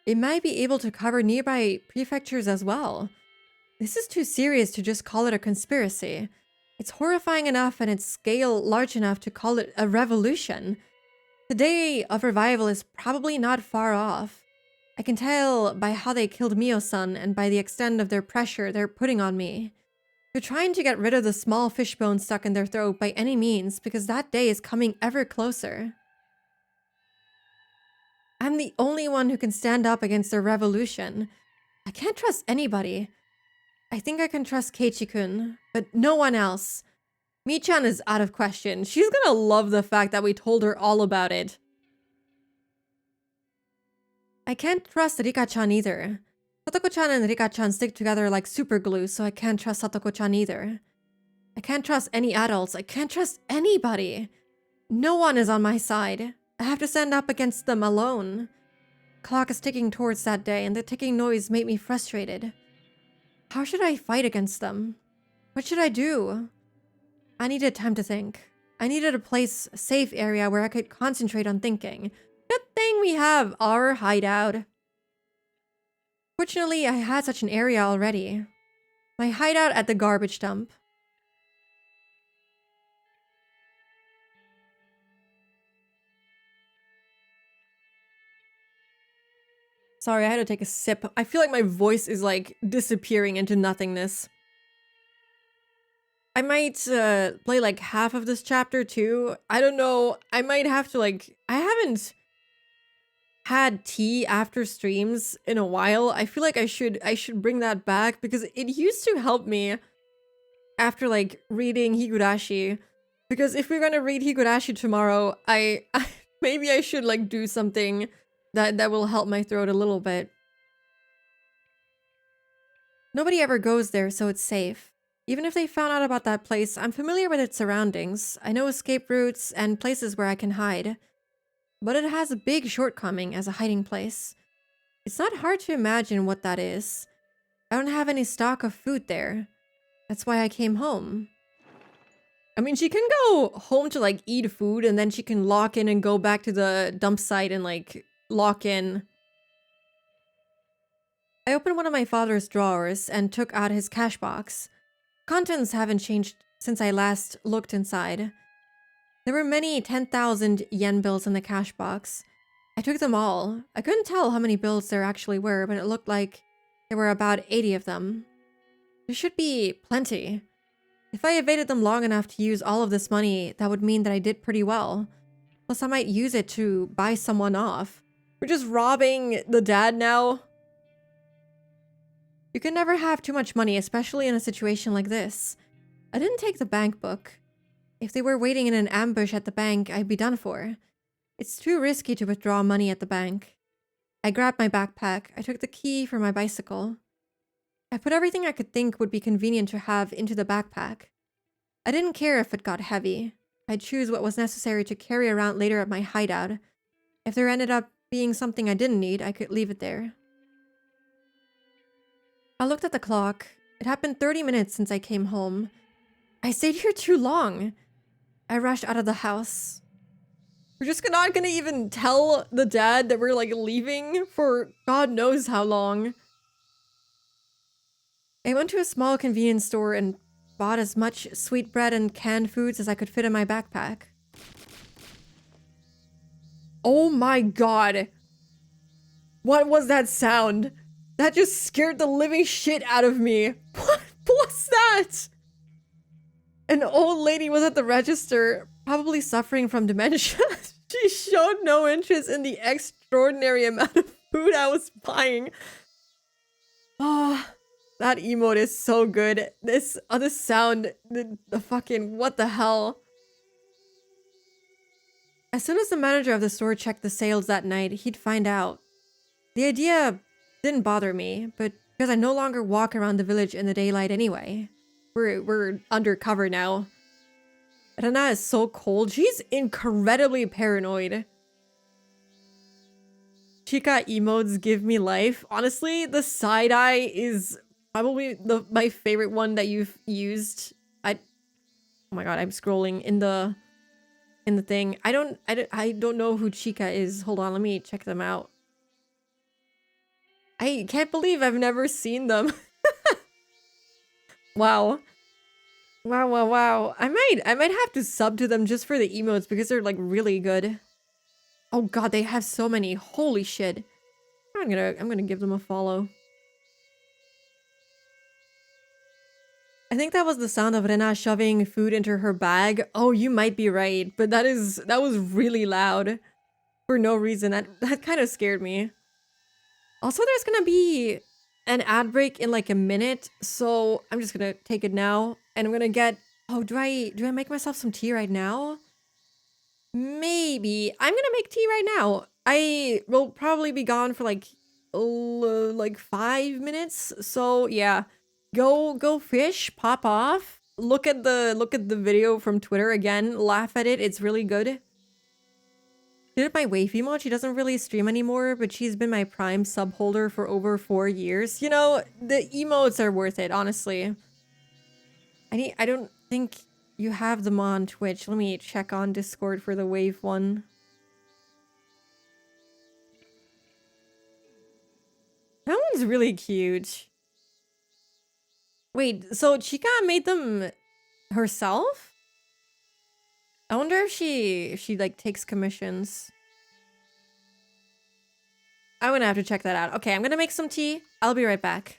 It might be able to cover nearby prefectures as well. This is too serious to just call it a conspiracy. It's horrifying enough and its scale large enough to call it a revolution. The day of revival is probably not far off. I can tell by how they killed Mio-san and by the extent of their pressure they're putting on me. They're trying to get rid of the small fishbone stuck in their throat by any means, because that day is coming ever closer. I'm the only one who can stand up against their revolution. I can't trust anybody. I think I can trust Keiichi-kun, but no one else. Mi-chan is out of question. She's gonna love the fact that we told her all about it. I can't trust Rika-chan either. Satoko-chan and Rika-chan stick together like super glue, so I can't trust Satoko-chan either. I can't trust any adults. I can't trust anybody. No one is on my side. I have to stand up against them alone. Clock is ticking towards that day, and the ticking noise made me frustrated. How should I fight against them? What should I do? I needed time to think. I needed a safe area where I could concentrate on thinking. Good thing we have our hideout. Fortunately, I had such an area already. My hideout at the garbage dump. Sorry, I had to take a sip. I feel like my voice is like disappearing into nothingness. I might play like half of this chapter too. I don't know. I might have to like... I haven't had tea after streams in a while. I feel like I should bring that back because it used to help me after like reading Higurashi. Because if we're gonna read Higurashi tomorrow, I maybe I should like do something that will help my throat a little bit. Nobody ever goes there, so it's safe. Even if they found out about that place, I'm familiar with its surroundings. I know escape routes and places where I can hide. But it has a big shortcoming as a hiding place. It's not hard to imagine what that is. I don't have any stock of food there. That's why I came home. I mean, she can go home to like eat food and then she can lock in and go back to the dump site and like lock in. I opened one of my father's drawers and took out his cash box. contents haven't changed since I last looked inside. There were many 10,000 yen bills in the cash box. I took them all. I couldn't tell how many bills there actually were, but it looked like there were about 80 of them. There should be plenty. If I evaded them long enough to use all of this money, that would mean that I did pretty well. Plus, I might use it to buy someone off. We're just robbing the dad now. You can never have too much money, especially in a situation like this. I didn't take the bank book. If they were waiting in an ambush at the bank, I'd be done for. It's too risky to withdraw money at the bank. I grabbed my backpack. I took the key for my bicycle. I put everything I could think would be convenient to have into the backpack. I didn't care if it got heavy. I'd choose what was necessary to carry around later at my hideout. If there ended up being something I didn't need, I could leave it there. I looked at the clock. It had been 30 minutes since I came home. I stayed here too long. I rushed out of the house. We're just not gonna even tell the dad that we're like leaving for God knows how long. I went to a small convenience store and bought as much sweetbread and canned foods as I could fit in my backpack. Oh my god. What was that sound? That just scared the living shit out of me. What was that? An old lady was at the register, probably suffering from dementia. She showed no interest in the extraordinary amount of food I was buying. Oh, that emote is so good. This other sound, the fucking, what the hell? As soon as the manager of the store checked the sales that night, he'd find out. The idea didn't bother me, but because I no longer walk around the village in the daylight anyway. We're undercover now. Rena is so cold. She's incredibly paranoid. Chica emotes give me life. Honestly, the side eye is probably my favorite one that you've used. Oh my god, I'm scrolling in the thing. I don't know who Chica is. Hold on, let me check them out. I can't believe I've never seen them. Wow. Wow. I might have to sub to them just for the emotes because they're like really good. Oh god, they have so many. Holy shit. I'm gonna give them a follow. I think that was the sound of Rena shoving food into her bag. Oh, you might be right, but that was really loud for no reason. That kind of scared me. Also, there's gonna be an ad break in like a minute, so I'm just gonna take it now, and I'm gonna get. Oh, do I make myself some tea right now? Maybe I'm gonna make tea right now. I will probably be gone for like 5 minutes. So yeah, go fish, pop off. Look at the video from Twitter again. Laugh at it. It's really good. Did my waif emote? She doesn't really stream anymore, but she's been my Prime sub holder for over 4 years. You know, the emotes are worth it, honestly. I don't think you have them on Twitch. Let me check on Discord for the wave one. That one's really cute. Wait, so Chica made them herself? I wonder if she like takes commissions. I'm gonna have to check that out. Okay, I'm gonna make some tea. I'll be right back.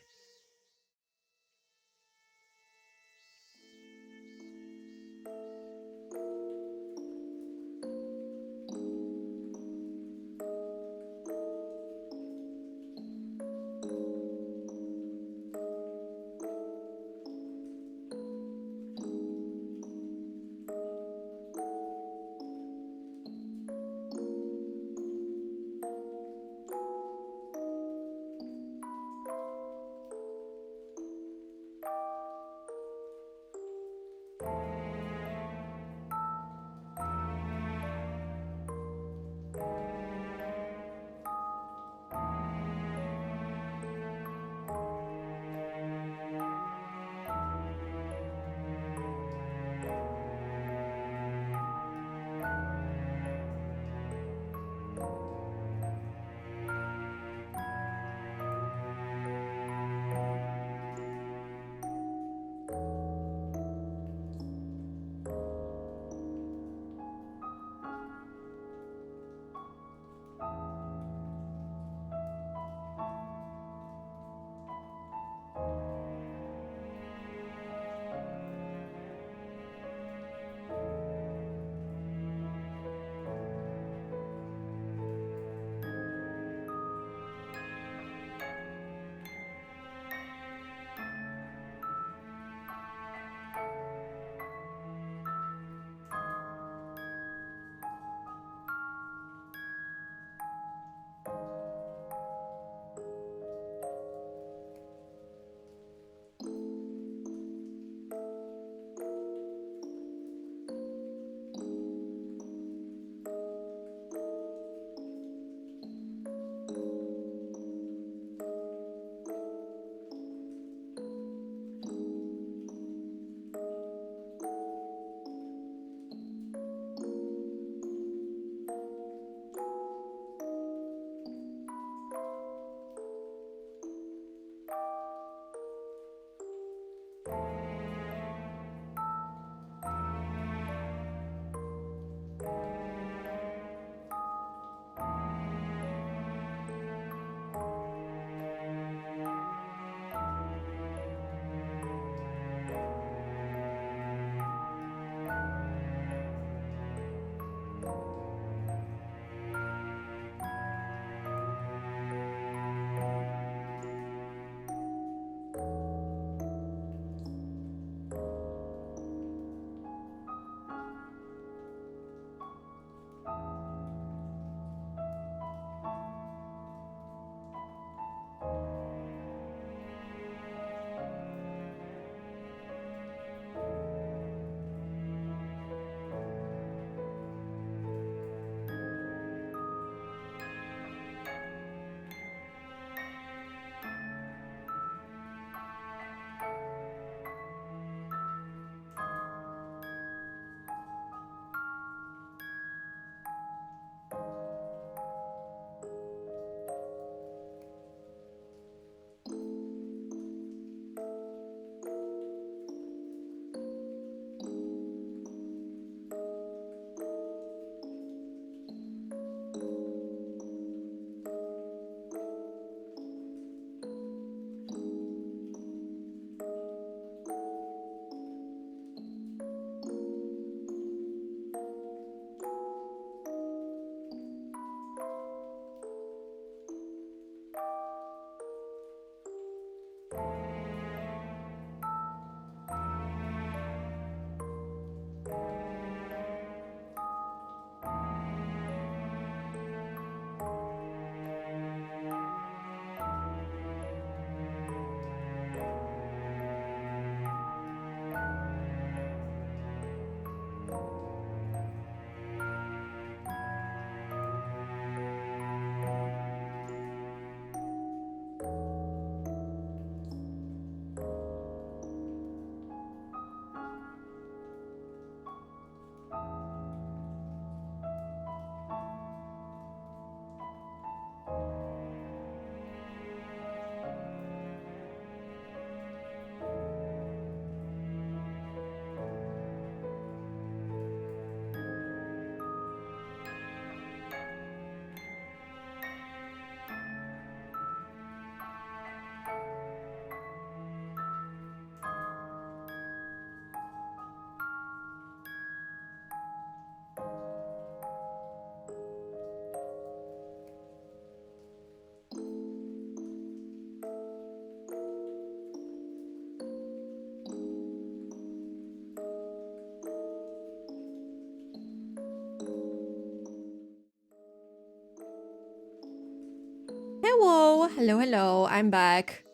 hello, hello. I'm back.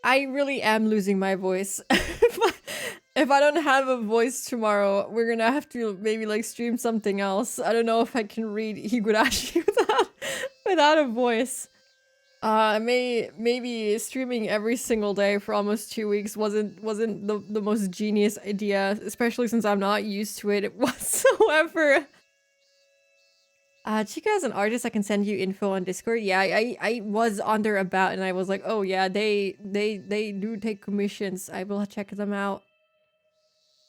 I really am losing my voice. If I don't have a voice tomorrow, we're gonna have to maybe like stream something else. I don't know if I can read Higurashi without a voice. Maybe streaming every single day for almost 2 weeks wasn't the most genius idea, especially since I'm not used to it whatsoever. Chica is an artist. I can send you info on Discord. Yeah, I was on their about and I was like, oh yeah, they do take commissions. I will check them out.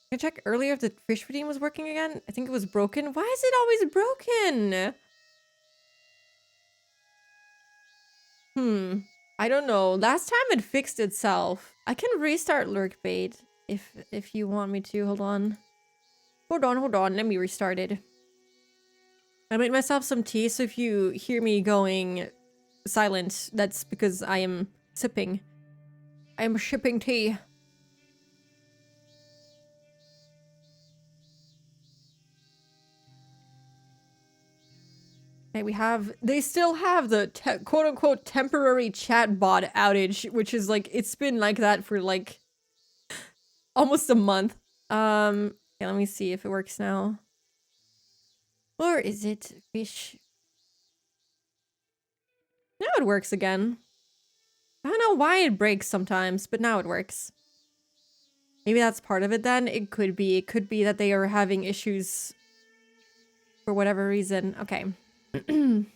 Can I check earlier if the fish redeem was working again? I think it was broken. Why is it always broken? I don't know. Last time it fixed itself. I can restart Lurkbait if you want me to. Hold on. Hold on. Let me restart it. I made myself some tea, so if you hear me going silent, that's because I am sipping. I am shipping tea. Okay, they still have the quote-unquote temporary chatbot outage, which is like, it's been like that for like almost a month. Okay, let me see if it works now. Or is it fish? Now it works again. I don't know why it breaks sometimes, but now it works. Maybe that's part of it then. It could be. It could be that they are having issues for whatever reason. Okay. I'm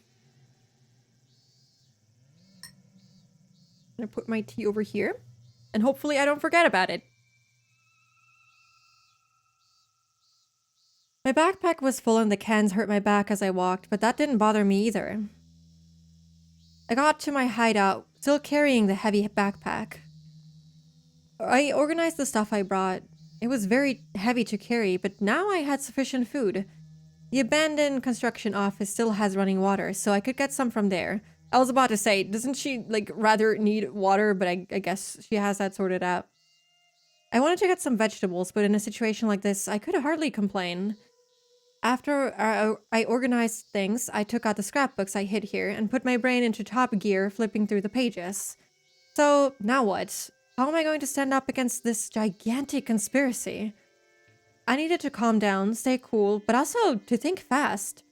gonna put my tea over here. And hopefully I don't forget about it. My backpack was full and the cans hurt my back as I walked, but that didn't bother me either. I got to my hideout, still carrying the heavy backpack. I organized the stuff I brought. It was very heavy to carry, but now I had sufficient food. The abandoned construction office still has running water, so I could get some from there. I was about to say, doesn't she, like, rather need water, but I guess she has that sorted out. I wanted to get some vegetables, but in a situation like this, I could hardly complain. After I organized things, I took out the scrapbooks I hid here and put my brain into top gear, flipping through the pages. So, now what? How am I going to stand up against this gigantic conspiracy? I needed to calm down, stay cool, but also to think fast.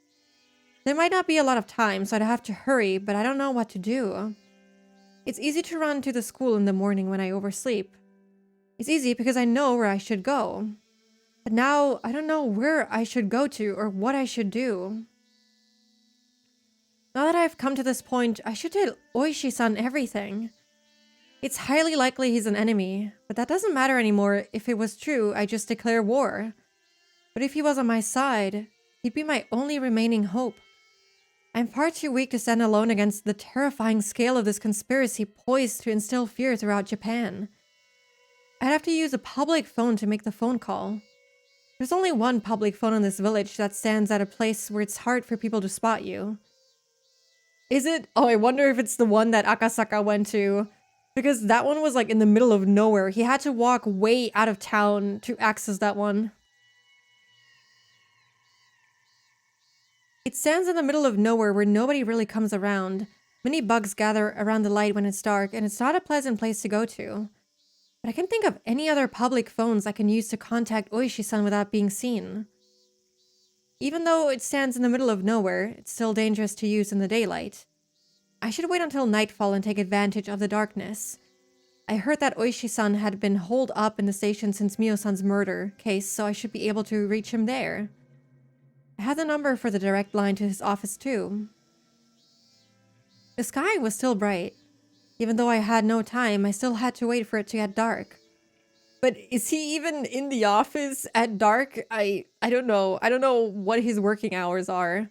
There might not be a lot of time, so I'd have to hurry, but I don't know what to do. It's easy to run to the school in the morning when I oversleep. It's easy because I know where I should go. But now, I don't know where I should go to or what I should do. Now that I've come to this point, I should tell Oishi-san everything. It's highly likely he's an enemy, but that doesn't matter anymore. If it was true, I just declare war. But if he was on my side, he'd be my only remaining hope. I'm far too weak to stand alone against the terrifying scale of this conspiracy poised to instill fear throughout Japan. I'd have to use a public phone to make the phone call. There's only one public phone in this village that stands at a place where it's hard for people to spot you. Is it? Oh, I wonder if it's the one that Akasaka went to. Because that one was like in the middle of nowhere. He had to walk way out of town to access that one. It stands in the middle of nowhere where nobody really comes around. Many bugs gather around the light when it's dark, and it's not a pleasant place to go to. But I can't think of any other public phones I can use to contact Oishi-san without being seen. Even though it stands in the middle of nowhere, it's still dangerous to use in the daylight. I should wait until nightfall and take advantage of the darkness. I heard that Oishi-san had been holed up in the station since Mio-san's murder case, so I should be able to reach him there. I had the number for the direct line to his office too. The sky was still bright. Even though I had no time, I still had to wait for it to get dark. But is he even in the office at dark? I don't know. I don't know what his working hours are.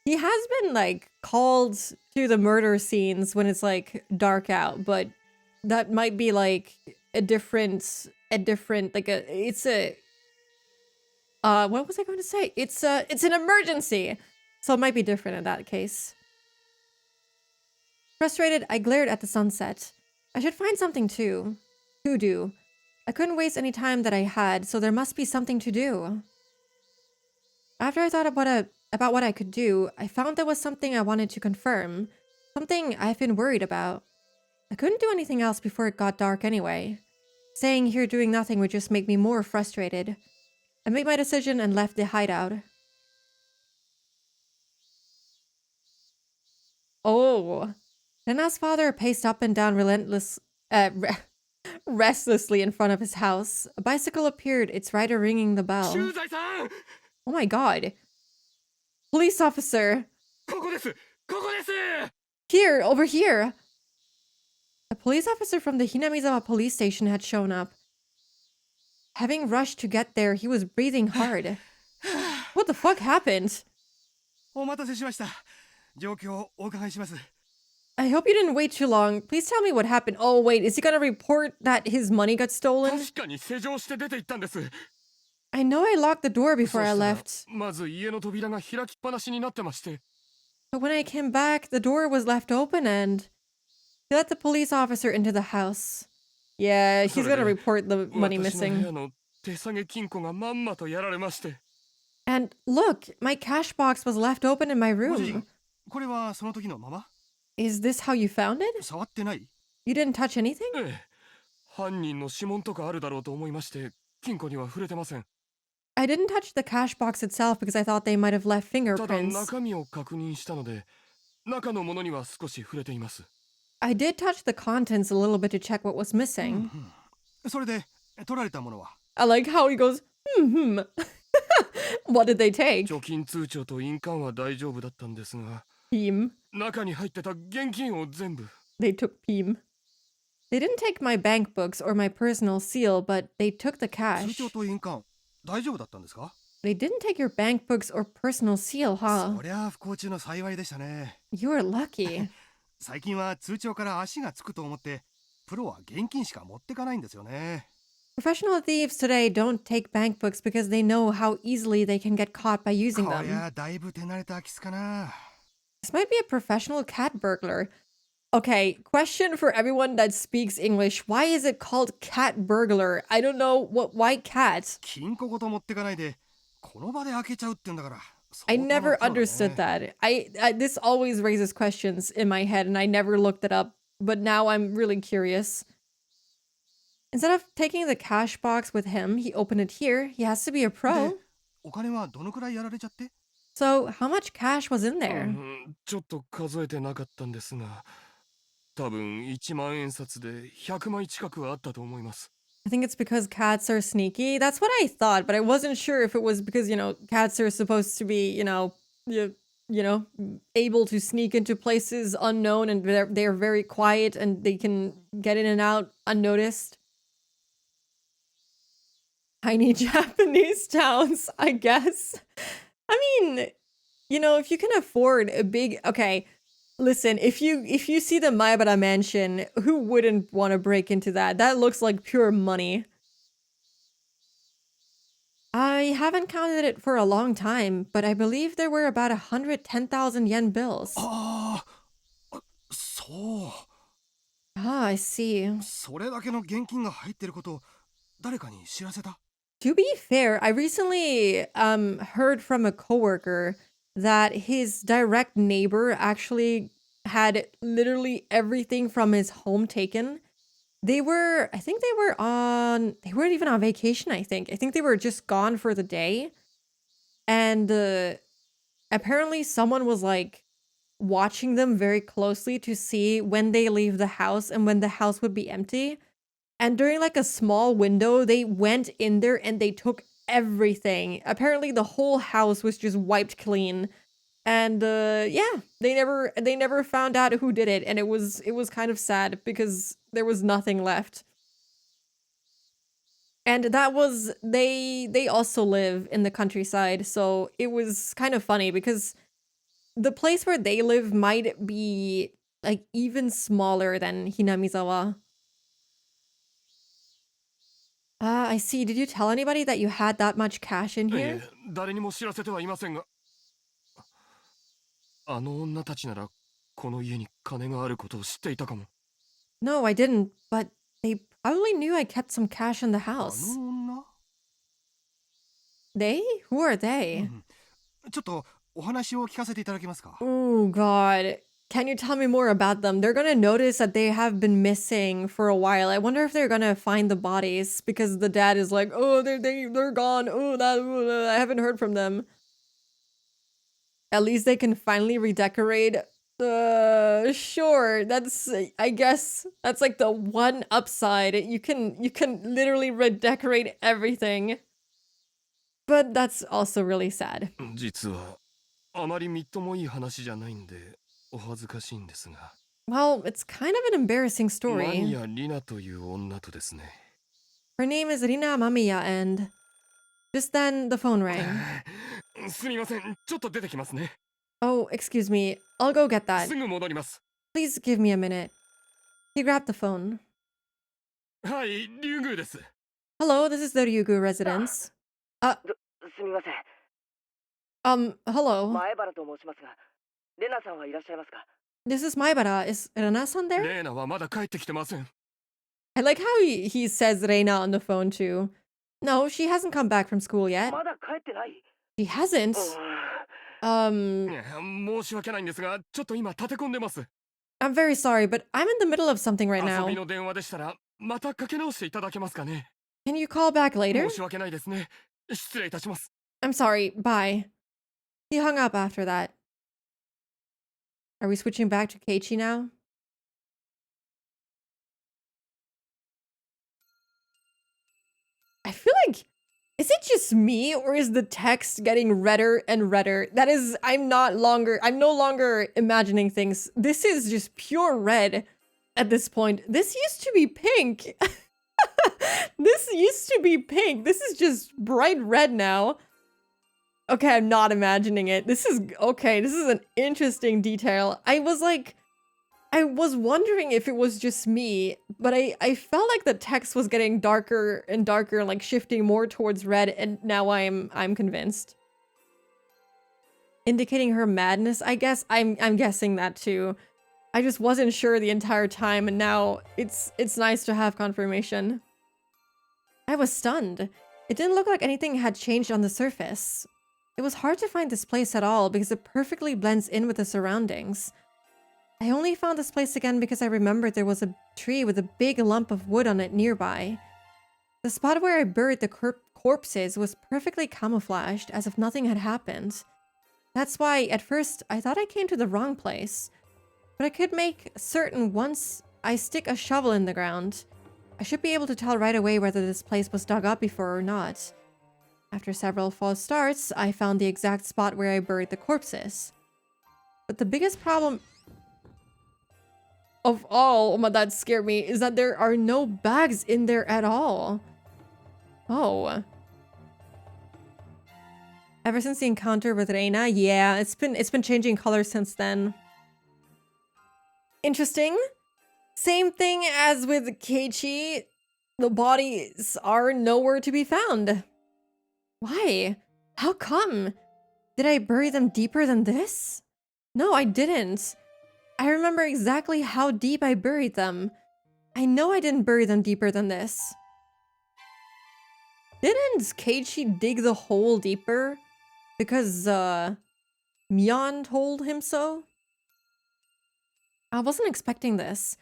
He has been, like, called to the murder scenes when it's, like, dark out, but that might be, like, what was I going to say? It's an emergency! So it might be different in that case. Frustrated, I glared at the sunset. I should find something to do. I couldn't waste any time that I had, so there must be something to do. After I thought about what I could do, I found there was something I wanted to confirm. something I've been worried about. I couldn't do anything else before it got dark anyway. Staying here doing nothing would just make me more frustrated. I made my decision and left the hideout. Oh. Rena's father paced up and down restlessly in front of his house. A bicycle appeared, its rider ringing the bell. 駐在さん Oh my god. Police officer. ここですここです Here, over here. A police officer from the Hinamizawa police station had shown up. Having rushed to get there, he was breathing hard. What the fuck happened? お待たせしました。状況をお伺いします。 I hope you didn't wait too long. Please tell me what happened. Oh, wait, is he gonna report that his money got stolen? 確かに施錠して出て行ったんです I know I locked the door そ before し I たら left. まず家の扉が開きっぱなしになってまして But when I came back, the door was left open and he let the police officer into the house. Yeah, he's gonna report the money 私の部 missing. 屋の手提げ金庫がまんまとやられまして And look, my cash box was left open in my ご主 room. 人、これはその時のまま？ Is this how you found it? 触ってない？ You didn't touch anything? ええ犯人の指紋とかあるだろうと思いまして金庫には触れてません I didn't touch the cash box itself because I thought they might have left ただ fingerprints. 中身を確認したので中のものには少し触れています I did touch the contents a little bit to check what was missing. それで取られたものは？ I like how he goes, hmm. What did they take? 貯金通帳と印鑑は大丈夫だったんですが Peem. 中に入ってた現金を全部 They took Peem. They didn't take my bank books or my personal seal, but they took the 通 cash. 帳と印鑑大丈夫だったんですか？ They didn't take your bank books or personal seal, huh? そりゃあ不幸中の幸いでしたね。 You were lucky. 最近は通帳から足がつくと思ってプロは現金しか持ってかないんですよね。 Professional thieves today don't take bank books because they know how easily they can get caught by using こり them. ゃだいぶ手慣れた空き巣かな。 This might be a professional cat burglar. Okay, question for everyone that speaks English. Why is it called cat burglar? I don't know why cat? 金庫ごと持ってかないでこの場で開けちゃうってんだから。 I 相当な never プロだね。 understood that. This always raises questions in my head and I never looked it up, but now I'm really curious. Instead of taking the cash box with him, he opened it here. He has to be a で pro. お金はどのくらいやられちゃって？ So, how much cash was in う there? んちょっと数えてなかったんですが多分1万円札で100枚近くはあったと思います I think it's because cats are sneaky. That's what I thought, but I wasn't sure if it was because, cats are supposed to be, able to sneak into places unknown and they're very quiet and they can get in and out unnoticed. Tiny Japanese towns, I guess. I mean, if you can afford a big... Okay, listen, if you see the Maebara mansion, who wouldn't want to break into that? That looks like pure money. I haven't counted it for a long time, but I believe there were about 110,000 yen bills. ああ、そう。 Ah, I see. それだけの現金が入ってることを誰かに知らせた？ To be fair, I recently heard from a coworker that his direct neighbor actually had literally everything from his home taken. They weren't even on vacation, I think. I think they were just gone for the day. And apparently someone was like watching them very closely to see when they leave the house and when the house would be empty. And during like a small window, they went in there and they took everything. Apparently the whole house was just wiped clean. And yeah, they never found out who did it, and it was kind of sad because there was nothing left. And that was they also live in the countryside, so it was kind of funny because the place where they live might be like even smaller than Hinamizawa. Ah, I see. Did you tell anybody that you had that much cash in い here? え誰にも知らせてはいませんがあの女たちならこの家に金があることを知っていたかも No, I didn't, but they probably knew I kept some cash in the あ house. の女？ They? Who are う they? んちょっとお話を聞かせていただけますか？ Oh, God. Can you tell me more about them? They're gonna notice that they have been missing for a while. I wonder if they're gonna find the bodies because the dad is like, oh, they're gone. Oh, I haven't heard from them. At least they can finally redecorate. Sure. That's, I guess that's like the one upside. You can literally redecorate everything. But that's also really sad. 実はあまりみっともいい話じゃないんでお恥ずかしいんですが。 Well, it's kind of an embarrassing マ story. ニア・リナという女とですね。 Her name is Rina Mamiya, and just then the phone rang. すみません、ちょっと出てきますね。 Oh, excuse me. I'll go get that. すぐ戻ります。 Please give me a minute. He grabbed the phone. はい、竜宮です。 Hello, this is the Ryugu residence. すみません。 Hello. 前原と申しますが、レナさんはいらっしゃいますか？ This is Maibara. Is Rena-san there? レーナはまだ帰ってきてません。 I like how he says Reina on the phone too. No, she hasn't come back from school yet. まだ帰ってない。 She hasn't. いや申し訳ないんですが、ちょっと今立て込んでます。 I'm very sorry, but I'm in the middle of something right 遊 now. びの電話でしたら、またかけ直していただけますかね。 Can you call back later? 申し訳ないですね。失礼いたします。 I'm sorry. Bye. He hung up after that. Are we switching back to Keiichi now? I feel like, is it just me or is the text getting redder and redder? That is, I'm no longer imagining things. This is just pure red at this point. This used to be pink. This used to be pink. This is just bright red now. Okay, I'm not imagining it. This is, okay, this is an interesting detail. I was wondering if it was just me, but I felt like the text was getting darker and darker, like shifting more towards red, and now I'm convinced. Indicating her madness, I guess. I'm guessing that too. I just wasn't sure the entire time, and now it's nice to have confirmation. I was stunned. It didn't look like anything had changed on the surface. It was hard to find this place at all because it perfectly blends in with the surroundings. I only found this place again because I remembered there was a tree with a big lump of wood on it nearby. The spot where I buried the corpses was perfectly camouflaged, as if nothing had happened. That's why, at first, I thought I came to the wrong place. But I could make certain once I stick a shovel in the ground, I should be able to tell right away whether this place was dug up before or not. After several false starts, I found the exact spot where I buried the corpses. But the biggest problem of all, oh my, that scared me, is that there are no bags in there at all. Oh. Ever since the encounter with Reina, yeah, it's been changing color since then. Interesting. Same thing as with Keiichi. The bodies are nowhere to be found. Why? How come? Did I bury them deeper than this? No, I didn't. I remember exactly how deep I buried them. I know I didn't bury them deeper than this. Didn't Keiichi dig the hole deeper? Because, Mion told him so? I wasn't expecting this.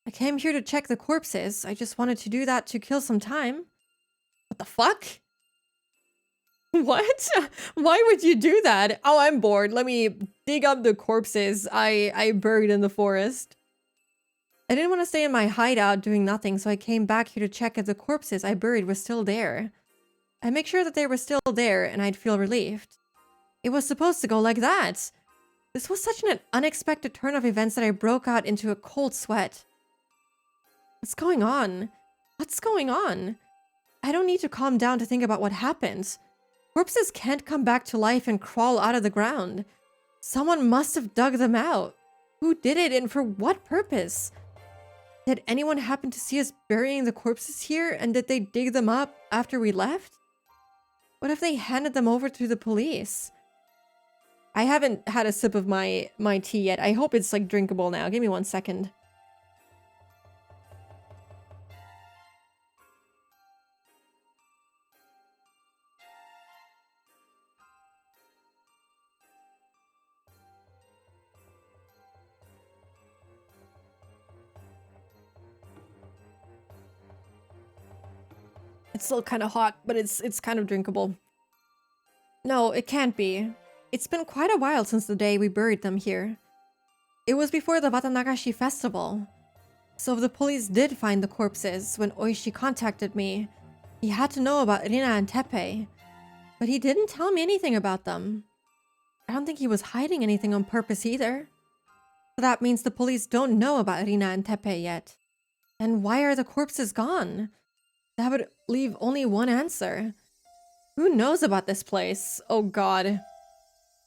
I came here to check the corpses. I just wanted to do that to kill some time. What the fuck? What? Why would you do that? Oh, I'm bored. Let me dig up the corpses I buried in the forest. I didn't want to stay in my hideout doing nothing, so I came back here to check if the corpses I buried were still there. I'd make sure that they were still there, and I'd feel relieved. It was supposed to go like that. This was such an unexpected turn of events that I broke out into a cold sweat. What's going on? What's going on? I don't need to calm down to think about what happened. Corpses can't come back to life and crawl out of the ground. Someone must have dug them out. Who did it and for what purpose? Did anyone happen to see us burying the corpses here, and did they dig them up after we left? What if they handed them over to the police? I haven't had a sip of my tea yet. I hope it's like drinkable now. Give me 1 second. It's still kind of hot, but it's kind of drinkable. No, it can't be. It's been quite a while since the day we buried them here. It was before the Watanagashi festival. So if the police did find the corpses when Oishi contacted me, he had to know about Rina and Teppei. But he didn't tell me anything about them. I don't think he was hiding anything on purpose either. So that means the police don't know about Rina and Teppei yet. And why are the corpses gone? That would leave only one answer. Who knows about this place? Oh god.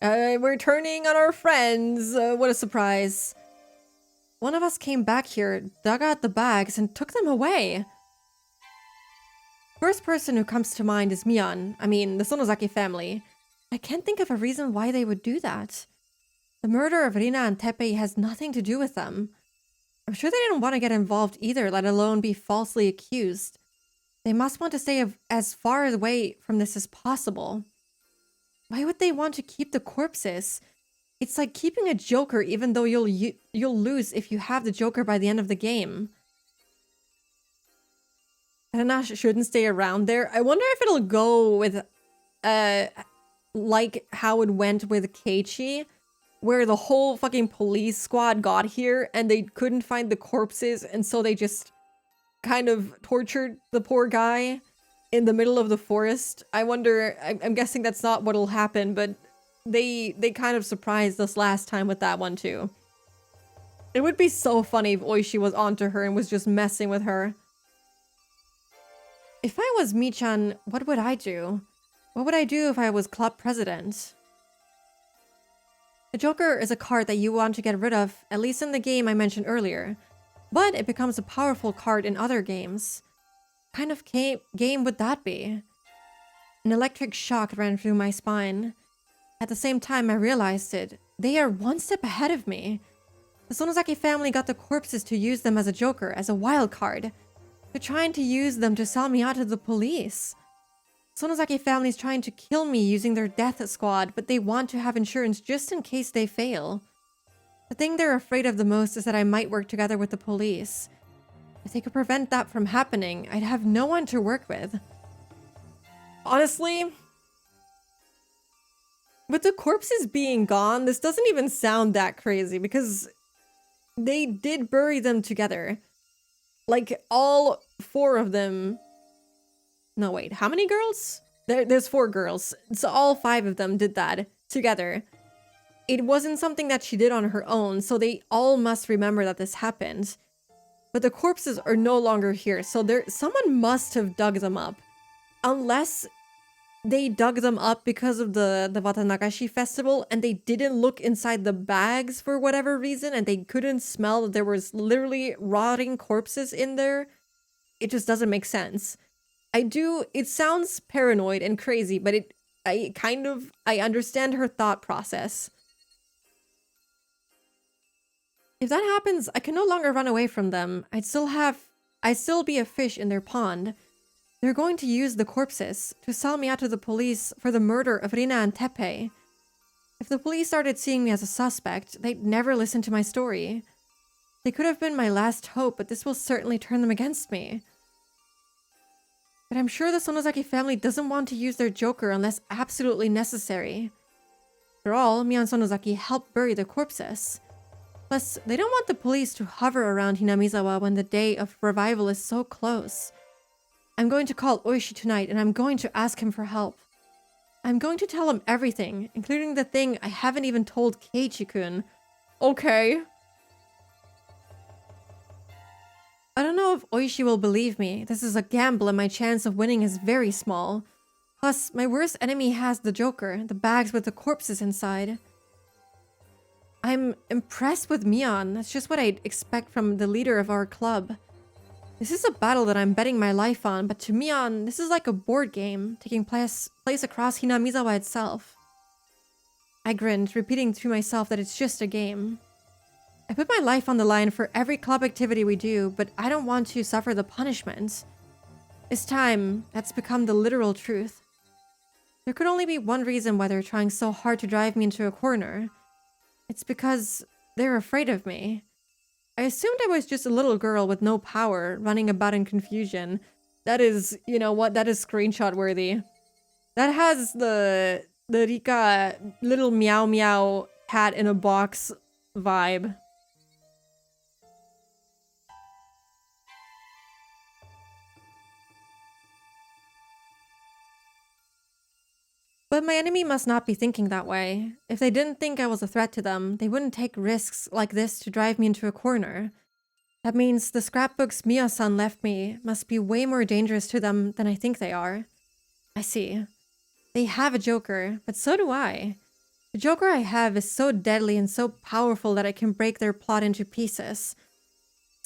We're turning on our friends. What a surprise. One of us came back here, dug out the bags, and took them away. First person who comes to mind is Mion. I mean, the Sonozaki family. I can't think of a reason why they would do that. The murder of Rina and Teppei has nothing to do with them. I'm sure they didn't want to get involved either, let alone be falsely accused. They must want to stay as far away from this as possible. Why would they want to keep the corpses? It's like keeping a joker even though you'll lose if you have the joker by the end of the game. Tanash shouldn't stay around there. I wonder if it'll go with like how it went with Keiichi, where the whole fucking police squad got here and they couldn't find the corpses, and so they just kind of tortured the poor guy in the middle of the forest. I wonder, I'm guessing that's not what'll happen, but they kind of surprised us last time with that one too. It would be so funny if Oishi was onto her and was just messing with her. If I was Michan, what would I do? What would I do if I was club president? The Joker is a card that you want to get rid of, at least in the game I mentioned earlier. But it becomes a powerful card in other games. What kind of game would that be? An electric shock ran through my spine. At the same time I realized it. They are one step ahead of me. The Sonozaki family got the corpses to use them as a joker, as a wild card. They're trying to use them to sell me out to the police. Sonozaki family is trying to kill me using their death squad, but they want to have insurance just in case they fail. The thing they're afraid of the most is that I might work together with the police. If they could prevent that from happening, I'd have no one to work with. Honestly, with the corpses being gone, this doesn't even sound that crazy because they did bury them together. Like, all 4 of them... No, wait, how many girls? There's 4 girls. So all 5 of them did that together. It wasn't something that she did on her own, so they all must remember that this happened. But the corpses are no longer here, so someone must have dug them up. Unless they dug them up because of the Watanagashi festival and they didn't look inside the bags for whatever reason and they couldn't smell that there was literally rotting corpses in there. It just doesn't make sense. It sounds paranoid and crazy, but I understand her thought process. If that happens, I can no longer run away from them. I'd still be a fish in their pond. They're going to use the corpses to sell me out to the police for the murder of Rina and Teppei. If the police started seeing me as a suspect, they'd never listen to my story. They could have been my last hope, but this will certainly turn them against me. But I'm sure the Sonozaki family doesn't want to use their joker unless absolutely necessary. After all, Mion Sonozaki helped bury the corpses. Plus, they don't want the police to hover around Hinamizawa when the day of revival is so close. I'm going to call Oishi tonight and I'm going to ask him for help. I'm going to tell him everything, including the thing I haven't even told Keiichi-kun. Okay. I don't know if Oishi will believe me. This is a gamble and my chance of winning is very small. Plus, my worst enemy has the joker, the bags with the corpses inside. I'm impressed with Mion. That's just what I'd expect from the leader of our club. This is a battle that I'm betting my life on, but to Mion, this is like a board game, taking place across Hinamizawa itself. I grinned, repeating to myself that it's just a game. I put my life on the line for every club activity we do, but I don't want to suffer the punishment. This time, that's become the literal truth. There could only be one reason why they're trying so hard to drive me into a corner. It's because they're afraid of me. I assumed I was just a little girl with no power, running about in confusion, That is, you know what? That is screenshot worthy. That has the Rika little meow meow cat in a box vibe. But my enemy must not be thinking that way. If they didn't think I was a threat to them, they wouldn't take risks like this to drive me into a corner. That means the scrapbooks Mia-san left me must be way more dangerous to them than I think they are. I see. They have a joker, but so do I. The joker I have is so deadly and so powerful that it can break their plot into pieces.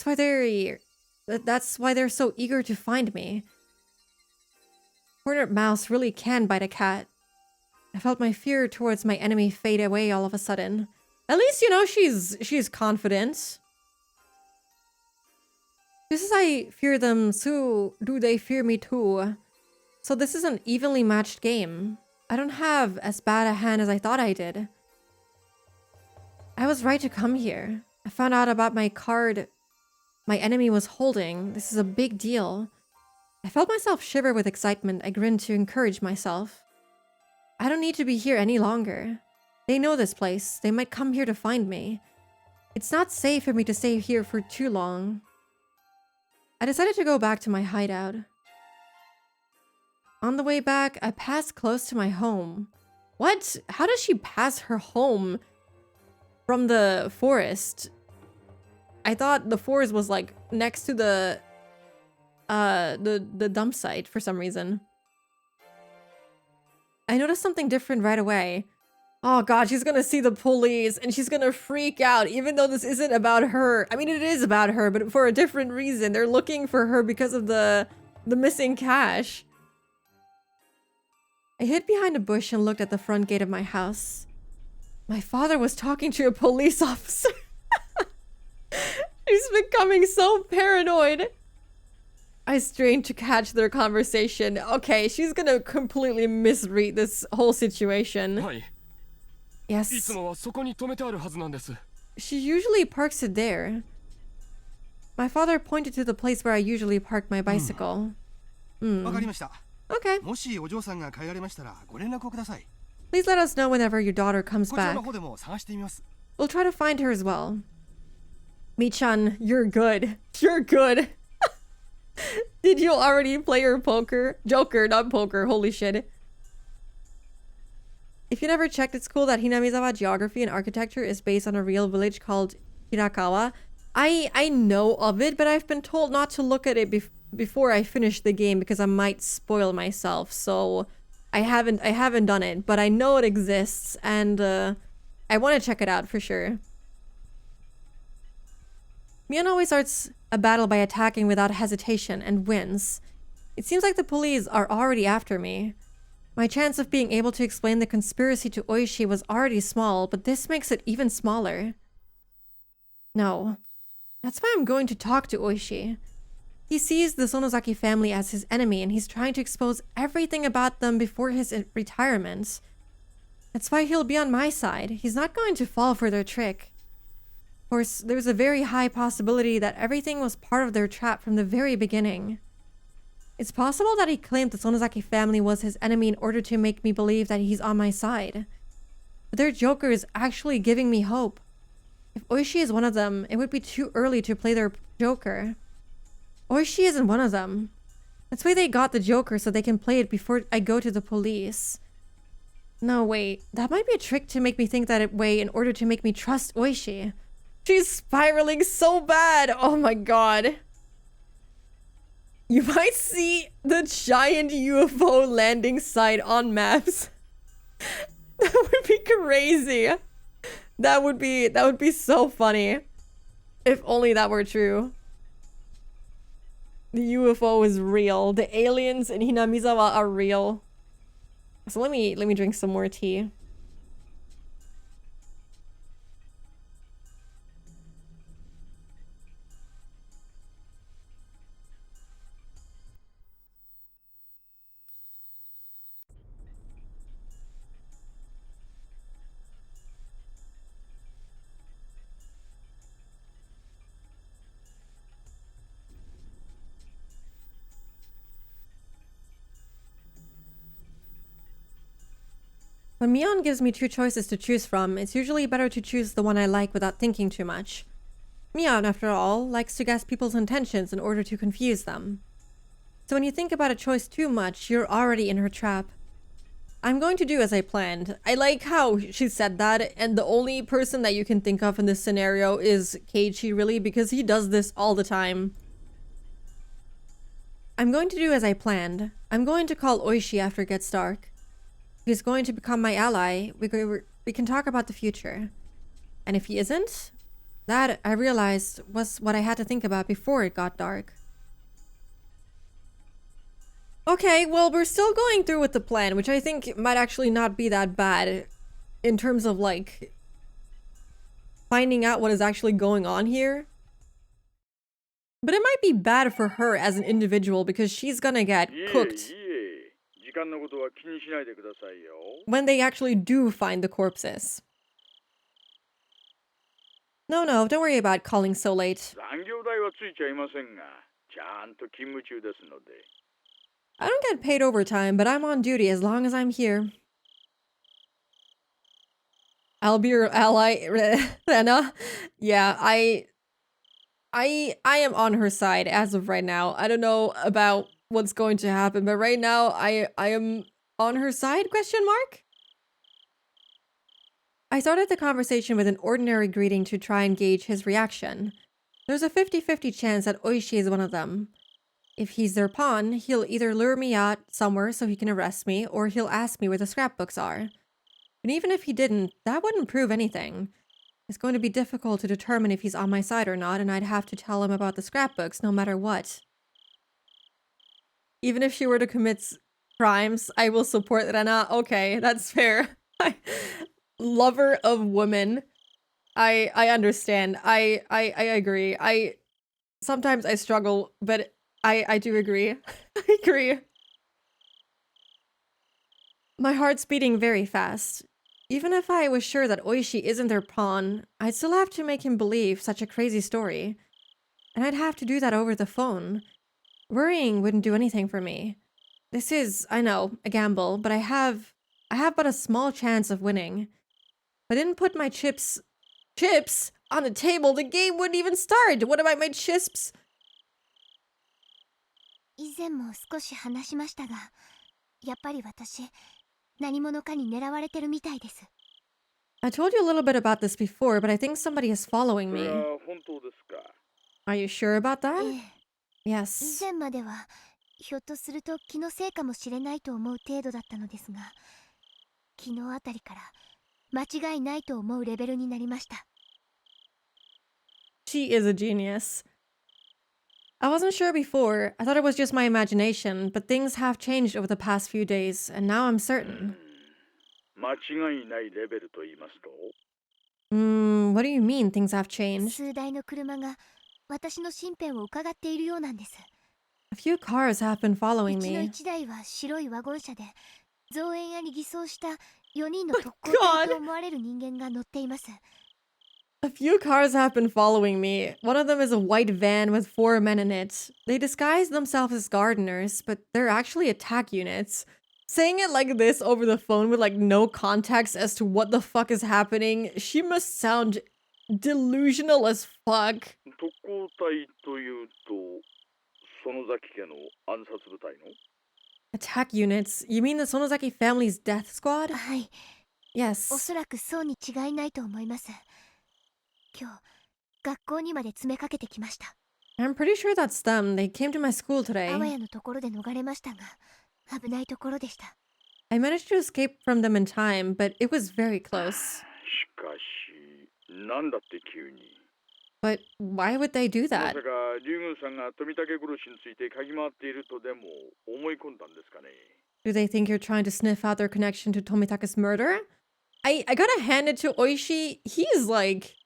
That's why they're so eager to find me. Cornered mouse really can bite a cat. I felt my fear towards my enemy fade away all of a sudden. At least, you know, she's confident. Just as I fear them, so do they fear me too. So this is an evenly matched game. I don't have as bad a hand as I thought I did. I was right to come here. I found out about my card my enemy was holding. This is a big deal. I felt myself shiver with excitement. I grinned to encourage myself. I don't need to be here any longer. They know this place. They might come here to find me. It's not safe for me to stay here for too long. I decided to go back to my hideout. On the way back, I passed close to my home. What? How does she pass her home from the forest? I thought the forest was like next to the dump site for some reason. I noticed something different right away. Oh god, she's gonna see the police and she's gonna freak out, even though this isn't about her. I mean, it is about her, but for a different reason. They're looking for her because of the missing cash. I hid behind a bush and looked at the front gate of my house. My father was talking to a police officer. She's becoming so paranoid. I strained to catch their conversation. Okay, she's gonna completely misread this whole situation. Yes. She usually parks it there. My father pointed to the place where I usually park my bicycle. Okay. Please let us know whenever your daughter comes back. We'll try to find her as well. Mi-chan, you're good. You're good. Did you already play your poker? Joker, not poker. Holy shit. If you never checked, it's cool that Hinamizawa geography and architecture is based on a real village called Hirakawa. I know of it, but I've been told not to look at it before I finish the game because I might spoil myself. So I haven't done it, but I know it exists and I want to check it out for sure. Mion always starts a battle by attacking without hesitation and wins. It seems like the police are already after me. My chance of being able to explain the conspiracy to Oishi was already small, but this makes it even smaller. No. That's why I'm going to talk to Oishi. He sees the Sonozaki family as his enemy and he's trying to expose everything about them before his retirement. That's why he'll be on my side. He's not going to fall for their trick. Of course, there's a very high possibility that everything was part of their trap from the very beginning. It's possible that he claimed the Sonozaki family was his enemy in order to make me believe that he's on my side. But their joker is actually giving me hope. If Oishi is one of them, it would be too early to play their joker. Oishi isn't one of them. That's why they got the joker so they can play it before I go to the police. No, wait. That might be a trick to make me think that way in order to make me trust Oishi. She's spiraling so bad. Oh my god. You might see the giant UFO landing site on maps. That would be crazy. That would be so funny. If only that were true. The UFO is real. The aliens in Hinamizawa are real. So let me drink some more tea. When Mion gives me two choices to choose from, it's usually better to choose the one I like without thinking too much. Mion, after all, likes to guess people's intentions in order to confuse them. So when you think about a choice too much, you're already in her trap. I'm going to do as I planned. I like how she said that, and the only person that you can think of in this scenario is Keiichi, really, because he does this all the time. I'm going to do as I planned. I'm going to call Oishi after it gets dark. If he's going to become my ally, we can talk about the future. And if he isn't, that, I realized, was what I had to think about before it got dark. Okay, well, we're still going through with the plan, which I think might actually not be that bad in terms of, like, finding out what is actually going on here. But it might be bad for her as an individual because she's gonna get cooked when they actually do find the corpses. No, don't worry about calling so late. I don't get paid overtime, but I'm on duty as long as I'm here. I'll be your ally, Rena. Yeah, I am on her side as of right now. I don't know about what's going to happen, but right now I am on her side, question mark? I started the conversation with an ordinary greeting to try and gauge his reaction. There's a 50-50 chance that Oishi is one of them. If he's their pawn, he'll either lure me out somewhere so he can arrest me, or he'll ask me where the scrapbooks are. And even if he didn't, that wouldn't prove anything. It's going to be difficult to determine if he's on my side or not, and I'd have to tell him about the scrapbooks no matter what. Even if she were to commit crimes, I will support Rena. Okay, that's fair. Lover of women. I understand. I agree. Sometimes I struggle, but I do agree. I agree. My heart's beating very fast. Even if I was sure that Oishi isn't their pawn, I'd still have to make him believe such a crazy story. And I'd have to do that over the phone. Worrying wouldn't do anything for me. This is, I know, a gamble, but I have but a small chance of winning. If I didn't put my chips on the table, the game wouldn't even start. What about my chips? 以前も少し話しましたが、やっぱり私、何者かに狙われてるみたいです。I told you a little bit about this before, but I think somebody is following me. Are you sure about that? ええ、以 Yes. 前までは、ひょっとすると気のせいかもしれないと思う程度だったのですが、昨日あたりから間違いないと思うレベルになりました。She is a genius. I wasn't sure before. I thought it was just my imagination, but things have changed over the past few days, and now I'm certain. What do you mean things have changed? 数台の車が私の身辺を伺っているようなんです。A few cars have been う following ちの me. 1台は白いワゴン車で、造園屋に偽装した4人の Oh 特 my 攻 God. 隊と思われる人間が乗っています。A few cars have been following me. One of them is a white van with 4 men in it. They disguise themselves as gardeners, but they're actually attack units. Saying it like this over the phone with like no context as to what the fuck is happening, she must sound delusional as fuck. Attack units? You mean the Sonozaki family's death squad? はい、お Yes. そらくそうに違いないと思います。今日、学校にまで詰めかけてきました。 I'm pretty sure that's them. They came to my school あ today. わやのところで逃れましたが、危ないところでした。 I managed to escape from them in time, but it was very close. But why would they do that? Do they think you're trying to sniff out their connection to Tomitaka's murder? I gotta hand it to Oishi. He's like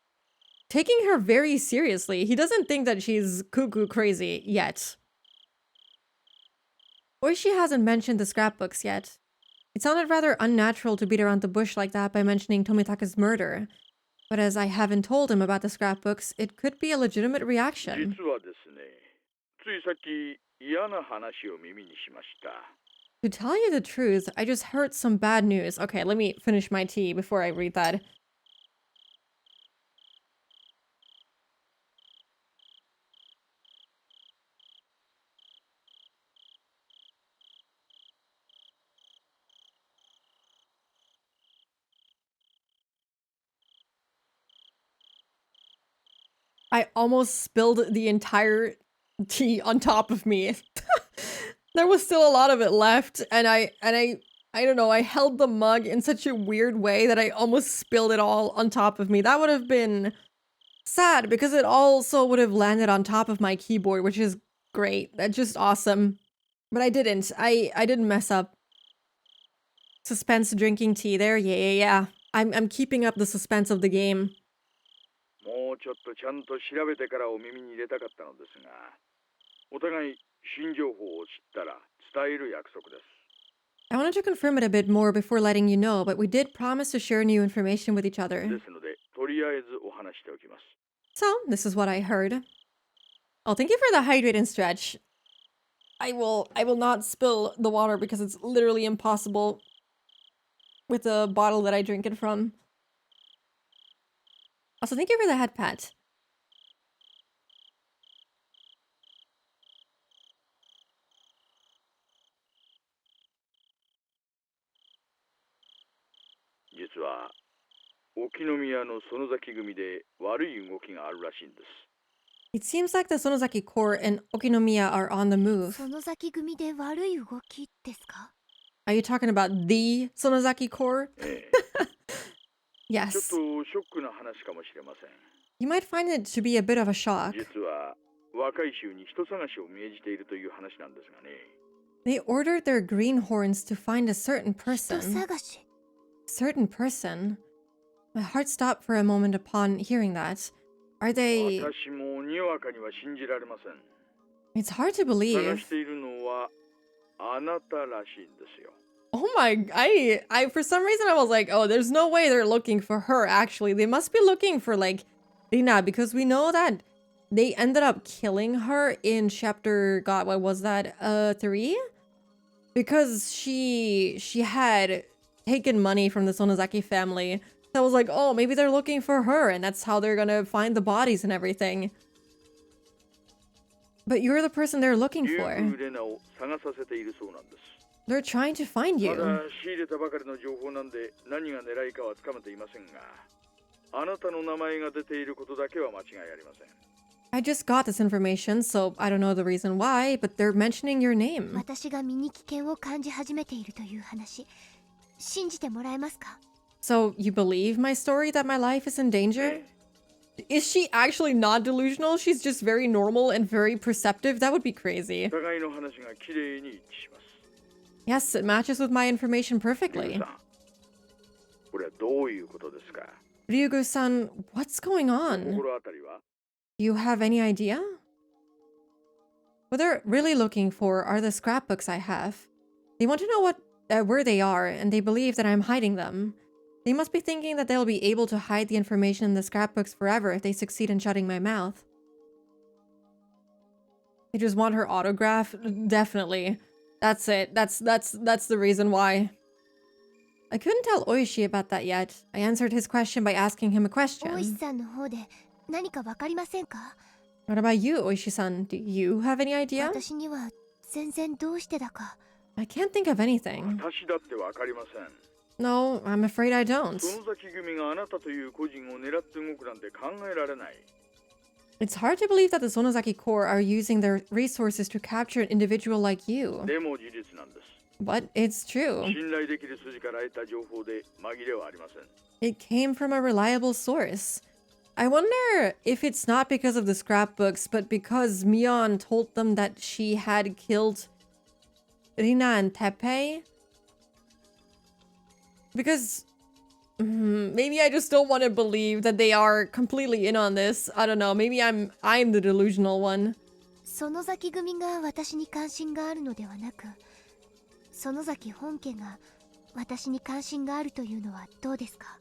taking her very seriously. He doesn't think that she's cuckoo crazy yet. Oishi hasn't mentioned the scrapbooks yet. It sounded rather unnatural to beat around the bush like that by mentioning Tomitaka's murder. But as I haven't told him about the scrapbooks, it could be a legitimate reaction. To tell you the truth, I just heard some bad news. Okay, let me finish my tea before I read that. I almost spilled the entire tea on top of me. There was still a lot of it left, and I don't know, I held the mug in such a weird way that I almost spilled it all on top of me. That would have been sad because it also would have landed on top of my keyboard, which is great. That's just awesome. But I didn't. I didn't mess up. Suspense drinking tea there. Yeah. I'm keeping up the suspense of the game. もうちょっとちゃんと調べてからお耳に入れたかったのですが、お互い新情報を知ったら伝える約束です。 I wanted to confirm it a bit more before letting you know, but we did promise to share new information with each で other. すので、とりあえずお話しておきます。 So, this is what I heard. Oh, thank you for the hydrate and stretch. I will not spill the water because it's literally impossible with the bottle that I drink it from. Also, thank you for the head pat. 実は沖宮の園崎組で悪い動きがあるらしいんです。 It seems like the Sonozaki Corps and Okinomiya are on the move. その先組で悪い動きですか？ Are you talking about the Sonozaki Corps? ええ、ちょっ Yes. とショックな話かもしれません。 You might find it to be a bit of a shock. 実は若い衆に人探しを命じているという話なんですがね。 They ordered their greenhorns to find a certain 人 person. 探し。 Certain person? My heart stopped for a moment upon hearing that. Are they... 私もにわかには信じられません。 It's hard to 探 believe. しているのはあなたらしいんですよ。 Oh my... I for some reason I was like, oh, there's no way they're looking for her, actually. They must be looking for, like, Rina, because we know that they ended up killing her in chapter... God, what was that? 3? Because she had taken money from the Sonozaki family. So I was like, oh, maybe they're looking for her, and that's how they're gonna find the bodies and everything. But you're the person they're looking 竜 for. 宮レナを探させているそうなんです。 They're trying to find ま you. だ仕入れたばかりの情報なんで何が狙いかはつかめていませんが、あなたの名前が出ていることだけは間違いありません。 I just got this information, so I don't know the reason why, but they're mentioning your name. 私が身に危険を感じ始めているという話、信じてもらえますか？ So you believe my story that my life is in danger? Is she actually not delusional? She's just very normal and very perceptive? That would be crazy. お互いの話がきれいに一致します。 Yes, it matches with my information リュウ perfectly. さん、これはどういうことですか？ Ryugu-san, what's going on? 心当たりは？ Do you have any idea? What they're really looking for are the scrapbooks I have. They want to know where they are, and they believe that I'm hiding them. They must be thinking that they'll be able to hide the information in the scrapbooks forever if they succeed in shutting my mouth. They just want her autograph? Definitely. That's it. That's the reason why. I couldn't tell Oishi about that yet. I answered his question by asking him a 大石 question. さんの方で何かわかりませんか？ What about you, Oishi-san? Do you have any idea? 私には全然どうしてだか。 I can't think of anything. 私だってわかりません。 No, I'm afraid I don't. 園崎組があなたという個人を狙って動くなんて考えられない。 It's hard to believe that the Sonozaki Corps are using their resources to capture an individual like you. でも事実なんです。 But it's true. 信頼できる筋から得た情報で紛れはありません。 It came from a reliable source. I wonder if it's not because of the scrapbooks, but because Mion told them that she had killed Rina and Teppei? Because maybe I just don't want to believe that they are completely in on this. I don't know. Maybe I'm the delusional one. 園崎組が私に関心があるのではなく、園崎本家が私に関心があるというのはどうですか？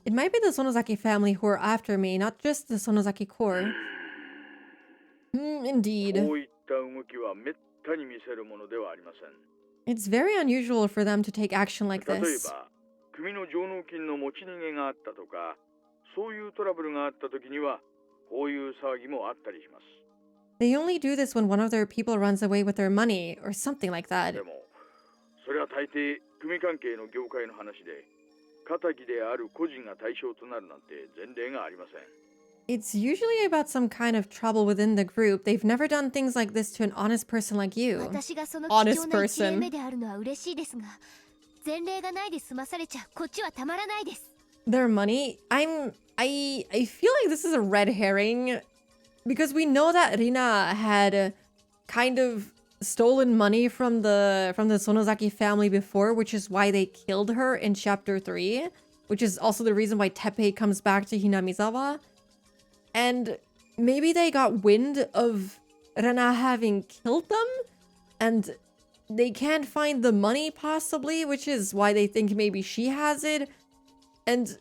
It might be the Sonozaki family who are after me, not just the Sonozaki Corps. Indeed. こういった動きはめったに見せるものではありません。It's very unusual for them to take action like 例え this. ば組の上納金の持ち逃げがあったとか、そういうトラブルがあった時にはこういう騒ぎもあったりします。 They only do this when one of their people runs away with their money or something like that. でもそれは大抵組関係の業界の話で、仇である個人が対象となるなんて前例がありません。 It's usually about some kind of trouble within the group. They've never done things like this to an honest person like you. 私がその Honest 貴重な1例 person. 目であるのは嬉しいですが、前例がないで済まされちゃこっちはたまらないです。 Their money? I feel like this is a red herring because we know that Rina had kind of stolen money from the Sonozaki family before, which is why they killed her in chapter 3, which is also the reason why Teppei comes back to Hinamizawa. And maybe they got wind of Rina having killed them and they can't find the money possibly, which is why they think maybe she has it. And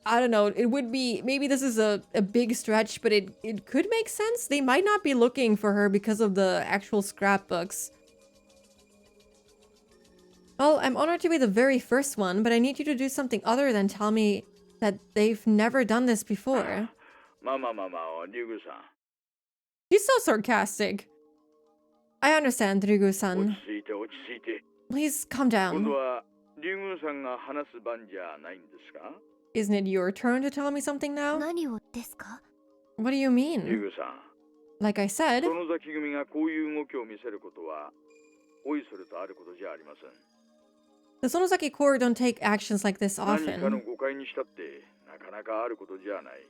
I don't know, it would be, maybe this is a big stretch, but it could make sense. They might not be looking for her because of the actual scrapbooks. Well, I'm honored to be the very first one, but I need you to do something other than tell me that they've never done this before. まあまあまあまあ、リュウグさん、 He's so sarcastic. I understand, 落 Ryugu-san. ち着いて落ち着いて。 Please calm 今度 down. はリュウグさんが話す番じゃないんですか？ Isn't it your turn to tell me something now? 何をですか？ What do you リュウ mean? グさん、 Like I said, 園崎組がこういう動きを見せることは、おいそれとあることじゃありません。 the Sonozaki Corps don't take actions like this 何かの often. 誤解にしたってなかなかあることじゃない。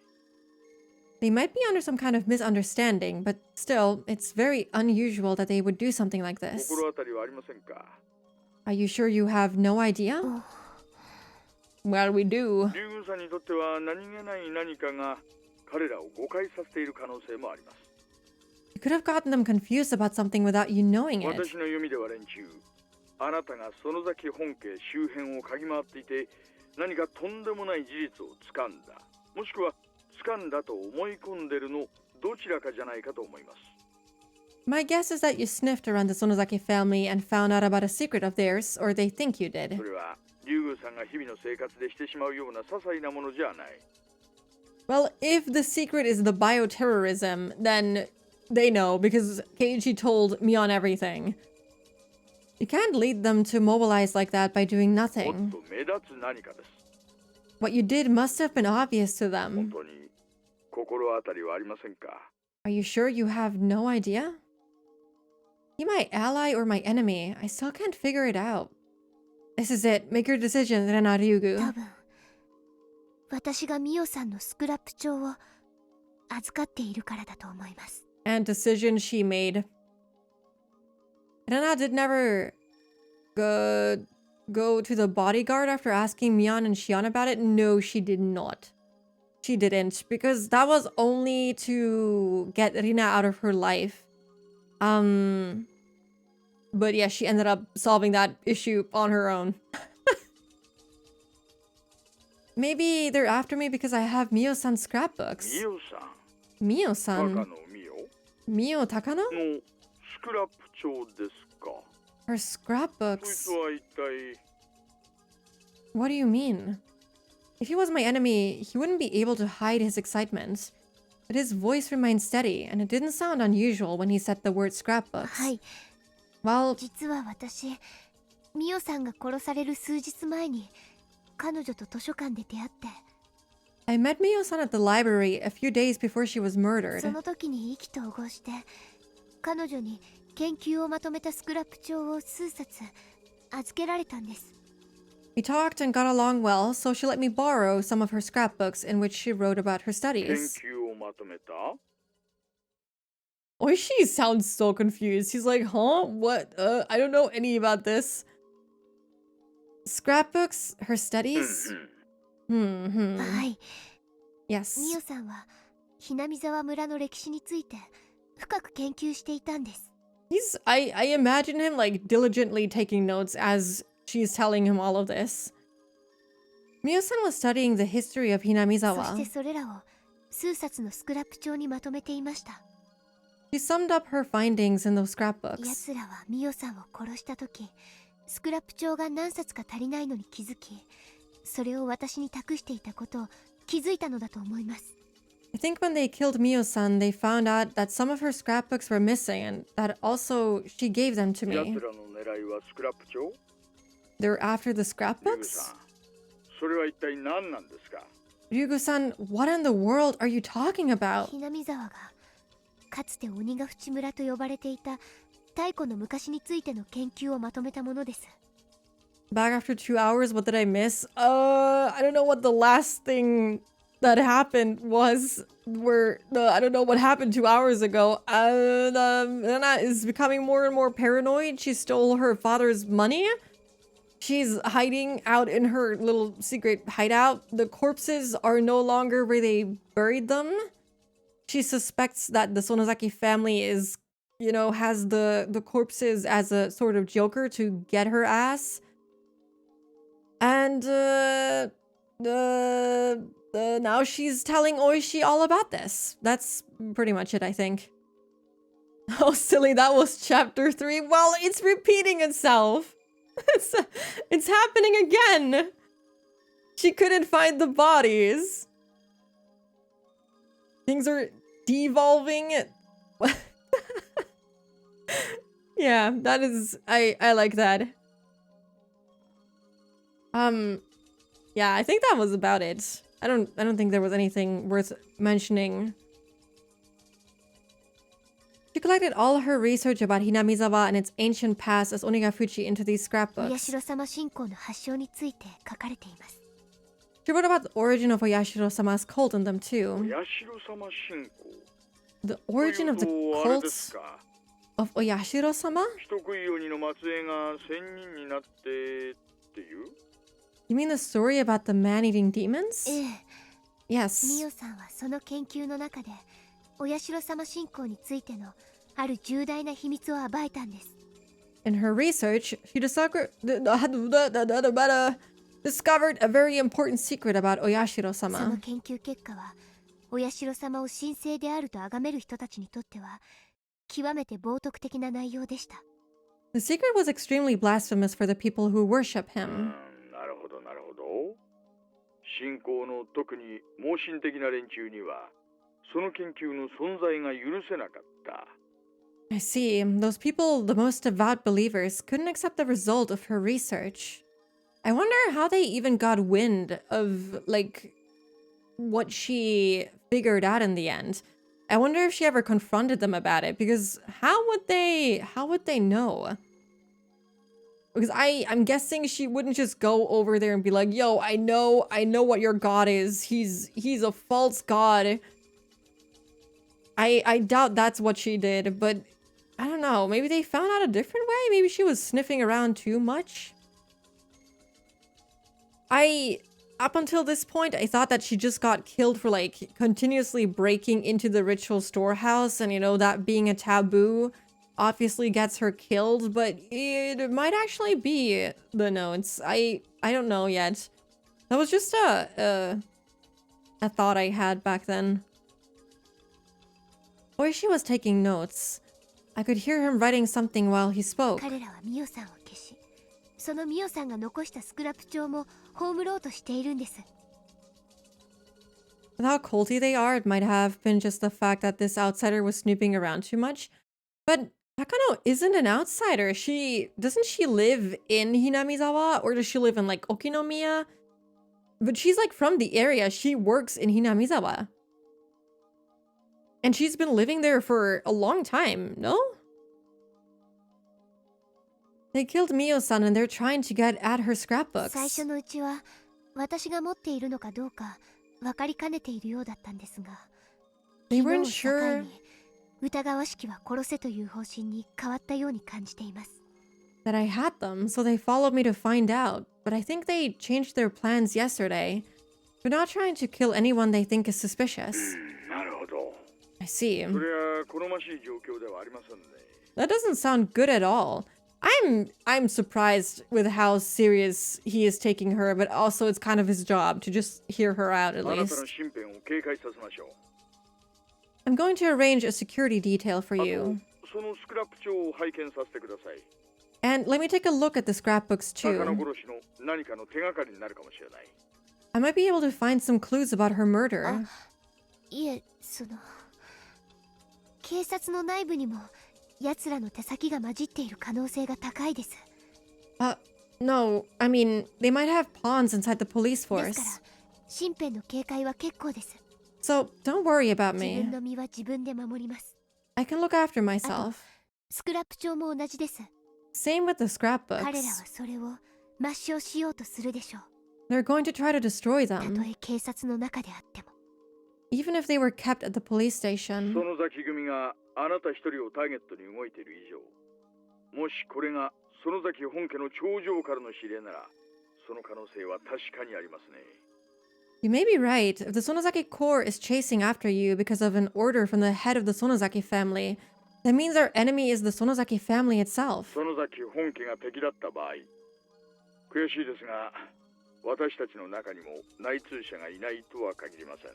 They might be under some kind of misunderstanding, but still, it's very unusual that they would do something like this. 心当たりはありませんか？ Are you sure you have no idea? Well, we do. リュウグさんにとっては何気ない何かが彼らを誤解させている可能性もあります。 You could have gotten them confused about something without you knowing it. 私の読みでは連中、あなたが園崎本家周辺を嗅ぎ回っていて、何かとんでもない事実を掴んだ、もしくは掴んだと思い込んでるのどちらかじゃないかと思います。 My guess is that you sniffed around the Sonozaki family and found out about a secret of theirs, or they think you did. それはリュウグさんが日々の生活でしてしまうような些細なものじゃない。 Well, if the secret is the bioterrorism, then they know because Keiji told Mion everything. You can't lead them to mobilize like that by doing もっ nothing. と目立つ何かです。 What you did must have been obvious to 本 them. 当に心当たりはありませんか？ Are you sure you have no idea? He my ally or my enemy? I still can't figure it out. This is it. Make your decision, Rena 多 Ryugu. 分私がミオさんのスクラップ帳を預かっているからだと思います。 And decision she made. Rena did never go to the bodyguard after asking Mion and Shion about it. No, she did not. She didn't, because that was only to get Rina out of her life. But yeah, she ended up solving that issue on her own. Maybe they're after me because I have Mio-san scrapbooks. ミオさん、 Mio-san? 赤のミオ Mio Takano? のスクラップ帳ですか？ Her そい scrapbooks. つは一体。 What do you mean? If he was my enemy, he wouldn't be able to hide his excitement. But his voice remained steady, and it didn't sound unusual when he said the word scrapbooks. はい、 Well, 実は私、ミオさんが殺される数日前に彼女と図書館で出会って、 I met Mio-san at the library a few days before she was そ murdered. の時に意気投合して彼女に研究をまとめたスクラップ帳を数冊預けられたんです。 We talked and got along well, so she let me borrow some of her scrapbooks in which she wrote about her 研 studies. 究をまとめた？ Oishi sounds so confused. He's like, huh? What? I don't know any about this. Scrapbooks? Her うん studies? うん。 Hmm. はい、 Yes. ミオさんはひなみ沢村の歴史について深く研究していたんです。 I imagine him like diligently taking notes as she's telling him all of this. Mio-san was studying the history of そして Hinamizawa. それらを数冊のスクラップ帳にまとめていました。 She summed up her findings in those や scrapbooks. つらはミオさんを殺した時スクラップ帳が何冊か足りないのに気づき、それを私に託していたことを気づいたのだと思います。I think when they killed Mio-san, they found out that some of her scrapbooks were missing and that also she gave them to 奴 me. らの狙いはスクラップ帳？ They're after the リグ scrapbooks? さん、それは一体何なんですか？ Ryugu-san, what in the world are you talking about? ひなみ沢がかつて鬼ヶ淵村と呼ばれていた太古の昔についての研究をまとめたものです。 Back after 2 hours, what did I miss? I don't know what the last thing that happened was. I don't know what happened 2 hours ago. Nana is becoming more and more paranoid. She stole her father's money. She's hiding out in her little secret hideout. The corpses are no longer where they buried them. She suspects that the Sonozaki family is, has the corpses as a sort of joker to get her ass. And now she's telling Oishi all about this. That's pretty much it, I think. Oh, silly, that was chapter 3. Well, it's repeating itself. It's happening again. She couldn't find the bodies. Things are devolving. Yeah, that is... I like that. Yeah, I think that was about it. I don't think there was anything worth mentioning. She collected all her research about Hinamizawa and its ancient past as Onigafuchi into these お scrapbooks. 社様信仰の発祥について書かれています。 She wrote about the origin of Oyashiro-sama's cult in them お too. 社様信仰 The origin of the というとあれです cult か？ of Oyashiro-sama? 人食い鬼の末裔が仙人になってっていう？ You mean the story about the man-eating demons? ええ、 Yes. ミオさんはその研究の中でお社様信仰についてのある重大な秘密を暴いたんです。 In her research, she discovered a very important secret about その Oyashiro-sama. 研究結果はお社様を神聖であると崇める人たちにとっては極めて冒涜的な内容でした。 The secret was extremely blasphemous for the people who worship う him. ん、なるほどなるほど。信仰の特に盲信的な連中にはその研究の存在が許せなかった。 I see. Those people, the most devout believers, couldn't accept the result of her research. I wonder how they even got wind of, what she figured out in the end. I wonder if she ever confronted them about it, because how would they know? Because I'm guessing she wouldn't just go over there and be like, yo, I know what your god is. He's a false god. I doubt that's what she did, but I don't know. Maybe they found out a different way? Maybe she was sniffing around too much? Up until this point, I thought that she just got killed for, continuously breaking into the ritual storehouse and, that being a taboo obviously gets her killed, but it might actually be the notes. I don't know yet. That was just a thought I had back then. Oishi was taking notes. I could hear him writing something while he spoke. 彼らはミオさんを消し、そのミオさんが残したスクラップ帳も葬ろうとしているんです。 With how culty they are, it might have been just the fact that this outsider was snooping around too much. But Takano isn't an outsider. Doesn't she live in Hinamizawa? Or does she live in, Okinomiya? But she's, from the area. She works in Hinamizawa. And she's been living there for a long time, no? They killed Mio-san and they're trying to get at her 最 scrapbooks. 初のうちは私が持っているのかどうか分かりかねているようだったんですが、 They 昨 weren't 日を境 sure. に疑わしきは殺せという方針に変わったように感じています。 That I had them, so they followed me to find out. But I think they changed their plans yesterday. They're not trying to kill anyone they think is suspicious. なるほど。 I see. そりゃ好ましい状況ではありませんね。 That doesn't sound good at all. I'm surprised with how serious he is taking her, but also it's kind of his job to just hear her out at あなたの least. 身辺を警戒させましょう。 I'm going to arrange a security detail for あと、 you. そのスクラップ帳を拝見させてください。And let me take a look at the scrapbooks 魚 too. 殺しの何かの手がかりになるかもしれない。 I might be able to find some clues about her murder. いえ、警察の内部にも奴らの手先が混じっている可能性が高いです。No, I mean, they might have pawns inside the police ですから force. 身辺の警戒は結構です。 So don't worry about 自 me. 分の身は自分で守ります。 I can look after myself. スクラップ帳も同じです。 Same with the 彼らは scrapbooks. それを抹消しようとするでしょう。 They're going to try to destroy たと them, え警察の中であっても。 even if they were kept at the police 園 station. 崎組があなた一人をターゲットに動いている以上、もしこれが園崎本家の頂上からの指令なら、その可能性は確かにありますね。 You may be right. If the Sonozaki Corps is chasing after you because of an order from the head of the Sonozaki family, that means our enemy is the Sonozaki family itself. 園崎本家が敵だった場合、悔しいですが、私たちの中にも内通者がいないとは限りません。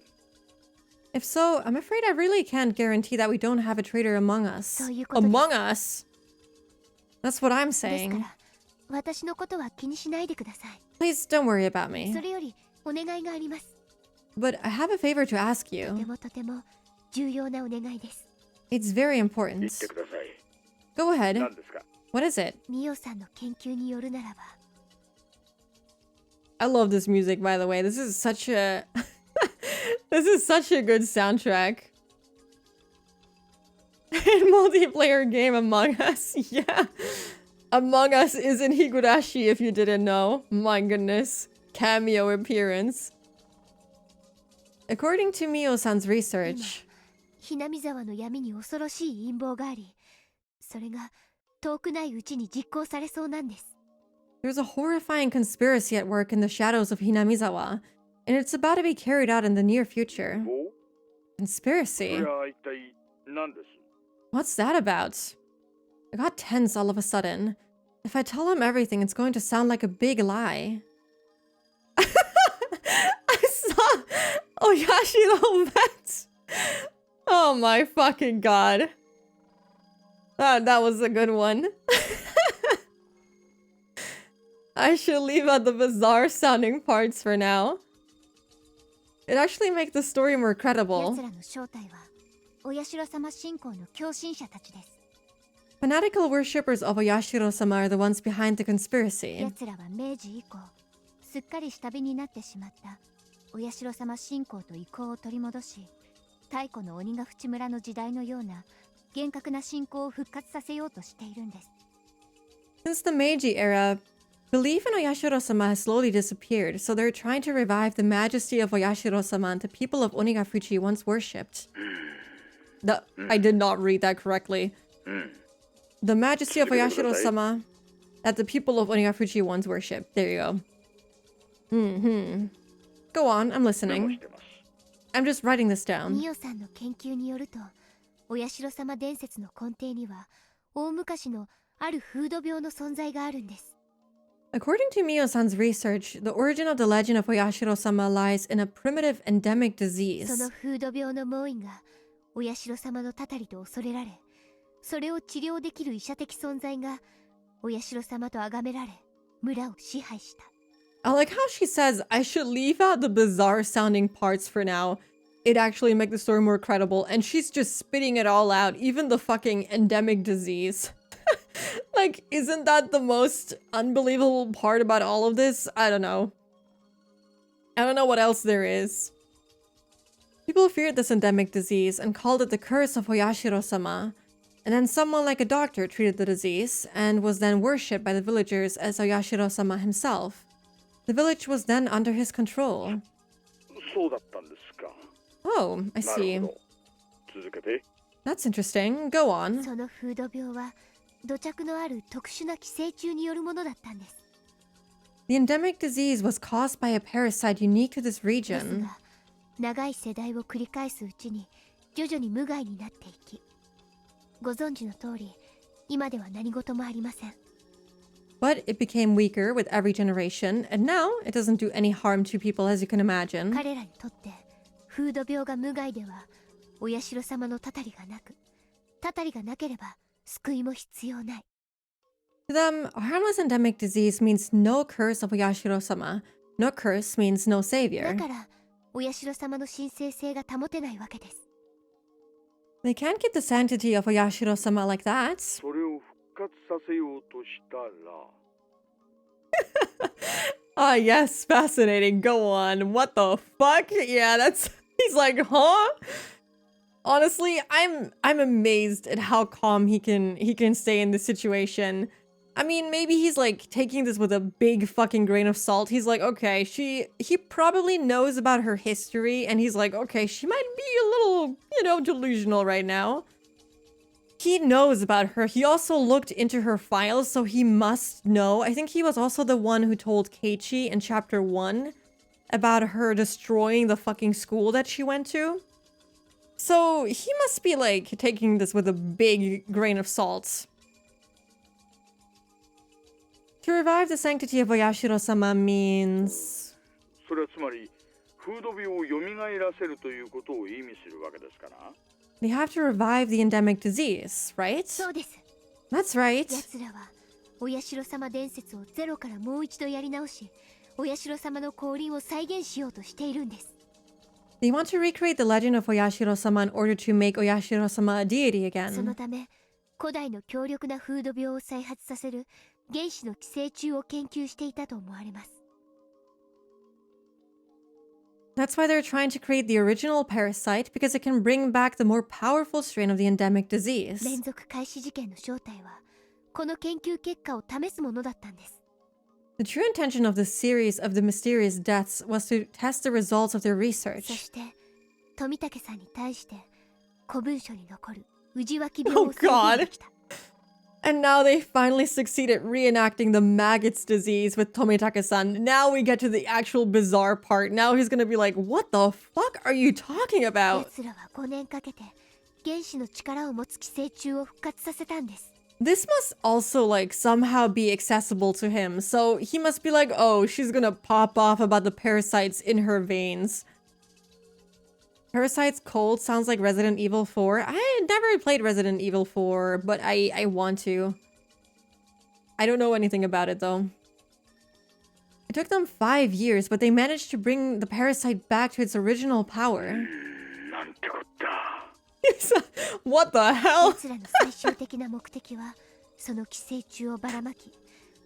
If so, I'm afraid I really can't guarantee that we don't have a traitor among us. そういうことです。 Among us? That's what I'm ですか saying. ら、私のことは気にしないでください。 Please don't worry about me. それよりお願いがあります。 But I have a favor to ask とて you. もとても重要なお願いです。 It's very 言っ important. てください。 Go ahead. 何ですか？ What is it? ミオさんの研究によるならば、 I love this music, by the way. This is such a this is such a good soundtrack. And multiplayer game Among Us. Yeah. Among Us is in Higurashi if you didn't know. My goodness. Cameo appearance. According to Mio-san's research, ひなみ沢の闇に恐ろしい陰謀があり、それが遠くないうちに実行されそうなんです。 there's a horrifying conspiracy at work in the shadows of Hinamizawa, and it's about to be carried out in the near future. お？ Conspiracy? それは一体何です？ What's that about? I got tense all of a sudden. If I tell him everything, it's going to sound like a big lie. I saw Oyashi the vet. Oh my fucking god. That was a good one. I should leave out the bizarre sounding parts for now. It actually makes the story more credible. 奴らの正体は、お社様信仰の狂信者たちです。 Fanatical worshippers of Oyashiro-sama are the ones behind the conspiracy. 奴らは明治以降、すっかり下火になってしまったお社様信仰と意向を取り戻し、太古の鬼ヶ淵村の時代のような厳格な信仰を復活させようとしているんです。 Since the Meiji era, belief in Oyashiro-sama has slowly disappeared, so they're trying to revive the majesty of Oyashiro-sama and the people of Onigafuchi once worshipped. I did not read that correctly. The majesty of Oyashiro-sama that the people of Onigafuchi once worshipped. There you go. Go on, I'm メモ listening. してます。 I'm just writing this down. ミオさんの研究によると、お社様伝説の根底には大昔のある風土病の存在があるんです。 According to Mio-san's research, the origin of the legend of Oyashiro-sama lies in a primitive endemic そ disease. の風土病の猛威がお社様のたたりと恐れられ、それを治療できる医者的存在がお社様と崇められ、村を支配した。 I like how she says, I should leave out the bizarre sounding parts for now. It actually make the story more credible, and she's just spitting it all out, even the fucking endemic disease. Like, isn't that the most unbelievable part about all of this? I don't know. I don't know what else there is. People feared this endemic disease and called it the curse of Oyashiro-sama. And then someone like a doctor treated the disease and was then worshipped by the villagers as Oyashiro-sama himself. The village was then under his control. そうだったんですか。 Oh, I なる see. ほど。続けて。 That's interesting. Go on. その風土病は土着のある特殊な寄生虫によるものだったんです。 The endemic disease was caused by a parasite unique to this です region. が、長い世代を繰り返すうちに徐々に無害になっていき、ご存知の通り、今では何事もありません。 But it became weaker with every generation, and now it doesn't do any harm to people, as you can imagine. 彼らにとって風土病が無害ではお社様のたたりがなく、たたりがなければ救いも必要ない。To them, a harmless endemic disease means no curse of Oyashiro-sama. No curse means no だ savior. からお社様の神聖性が保てないわけです。 They can't keep the sanctity of Oyashiro-sama like that. それを復活させようとしたら Ah, yes, fascinating. Go on. What the fuck? Yeah, that's... He's like, huh? Honestly, I'm amazed at how calm he can stay in this situation. I mean, maybe he's like taking this with a big fucking grain of salt. He's like, okay, he probably knows about her history, and he's like, okay, she might be a little, you know, delusional right now. He knows about her. He also looked into her files, so he must know. I think he was also the one who told Keiichi in chapter 1 about her destroying the fucking school that she went to. So he must be like taking this with a big grain of salt. To revive the sanctity of Oyashiro-sama means... それはつまり風土病を蘇らせるということを意味するわけですかな They have to revive the endemic disease, right? そうです。 That's right. 奴らはお社様伝説をゼロからもう一度やり直し、お社様の降臨を再現しようとしているんです。 They want to recreate the legend of Oyashiro-sama in order to make Oyashiro-sama a deity その again. ため、古代の強力な風土病を再発させる原子の寄生虫を研究していたと思われます。 That's why they're trying to create the original parasite, because it can bring back the more powerful strain of the endemic disease. 連続開始事件の正体は、この研究結果を試すものだったんです。 The true intention of this series of the mysterious deaths was to test the results of their そ research. して富武さんに対して古文書に残る氏脇病を Oh 再 God. 現できた。 And now they finally succeed at reenacting the maggots disease with Tomitake-san. Now we get to the actual bizarre part. Now he's gonna be like, what the fuck are you talking about? 奴らは5年かけて原子の力を持つ寄生虫を復活させたんです。 This must also like somehow be accessible to him. So he must be like, oh, she's gonna pop off about the parasites in her veins. Parasites Cold sounds like Resident Evil 4. I never played Resident Evil 4, but I want to. I don't know anything about it though. It took them 5 years, but they managed to bring the parasite back to its original power. なんてこった What the hell? 奴らの最終的な目的はその寄生虫をばらまき、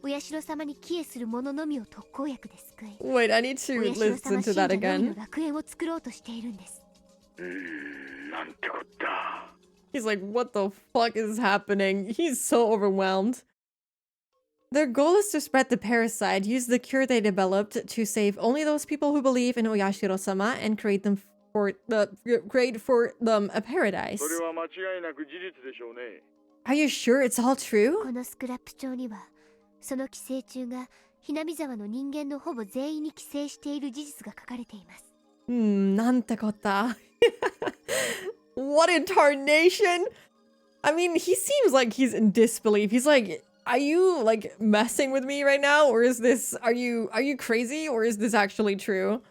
お社様に帰依する者のみを特効薬で救い、 Wait, I need to お社 listen 様 to 信 that 者のみの again. 楽園を作ろうとしているんです。なんてこった He's like, what the fuck is happening? He's so overwhelmed. Their goal is to spread the parasite, use the cure they developed to save only those people who believe in Oyashiro-sama and create for them a paradise. それは間違いなく事実でしょうね Are you sure it's all true? このスクラップ帳にはその寄生虫がひなみ沢の人間のほぼ全員に寄生している事実が書かれています。 Nante kota. What in tarnation? I mean, he seems like he's in disbelief. He's like, are you like messing with me right now? Or is this, are you crazy? Or is this actually true?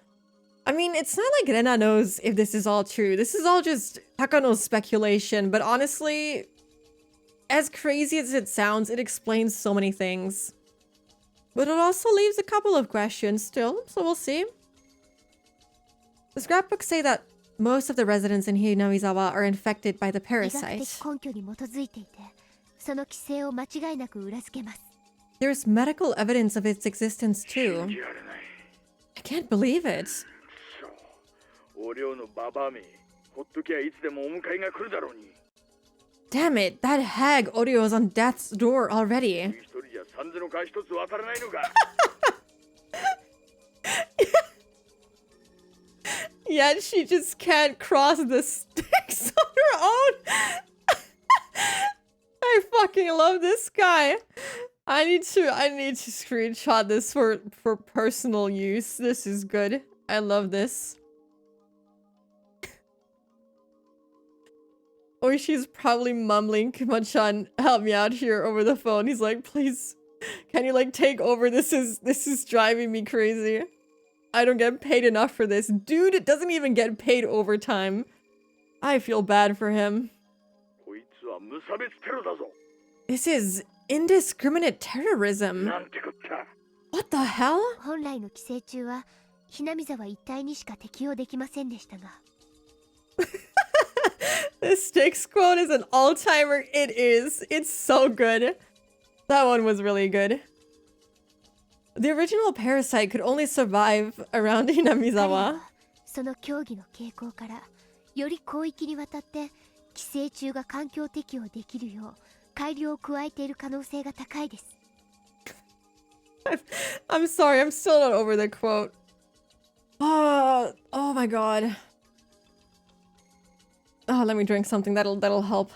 I mean, it's not like Rena knows if this is all true. This is all just Takano's speculation. But honestly, as crazy as it sounds, it explains so many things. But it also leaves a couple of questions still, so we'll see. The scrapbooks say that most of the residents in Hinamizawa are infected by the 医学 parasite. 的根拠に基づいていて、その寄生を間違いなく裏付けます。 There's medical evidence of its existence 信 too. じられない I can't believe it. そうお寮のババアめほっときゃいつでもお迎えが来るだろうに Damn it, that hag Oreo is on death's door already. 一人じゃ三千の川一つ渡らないのか Yet she just can't cross the sticks on her own. I fucking love this guy. I need to screenshot this for personal use. This is good. I love this. Or she's probably mumbling, Kuma-chan, help me out here over the phone. He's like, please, can you like take over? This is driving me crazy. I don't get paid enough for this. Dude doesn't even get paid overtime. I feel bad for him. こいつは無差別テロだぞ This is indiscriminate terrorism. なんてこった。 What the hell? 本来の寄生虫はひなみ沢一帯にしか適用できませんでしたが、 This Styx quote is an all-timer. It is. It's so good. That one was really good. The original parasite could only survive around 彼ら Hinamizawa. はその競技の傾向からより広域にわたって寄生虫が環境適応できるよう改良を加えている可能性が高いです。 I'm sorry, I'm still not over the quote. Oh my god. Oh, let me drink something that'll help.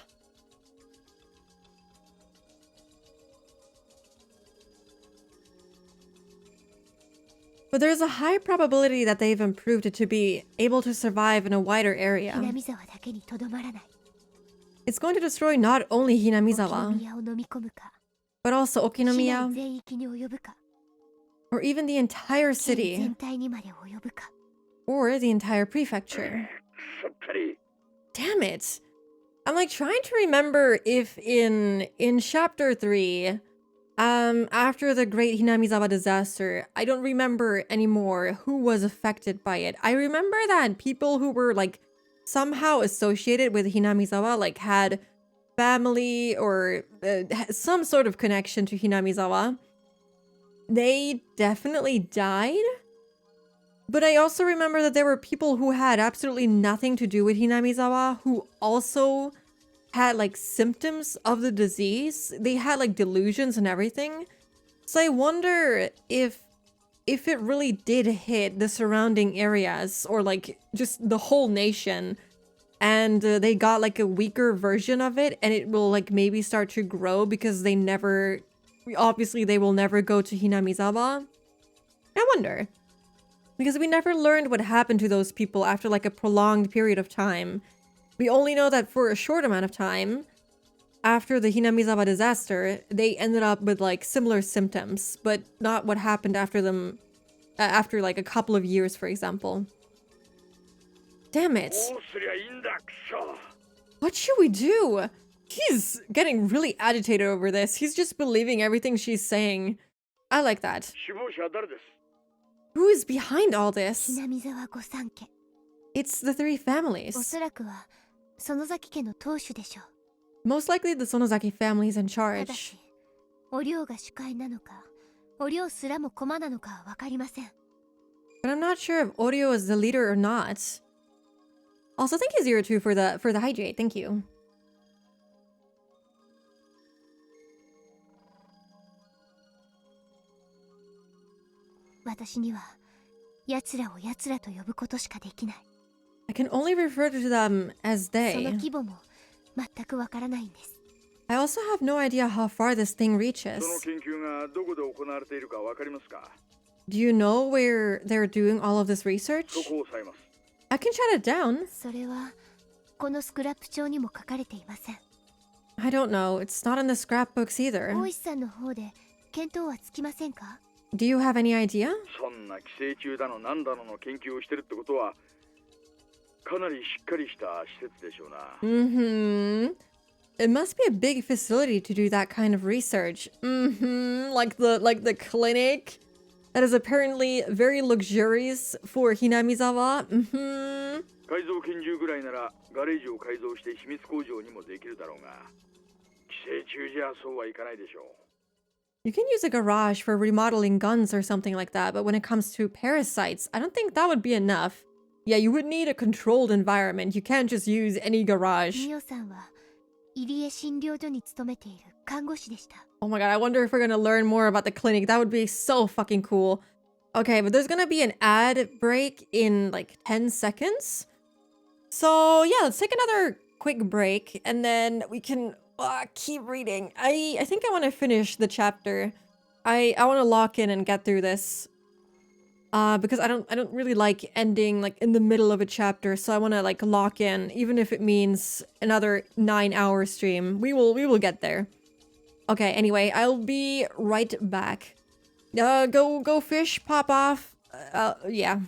But there's a high probability that they've improved it to be able to survive in a wider ひ area. なみ沢だけにとどまらない。 It's going to destroy not only 沖 Hinamizawa, 宮を飲み込むか、 but also 市内 Okinomiya, 全域に及ぶか、 or even the entire 県 city, 全体にまで及ぶか。 or the entire prefecture. さっぱり。 Damn it. I'm like trying to remember if in chapter 3, after the great Hinamizawa disaster, I don't remember anymore who was affected by it. I remember that people who were like somehow associated with Hinamizawa, like had family or some sort of connection to Hinamizawa, they definitely died. But I also remember that there were people who had absolutely nothing to do with Hinamizawa who also had like symptoms of the disease. They had like delusions and everything. So I wonder if it really did hit the surrounding areas or like just the whole nation, and they got like a weaker version of it, and it will like maybe start to grow because they will never go to Hinamizawa. I wonder. Because we never learned what happened to those people after like a prolonged period of time. We only know that for a short amount of time, after the Hinamizawa disaster, they ended up with like similar symptoms, but not what happened after them, after like a couple of years, for example. Damn it. どうすりゃいいんだ、くそ。 What should we do? He's getting really agitated over this. He's just believing everything she's saying. I like that. 首謀者は誰です？ Who is behind all ひ this? なみ沢御三家、 It's the three お families. そらくは園崎家の当主でしょう。 Most likely the Sonozaki family is in ただ charge. し、お龍が主会なのか、お龍すらも駒なのかはわかりません。 But I'm not sure if Oreo is the leader or not. Also, thank you, Zero2, for the hydrate. Thank you. 私には奴らを奴らと呼ぶことしかできない。 I can only refer to them as その they. 規模も全くわからないんです。 I also have no idea how far this thing その reaches. 研究がどこで行われているかわかりますか？ Do you know where they're doing all of this research? そこを抑えます。 I can jot it down. それはこのスクラップ帳にも書かれていません。 I don't know. It's not in the scrapbooks 大 either. 石さんの方で見当はつきませんか？ Do you have any idea? そんな寄生虫だのなんだのの研究をしてるってことはかなりしっかりした施設でしょうな。 Mm-hmm. It must be a big facility to do that kind of research. Mm-hmm. Like the clinic that is apparently very luxurious for Hinamizawa. Mm-hmm. 改造拳銃ぐらいならガレージを改造して秘密工場にもできるだろうが、寄生虫じゃそうはいかないでしょう。 You can use a garage for remodeling guns or something like that, but when it comes to parasites, I don't think that would be enough. Yeah, you would need a controlled environment. You can't just use any garage. ミオさんは入江診療所に勤めている看護師でした。 Oh my god, I wonder if we're gonna learn more about the clinic. That would be so fucking cool. Okay, but there's gonna be an ad break in like 10 seconds. So yeah, let's take another quick break and then we can keep reading. I think I want to finish the chapter. I want to lock in and get through this. Because I don't really like ending like in the middle of a chapter, so I want to like lock in, even if it means another 9-hour stream. We will get there. Okay, anyway, I'll be right back. Go fish, pop off. Yeah.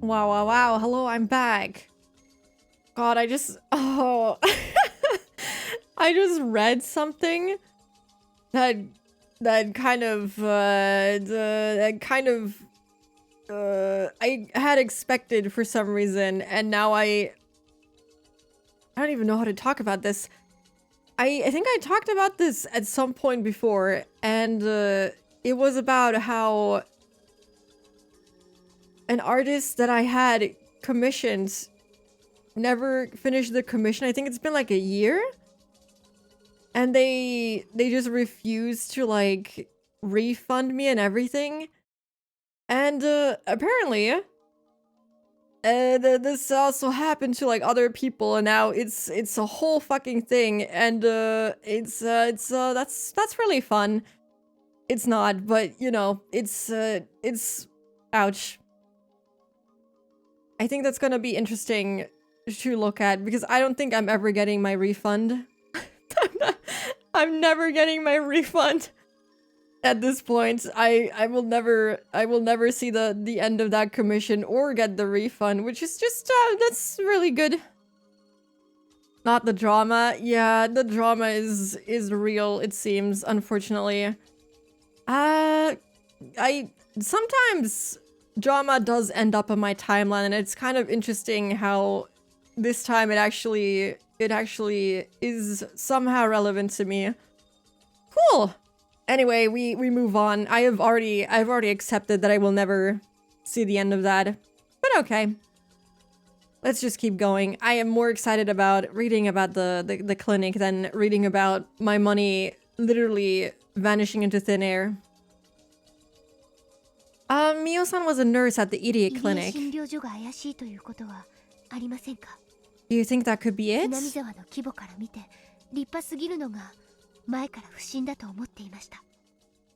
Wow, wow, wow. Hello, I'm back. God, I just... Oh. I just read something that kind of... I had expected for some reason, and now I don't even know how to talk about this. I think I talked about this at some point before, and it was about how an artist that I had commissioned never finished the commission. I think it's been like a year, and they just refused to like refund me and everything. And apparently this also happened to like other people, and now it's a whole fucking thing, and that's really fun. It's not, but you know, it's ouch. I think that's gonna be interesting to look at, because I don't think I'm ever getting my refund. I'm never getting my refund at this point. I will never see the end of that commission or get the refund, which is just that's really good. Not the drama. Yeah, the drama is real, it seems, unfortunately. Sometimes drama does end up on my timeline, and it's kind of interesting how this time it actually is somehow relevant to me. Cool. Anyway, we move on. I've already accepted that I will never see the end of that. But okay. Let's just keep going. I am more excited about reading about the clinic than reading about my money literally vanishing into thin air. Mio-san was a nurse at the idiot clinic. Do you think that could be it?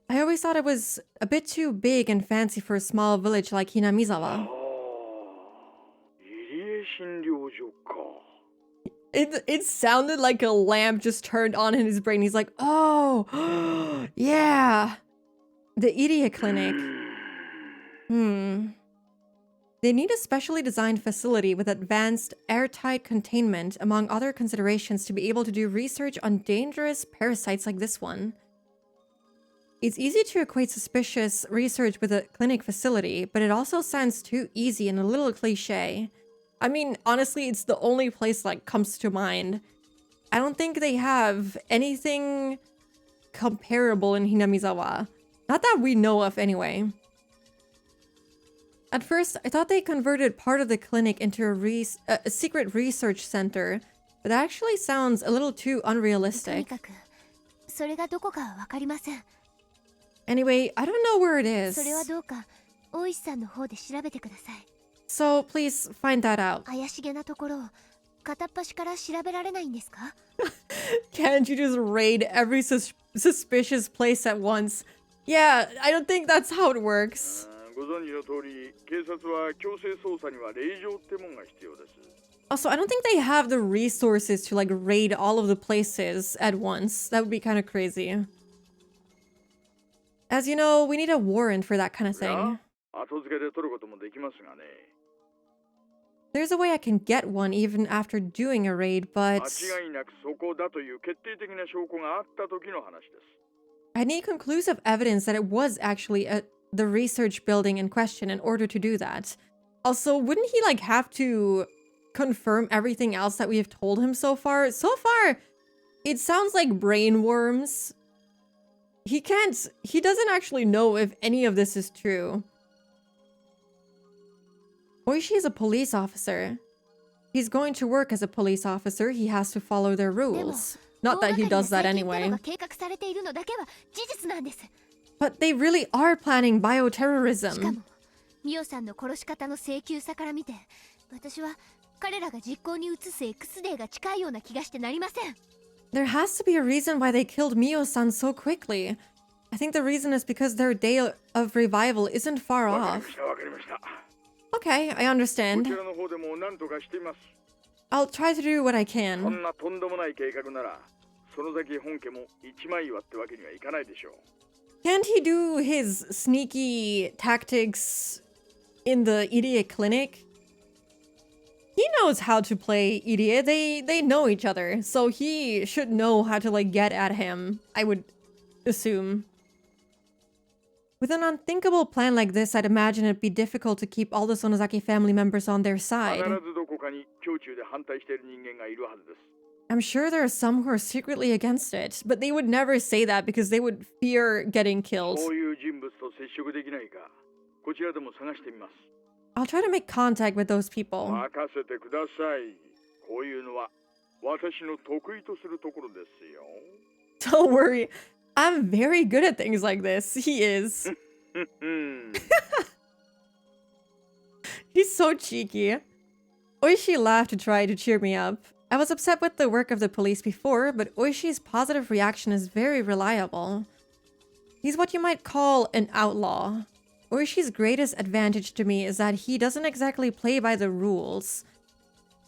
I always thought it was a bit too big and fancy for a small village like Hinamizawa. It sounded like a lamp just turned on in his brain. He's like, oh, yeah, the idiot clinic. They need a specially designed facility with advanced airtight containment, among other considerations, to be able to do research on dangerous parasites like this one. It's easy to equate suspicious research with a clinic facility, but it also sounds too easy and a little cliche. I mean, honestly, it's the only place that comes to mind. I don't think they have anything comparable in Hinamizawa. Not that we know of, anyway. At first, I thought they converted part of the clinic into a secret research center, but that actually sounds a little too unrealistic. Anyway, I don't know where it is. So please find that out. Can't you just raid every suspicious place at once? Yeah, I don't think that's how it works. Also, I don't think they have the resources to like raid all of the places at once. That would be kind of crazy. As you know, we need a warrant for that kind of thing. There's a way I can get one even after doing a raid, but I need conclusive evidence that it was actually the research building in question in order to do that. Also, wouldn't he like have to confirm everything else that we have told him so far? So far, it sounds like brain worms. He doesn't actually know if any of this is true. Oishi is a police officer. He's going to work as a police officer. He has to follow their rules. Not that he does that anyway. But they really are planning bioterrorism. There has to be a reason why they killed Mio-san so quickly. I think the reason is because their day of revival isn't far off. Okay, I understand. I'll try to do what I can. Can't he do his sneaky tactics in the idiot clinic, he knows how to play idiot. They know each other, so he should know how to like get at him, I would assume. With an unthinkable plan like this, I'd imagine it'd be difficult to keep all the Sonozaki family members on their 必 side. ずどこかに胸中で反対している人間がいるはずです。 I'm sure there are some who are secretly against it, but they would never say that because they would fear getting killed. そういう人物と接触できないか、こちらでも探してみます。 I'll try to make contact with those people. 任せてください。こういうのは私の得意とするところですよ。 Don't worry, I'm very good at things like this. He is. うん。 He's so cheeky. Oishi laughed to try to cheer me up. I was upset with the work of the police before, but Oishi's positive reaction is very reliable. He's what you might call an outlaw. Oishi's greatest advantage to me is that he doesn't exactly play by the rules.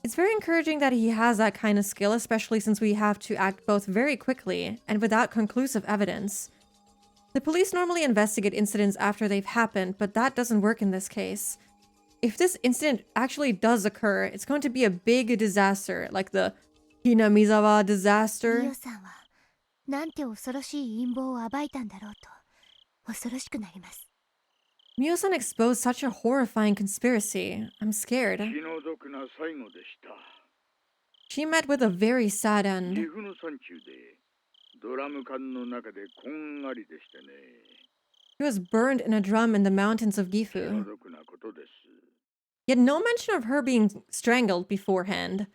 It's very encouraging that he has that kind of skill, especially since we have to act both very quickly and without conclusive evidence. The police normally investigate incidents after they've happened, but that doesn't work in this case. If this incident actually does occur, it's going to be a big disaster, like the Hinamizawa disaster. ミオさんはなんて恐ろしい陰謀を暴いたんだろうと恐ろしくなります。 Mio-san exposed such a horrifying conspiracy. I'm scared. 気の毒な最後でした。 She met with a very sad 岐 end. 阜の山中でドラム缶の中でこんがりでしてね。 She was burned in a drum in the mountains of 気の Gifu. 毒なことです。 Yet no mention of her being strangled beforehand.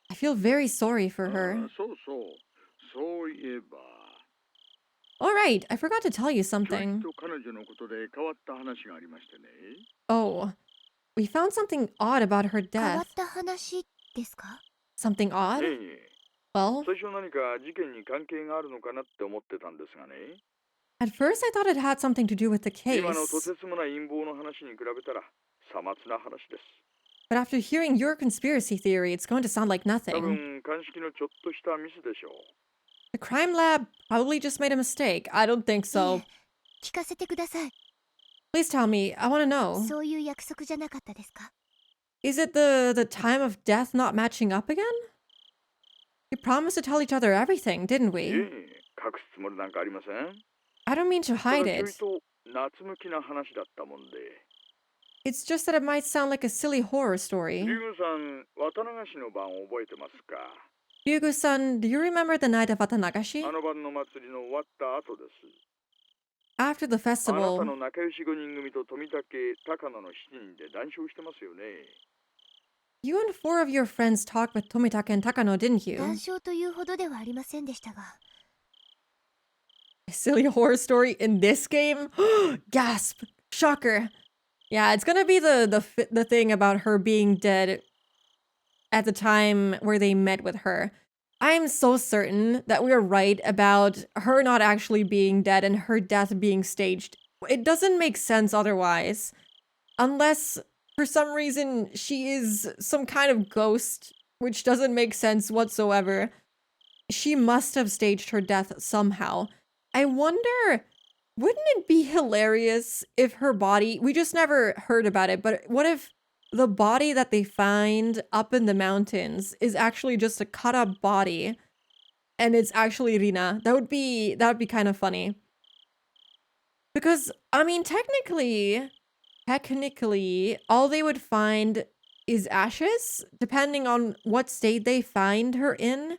I feel very sorry for あ her. あ、そうそう。そういえば。 Alright, I forgot to tell you ちょっ something. と彼女のことで変わった話がありましてね。 Oh, we found something odd about her 変わ death. った話ですか？ Something え odd? え。 Well, 最初何か事件に関係があるのかなって思ってたんですがね。 at first I thought it had something to do with the 今のと case. てつもない陰謀の話に比べたらさまつな話です。 But after hearing your conspiracy theory, it's going to sound like 多 nothing. 分鑑識のちょっとしたミスでしょう。 The crime lab probably just made a mistake. I don't think い so. え聞かせてください。 Please tell me. I want to know. そういう約束じゃなかったですか？ Is it the time of death not matching up again? We promised to tell each other everything, didn't え we? え、隠すつもりなんかありません。 I don't mean to ただ hide ちょい it. と夏向きな話だったもんで。 It's just that it might sound like a silly horror リ story. グさん、渡流しの晩を覚えてますか？ Ryugu-san, do you remember the night of Watanagashi? あの晩の祭りの終わった後です。 After the あなた festival, の仲良し5人組と富武、高野の7人で談笑してますよね。 you and 4 of your friends talked with Tomitaka and Takano, didn't you? 談笑というほどではありませんでしたが。 A silly horror story in this game? Gasp! Shocker! Yeah, it's gonna be the thing about her being dead at the time where they met with her. I'm so certain that we're right about her not actually being dead and her death being staged. It doesn't make sense otherwise. Unless, for some reason, she is some kind of ghost, which doesn't make sense whatsoever. She must have staged her death somehow. I wonder, wouldn't it be hilarious if her body, we just never heard about it, but what if the body that they find up in the mountains is actually just a cut up body and it's actually Rina? That would be kind of funny. Because, I mean, technically, all they would find is ashes, depending on what state they find her in.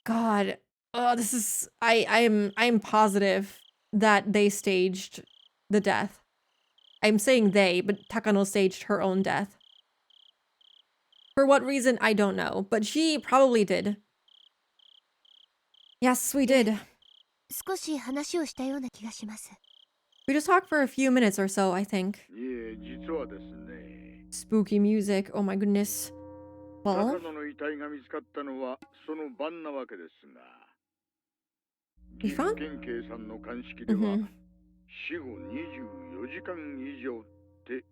God, oh, this is, I'm positive that they staged the death. I'm saying they, but Takano staged her own death. For what reason, I don't know, but she probably did. Yes, we did. 少し話をしたような気がします。 We just talked for a few minutes or so, I think. いえ、実はですね。 Spooky music, oh my goodness. Well, 高野の遺体が見つかったのはその晩なわけですが。 We 岐阜 found- 県警さんの鑑識では、 Mhm. 死後24時間以上って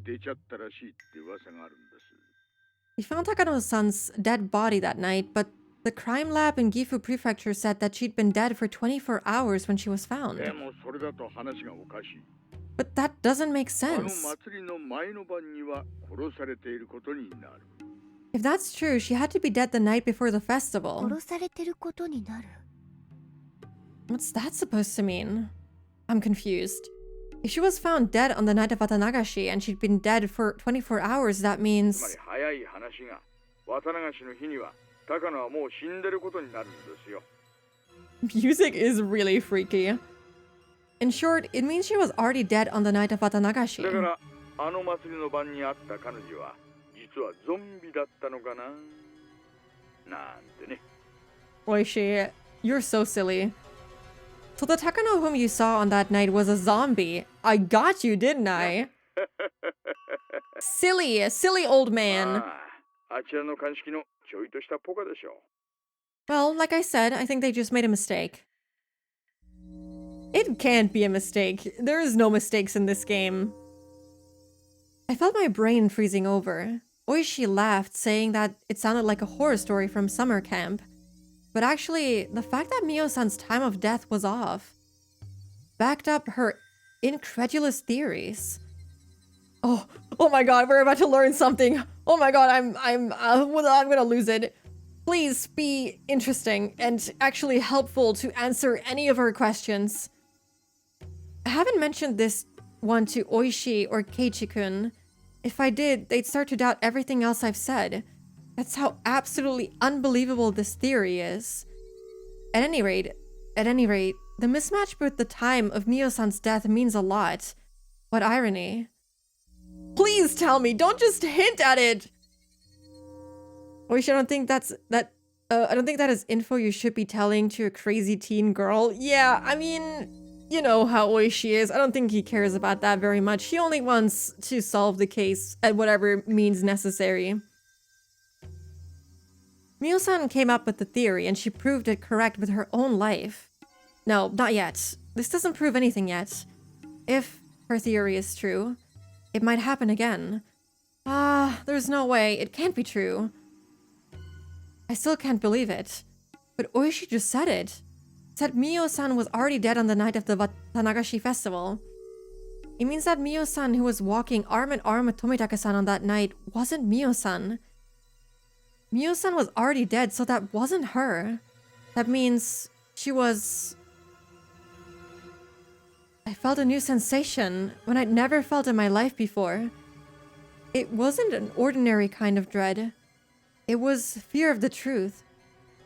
出ちゃったらしいって噂があるんです。 we found Takano-san's dead body that night, but the crime lab in Gifu Prefecture said that she'd been dead for 24 hours when she was found. でもそれだと話がおかしい。But that doesn't make あの sense. 祭りの前の晩には殺されていることになる。 If that's true, she had to be dead the night before the festival. 殺されてることになる。 What's that supposed to mean? I'm confused. If she was found dead on the night of Watanagashi and she'd been dead for 24 hours, that つま means... り早い話が渡流しの日には高野はもう死んでることになるんですよ。 Music is really freaky. In short, it means she was already dead on the night of だか Watanagashi. らあの祭りの晩に会った彼女は実はゾンビだったのかななんてね。 Oishi, you're so silly. So the Takano whom you saw on that night was a zombie. I got you, didn't I? Silly old man. まあ、あちらの鑑識のちょいとしたポカでしょう。 Well, like I said, I think they just made a mistake. It can't be a mistake. There is no mistakes in this game. I felt my brain freezing over. Oishi laughed, saying that it sounded like a horror story from summer camp. But actually, the fact that Mio-san's time of death was off backed up her incredulous theories. Oh my god, we're about to learn something. Oh my god, I'm gonna lose it. Please be interesting and actually helpful to answer any of her questions. I haven't mentioned this one to Oishi or Keiichi-kun. If I did, they'd start to doubt everything else I've said. That's how absolutely unbelievable this theory is. At any rate, the mismatch with the time of Mio-san's death means a lot. What irony. Please tell me, don't just hint at it! Oishi, I don't think that is info you should be telling to a crazy teen girl. Yeah, I mean, you know how Oishi is. I don't think he cares about that very much. He only wants to solve the case at whatever means necessary. Mio-san came up with the theory and she proved it correct with her own life. No, not yet. This doesn't prove anything yet. If her theory is true, it might happen again. There's no way. It can't be true. I still can't believe it. But Oishi just said it. Said Mio-san was already dead on the night of the Watanagashi festival. It means that Mio-san, who was walking arm in arm with Tomitake-san on that night, wasn't Mio-san. Mio-san was already dead, so that wasn't her. That means she was... I felt a new sensation when I'd never felt in my life before. It wasn't an ordinary kind of dread. It was fear of the truth.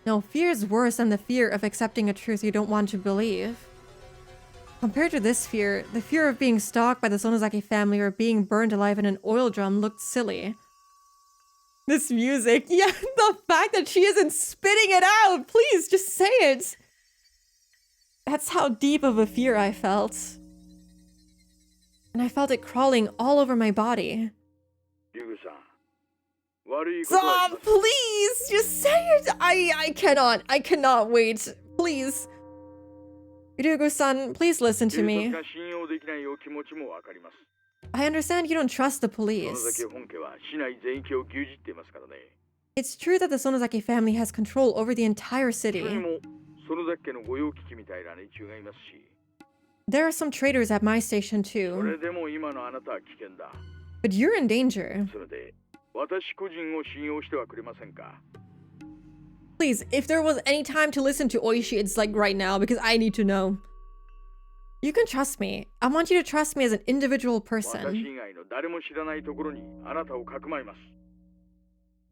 No, fear is worse than the fear of accepting a truth you don't want to believe. Compared to this fear, the fear of being stalked by the Sonozaki family or being burned alive in an oil drum looked silly. This music, yeah, the fact that she isn't spitting it out! Please, just say it! That's how deep of a fear I felt. And I felt it crawling all over my body. Stop, please! Just say it! I cannot wait. Please. Ryugu-san, please listen to me. I understand you don't trust the police. It's true that the Sonozaki family has control over the entire city. There are some traitors at my station too. But you're in danger. Please, if there was any time to listen to Oishi, it's like right now, because I need to know. You can trust me. I want you to trust me as an individual person.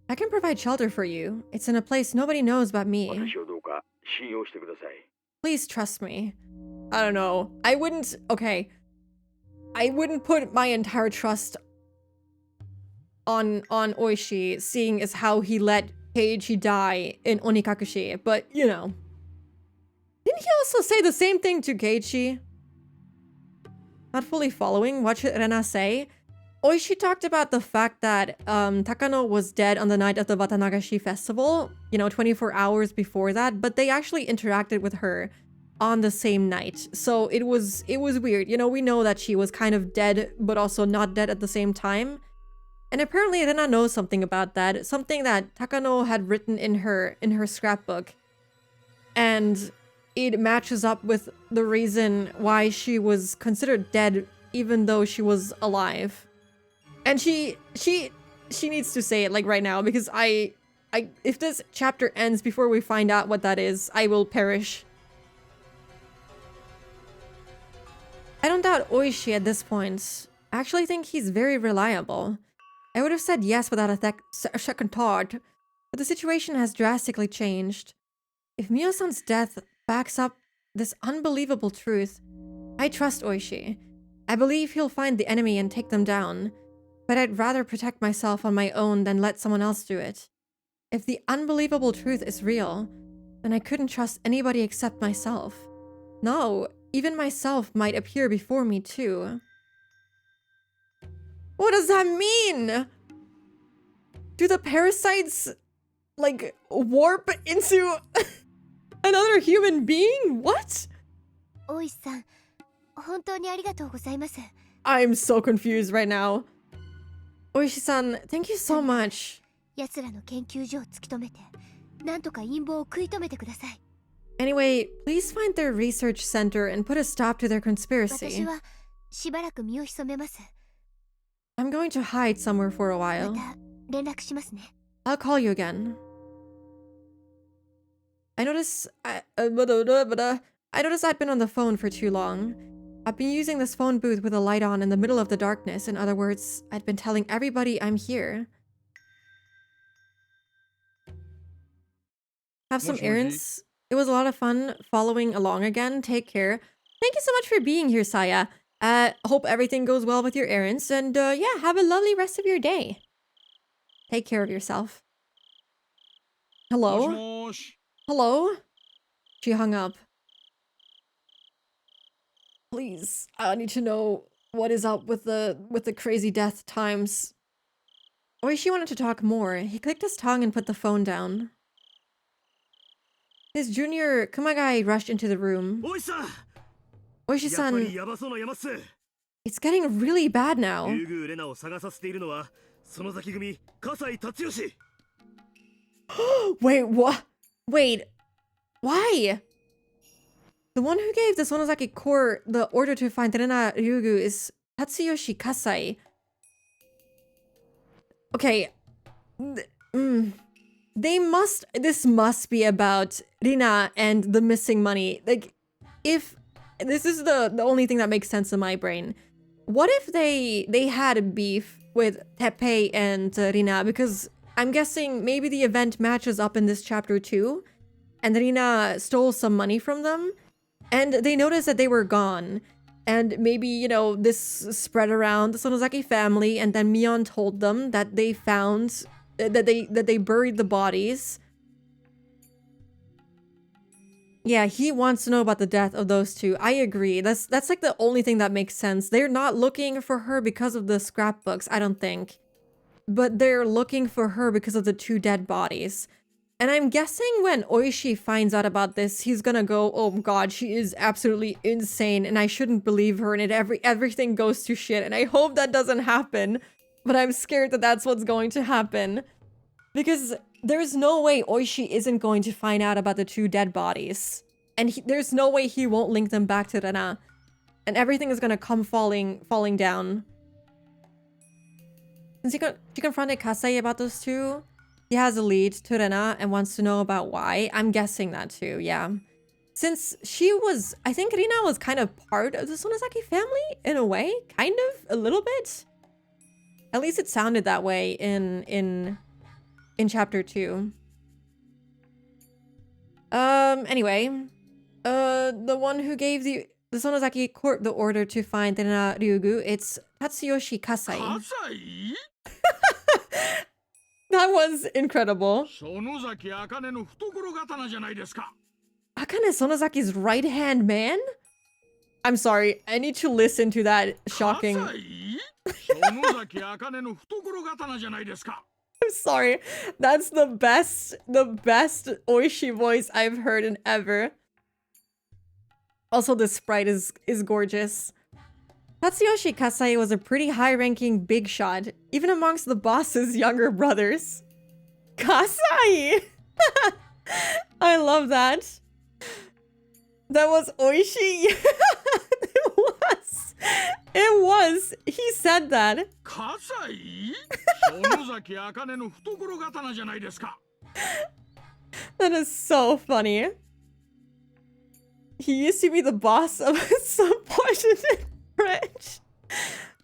I can provide shelter for you. It's in a place nobody knows but me. Please trust me. I don't know. I wouldn't put my entire trust on Oishi, seeing as how he let Keiichi die in Onikakushi, but you know. Didn't he also say the same thing to Keiichi? Not fully following, what should Rena say? Oishi talked about the fact that Takano was dead on the night of the Watanagashi festival, 24 hours before that, but they actually interacted with her on the same night. So it was weird. We know that she was kind of dead, but also not dead at the same time. And apparently Rena knows something about that, something that Takano had written in her scrapbook. And it matches up with the reason why she was considered dead even though she was alive. And she needs to say it like right now, because if this chapter ends before we find out what that is, I will perish. I don't doubt Oishi at this point. I actually think he's very reliable. I would have said yes without a second thought, but the situation has drastically changed. If Mio-san's death backs up this unbelievable truth, I trust Oishi. I believe he'll find the enemy and take them down, but I'd rather protect myself on my own than let someone else do it. If the unbelievable truth is real, then I couldn't trust anybody except myself. No, even myself might appear before me too. What does that mean? Do the parasites, like, warp into another human being? What? 大石さん、本当にありがとうございます。 I'm so confused right now. Oishi-san, thank you so much. 奴らの研究所を突き止めて、なんとか陰謀を食い止めてください。 Anyway, please find their research center and put a stop to their 私 conspiracy. はしばらく身を潜めます。 I'm going to hide somewhere for a ま while. た連絡しますね。 I'll call you again. I notice I noticed I'd been on the phone for too long. I've been using this phone booth with a light on in the middle of the darkness. In other words, I'd been telling everybody I'm here. Have some errands. It was a lot of fun following along again. Take care. Thank you so much for being here, Saya. Hope everything goes well with your errands, and yeah, have a lovely rest of your day. Take care of yourself. Hello? Hello? She hung up. Please, I need to know what is up with the crazy death times. Oishi wanted to talk more. He clicked his tongue and put the phone down. His junior Kumagai rushed into the room. Oishi-san, it's getting really bad now. Wait, what? Wait, why? The one who gave the Sonozaki Corps the order to find Rena Ryugu is Tatsuyoshi Kasai. Okay. This must be about Rina and the missing money. Like, if this is the only thing that makes sense in my brain. What if they had a beef with Teppei and Rina? Because I'm guessing maybe the event matches up in this chapter too. And Rina stole some money from them. And they noticed that they were gone. And maybe, you know, this spread around the Sonozaki family. And then Mion told them that they found... that they buried the bodies. Yeah, he wants to know about the death of those two. I agree. That's like the only thing that makes sense. They're not looking for her because of the scrapbooks, I don't think. But they're looking for her because of the two dead bodies. And I'm guessing when Oishi finds out about this, he's gonna go, oh god, she is absolutely insane and I shouldn't believe her, and everything goes to shit. And I hope that doesn't happen. But I'm scared that that's what's going to happen. Because there's no way Oishi isn't going to find out about the two dead bodies. And there's no way he won't link them back to Rena. And everything is going to come falling down. Since she confronted Kasai about those two, he has a lead to Rena and wants to know about why. I'm guessing that too, yeah. Since she was... I think Rina was kind of part of the Sonozaki family, in a way. Kind of, a little bit. At least it sounded that way in chapter 2. Anyway. The one who gave the Sonozaki court the order to find Rena Ryugu, it's Tatsuyoshi Kasai. Kasai? That was incredible. Akane Sonozaki's right-hand man? I'm sorry, I need to listen to that shocking... I'm sorry. That's the best Oishi voice I've heard in ever. Also, the sprite is gorgeous. Tatsuyoshi Kasai was a pretty high-ranking big shot, even amongst the boss's younger brothers. Kasai! I love that. That was Oishi. It said that. 葛西園崎茜の懐刀じゃないですか。 That is so funny. He used to be the boss of some portion in French.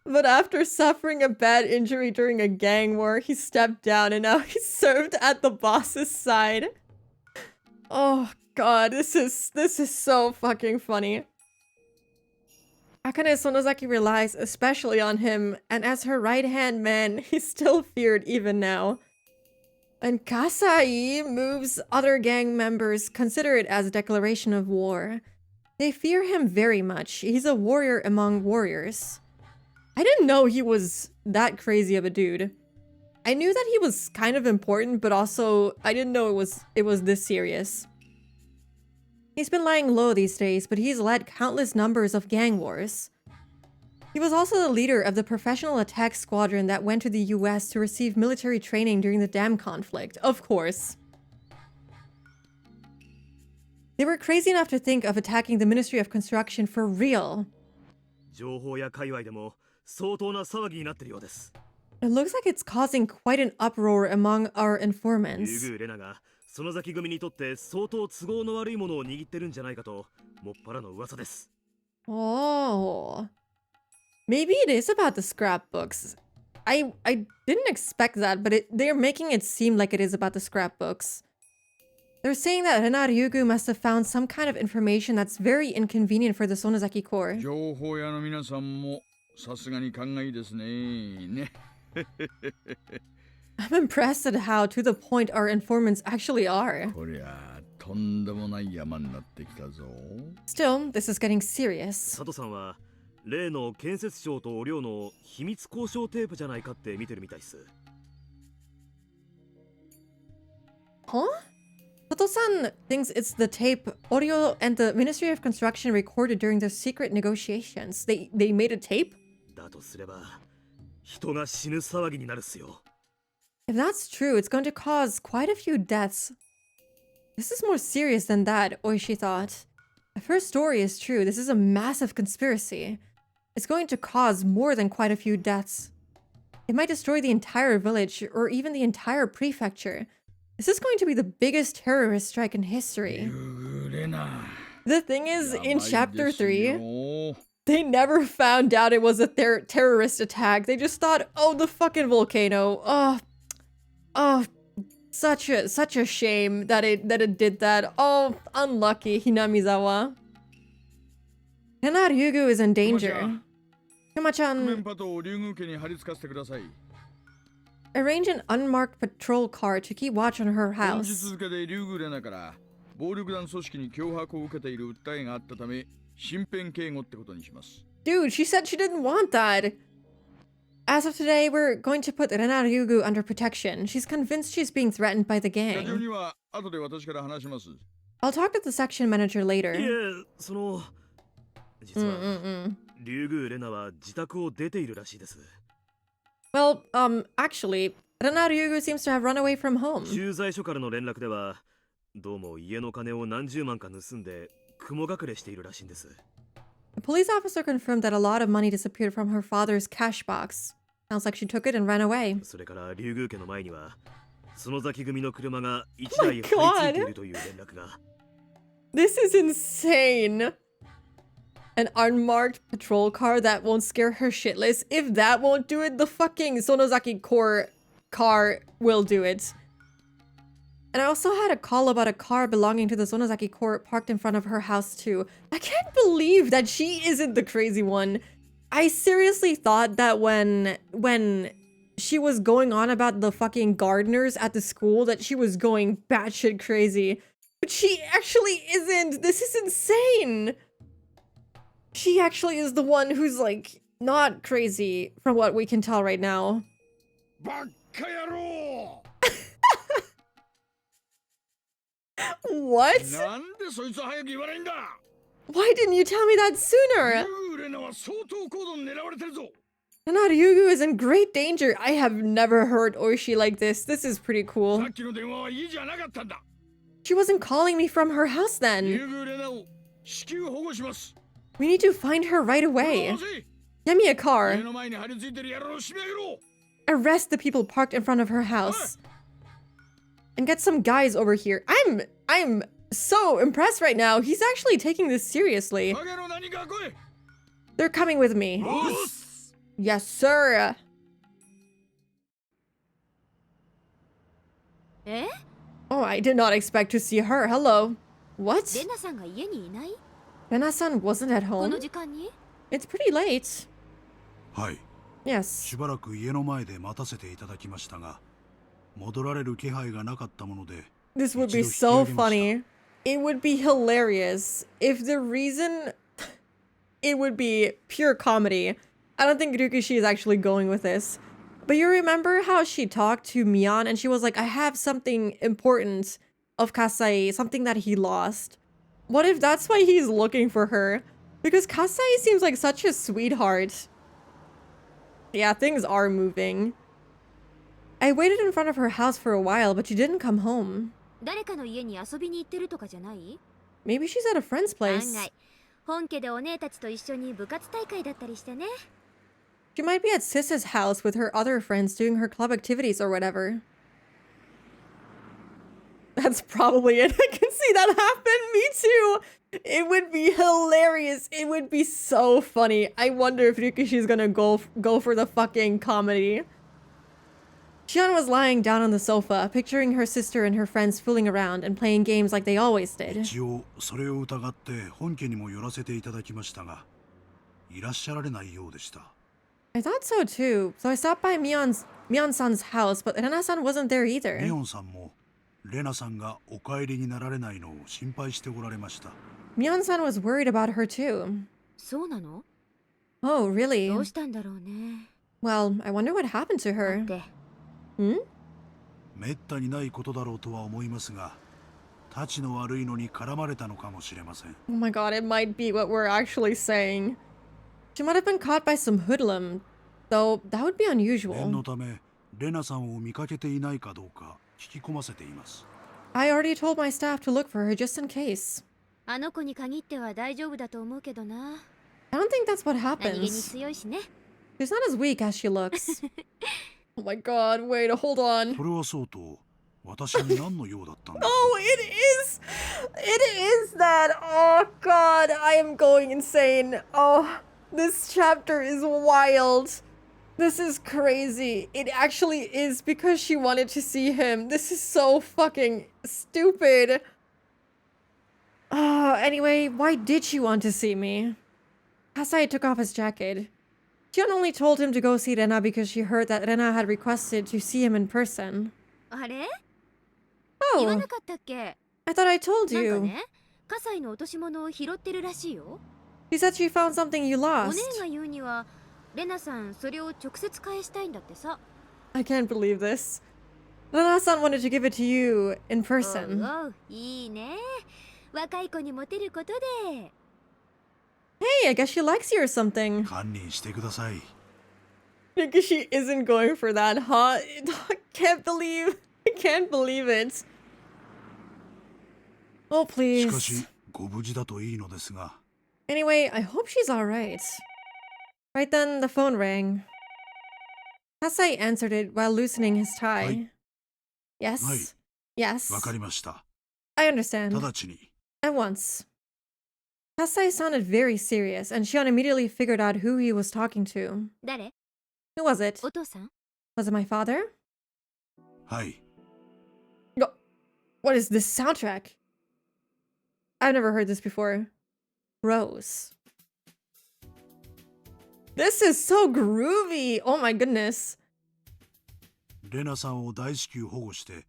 But after suffering a bad injury during a gang war, he stepped down and now he's served at the boss's side. Oh god, this is so fucking funny. Akane Sonozaki relies especially on him, and as her right-hand man, he's still feared even now. And Kasai moves other gang members consider it as a declaration of war. They fear him very much. He's a warrior among warriors. I didn't know he was that crazy of a dude. I knew that he was kind of important, but also I didn't know it was this serious. He's been lying low these days, but he's led countless numbers of gang wars. He was also the leader of the professional attack squadron that went to the US to receive military training during the dam conflict, of course. They were crazy enough to think of attacking the Ministry of Construction for real. It looks like it's causing quite an uproar among our informants. Oh. Maybe it is about the scrapbooks. I didn't expect that, but they're making it seem like it is about the scrapbooks. They're saying that Rena Ryugu must have found some kind of information that's very inconvenient for the Sonozaki Corps. 情報屋の皆さんもさすがに勘がいいですね。 I'm impressed at how to the point our informants actually are. こりゃとんでもない山になってきたぞ。 Still, this is getting serious. 佐藤さんは例の建設省とお寮の秘密交渉テープじゃないかって見てるみたいっす。 Huh? Sato-san thinks it's the tape Oryo and the Ministry of Construction recorded during their secret negotiations. They made a tape? だとすれば人が死ぬ騒ぎになるっすよ。 If that's true, it's going to cause quite a few deaths. This is more serious than that, Oishi thought. If her story is true, this is a massive conspiracy. It's going to cause more than quite a few deaths. It might destroy the entire village or even the entire prefecture. This is going to be the biggest terrorist strike in history. The thing is, in Chapter 3, they never found out it was a terrorist attack. They just thought, oh, the fucking volcano. Oh, such a shame that it did that. Oh, unlucky, Hinamizawa. Rena Ryugu is in danger. Kuma-chan, arrange an unmarked patrol car to keep watch on her house. Dude, she said she didn't want that. As of today, we're going to put Rena Ryugu under protection. She's convinced she's being threatened by the gang. I'll talk to the section manager later. いえ、実はリュウグウレナは自宅を出ているらしいです。 Well, actually, Rena Ryugu seems to have run away from home. 駐在所からの連絡では、どうも家の金を何十万か盗んで雲隠れしているらしいんです。 The police officer confirmed that a lot of money disappeared from her father's cash box. Sounds like she took it and ran away. それからリュウグウ家の前には、園崎組の車が1台張り付いているという連絡が。This is insane. An unmarked patrol car that won't scare her shitless. If that won't do it, the fucking Sonozaki Corps car will do it. And I also had a call about a car belonging to the Sonozaki Corps parked in front of her house too. I can't believe that she isn't the crazy one. I seriously thought that when she was going on about the fucking gardeners at the school that she was going batshit crazy. But she actually isn't. This is insane. She actually is the one who's like not crazy from what we can tell right now. What? Why didn't you tell me that sooner? Rena Ryugu is in great danger. I have never heard Oishi like this. This is pretty cool. She wasn't calling me from her house then. We need to find her right away. Get me a car. Arrest the people parked in front of her house. And get some guys over here. I'm so impressed right now. He's actually taking this seriously. They're coming with me. Yes, sir. Eh? Oh, I did not expect to see her. Hello. What? レナさんが家にいない？ Rena-san wasn't at こ home? の時間に？ It's pretty late. はい。 Yes. しばらく家の前で待たせていただきましたが、戻られる気配がなかったもので。 This would be so funny. It would be hilarious if the reason... It would be pure comedy. I don't think Ryukishi is actually going with this. But you remember how she talked to Mion and she was like, I have something important of Kasai, something that he lost. What if that's why he's looking for her? Because Kasai seems like such a sweetheart. Yeah, things are moving. I waited in front of her house for a while, but you didn't come home. 誰かの家に遊びに行ってるとかじゃない？ Maybe she's at a friend's 案 place. 外、本家でお姉たちと一緒に部活大会だったりしてね。 She might be at Sis's house with her other friends doing her club activities or whatever. That's probably it. I can see that happen. Me too. It would be hilarious. It would be so funny. I wonder if Rikishi's gonna go for the fucking comedy. Shion was lying down on the sofa, picturing her sister and her friends fooling around and playing games like they always did. 一応それを疑って本家にも寄らせていただきましたが、いらっしゃられないようでした。 I thought so too. So I stopped by Mion-san's house, but Rena-san wasn't there either. ミオンさんもレナさんがお帰りになられないのを心配しておられました。 Mion-san was worried about her too. そうなの？ Oh, really? どうしたんだろうね。 Well, I wonder what happened to her. で、 Hmm? めったにないことだろうとは思いますが、たちの悪いのに絡まれたのかもしれません。 Oh my god, it might be what we're actually saying. She might have been caught by some hoodlum, though that would be 念 unusual. のためレナさんを見かけていないかどうか聞き込ませています。 I already told my staff to look for her just in case. あの子に限っては大丈夫だと思うけどな。 I don't think that's what 何気に happens. 強いしね。 She's not as weak as she looks. Oh my god, wait, hold on. それはそうと、私に何の用だったんですか？ Oh, it is! It is that! Oh god, I am going insane. Oh, this chapter is wild. This is crazy. It actually is because she wanted to see him. This is so fucking stupid. Anyway, why did she want to see me? Kasai took off his jacket. Shion only told him to go see Rena because she heard that Rena had requested to see him in person. あれ？言わ Oh, なかったっけ？ I thought I told なんか you. ね、葛西の落とし物を拾ってるらしいよ。 She said she found something you お lost. 姉が言うには、レナさんそれを直接返したいんだってさ。 I can't believe this. Rena-san wanted to give it to you in お person. うおう、いいね。若い子にモテることで。 Hey, I guess she likes you or something. 堪忍してください。 Because she isn't going for that, huh? I can't believe it. Oh, しか please. しご無事だといいのですが。 Anyway, I hope she's alright. Right then, the phone rang. Kasai answered it while loosening his tie. Hi. Yes. Hi. Yes. わかりました。 I understand. 直ちに。 At once. Kasai sounded very serious, and Shion immediately figured out who he was talking to. 誰？ Who was it? お父さん？ Was it my father? はい。 What is this soundtrack? I've never heard this before. Rose. This is so groovy! Oh my goodness. レナさんを大至急保護して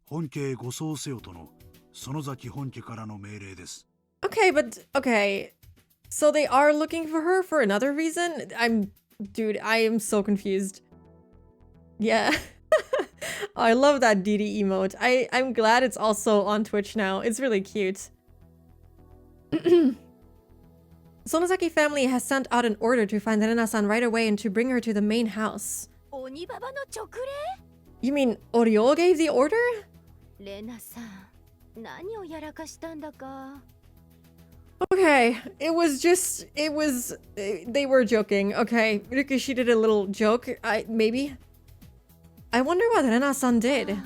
本家へ護送せよとの園崎本家からの命令です。 Okay, but okay. So they are looking for her for another reason? Dude, I am so confused. Yeah. Oh, I love that DD emote. I'm glad it's also on Twitch now. It's really cute. Sonozaki family has sent out an order to find Rena-san right away and to bring her to the main house. 鬼ババの直令？ You mean Oryo gave the order? レナさん、何をやらかしたんだか。Okay, it was they were joking. Okay, Ryukishi did a little joke. Maybe. I wonder what Rena-san did.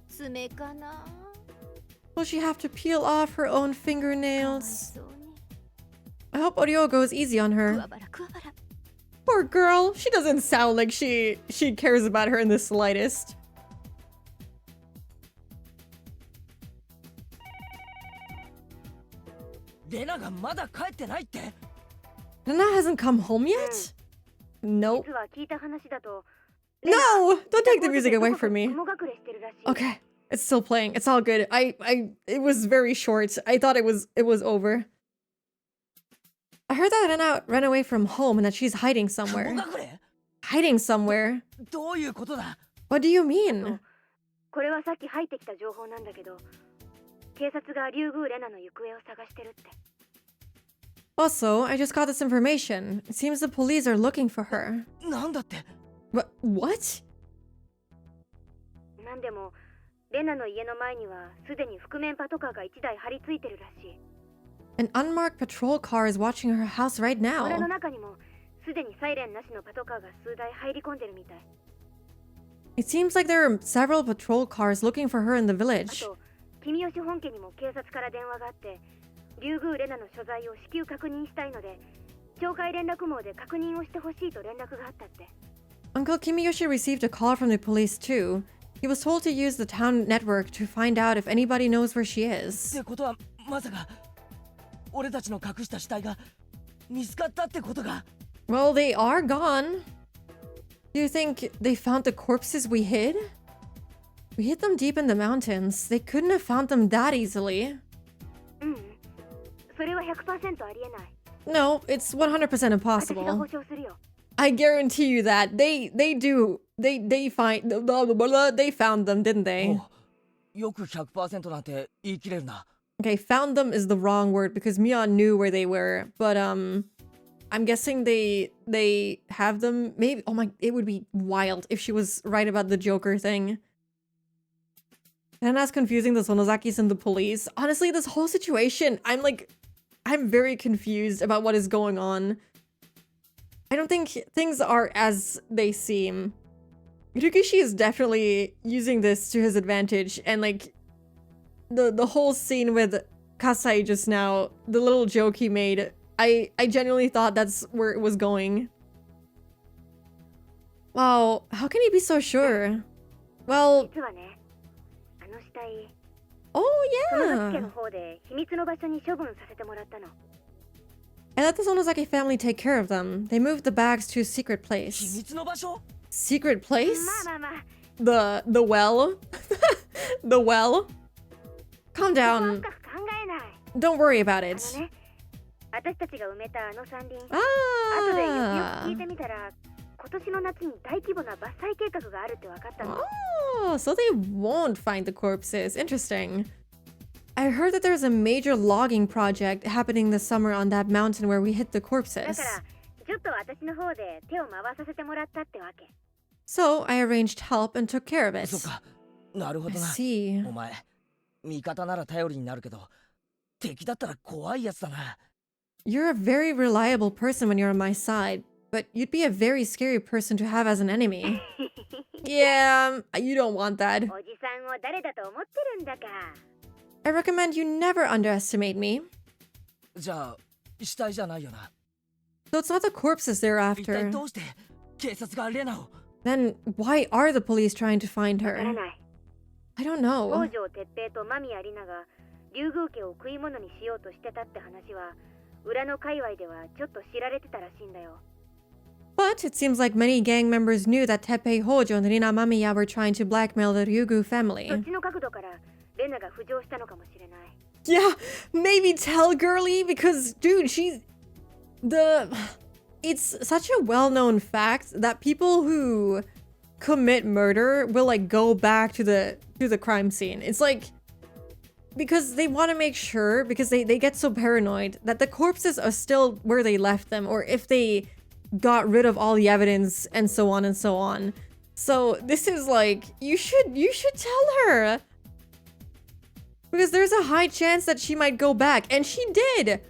爪かな Will she have to peel off her own かわい fingernails? そうに I hope Oryo goes easy on ク her. ワバラクワバラ Poor girl. She doesn't sound like she cares about her in the slightest. レナがまだ帰ってないって。 Rena hasn't come home yet? Nope. 実は聞いた話だと No! Don't take the music away from me. 雲隠れしてるらしい。 Okay. It's still playing. It's all good. It was very short. I thought it was over. I heard that Rena ran away from home and that she's hiding 雲 somewhere. 隠れ Hiding somewhere? どういうことだ。 What do you mean? これはさっき入ってきた情報なんだけど、警察がリュウグウレナの行方を探してるって。 Also, I just got this information. It seems the police are looking for her. なんだって。 What? なんでもレナの家の前にはすでに覆面パトカーが1台張り付いてるらしい。 An unmarked patrol car is watching her house right これの now. 中にもすでにサイレンなしのパトカーが数台入り込んでるみたい。 It seems like there are several patrol cars looking for her in the あ village. と君吉本家にも警察から電話があって、リュウグウレナの所在を至急確認したいので、懲戒連絡網で確認をしてほしいと連絡があったって。 Uncle Kimiyoshi received a call from the police too. He was told to use the town network to find out if anybody knows where she っ is. てことはまさか俺たちの隠した死体が見つかったってことが。 Well, they are gone. Do you think they found the corpses we hid? We hid them deep in the mountains. They couldn't have found them that easily. それは 100% ありえない。 No, it's 100% 私が impossible. 保証するよ。 I guarantee you that they found them, didn't お they? うよく 100% なんて言い切れるな。 Okay, found them is the wrong word because Mia knew where they were, but I'm guessing they have them. Maybe. Oh my, it would be wild if she was right about the Joker thing. And that's confusing the Sonozakis and the police. Honestly, this whole situation, I'm very confused about what is going on. I don't think things are as they seem. Ryukishi is definitely using this to his advantage, and like the whole scene with Kasai just now, the little joke he made, I genuinely thought that's where it was going. Wow, how can he be so sure? Well, 実はね、あの死体、 oh 園崎家 yeah. の方で秘密の場所に処分させてもらったの。 I let the Sonozaki family take care of them. They moved the bags to a secret 秘 place. 密の場所。 Secret place? まあまあまあ、 The well? The well? Calm そこは down. 深く考えない。 Don't worry about あ it. のね、私たちが埋めたあの山林、後でよくよく Ah. 聞いてみたら、今年の夏に大規模な伐採計画があるって分かったの。 Oh, so they won't find the corpses. Interesting. I heard that there's a major logging project happening this summer on that mountain where we hit the だ corpses. から、ちょっと私の方で手を回させてもらったってわけ。 So I arranged help and took care of it. そっか。なるほ I どな。 see. お前味方なら頼りになるけど敵だったら怖いやつだな。 You're a very reliable person when you're on my side, but you'd be a very scary person to have as an enemy. Yeah, you don't want that. おじさんを誰だと思ってるんだか。 I recommend you never underestimate me. じゃあ死体じゃないよな。 So it's not the corpses they're 一体 after. どうして警察がレナを。 Then why are the police trying to find わから her? ない。 I don't 北 know. 条哲平と間宮里奈が竜宮家を食い物にしようとしてたって話は裏の界隈ではちょっと知られてたらしいんだよ。 But it seems like many gang members knew that Teppei Hojo and Rina Mamiya were trying to blackmail the Ryugu そ family. っちの角度からレナが浮上したのかもしれない。 Yeah, maybe tell Girly because, dude, it's such a well-known fact that people who commit murder will like go back to the crime scene. It's like because they want to make sure because they get so paranoid that the corpses are still where they left them or if they got rid of all the evidence and so on and so on. So this is like you should tell her. Because there's a high chance that she might go back, and she did!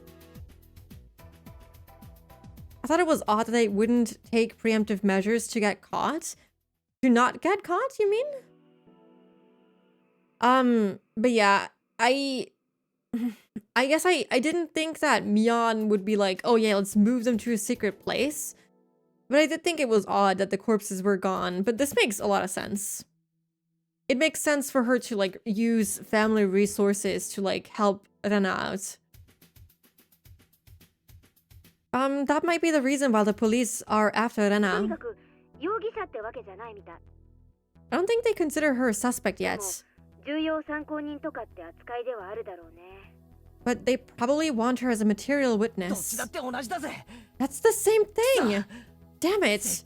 I thought it was odd that they wouldn't take preemptive measures to get caught. To not get caught, you mean? But yeah, I guess I didn't think that Mion would be like, oh yeah, let's move them to a secret place. But I did think it was odd that the corpses were gone, but this makes a lot of sense. It makes sense for her to like use family resources to like help Rena out. That might be the reason why the police are after Rena. I don't think they consider her a suspect yet. But they probably want her as a material witness. That's the same thing! Damn it!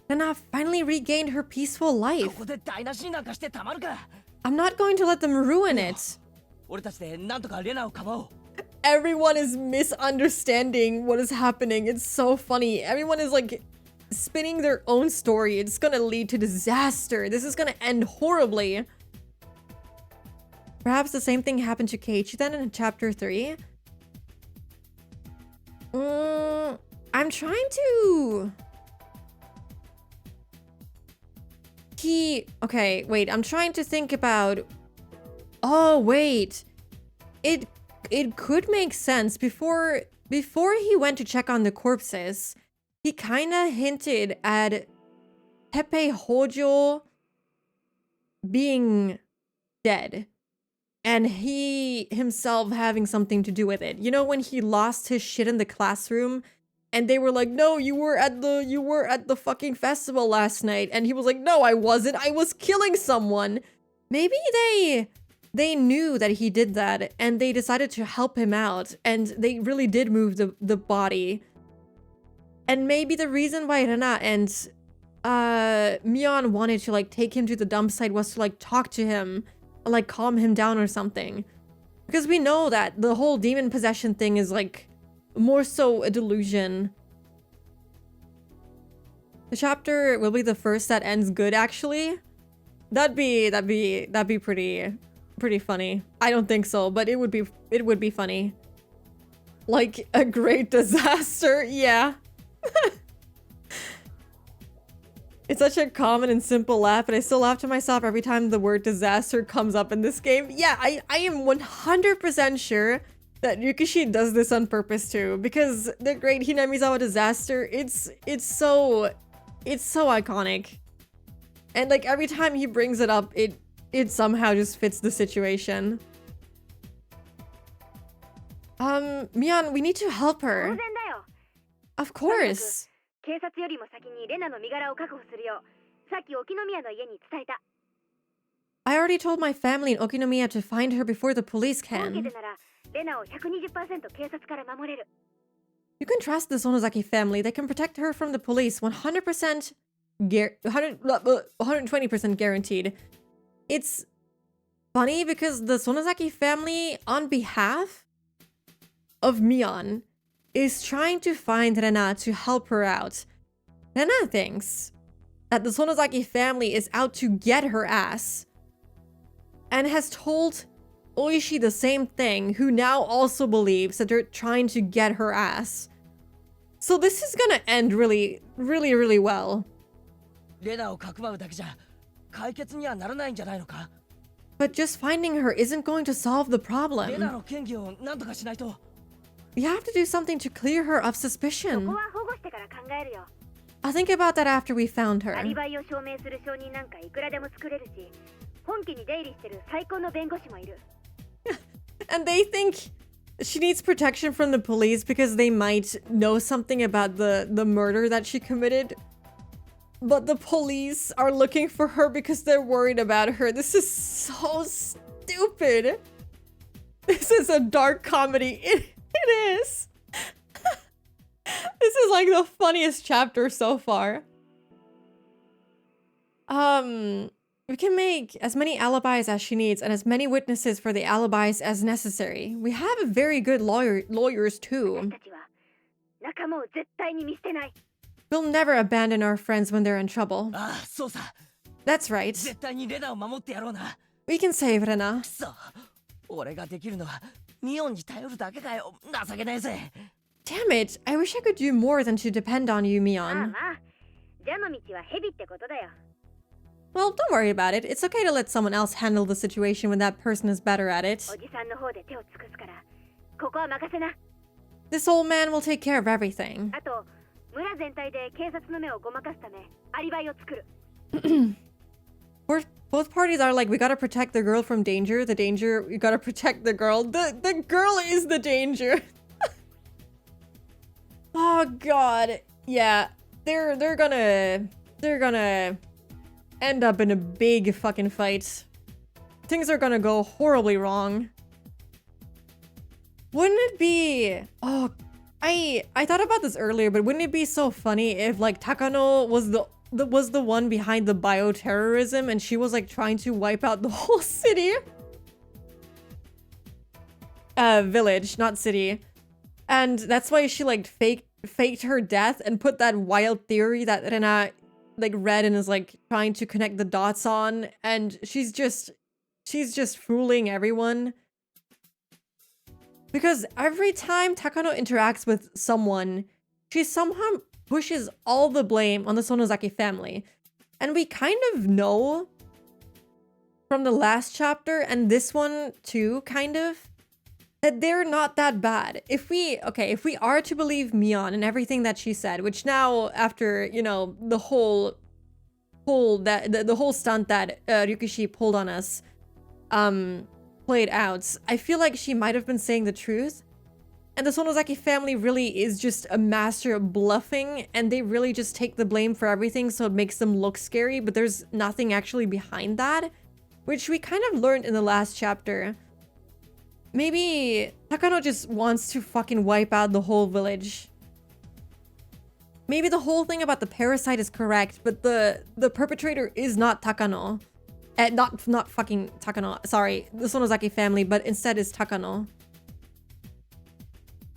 Rena finally regained her peaceful life. I'm not going to let them ruin it. Everyone is misunderstanding what is happening. It's so funny. Everyone is like spinning their own story. It's gonna lead to disaster. This is gonna end horribly. Perhaps the same thing happened to Keiichi then in chapter 3. I'm trying to... Okay, wait. I'm trying to think about... Oh, wait. It could make sense. Before he went to check on the corpses, he kind of hinted at Teppei Hojo being dead. And he himself having something to do with it. You know, when he lost his shit in the classroom and they were like, no, you were at the fucking festival last night. And he was like, no, I wasn't. I was killing someone. Maybe they knew that he did that and they decided to help him out. And they really did move the body. And maybe the reason why Rena and Mion wanted to like take him to the dump site was to like talk to him, like calm him down or something. Because we know that the whole demon possession thing is like more so a delusion. The chapter will be the first that ends good, actually. That'd be pretty funny. I don't think so, but it would be funny. Like a great disaster, yeah. It's such a common and simple laugh, but I still laugh to myself every time the word disaster comes up in this game. Yeah, I am 100% sure that Yukishi does this on purpose too, because the great Hinamizawa disaster, it's so iconic. And like every time he brings it up, it somehow just fits the situation. Mion, we need to help her. Of course. I already told my family in Okinomiya to find her before the police can. You can trust the Sonozaki family. They can protect her from the police 100%, 120% guaranteed. It's funny because the Sonozaki family, on behalf of Mion, is trying to find Rena to help her out. Rena thinks that the Sonozaki family is out to get her ass and has told Oishi the same thing, who now also believes that they're trying to get her ass. So this is gonna end really, really, really well. But just finding her isn't going to solve the problem. We have to do something to clear her of suspicion. I'll think about that after we found her. And they think she needs protection from the police because they might know something about the murder that she committed. But the police are looking for her because they're worried about her. This is so stupid. This is a dark comedy. It is. This is like the funniest chapter so far. We can make as many alibis as she needs and as many witnesses for the alibis as necessary. We have very good lawyers too. We'll never abandon our friends when they're in trouble. That's right. 絶対にレナを守ってやろうな。 We can save Rena. くそ、俺ができるのはミオンに頼るだけかよ。情けねえぜ。 Damn it! I wish I could do more than to depend on you, まあ Mion. まあ、蛇の道は蛇ってことだよ。 Well, don't worry about it. It's okay to let someone else handle the situation when that person is better at it. おじさんの方で手を尽くすから、ここは任せな。 This old man will take care of everything. あと、村全体で警察の目をごまかすため、アリバイを作る。Both parties are like, we gotta protect the girl from danger. The danger, we gotta protect the girl. The girl is the danger. Oh god. Yeah. They're gonna end up in a big fucking fight. Things are gonna go horribly wrong. Wouldn't it be... Oh, I thought about this earlier, but wouldn't it be so funny if like Takano was the one behind the bioterrorism and she was like trying to wipe out the whole city? Village, not city. And that's why she like faked her death and put that wild theory that Rena like read and is like trying to connect the dots on, and she's just fooling everyone. Because every time Takano interacts with someone, she somehow pushes all the blame on the Sonozaki family. And we kind of know from the last chapter and this one too, kind of, that they're not that bad. If we are to believe Mion and everything that she said, which now after, you know, the whole stunt that Ryukishi pulled on us played out, I feel like she might have been saying the truth. And the Sonozaki family really is just a master of bluffing, and they really just take the blame for everything, so it makes them look scary, but there's nothing actually behind that, which we kind of learned in the last chapter. Maybe Takano just wants to fucking wipe out the whole village. Maybe the whole thing about the parasite is correct, but the perpetrator is not Takano. Not fucking Takano, sorry, the Sonozaki family, but instead is Takano.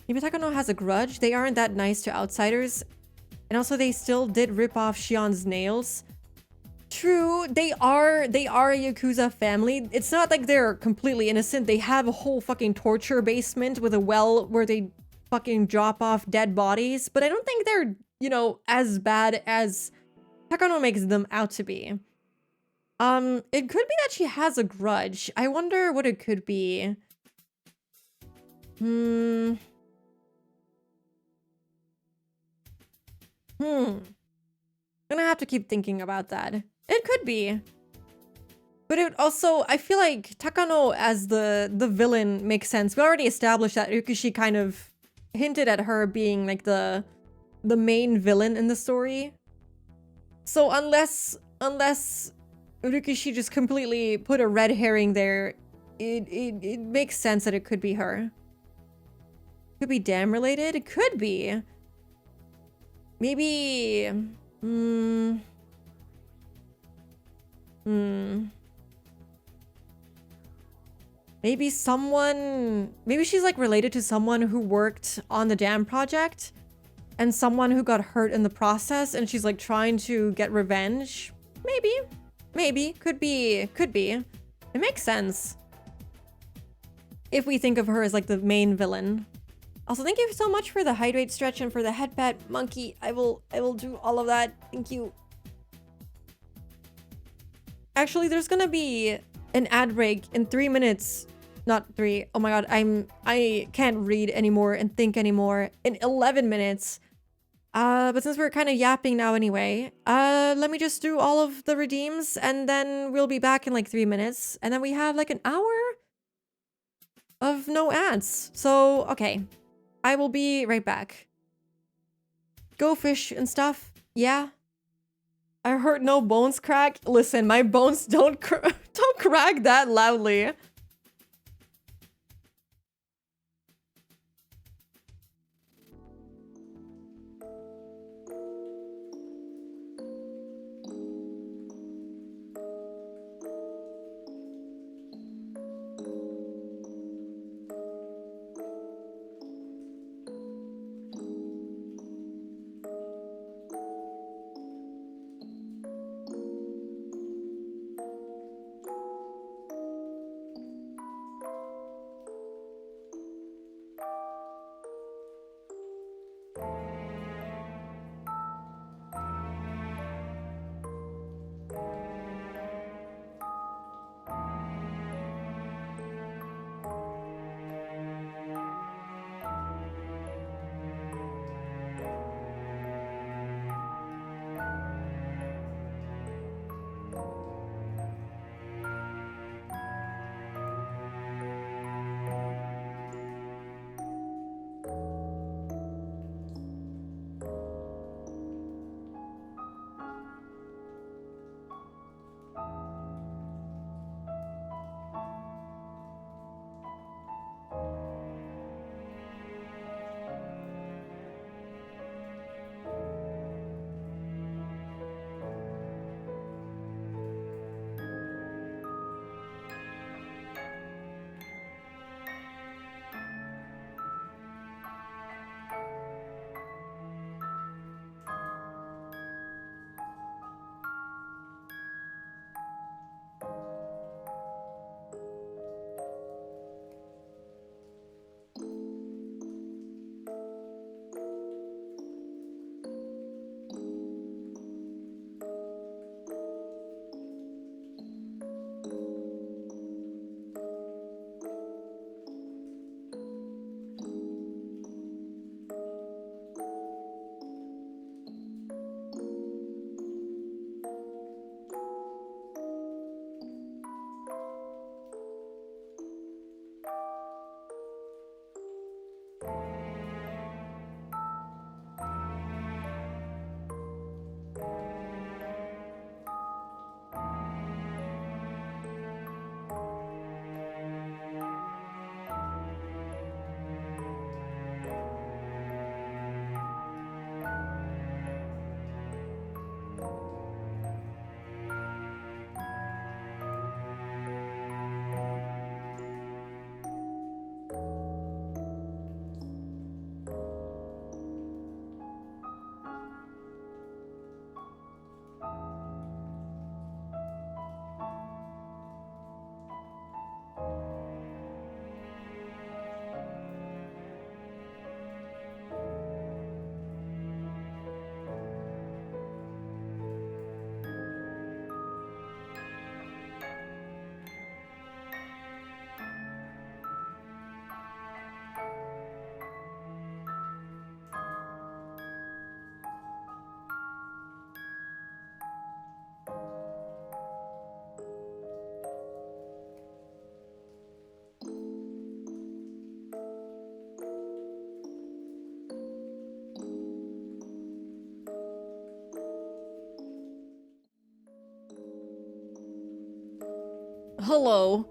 Maybe Takano has a grudge. They aren't that nice to outsiders. And also they still did rip off Shion's nails. True, they are a Yakuza family. It's not like they're completely innocent. They have a whole fucking torture basement with a well where they fucking drop off dead bodies. But I don't think they're, you know, as bad as Takano makes them out to be. It could be that she has a grudge. I wonder what it could be. Gonna have to keep thinking about that. It could be. But it also, I feel like Takano as the villain makes sense. We already established that Ryukishi kind of hinted at her being like the main villain in the story. So unless Ryukishi just completely put a red herring there, it makes sense that it could be her. Could be dam related? It could be. Maybe... Maybe someone... Maybe she's like related to someone who worked on the dam project and someone who got hurt in the process and she's like trying to get revenge. Maybe. Maybe. Could be. Could be. It makes sense. If we think of her as like the main villain. Also, thank you so much for the hydrate stretch and for the head pet, Monkey. I will do all of that. Thank you. Actually, there's gonna be an ad break in 3 minutes. Not 3. Oh my god, I can't read anymore and think anymore. In 11 minutes. But since we're kind of yapping now anyway, let me just do all of the redeems and then we'll be back in like 3 minutes. And then we have like an hour of no ads. So, okay. I will be right back. Go fish and stuff. Yeah. I heard no bones crack. Listen, my bones don't crack that loudly. Hello.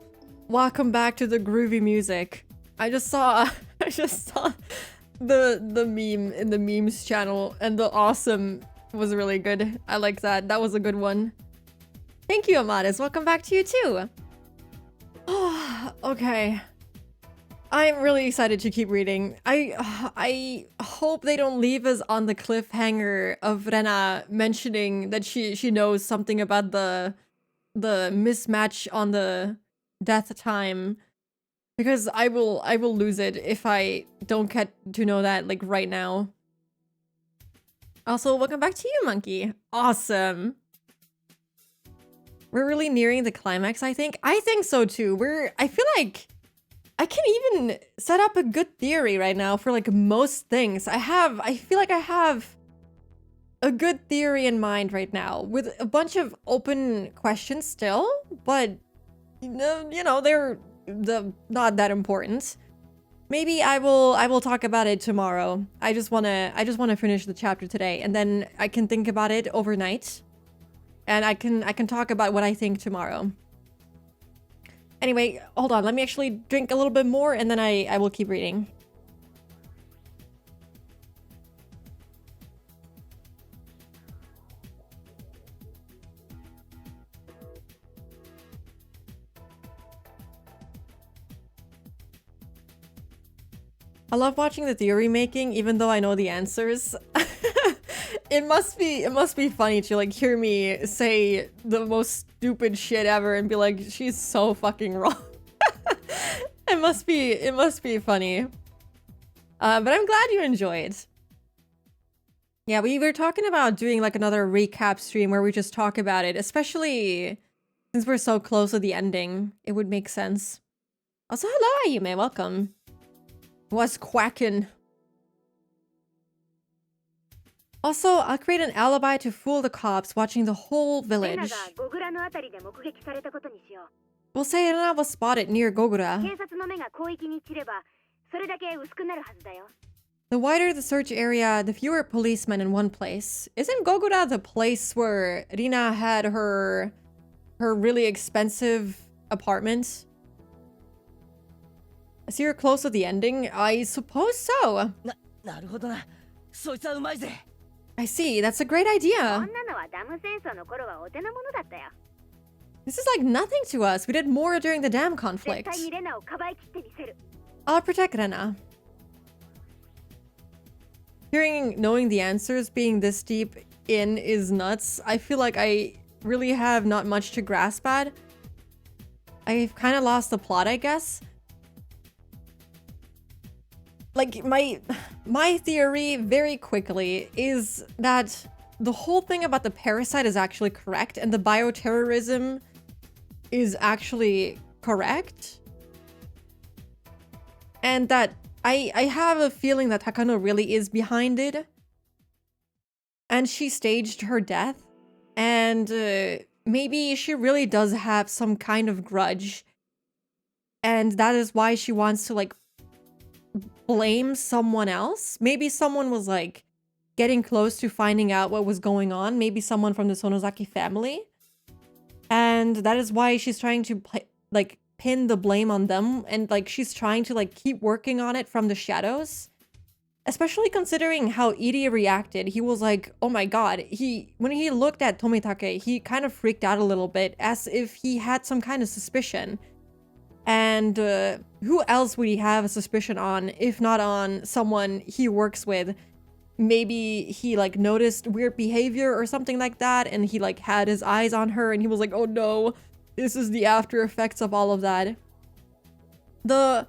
Welcome back to the groovy music. I just saw the meme in the memes channel, and the awesome was really good. I like that. That was a good one. Thank you, Amadis. Welcome back to you too. Okay. I'm really excited to keep reading. I hope they don't leave us on the cliffhanger of Rena mentioning that she knows something about the mismatch on the death time, because I will lose it if I don't get to know that like right now. Also, welcome back to you, Monkey. Awesome. We're really nearing the climax, I think. I think so too. I feel like I can even set up a good theory right now for like most things. I feel like I have a good theory in mind right now with a bunch of open questions still, but you know, they're not that important. Maybe I will talk about it tomorrow. I just want to finish the chapter today, and then I can think about it overnight, and I can talk about what I think tomorrow. Anyway, hold on. Let me actually drink a little bit more, and then I will keep reading. I love watching the theory making, even though I know the answers. It must be funny to like hear me say the most stupid shit ever and be like, she's so fucking wrong. It must be funny. But I'm glad you enjoyed. Yeah, we were talking about doing like another recap stream where we just talk about it, especially since we're so close to the ending. It would make sense. Also, hello, Ayume, welcome. Was quacking. Also, I'll create an alibi to fool the cops watching the whole village. We'll say Rena was spotted near Gogura. The wider the search area, the fewer policemen in one place. Isn't Gogura the place where Rina had her really expensive apartment? I see you're close to the ending. I suppose so. I see. That's a great idea. This is like nothing to us. We did more during the dam conflict. I'll protect Rena. Knowing the answers being this deep in is nuts. I feel like I really have not much to grasp at. I've kind of lost the plot, I guess. Like, my theory, very quickly, is that the whole thing about the parasite is actually correct, and the bioterrorism is actually correct. And that I have a feeling that Takano really is behind it. And she staged her death. And maybe she really does have some kind of grudge. And that is why she wants to, like, blame someone else. Maybe someone was like, getting close to finding out what was going on. Maybe someone from the Sonozaki family. And that is why she's trying to pin the blame on them. And like she's trying to like keep working on it from the shadows. Especially considering how Iri reacted. He was like, oh my god. When he looked at Tomitake, he kind of freaked out a little bit as if he had some kind of suspicion. And who else would he have a suspicion on if not on someone he works with? Maybe he like noticed weird behavior or something like that and he like had his eyes on her and he was like, oh no, this is the after effects of all of that. The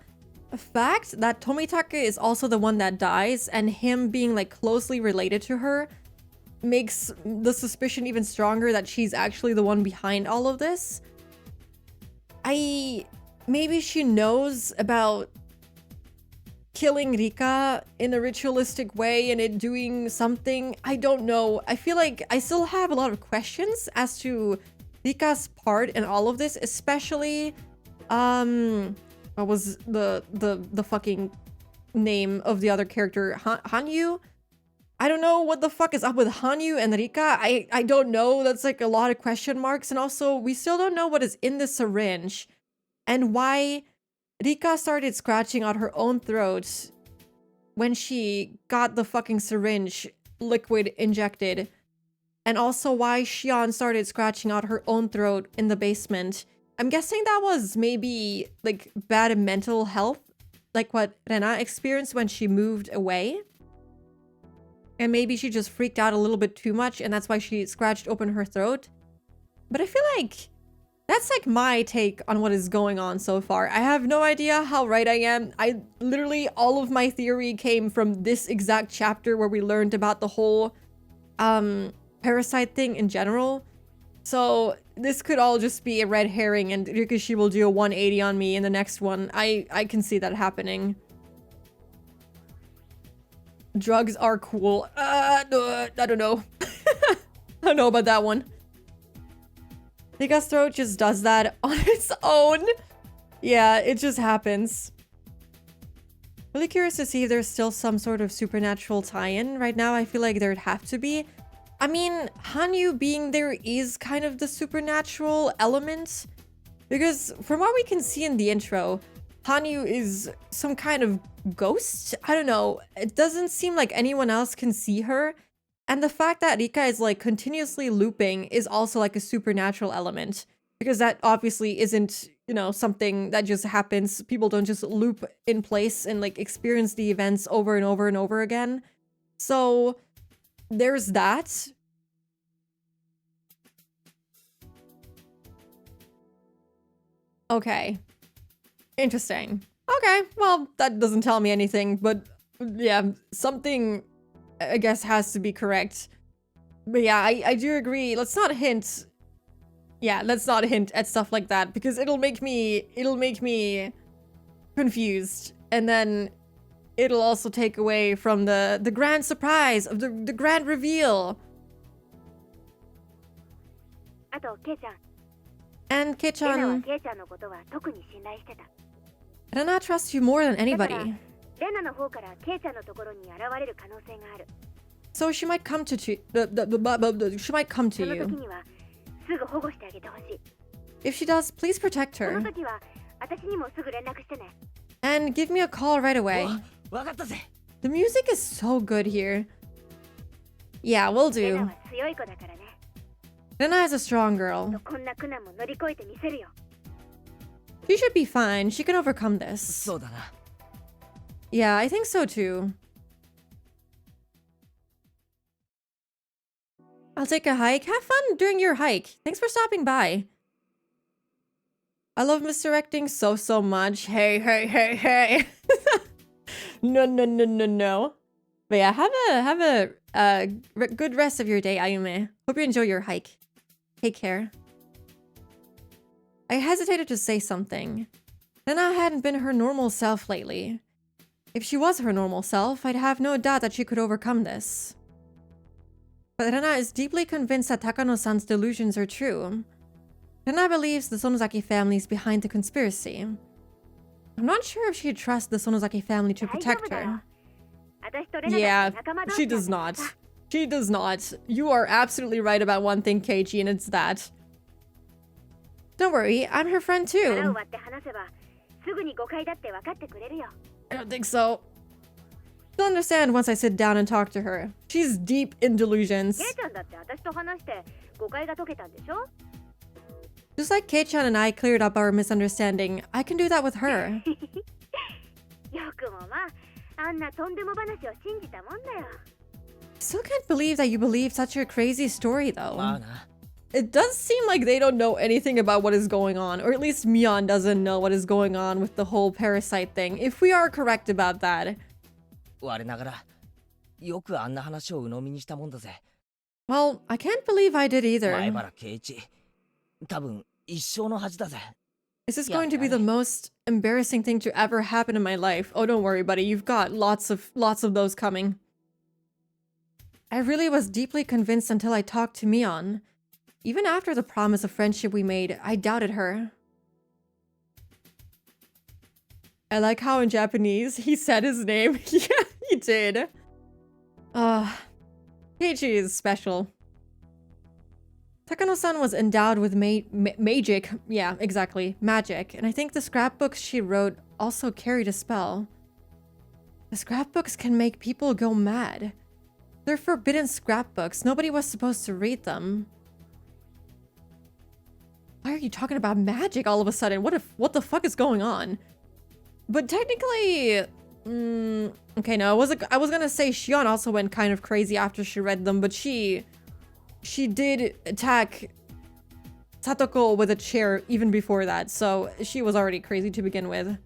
fact that Tomitake is also the one that dies and him being like closely related to her makes the suspicion even stronger that she's actually the one behind all of this. Maybe she knows about killing Rika in a ritualistic way and it doing something. I don't know. I feel like I still have a lot of questions as to Rika's part in all of this, especially what was the fucking name of the other character? Hanyu? I don't know what the fuck is up with Hanyu and Rika. I don't know. That's like a lot of question marks. And also, we still don't know what is in the syringe and why Rika started scratching out her own throat when she got the fucking syringe liquid injected. And also why Shion started scratching out her own throat in the basement. I'm guessing that was maybe like bad mental health, like what Rena experienced when she moved away. And maybe she just freaked out a little bit too much and that's why she scratched open her throat. But I feel like that's like my take on what is going on so far. I have no idea how right I am. Literally all of my theory came from this exact chapter where we learned about the whole parasite thing in general. So this could all just be a red herring and Ryukishi will do a 180 on me in the next one. I can see that happening. Drugs are cool. No, I don't know. I don't know about that one. Rika's throat just does that on its own. Yeah, it just happens. Really curious to see if there's still some sort of supernatural tie-in. Right now, I feel like there'd have to be. I mean, Hanyu being there is kind of the supernatural element. Because from what we can see in the intro, Hanyu is some kind of ghost? I don't know. It doesn't seem like anyone else can see her. And the fact that Rika is like continuously looping is also like a supernatural element. Because that obviously isn't, you know, something that just happens. People don't just loop in place and like experience the events over and over and over again. So there's that. Okay. Interesting. Okay, well, that doesn't tell me anything, but yeah, something I guess has to be correct. But yeah, I do agree. Let's not hint. Yeah, let's not hint at stuff like that because it'll make me confused. And then it'll also take away from the grand surprise of the grand reveal. And Kei-chan, Rena trusts you more than anybody. So she might come to you. If she does, please protect her. And give me a call right away. The music is so good here. Yeah, will do. Rena is a strong girl. She should be fine. She can overcome this. Yeah, I think so too. I'll take a hike. Have fun during your hike. Thanks for stopping by. I love misdirecting so much. Hey. No. But yeah, have a good rest of your day, Ayume. Hope you enjoy your hike. Take care. I hesitated to say something. Rena hadn't been her normal self lately. If she was her normal self, I'd have no doubt that she could overcome this. But Rena is deeply convinced that Takano-san's delusions are true. Rena believes the Sonozaki family is behind the conspiracy. I'm not sure if she'd trust the Sonozaki family to protect her. Yeah, she does not. She does not. You are absolutely right about one thing, Keiichi, and it's that. Don't worry, I'm her friend 腹を too. 割って話せばすぐに誤解だって分かってくれるよ。 I don't think so. She'll understand once I sit down and talk to her. She's deep in delusions. ケイちゃんだって私と話して誤解が解けたんでしょ？ Just like Kei-chan and I cleared up our misunderstanding, I can do that with her. よくもまあ、あんなとんでも話を信じたもんだよ。 I still can't believe that you believe such a crazy story, though. まあな。 It does seem like they don't know anything about what is going on, or at least Mion doesn't know what is going on with the whole parasite thing, if we are correct about that. 我ながらよくあんな話を鵜呑みにしたもんだぜ。 Well, I can't believe I did 前 either. 原圭一、多分一生の恥だぜ。 This is Yeah, going to be the most embarrassing thing to ever happen in my life. Oh, don't worry, buddy. You've got lots of those coming. I really was deeply convinced until I talked to Mion. Even after the promise of friendship we made, I doubted her. I like how in Japanese he said his name. Yeah, he did. Keiichi is special. Takano-san was endowed with magic. Yeah, exactly. Magic. And I think the scrapbooks she wrote also carried a spell. The scrapbooks can make people go mad. They're forbidden scrapbooks. Nobody was supposed to read them. Why are you talking about magic all of a sudden? What the fuck is going on? But technically, okay, no, I was gonna say Shion also went kind of crazy after she read them, but she did attack Satoko with a chair even before that, so she was already crazy to begin with.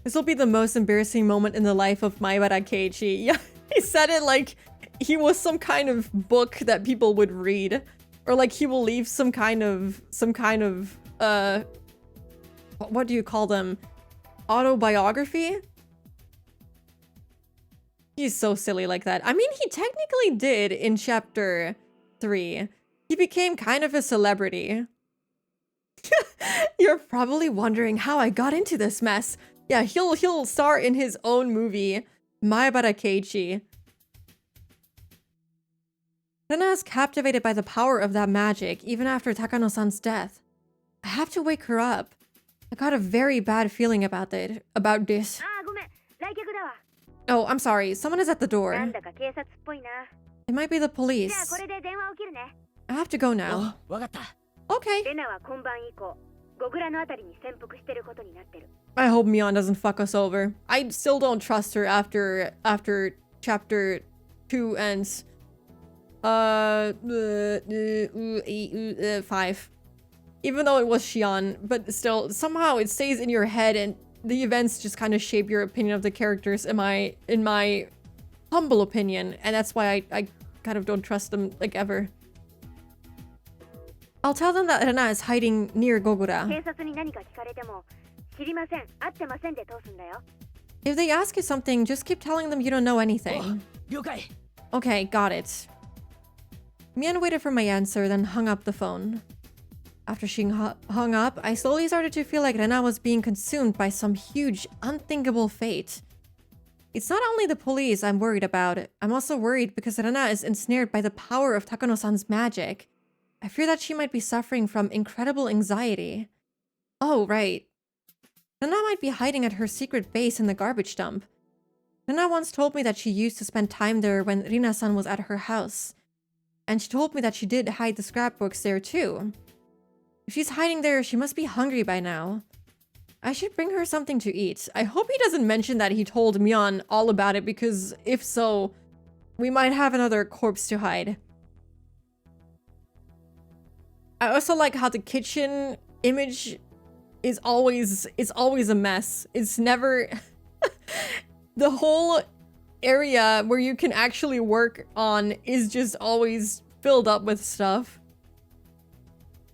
This will be the most embarrassing moment in the life of Maibara Keiichi. Yeah, he said it like he was some kind of book that people would read. Or like he will leave some kind of what do you call them? Autobiography? He's so silly like that. I mean, he technically did in chapter 3. He became kind of a celebrity. You're probably wondering how I got into this mess. Yeah, he'll star in his own movie, Maibara Keiichi. Rena is captivated by the power of that magic, even after Takano-san's death. I have to wake her up. I got a very bad feeling about this. ああ、ごめん。来客だわ。 Oh, I'm sorry. Someone is at the な door. んだか警察っぽいな。 It might be the じゃあ police. これで電話を切るね。 I have to go now. わかった。 Okay. レナは今晩以降、ゴグラのあたりに潜伏してることになってる。 I hope Mion doesn't fuck us over. I still don't trust her after chapter 2 ends. 5. Even though it was Shion, but still, somehow it stays in your head and the events just kind of shape your opinion of the characters in my humble opinion, and that's why I kind of don't trust them, like, ever. I'll tell them that Rena is hiding near Gogura. 警察に何か聞かれても、知りません、会ってませんで通すんだよ。 If they ask you something, just keep telling them you don't know anything. 了解。 Okay, got it. Mion waited for my answer, then hung up the phone. After she hung up, I slowly started to feel like Rena was being consumed by some huge, unthinkable fate. It's not only the police I'm worried about. I'm also worried because Rena is ensnared by the power of Takano-san's magic. I fear that she might be suffering from incredible anxiety. Oh, right. Rena might be hiding at her secret base in the garbage dump. Rena once told me that she used to spend time there when Rina-san was at her house. And she told me that she did hide the scrapbooks there too. If she's hiding there, she must be hungry by now. I should bring her something to eat. I hope he doesn't mention that he told Mion all about it, because if so, we might have another corpse to hide. I also like how the kitchen image is always a mess. It's never the whole area where you can actually work on is just always filled up with stuff.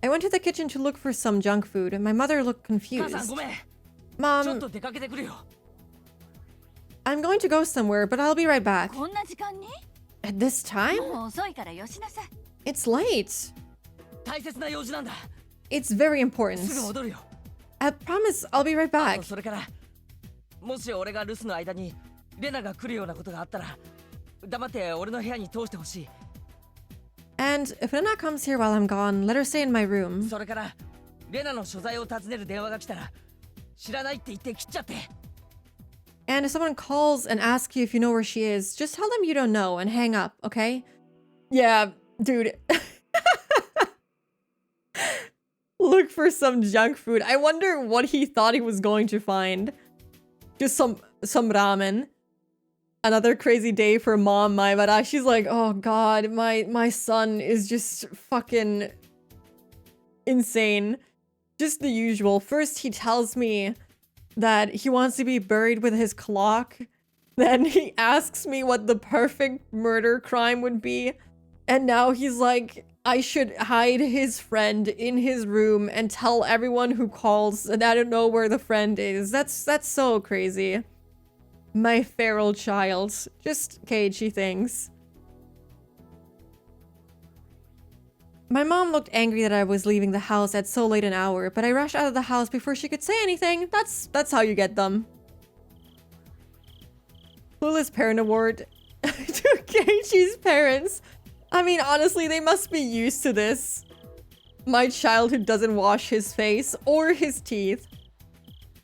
I went to the kitchen to look for some junk food, and my mother looked 母さん confused. ごめん。ちょっ Mom, と出かけてくるよ。 I'm going to go somewhere, but I'll be right back. こんな時間に At this time? もう遅いからよしなさい。 It's late. 大切な用事なんだ。 It's very important. すぐ戻るよ。 I promise I'll be right あ back. とそれから、もし俺が留守の間にレナが来るようなことがあったら、黙って俺の部屋に通してほしい。 And if Lena comes here while I'm gone, let her stay in my room. それからレナの所在を尋ねる電話が来たら知らないって言って切っちゃって。 And if someone calls and asks you if you know where she is, just tell them you don't know and hang up, okay? Yeah, dude. Look for some junk food. I wonder what he thought he was going to find. Just some ramen. Another crazy day for mom Maibara. She's like, oh god, my son is just fucking insane. Just the usual. First he tells me that he wants to be buried with his clock. Then he asks me what the perfect murder crime would be. And now he's like, I should hide his friend in his room and tell everyone who calls that I don't know where the friend is. That's so crazy. My feral child. Just cagey things. My mom looked angry that I was leaving the house at so late an hour, but I rushed out of the house before she could say anything. That's how you get them. Clueless Parent Award to Keiichi's parents. I mean, honestly, they must be used to this. My child who doesn't wash his face or his teeth,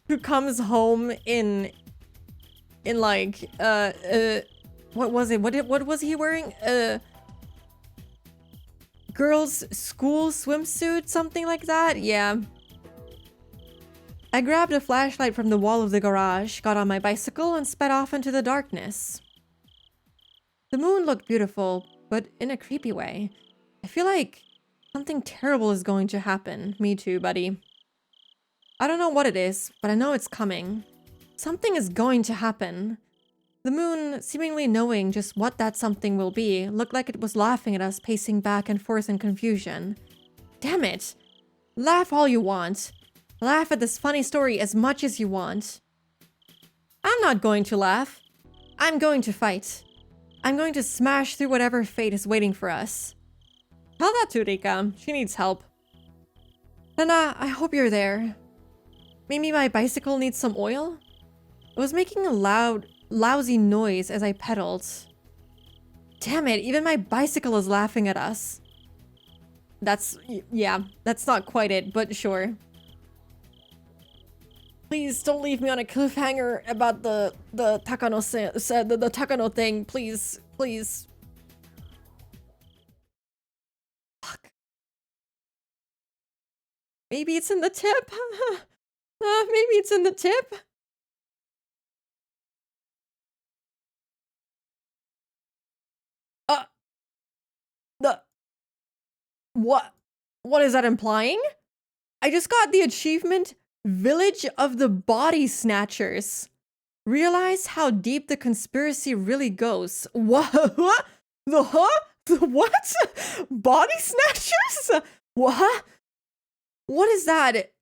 who comes home in like what was it? What was he wearing? Girls' school swimsuit, something like that? Yeah. I grabbed a flashlight from the wall of the garage, got on my bicycle, and sped off into the darkness. The moon looked beautiful, but in a creepy way. I feel like something terrible is going to happen. Me too, buddy. I don't know what it is, but I know it's coming. Something is going to happen. The moon, seemingly knowing just what that something will be, looked like it was laughing at us pacing back and forth in confusion. Damn it! Laugh all you want. Laugh at this funny story as much as you want. I'm not going to laugh. I'm going to fight. I'm going to smash through whatever fate is waiting for us. Tell that to Rika. She needs help. Lena, I hope you're there. Maybe my bicycle needs some oil? It was making a lousy noise as I pedaled. Damn it, even my bicycle is laughing at us. Yeah, that's not quite it, but sure. Please don't leave me on a cliffhanger about the Takano the Takano thing, please, please. Fuck. Maybe it's in the tip. Maybe it's in the tip. What is that implying? I just got the achievement Village of the Body Snatchers. Realize how deep the conspiracy really goes. What? The what? Body Snatchers? What? What is that?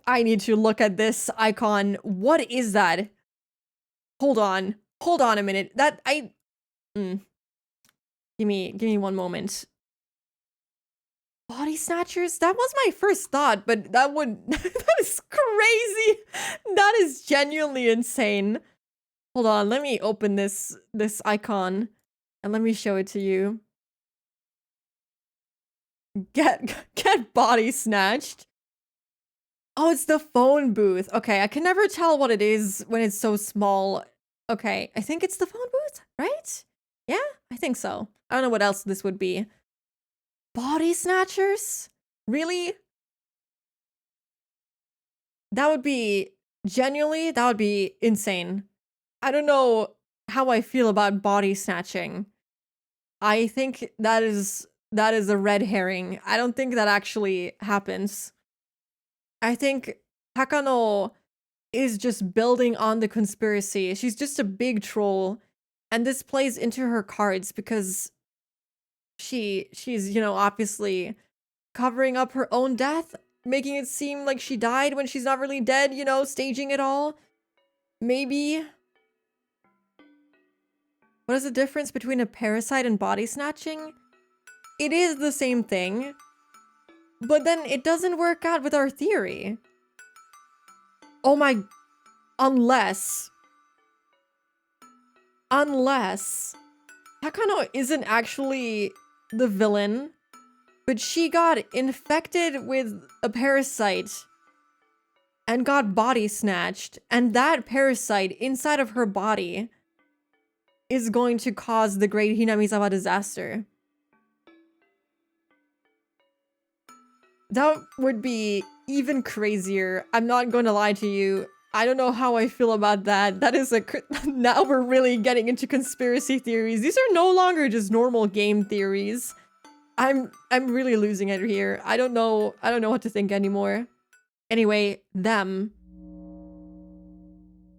I need to look at this icon. What is that? Hold on a minute. Give me one moment. Body snatchers? That was my first thought, but that is crazy. That is genuinely insane. Hold on, let me open this icon and let me show it to you. Get body snatched. Oh, it's the phone booth. Okay, I can never tell what it is when it's so small. Okay, I think it's the phone booth, right? Yeah, I think so. I don't know what else this would be. Body snatchers? Really? That would be insane. I don't know how I feel about body snatching. I think that is a red herring. I don't think that actually happens. I think Takano is just building on the conspiracy. She's just a big troll, and this plays into her cards because she's, you know, obviously covering up her own death, making it seem like she died when she's not really dead, you know, staging it all. Maybe. What is the difference between a parasite and body snatching? It is the same thing, but then it doesn't work out with our theory. Oh my... Unless Takano isn't actually the villain, but she got infected with a parasite and got body snatched, and that parasite inside of her body is going to cause the great Hinamizawa disaster. That would be even crazier. I'm not going to lie to you. I don't know how I feel about that. That is now we're really getting into conspiracy theories. These are no longer just normal game theories. I'm really losing it here. I don't know what to think anymore. Anyway, them.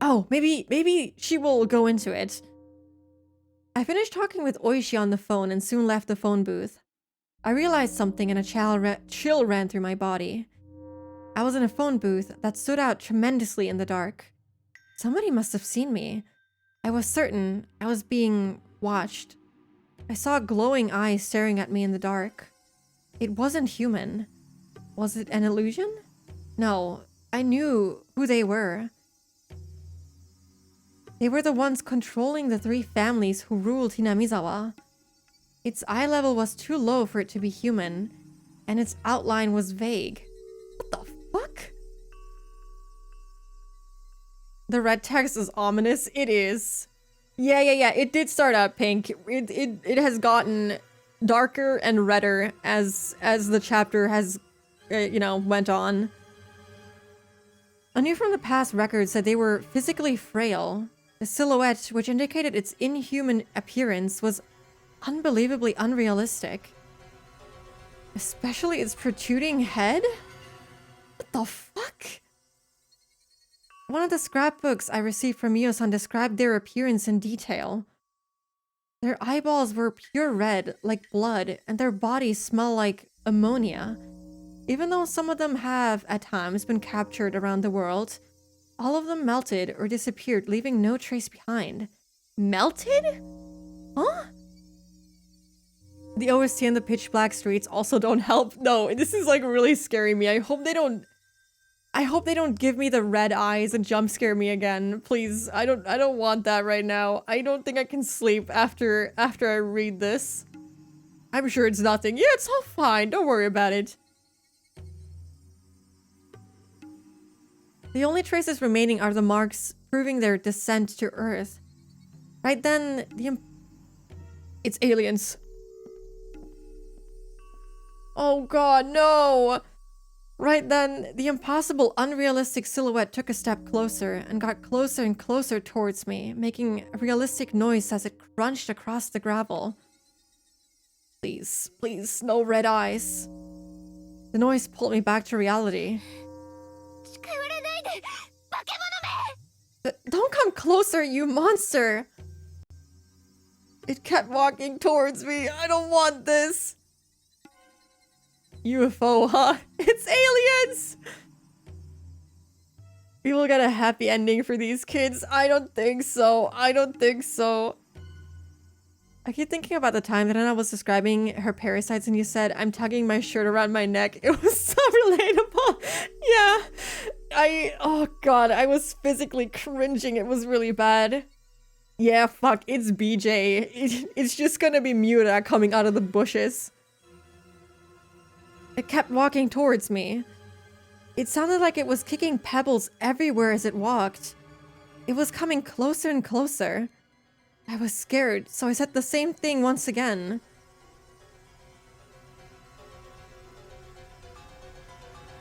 Oh, maybe she will go into it. I finished talking with Oishi on the phone and soon left the phone booth. I realized something and a chill ran through my body. I was in a phone booth that stood out tremendously in the dark. Somebody must have seen me. I was certain I was being watched. I saw glowing eyes staring at me in the dark. It wasn't human. Was it an illusion? No, I knew who they were. They were the ones controlling the 3 families who ruled Hinamizawa. Its eye level was too low for it to be human, and its outline was vague. What the fuck? The red text is ominous. It is. Yeah. It did start out pink. It has gotten darker and redder as the chapter has, went on. A new from the past record said they were physically frail. The silhouette, which indicated its inhuman appearance, was unbelievably unrealistic. Especially its protruding head? What the fuck? One of the scrapbooks I received from Mio-san described their appearance in detail. Their eyeballs were pure red, like blood, and their bodies smell like ammonia. Even though some of them have, at times, been captured around the world, all of them melted or disappeared, leaving no trace behind. Melted? Huh? The OST and the pitch black streets also don't help. No, this is like really scaring me. I hope they don't give me the red eyes and jump scare me again. Please, I don't want that right now. I don't think I can sleep after I read this. I'm sure it's nothing. Yeah, it's all fine. Don't worry about it. The only traces remaining are the marks proving their descent to Earth. Right then, it's aliens. Oh god, no! Right then, the impossible, unrealistic silhouette took a step closer and got closer and closer towards me, making a realistic noise as it crunched across the gravel. Please, please, no red eyes. The noise pulled me back to reality. Don't come closer, you monster! It kept walking towards me. I don't want this. UFO, huh? It's aliens! We will get a happy ending for these kids. I don't think so. I don't think so. I keep thinking about the time that Anna was describing her parasites and you said, I'm tugging my shirt around my neck. It was so relatable. Yeah. Oh god, I was physically cringing. It was really bad. Yeah, fuck, it's BJ. It's just gonna be Miura coming out of the bushes. It kept walking towards me. It sounded like it was kicking pebbles everywhere as it walked. It was coming closer and closer. I was scared, so I said the same thing once again.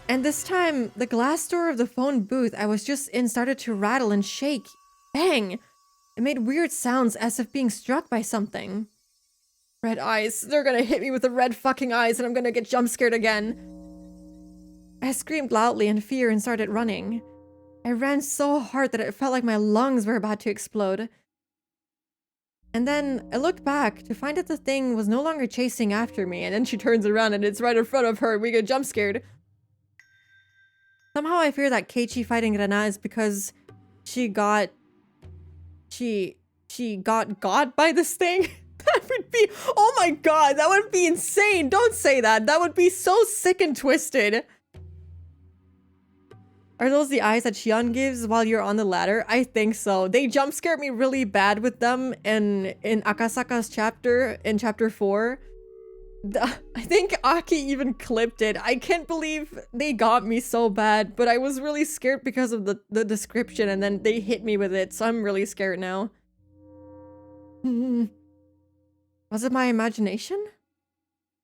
And this time, the glass door of the phone booth I was just in started to rattle and shake. Bang! It made weird sounds as if being struck by something. Red eyes. They're gonna hit me with the red fucking eyes and I'm gonna get jump scared again. I screamed loudly in fear and started running. I ran so hard that it felt like my lungs were about to explode. And then I looked back to find that the thing was no longer chasing after me, and then she turns around and it's right in front of her and we get jump scared. Somehow I fear that Keiichi fighting Rena is because she got got by this thing. That would be, oh my god, that would be insane. Don't say that. That would be so sick and twisted. Are those the eyes that Shion gives while you're on the ladder? I think so. They jump scared me really bad with them in Akasaka's chapter, in chapter 4. I think Aki even clipped it. I can't believe they got me so bad, but I was really scared because of the description, and then they hit me with it, so I'm really scared now. Was it my imagination?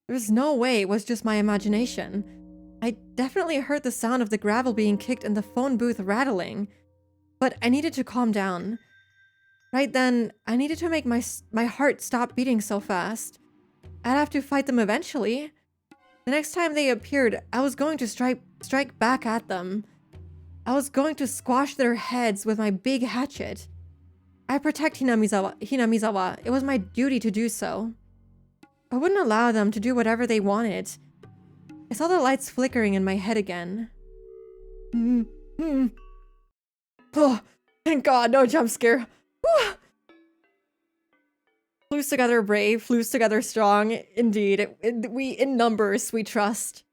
There's no way it was just my imagination. I definitely heard the sound of the gravel being kicked and the phone booth rattling, but I needed to calm down. Right then, I needed to make my heart stop beating so fast. I'd have to fight them eventually. The next time they appeared, I was going to strike back at them. I was going to squash their heads with my big hatchet. I protect Hinamizawa. It was my duty to do so. I wouldn't allow them to do whatever they wanted. I saw the lights flickering in my head again. Oh, thank God, no jump scare. Whew. Flews together brave, flews together strong. Indeed, we in numbers we trust.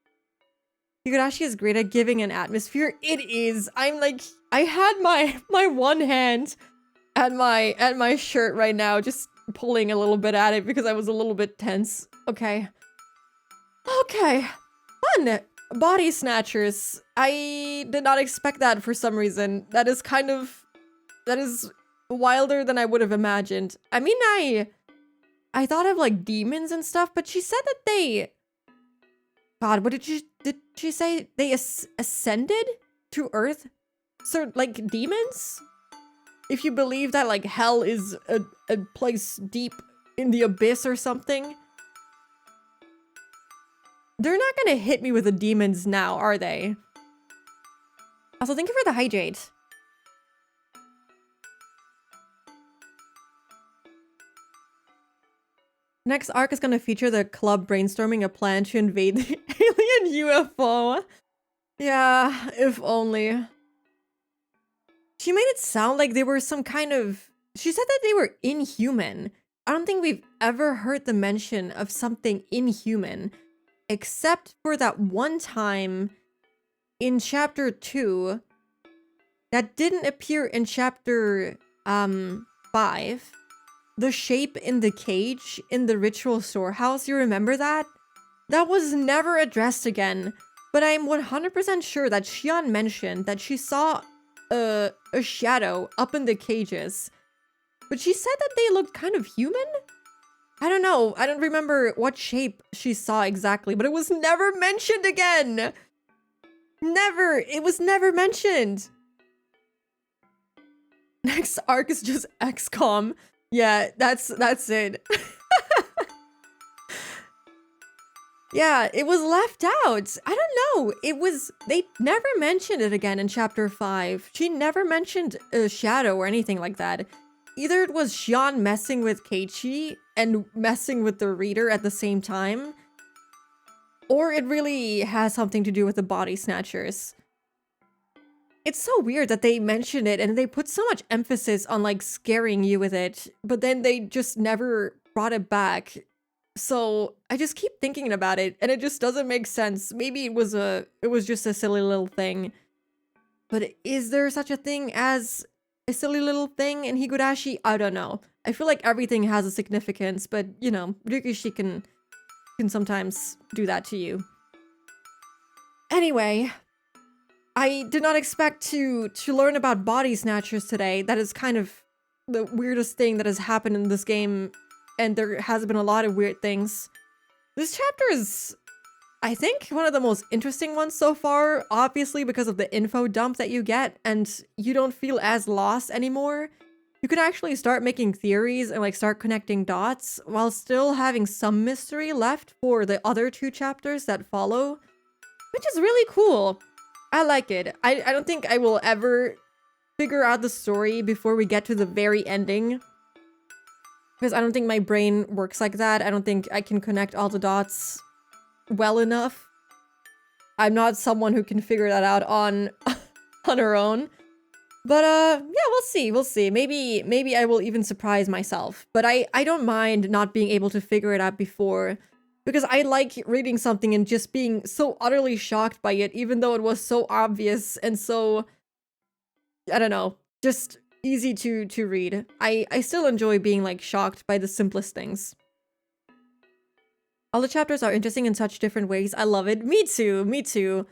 Higurashi is great at giving an atmosphere. It is. I'm like, I had my one hand at my shirt right now, just pulling a little bit at it because I was a little bit tense. Okay. Okay. Fun! Body snatchers. I did not expect that for some reason. That is wilder than I would have imagined. I mean, I thought of like demons and stuff, but she said that they... God, what did she say? They ascended to Earth? So, like, demons? If you believe that, like, hell is a place deep in the abyss or something. They're not gonna hit me with the demons now, are they? Also, thank you for the hydrate. Next arc is gonna feature the club brainstorming a plan to invade the alien UFO. Yeah, if only. She made it sound like they were some kind of... She said that they were inhuman. I don't think we've ever heard the mention of something inhuman, except for that one time in chapter 2 that didn't appear in chapter 5. The shape in the cage in the ritual storehouse, you remember that? That was never addressed again, but I'm 100% sure that Shion mentioned that she saw a shadow up in the cages. But she said that they looked kind of human? I don't know, I don't remember what shape she saw exactly, but it was never mentioned again! Never! It was never mentioned! Next arc is just XCOM. Yeah, that's it. Yeah, it was left out. I don't know. They never mentioned it again in chapter 5. She never mentioned a shadow or anything like that. Either it was Shion messing with Keiichi and messing with the reader at the same time, or it really has something to do with the body snatchers. It's so weird that they mention it and they put so much emphasis on like scaring you with it, but then they just never brought it back. So I just keep thinking about it and it just doesn't make sense. Maybe it was just a silly little thing. But is there such a thing as a silly little thing in Higurashi? I don't know. I feel like everything has a significance, but you know, Ryukishi can sometimes do that to you. Anyway, I did not expect to learn about body snatchers today. That is kind of the weirdest thing that has happened in this game, and there has been a lot of weird things. This chapter is, I think, one of the most interesting ones so far, obviously because of the info dump that you get, and you don't feel as lost anymore. You can actually start making theories and like start connecting dots while still having some mystery left for the other 2 chapters that follow, which is really cool. I like it. I don't think I will ever figure out the story before we get to the very ending, because I don't think my brain works like that. I don't think I can connect all the dots well enough. I'm not someone who can figure that out on her own. But yeah, we'll see. Maybe I will even surprise myself. But I don't mind not being able to figure it out before. Because I like reading something and just being so utterly shocked by it, even though it was so obvious and so, I don't know, just easy to read. I still enjoy being like shocked by the simplest things. All the chapters are interesting in such different ways. I love it. Me too, me too.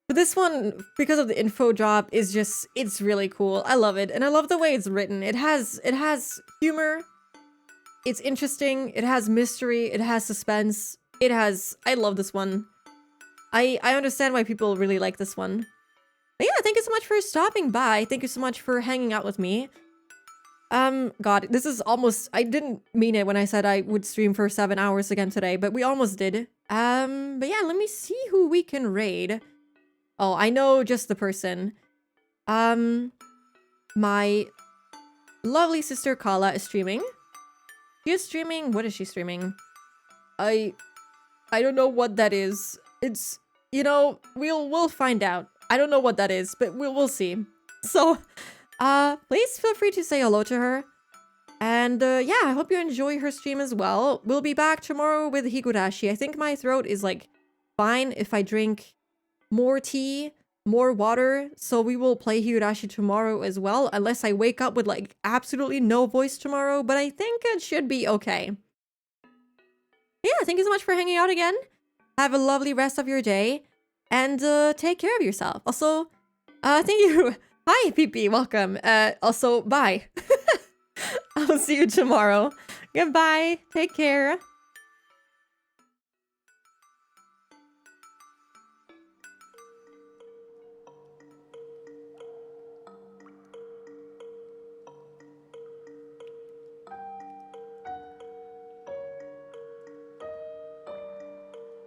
But this one, because of the info drop, is just, it's really cool. I love it. And I love the way it's written. It has humor. It's interesting. It has mystery. It has suspense. I love this one. I understand why people really like this one. But yeah, thank you so much for stopping by. Thank you so much for hanging out with me. God, this is almost, I didn't mean it when I said I would stream for 7 hours again today, but we almost did. But yeah, let me see who we can raid. Oh, I know just the person. My lovely sister Kala is streaming. She is streaming, what is she streaming? I don't know what that is. It's, you know, we'll find out. I don't know what that is, but we'll see. So, please feel free to say hello to her. And yeah, I hope you enjoy her stream as well. We'll be back tomorrow with Higurashi. I think my throat is like fine if I drink more tea, more water. So we will play Higurashi tomorrow as well, unless I wake up with like absolutely no voice tomorrow. But I think it should be okay. Yeah, thank you so much for hanging out again. Have a lovely rest of your day. And take care of yourself. Also, thank you. Hi, PP. Welcome. Also, bye. I'll see you tomorrow. Goodbye. Take care.